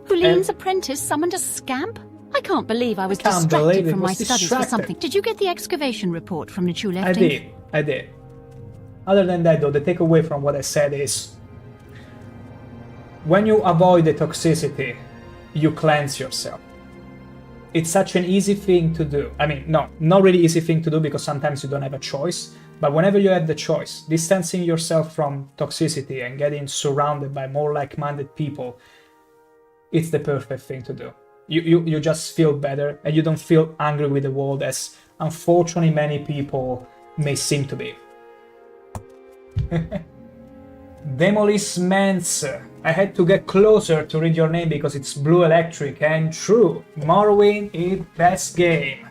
Hulin's apprentice summoned a scamp? I can't believe I was distracted from my studies for something. Did you get the excavation report from Nichulef? I did. Other than that, though, the takeaway from what I said is, when you avoid the toxicity, you cleanse yourself. It's such an easy thing to do. I mean, no, not really easy thing to do, because sometimes you don't have a choice. But whenever you have the choice, distancing yourself from toxicity and getting surrounded by more like-minded people, it's the perfect thing to do. You just feel better, and you don't feel angry with the world as unfortunately many people may seem to be. Demolishments. I had to get closer to read your name because it's blue electric, and true, Morrowind is best game.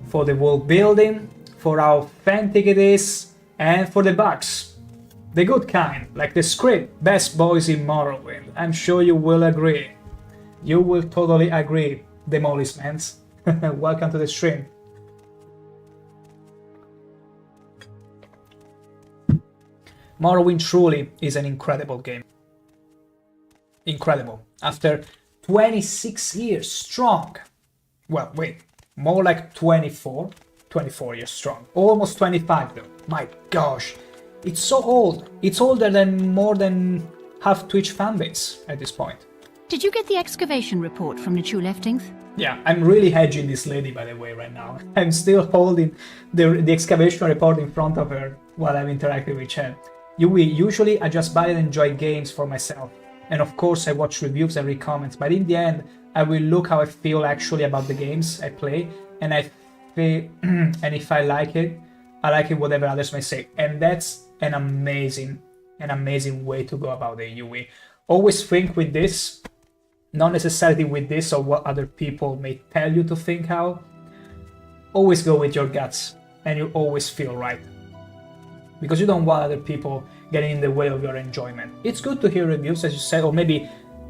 For the world building, for how authentic it is, and for the bugs. The good kind, like the script, best boys in Morrowind. I'm sure you will agree. You will totally agree, Demolishments. Welcome to the stream. Morrowind truly is an incredible game. Incredible. After 26 years strong. Well, wait, more like 24 years strong. Almost 25 though. My gosh. It's so old. It's older than more than half Twitch fanbase at this point. Did you get the excavation report from the Chuleftingth? Yeah, I'm really hedging this lady, by the way, right now. I'm still holding the excavation report in front of her while I'm interacting with chat. Usually I just buy and enjoy games for myself. And of course I watch reviews and read comments, but in the end I will look how I feel actually about the games I play, and and if I like it whatever others may say. And that's an amazing way to go about the UE. Always think with this, not necessarily with this or what other people may tell you to think how. Always go with your guts, and you always feel right. Because you don't want other people getting in the way of your enjoyment. It's good to hear reviews, as you said, or maybe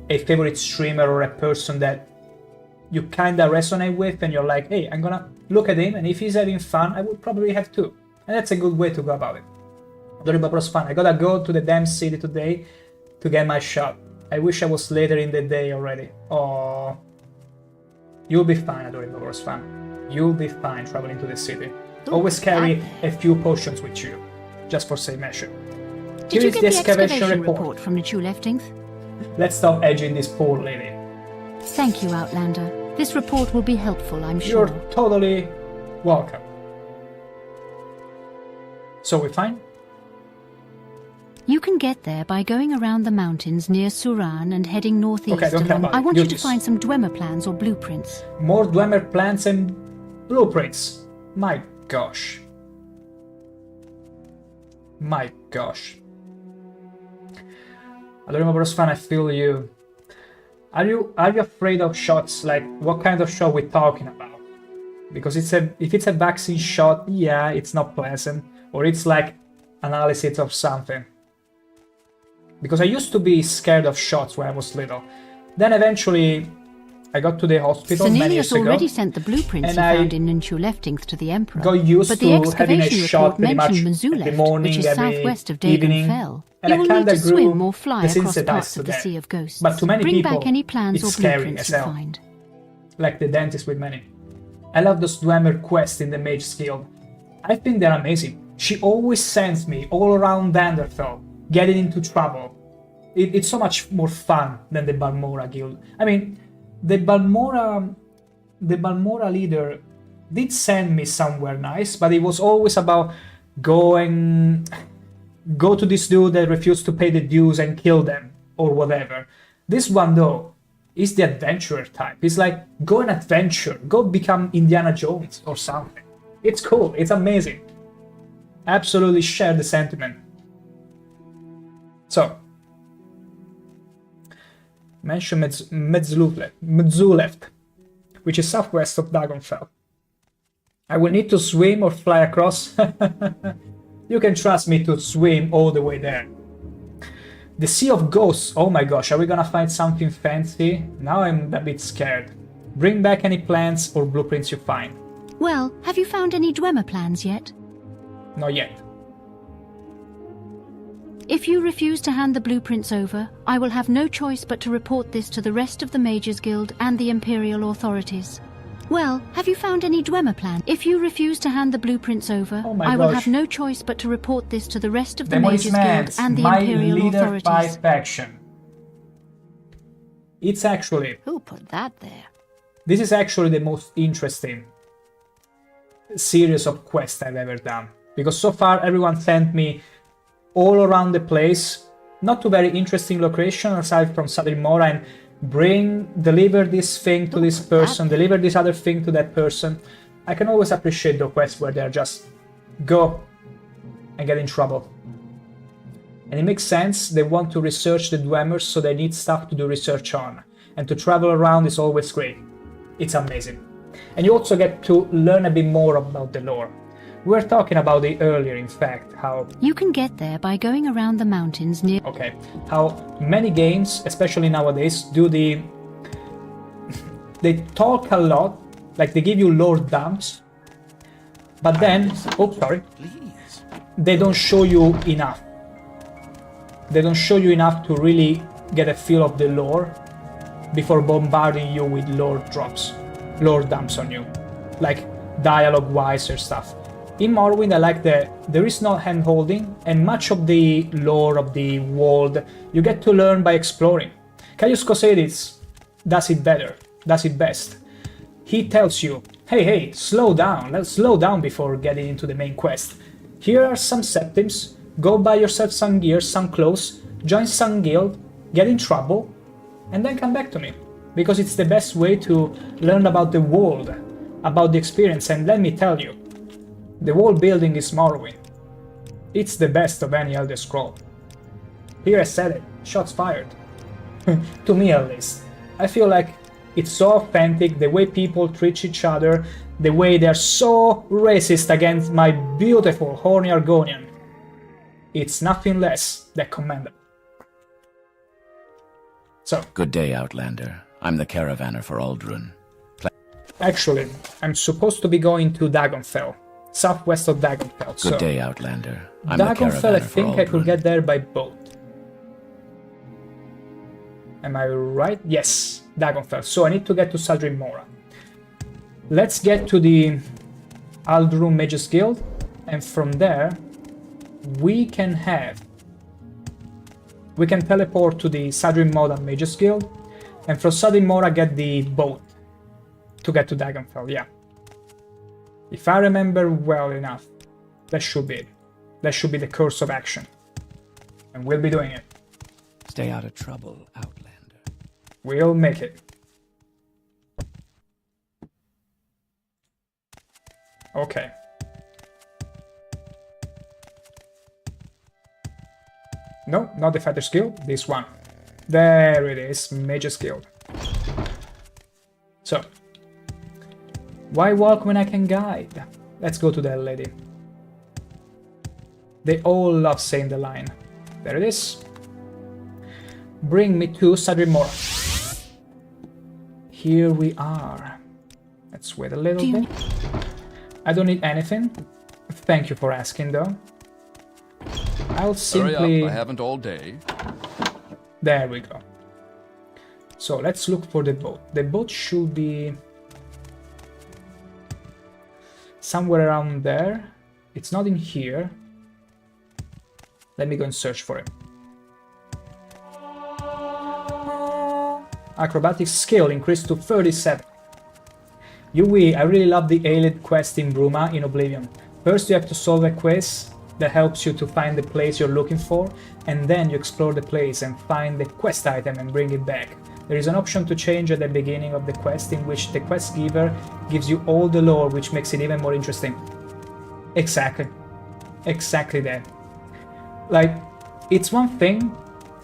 a favorite streamer or a person that you kinda resonate with, and you're like, hey, I'm gonna look at him, and if he's having fun, I would probably have too. And that's a good way to go about it. Doribabro's fun. I gotta go to the damn city today to get my shot. I wish I was later in the day already. Oh, you'll be fine, Doribabro's fun. You'll be fine traveling to the city. Always carry a few potions with you, just for safe measure. Did you get the excavation report from the Chuleftingth? Let's stop edging this poor lady. Thank you, Outlander. This report will be helpful, I'm sure. You're totally welcome. So we're fine? You can get there by going around the mountains near Suran and heading northeast. Okay, don't care about it. I want you to find some Dwemer plans or blueprints. More Dwemer plans and blueprints. My gosh. My gosh. I don't remember, fan, I feel you. Are you afraid of shots? Like, what kind of shot we're talking about? Because if it's a vaccine shot, yeah, it's not pleasant. Or it's like analysis of something. Because I used to be scared of shots when I was little. Then eventually I got to the hospital many years ago. already sent the blueprints he found in Chuleftingth to the Emperor. Got used but to the having a excavation shot report pretty much mentioned in the Mzuleft, morning, which is every southwest of evening. Dagon Fell. And You will I need to kinda swim grew or fly across desensitized parts to of the that. Sea of Ghosts. But to many Bring people, back any plans it's or scary blueprints as you hell. find. Like the dentist with many. I love those Dwemer quests in the Mage's Guild. I think they're amazing. She always sends me all around Vanderfell, getting into trouble. It's so much more fun than the Balmora Guild. I mean, the Balmora leader did send me somewhere nice, but it was always about go to this dude that refused to pay the dues and kill them, or whatever. This one, though, is the adventurer type. It's like, go and adventure, go become Indiana Jones or something. It's cool, it's amazing. Absolutely share the sentiment. So, mention Mzuleft, which is southwest of Dragonfell. I will need to swim or fly across. You can trust me to swim all the way there. The Sea of Ghosts. Oh my gosh, are we gonna find something fancy? Now I'm a bit scared. Bring back any plans or blueprints you find. Well, have you found any Dwemer plans yet? Not yet. If you refuse to hand the blueprints over, I will have no choice but to report this to the rest of the Mages Guild and the Imperial authorities. Well, have you found any Dwemer plan? If you refuse to hand the blueprints over, I will have no choice but to report this to the rest of the Mages Guild and the Imperial authorities. My leader by faction. It's actually... Who put that there? This is actually the most interesting series of quests I've ever done. Because so far everyone sent me all around the place, not to very interesting location aside from Sadrimora, and deliver this thing to this person, deliver this other thing to that person. I can always appreciate the quests where they're just go and get in trouble. And it makes sense, they want to research the Dwemer, so they need stuff to do research on. And to travel around is always great. It's amazing. And you also get to learn a bit more about the lore. We were talking about it earlier, in fact, how... You can get there by going around the mountains near... Okay, how many games, especially nowadays, do they talk a lot, like they give you lore dumps, but then... Oh, sorry. They don't show you enough. They don't show you enough to really get a feel of the lore before bombarding you with lore dumps on you, like dialogue-wise or stuff. In Morrowind, I like that there is no hand-holding, and much of the lore of the world you get to learn by exploring. Caius Cosades does it better, does it best. He tells you, hey, slow down, let's slow down before getting into the main quest. Here are some septims, go buy yourself some gear, some clothes, join some guild, get in trouble, and then come back to me. Because it's the best way to learn about the world, about the experience, and let me tell you, the world building is Morrowind. It's the best of any Elder Scroll. Here I said it, shots fired. To me at least. I feel like it's so authentic, the way people treat each other, the way they're so racist against my beautiful horny Argonian. It's nothing less than commendable. So. Good day, Outlander. I'm the caravaner for Aldrun. Actually, I'm supposed to be going to Dagonfell, southwest of Dagonfell. Good day, Outlander. I'm Dagonfell, I the caravaner think for I could Aldrun. get there by boat. Am I right? Yes, Dagonfell. So I need to get to Sadrin Mora. Let's get to the Aldrun Mages Guild, and from there we can teleport to the Sadrin Mora Mages Guild, and from Sadrin Mora get the boat to get to Dagonfell, yeah. If I remember well enough, that should be it. That should be the course of action. And we'll be doing it. Stay out of trouble, Outlander. We'll make it. Okay. No, not the Fighter's Guild, this one. There it is, Mage's Guild. So, why walk when I can guide? Let's go to that lady. They all love saying the line. There it is. Bring me to Sadrin Mora. Here we are. Let's wait a little bit. I don't need anything. Thank you for asking, though. I'll simply... Hurry up, I haven't all day. There we go. So let's look for the boat. The boat should be somewhere around there. It's not in here. Let me go and search for it. Acrobatics skill increased to 37. Yui, I really love the Aelid quest in Bruma in Oblivion. First you have to solve a quest that helps you to find the place you're looking for, and then you explore the place and find the quest item and bring it back. There is an option to change at the beginning of the quest in which the quest giver gives you all the lore, which makes it even more interesting. Exactly. Exactly that. Like, it's one thing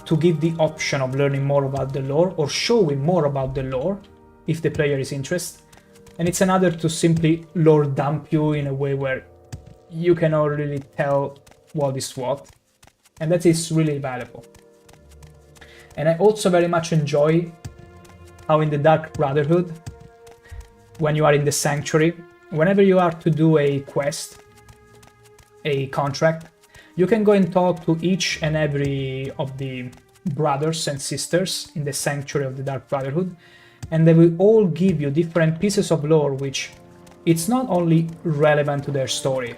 to give the option of learning more about the lore or showing more about the lore if the player is interested, and it's another to simply lore dump you in a way where you cannot really tell what is what, and that is really valuable. And I also very much enjoy how in the Dark Brotherhood, when you are in the Sanctuary, whenever you are to do a quest, a contract, you can go and talk to each and every of the brothers and sisters in the Sanctuary of the Dark Brotherhood, and they will all give you different pieces of lore which it's not only relevant to their story,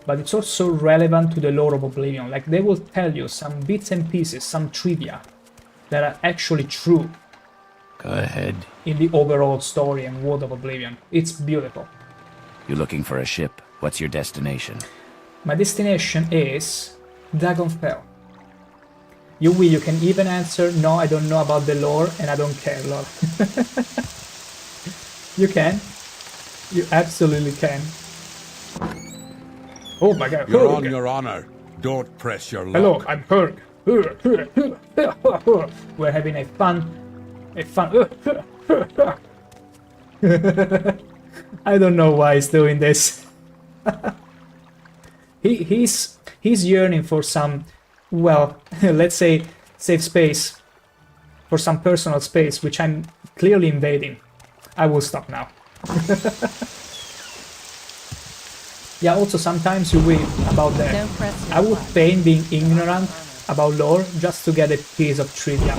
but it's also relevant to the lore of Oblivion. Like, they will tell you some bits and pieces, some trivia that are actually true. Go ahead. In the overall story and world of Oblivion. It's beautiful. You're looking for a ship. What's your destination? My destination is Dagonfell. Yui, you can even answer, no, I don't know about the lore, and I don't care, lol. You can. You absolutely can. Oh my god. You're on your honor. Don't press your luck. Hello, I'm Herg. We're having a fun... I don't know why he's doing this. He's yearning for some, well, let's say, safe space, for some personal space, which I'm clearly invading. I will stop now. Yeah, also sometimes you win about that. I would feign being ignorant about lore just to get a piece of trivia.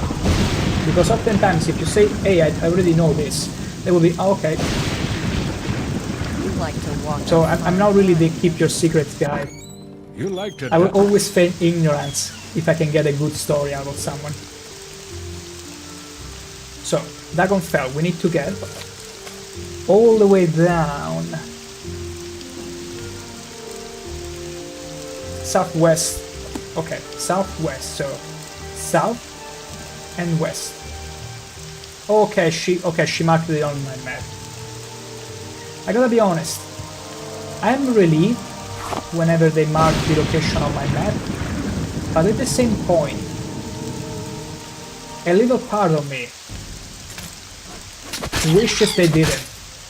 Because oftentimes if you say, hey, I already know this, they will be, oh, okay. So I'm not really the keep your secrets guy. You like to I will always feign ignorance if I can get a good story out of someone. So, Dagon fell. We need to get all the way down. Southwest. Okay, southwest. So, south and west. Okay, she marked it on my map. I gotta be honest. I'm relieved whenever they mark the location on my map, but at the same point, a little part of me wishes they didn't,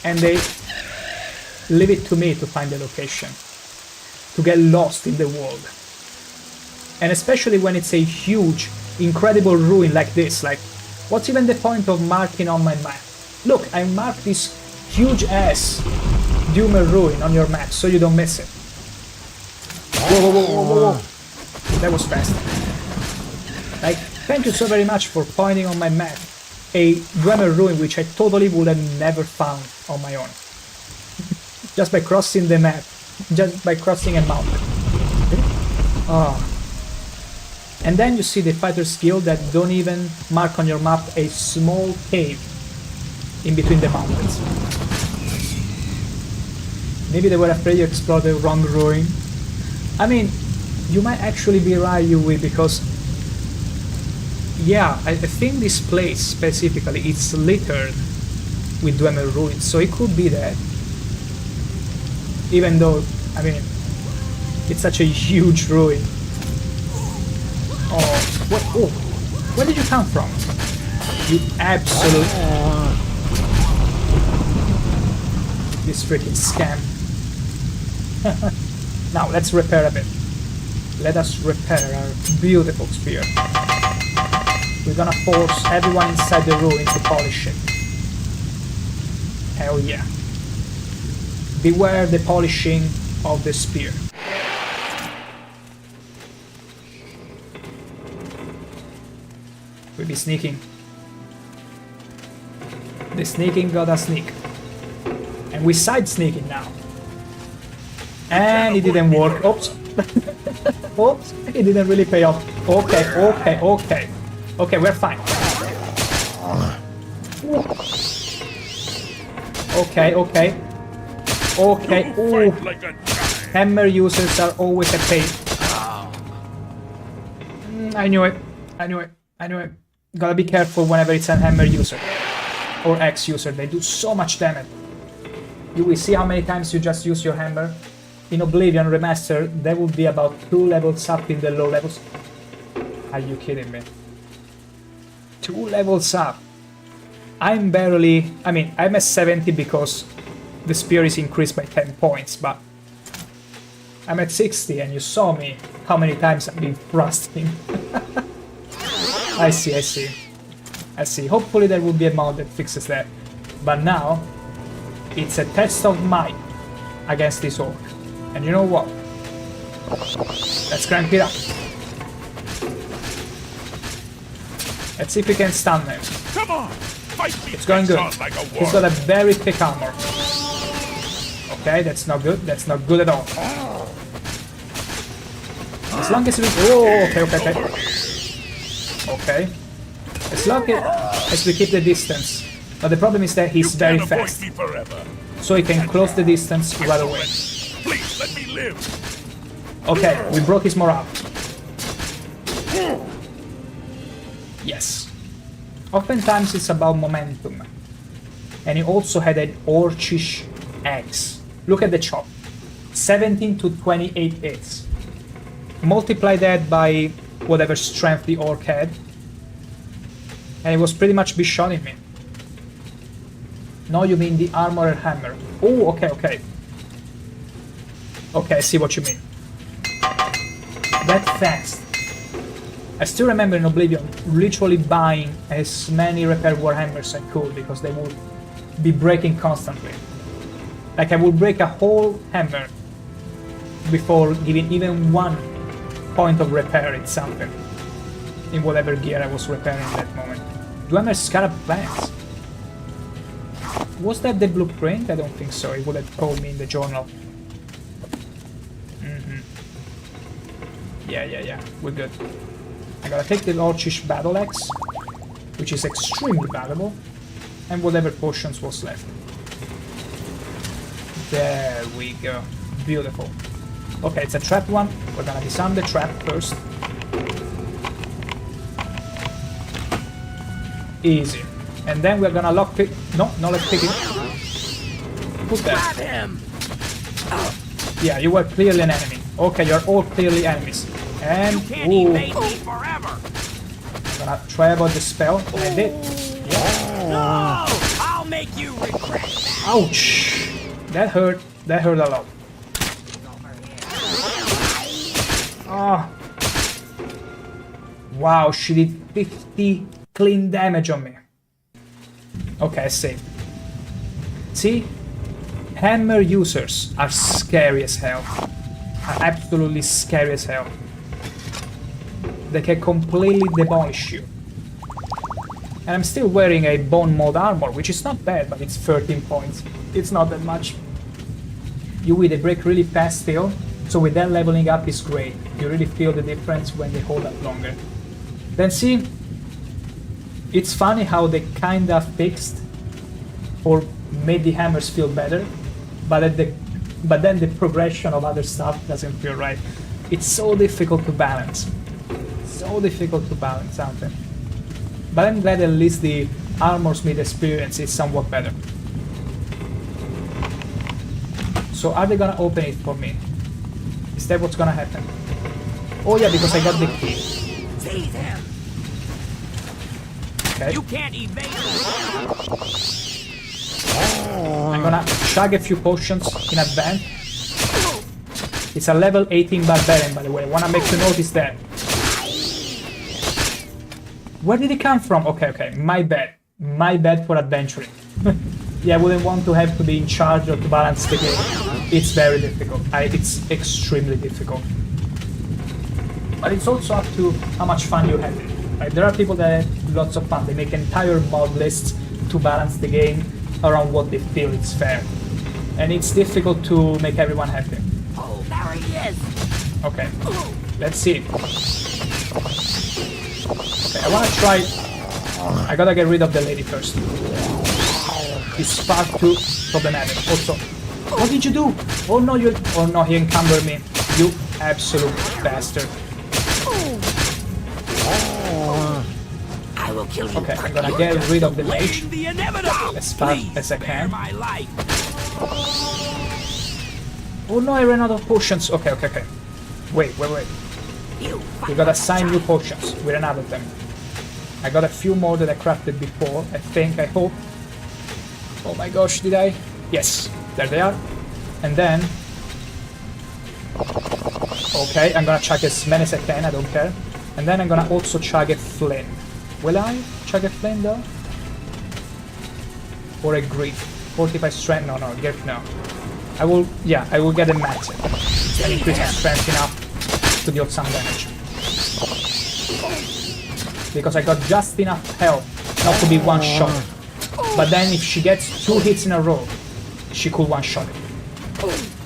and they leave it to me to find the location, to get lost in the world. And especially when it's a huge, incredible ruin like this, like, what's even the point of marking on my map? Look, I marked this huge ass Doomer ruin on your map, so you don't miss it. Whoa, whoa, whoa, whoa, whoa. That was fast. Like, thank you so very much for pointing on my map a Dwemer ruin which I totally would have never found on my own. Just by crossing the map. Just by crossing a mountain. Oh. And then you see the fighter's guild that don't even mark on your map a small cave in between the mountains. Maybe they were afraid you explored the wrong ruin. I mean, you might actually be right, Yui, because yeah, I think this place specifically it's littered with Dwemer ruins, so it could be that. Even though, I mean, it's such a huge ruin. Oh, what? Oh, where did you come from? You absolute... This freaking scam. Now, let's repair a bit. Let us repair our beautiful spear. We're gonna force everyone inside the ruin to polish it. Hell yeah. Beware the polishing of the spear. We'll be sneaking. The sneaking gotta sneak. And we side sneaking now. And it didn't work. Oops. Oops. It didn't really pay off. Okay, okay, okay. Okay, we're fine. Okay, okay. Okay. Ooh. Hammer users are always a pain. I knew it. I knew it. I knew it. Gotta be careful whenever it's a hammer user. Or X user. They do so much damage. You will see how many times you just use your hammer. In Oblivion Remastered, there will be about 2 levels up in the low levels. Are you kidding me? 2 levels up. I'm barely... I mean, I'm at 70 because the spear is increased by 10 points, but... I'm at 60 and you saw me how many times I've been thrusting. I see, I see. I see. Hopefully there will be a mod that fixes that. But now, it's a test of might against this orc. And you know what? Let's crank it up. Let's see if we can stun him. Come on, fight me. It's going good. Like He's got a very thick armor. Okay, that's not good. That's not good at all. As long as we... Oh, okay, okay, okay. Okay. As long as we keep the distance. But the problem is that he's very fast. So he can close the distance right away. Please let me live. Okay, we broke his morale. Yes. Oftentimes it's about momentum. And he also had an orcish axe. Look at the chop. 17 to 28 hits. Multiply that by whatever strength the orc had. And it was pretty much be-shotting me. No, you mean the armored hammer. Oh, okay, okay. Okay, I see what you mean. That fast. I still remember in Oblivion literally buying as many repair warhammers I could because they would be breaking constantly. Like I would break a whole hammer before giving even 1 point of repair in something. In whatever gear I was repairing at that moment. Dwemer Scarab plants. Was that the blueprint? I don't think so. It would have told me in the journal. Yeah. We're good. I gotta take the Orcish Battle Axe, which is extremely valuable, and whatever potions was left. There we go. Beautiful. Okay, it's a trap one. We're gonna disarm the trap first. Easy. And then we're gonna lockpick. No, not lockpicking. Put that. Yeah, you were clearly an enemy. Okay, you're all clearly enemies. And ooh. I'm gonna try about the spell. And I did. Yeah. No! I'll make you regret that. Ouch! That hurt. That hurt a lot. Oh. Wow, she did 50 clean damage on me. Okay, I see. See? Hammer users are scary as hell. Are absolutely scary as hell. They can completely demolish you. And I'm still wearing a bone mod armor, which is not bad, but it's 13 points. It's not that much. They break really fast still, so with that leveling up is great. You really feel the difference when they hold up longer. Then see, it's funny how they kinda fixed or made the hammers feel better, but then the progression of other stuff doesn't feel right. It's so difficult to balance. So difficult to balance something. But I'm glad at least the Armorsmith experience is somewhat better. So are they gonna open it for me? Is that what's gonna happen? Oh yeah, because I got the key. See them. Okay. You can't evade them. I'm gonna chug a few potions in advance. It's a level 18 barbarian, by the way. I wanna make you notice that. Where did it come from? Okay, my bad. My bad for adventuring. Yeah, I wouldn't want to have to be in charge or to balance the game. It's very difficult. It's extremely difficult. But it's also up to how much fun you have it. Right? There are people that have lots of fun. They make entire mod lists to balance the game around what they feel is fair. And it's difficult to make everyone happy. Oh, there he is. Okay, let's see. Okay, I wanna try... I gotta get rid of the lady first. It's far too problematic. Also, what did you do? Oh no, oh no, he encumbered me. You absolute bastard. I will kill you. Okay, I'm gonna get rid of the mage as fast as I can. Oh no, I ran out of potions. Okay. Wait. We gotta assign new potions. We ran out of them. I got a few more that I crafted before, I hope. Oh my gosh, did I? Yes, there they are. And then... Okay, I'm gonna chug as many as I can, I don't care. And then I'm gonna also chug a flame. Will I chug a flame though? Or a grief? 45 strength? No, grief no. I will get a max. And increase my strength enough to deal some damage. Because I got just enough health not to be one-shot. But then if she gets 2 hits in a row, she could one-shot it.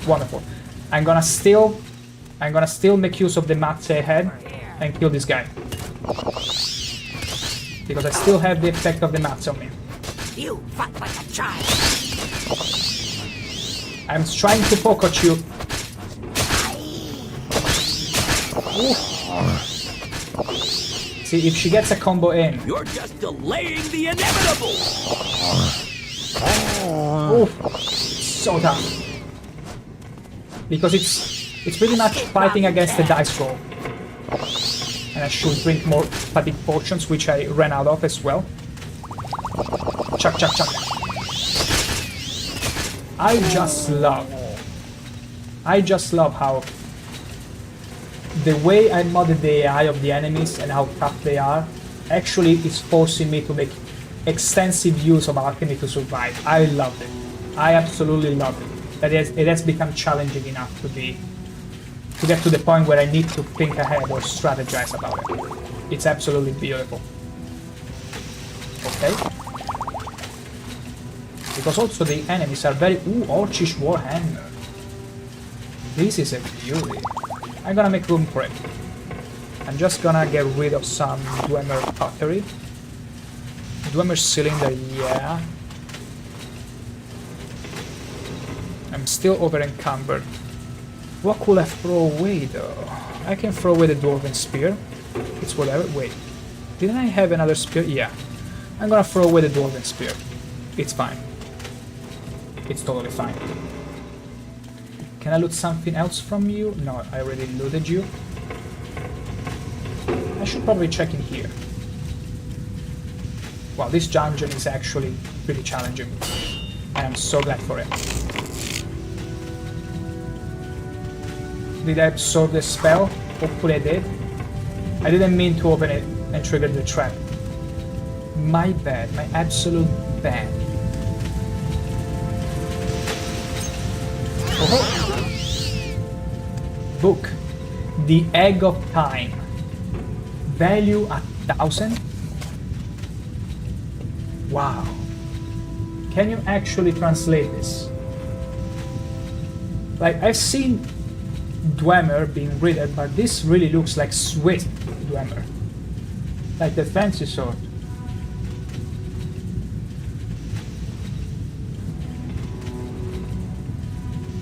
Wonderful. I'm gonna still make use of the max I had and kill this guy. Because I still have the effect of the max on me. You fight like a child. I'm trying to poke at you. See, if she gets a combo in... You're just delaying the inevitable! Oh, so tough. Because it's pretty much fighting against the dice roll. And I should drink more fatigue potions, which I ran out of as well. Chuck, chuck, chuck. I just love how the way I modded the AI of the enemies and how tough they are actually is forcing me to make extensive use of alchemy to survive. I love it. I absolutely love it. That is, it has become challenging enough to get to the point where I need to think ahead or strategize about it. It's absolutely beautiful. Okay. Because also the enemies are very... Ooh, Orcish Warhammer. This is a beauty. I'm gonna make room for it. I'm just gonna get rid of some Dwemer pottery. Dwemer cylinder, yeah. I'm still over encumbered. What could I throw away though? I can throw away the Dwarven Spear. It's whatever. Wait. Didn't I have another spear? Yeah. I'm gonna throw away the Dwarven Spear. It's fine. It's totally fine. Can I loot something else from you? No, I already looted you. I should probably check in here. Wow, this dungeon is actually pretty challenging. I am so glad for it. Did I absorb the spell? Hopefully I did. I didn't mean to open it and trigger the trap. My bad, my absolute bad. Oh. Book. The Egg of Time. Value 1,000? Wow. Can you actually translate this? Like, I've seen Dwemer being read, but this really looks like Swiss Dwemer. Like the fancy sort.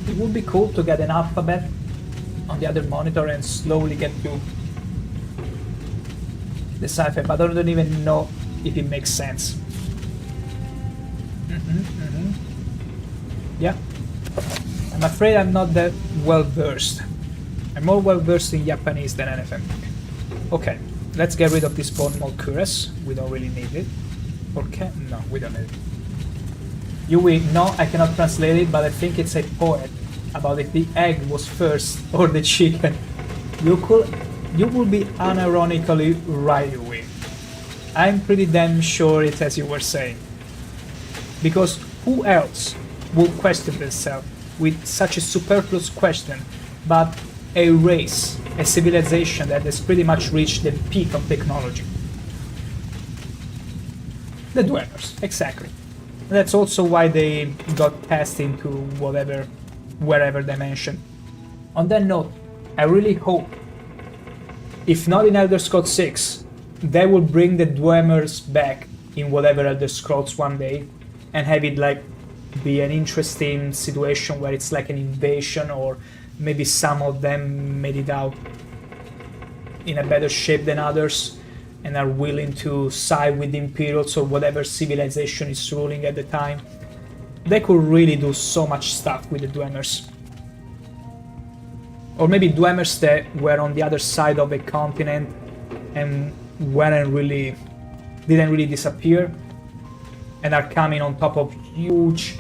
It would be cool to get an alphabet on the other monitor and slowly get to decipher, but I don't even know if it makes sense. Yeah. I'm afraid I'm not that well versed. I'm more well versed in Japanese than anything. Okay, let's get rid of this bone mold cuirass. We don't really need it. Or can? No, we don't need it. No, I cannot translate it, but I think it's a poet about if the egg was first or the chicken. You will be unironically right away. I'm pretty damn sure it's as you were saying. Because who else would question themselves with such a superfluous question but a race, a civilization that has pretty much reached the peak of technology? The Dwellers, exactly. And that's also why they got passed into wherever dimension. On that note, I really hope, if not in Elder Scrolls 6, they will bring the Dwellers back in whatever Elder Scrolls one day and have it like be an interesting situation where it's like an invasion, or maybe some of them made it out in a better shape than others and are willing to side with the Imperials or whatever civilization is ruling at the time. They could really do so much stuff with the Dwellers. Or maybe Dwellers that were on the other side of a continent and didn't really disappear and are coming on top of huge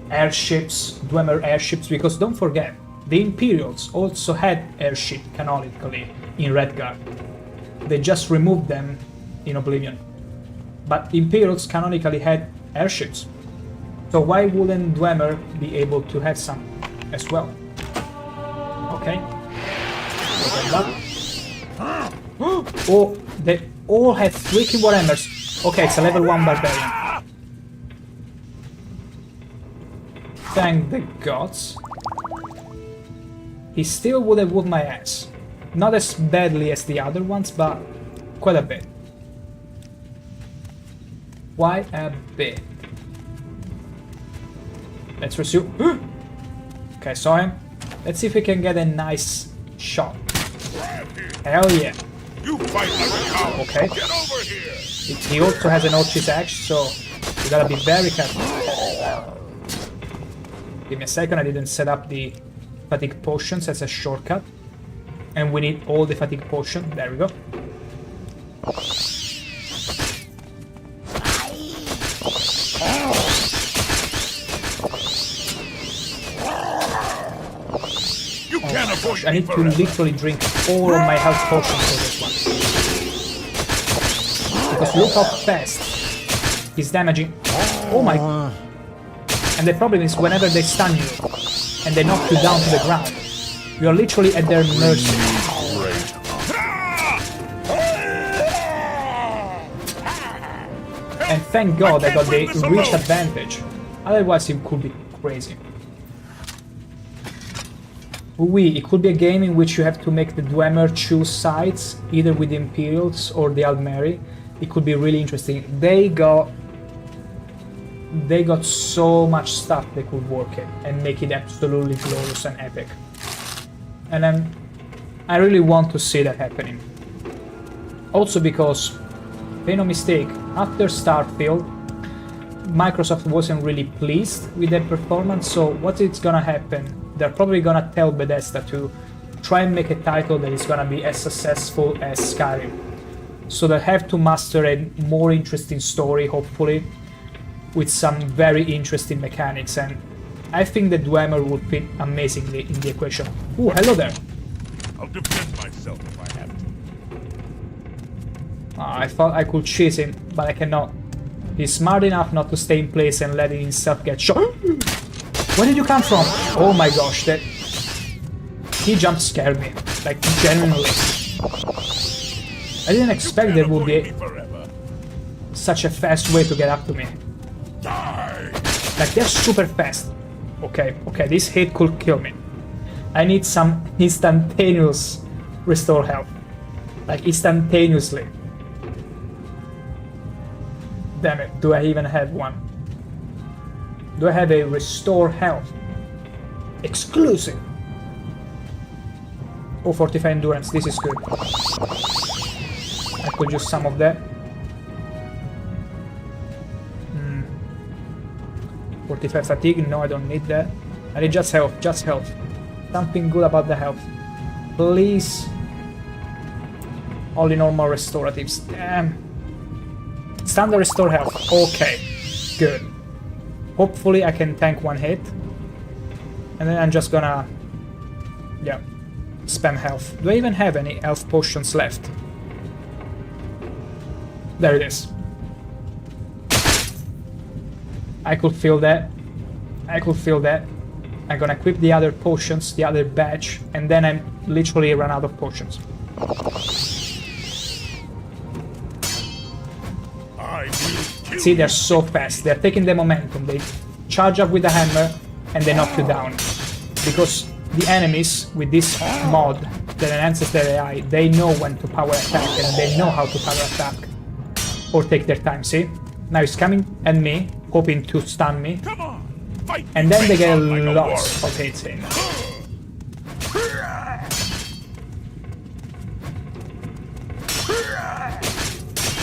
airships, Dwemer airships, because don't forget, the Imperials also had airships canonically in Redguard. They just removed them in Oblivion. But Imperials canonically had airships. So why wouldn't Dwemer be able to have some as well? Okay. Oh, they all have freaking Warhammers. Okay, it's a level 1 barbarian. Thank the gods. He still would have whooped my ass. Not as badly as the other ones, but quite a bit. Quite a bit. Let's resume. Okay, saw him. Let's see if we can get a nice shot. Hell yeah. Okay. He also has an Orchis Axe, so you gotta be very careful. Give me a second, I didn't set up the fatigue potions as a shortcut. And we need all the fatigue potion. There we go. You can't avoid I need to literally drink all of my health potions for this one. Because look how fast he's damaging. Oh my... And the problem is whenever they stun you and they knock you down to the ground, you are literally at their mercy. And thank God I got the reach advantage. Otherwise it could be crazy. It could be a game in which you have to make the Dwemer choose sides, either with the Imperials or the Aldmeri. It could be really interesting. They got so much stuff they could work it and make it absolutely glorious and epic. And I really want to see that happening. Also because, make no mistake, after Starfield, Microsoft wasn't really pleased with their performance, so what is gonna happen? They're probably gonna tell Bethesda to try and make a title that is gonna be as successful as Skyrim. So they have to master a more interesting story, hopefully, with some very interesting mechanics, and I think the Dwemer would fit amazingly in the equation. Ooh, hello there! I'll defend myself if I have to. I thought I could chase him, but I cannot. He's smart enough not to stay in place and letting himself get shot. Where did you come from? Oh my gosh, that... He jump scared me. Like, genuinely. I didn't expect there would be such a fast way to get up to me. Like, they're super fast. Okay, this hit could kill me. I need some instantaneous restore health. Like, instantaneously. Damn it, do I even have one? Do I have a restore health? Exclusive! Oh, 45 endurance, this is good. I could use some of that. 45 fatigue, no, I don't need that. I need just health, Something good about the health. Please. Only normal restoratives, damn. Standard restore health, okay, good. Hopefully I can tank one hit. And then I'm just gonna... yeah, spam health. Do I even have any health potions left? There it is. I could feel that. I'm gonna equip the other potions, the other batch, and then I'm literally run out of potions. See, they're so fast. They're taking the momentum. They charge up with the hammer and they knock you down. Because the enemies with this mod that enhances their AI, they know when to power attack and they know how to power attack. Or take their time, see? Now he's coming at me, hoping to stun me. And then they get lots of hits in.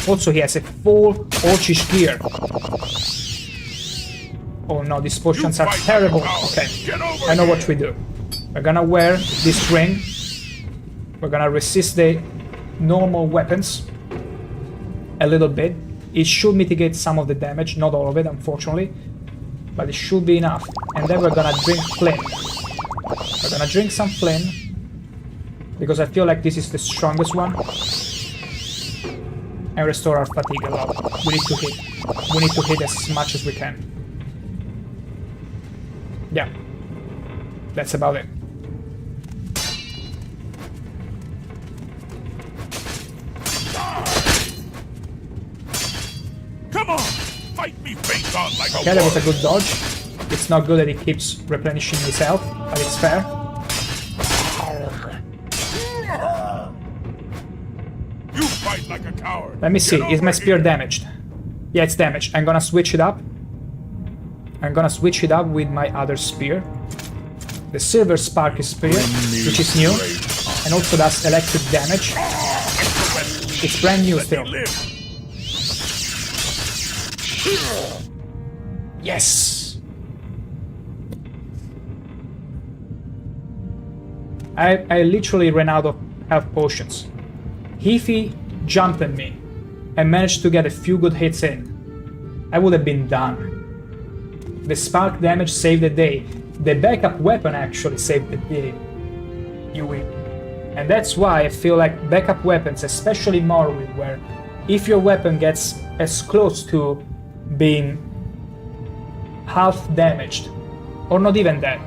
Also, he has a full Orcish gear. Oh no, these potions are terrible. Okay, I know what we do. We're gonna wear this ring. We're gonna resist the normal weapons a little bit. It should mitigate some of the damage, not all of it, unfortunately. But it should be enough. And then we're gonna drink Flynn. We're gonna drink some Flynn. Because I feel like this is the strongest one. And restore our fatigue a lot. We need to hit. We need to hit as much as we can. Yeah. That's about it. Come on! Fight me face on like a okay, that was a good dodge. It's not good that he keeps replenishing his health, but it's fair. You fight like a coward. Let me see, is my spear damaged? Yeah, it's damaged. I'm gonna switch it up. I'm gonna switch it up with my other spear. The Silver Spark spear, which is new, and also does electric damage. It's brand new still. Yes! I literally ran out of health potions. If jumped at me and managed to get a few good hits in, I would have been done. The spark damage saved the day. The backup weapon actually saved the day. You win. And that's why I feel like backup weapons, especially Morrowind, where if your weapon gets as close to being half damaged, or not even that,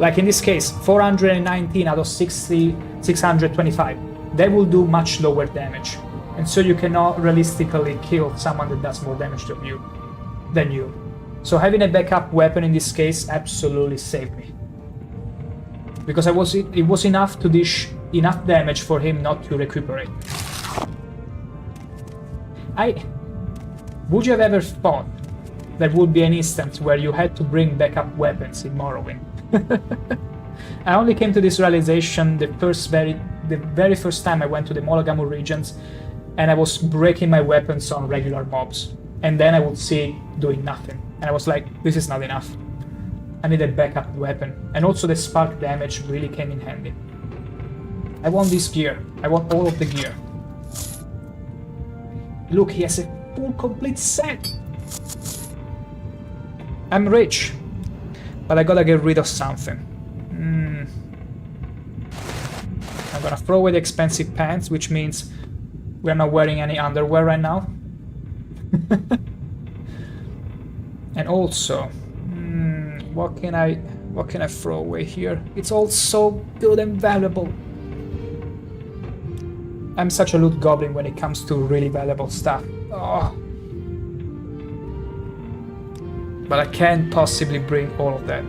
like in this case, 419 out of 625, that will do much lower damage. And so you cannot realistically kill someone that does more damage than you. So having a backup weapon in this case absolutely saved me. Because it was enough to dish enough damage for him not to recuperate. Would you have ever thought there would be an instance where you had to bring backup weapons in Morrowind? I only came to this realization the very first time I went to the Molagamu regions and I was breaking my weapons on regular mobs. And then I would see it doing nothing. And I was like, this is not enough. I need a backup weapon. And also the spark damage really came in handy. I want this gear. I want all of the gear. Look, he has a full complete set. I'm rich. But I gotta get rid of something. I'm gonna throw away the expensive pants, which means we're not wearing any underwear right now. And also, what can I throw away here? It's all so good and valuable. I'm such a loot goblin when it comes to really valuable stuff. Oh. But I can't possibly bring all of that.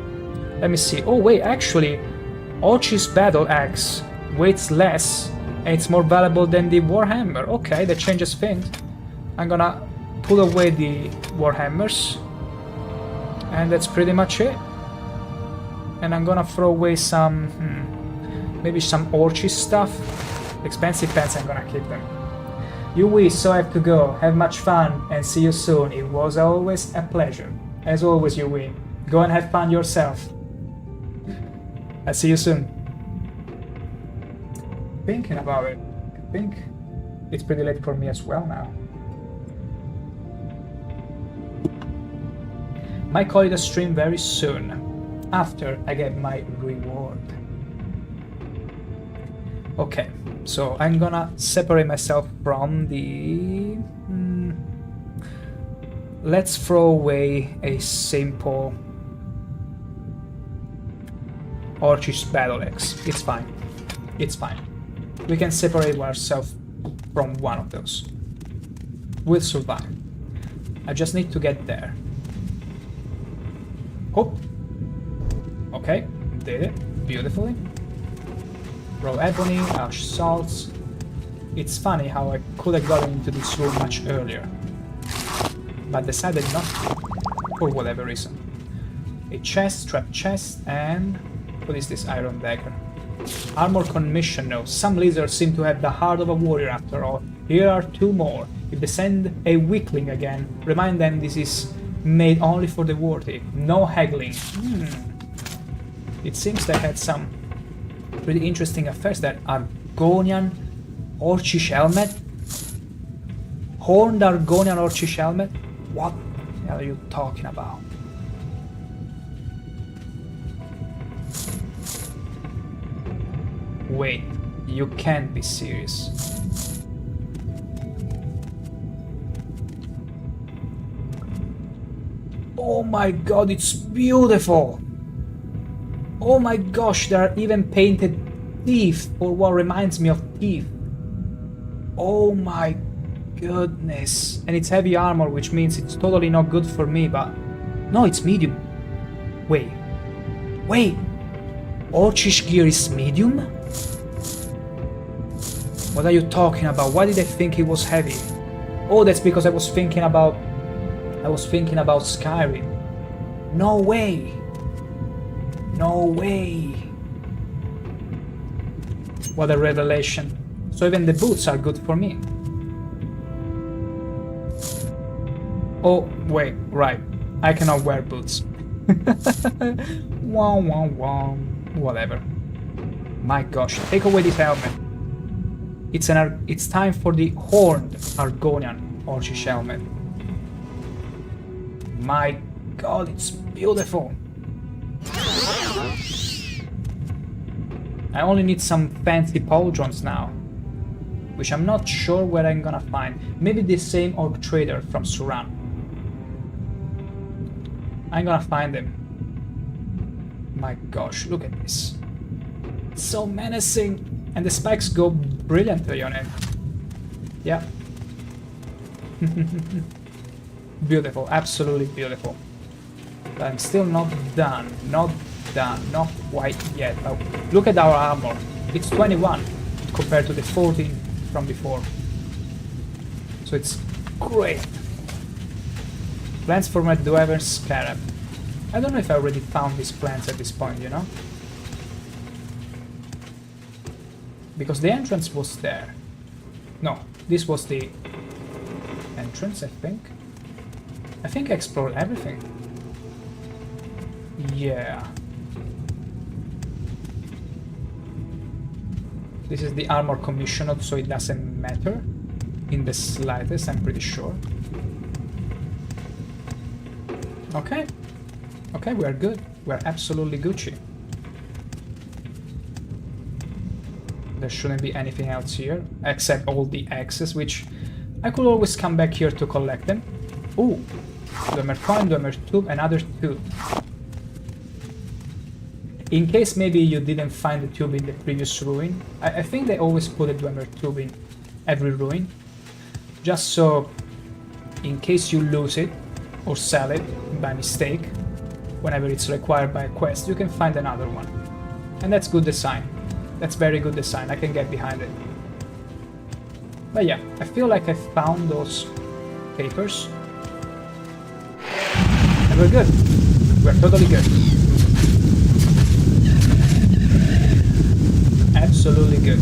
Let me see. Oh wait, actually, Orchis Battle Axe weighs less and it's more valuable than the Warhammer. Okay, that changes things. I'm gonna put away the Warhammers. And that's pretty much it. And I'm gonna throw away some, maybe some Orchis stuff. Expensive pants, I'm gonna keep them. So I have to go. Have much fun and see you soon. It was always a pleasure. As always, Yui. Go and have fun yourself. I'll see you soon. Thinking about it, I think it's pretty late for me as well now. Might call it a stream very soon, after I get my reward. Okay, so I'm gonna separate myself from the... let's throw away a simple Orchis Battle Axe. It's fine. It's fine. We can separate ourselves from one of those. We'll survive. I just need to get there. Oh! Okay, did it. Beautifully. Raw ebony, ash salts. It's funny how I could have gotten into this room much earlier, but decided not to, for whatever reason. A chest, trap chest, and... what is this iron dagger? Armor commission note. Some lizards seem to have the heart of a warrior after all. Here are two more. If they send a weakling again, remind them this is made only for the worthy. No haggling. It seems they had some pretty interesting affairs there. Argonian Orcish helmet? Horned Argonian Orcish helmet? What the hell are you talking about? Wait, you can't be serious. Oh my god, it's beautiful! Oh my gosh, there are even painted teeth, or what reminds me of teeth. Oh my goodness. And it's heavy armor, which means it's totally not good for me, but... no, it's medium. Wait. Orcish gear is medium? What are you talking about? Why did I think it was heavy? Oh, that's because I was thinking about Skyrim. No way! No way! What a revelation. So even the boots are good for me. Oh, wait, right. I cannot wear boots. Wah, wah, wah. Whatever. My gosh, take away this helmet. It's time for the horned Argonian Orcish helmet. My god, it's beautiful. I only need some fancy pauldrons now, which I'm not sure where I'm gonna find. Maybe the same orc trader from Suran. I'm gonna find him. My gosh, look at this. It's so menacing, and the spikes go brilliantly on it. Yeah. Beautiful, absolutely beautiful. But I'm still not done, not quite yet. Oh, look at our armor. It's 21 compared to the 14 from before. So it's great. Plants for my Dwever's Scarab. I don't know if I already found these plants at this point, you know? Because the entrance was there. No, this was the entrance, I think. I think I explored everything. Yeah. This is the armor commissioned, so it doesn't matter in the slightest, I'm pretty sure. Okay. Okay, we are good. We're absolutely Gucci. There shouldn't be anything else here, except all the axes, which I could always come back here to collect them. Ooh, Dwemer coin, Dwemer tube, another tube. In case maybe you didn't find the tube in the previous ruin, I think they always put a Dwemer tube in every ruin, just so in case you lose it or sell it by mistake, whenever it's required by a quest, you can find another one. And that's good design. That's very good design, I can get behind it. But yeah, I feel like I found those papers. And we're good. We're totally good. Absolutely good.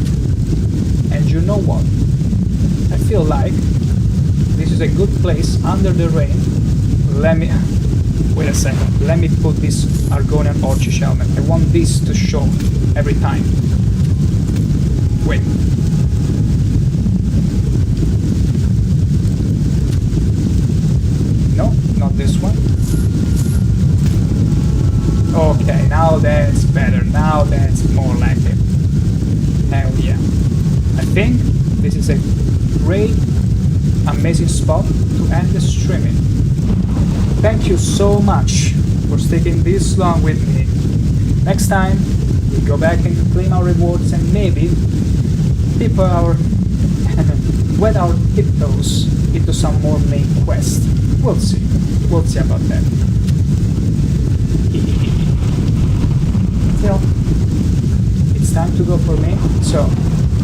And you know what? I feel like this is a good place under the rain. Let me... Wait a second. Let me put this Argonian Orcish helmet. I want this to show every time. Wait. No, not this one. Okay, now that's better. Now that's more like it. Hell yeah. I think this is a great, amazing spot to end the streaming. Thank you so much for sticking this long with me. Next time, we go back and claim our rewards and maybe dip our wet our tiptoes into some more main quest. We'll see. We'll see about that. Still, it's time to go for me. So,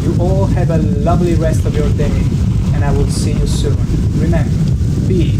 you all have a lovely rest of your day, and I will see you soon. Remember, be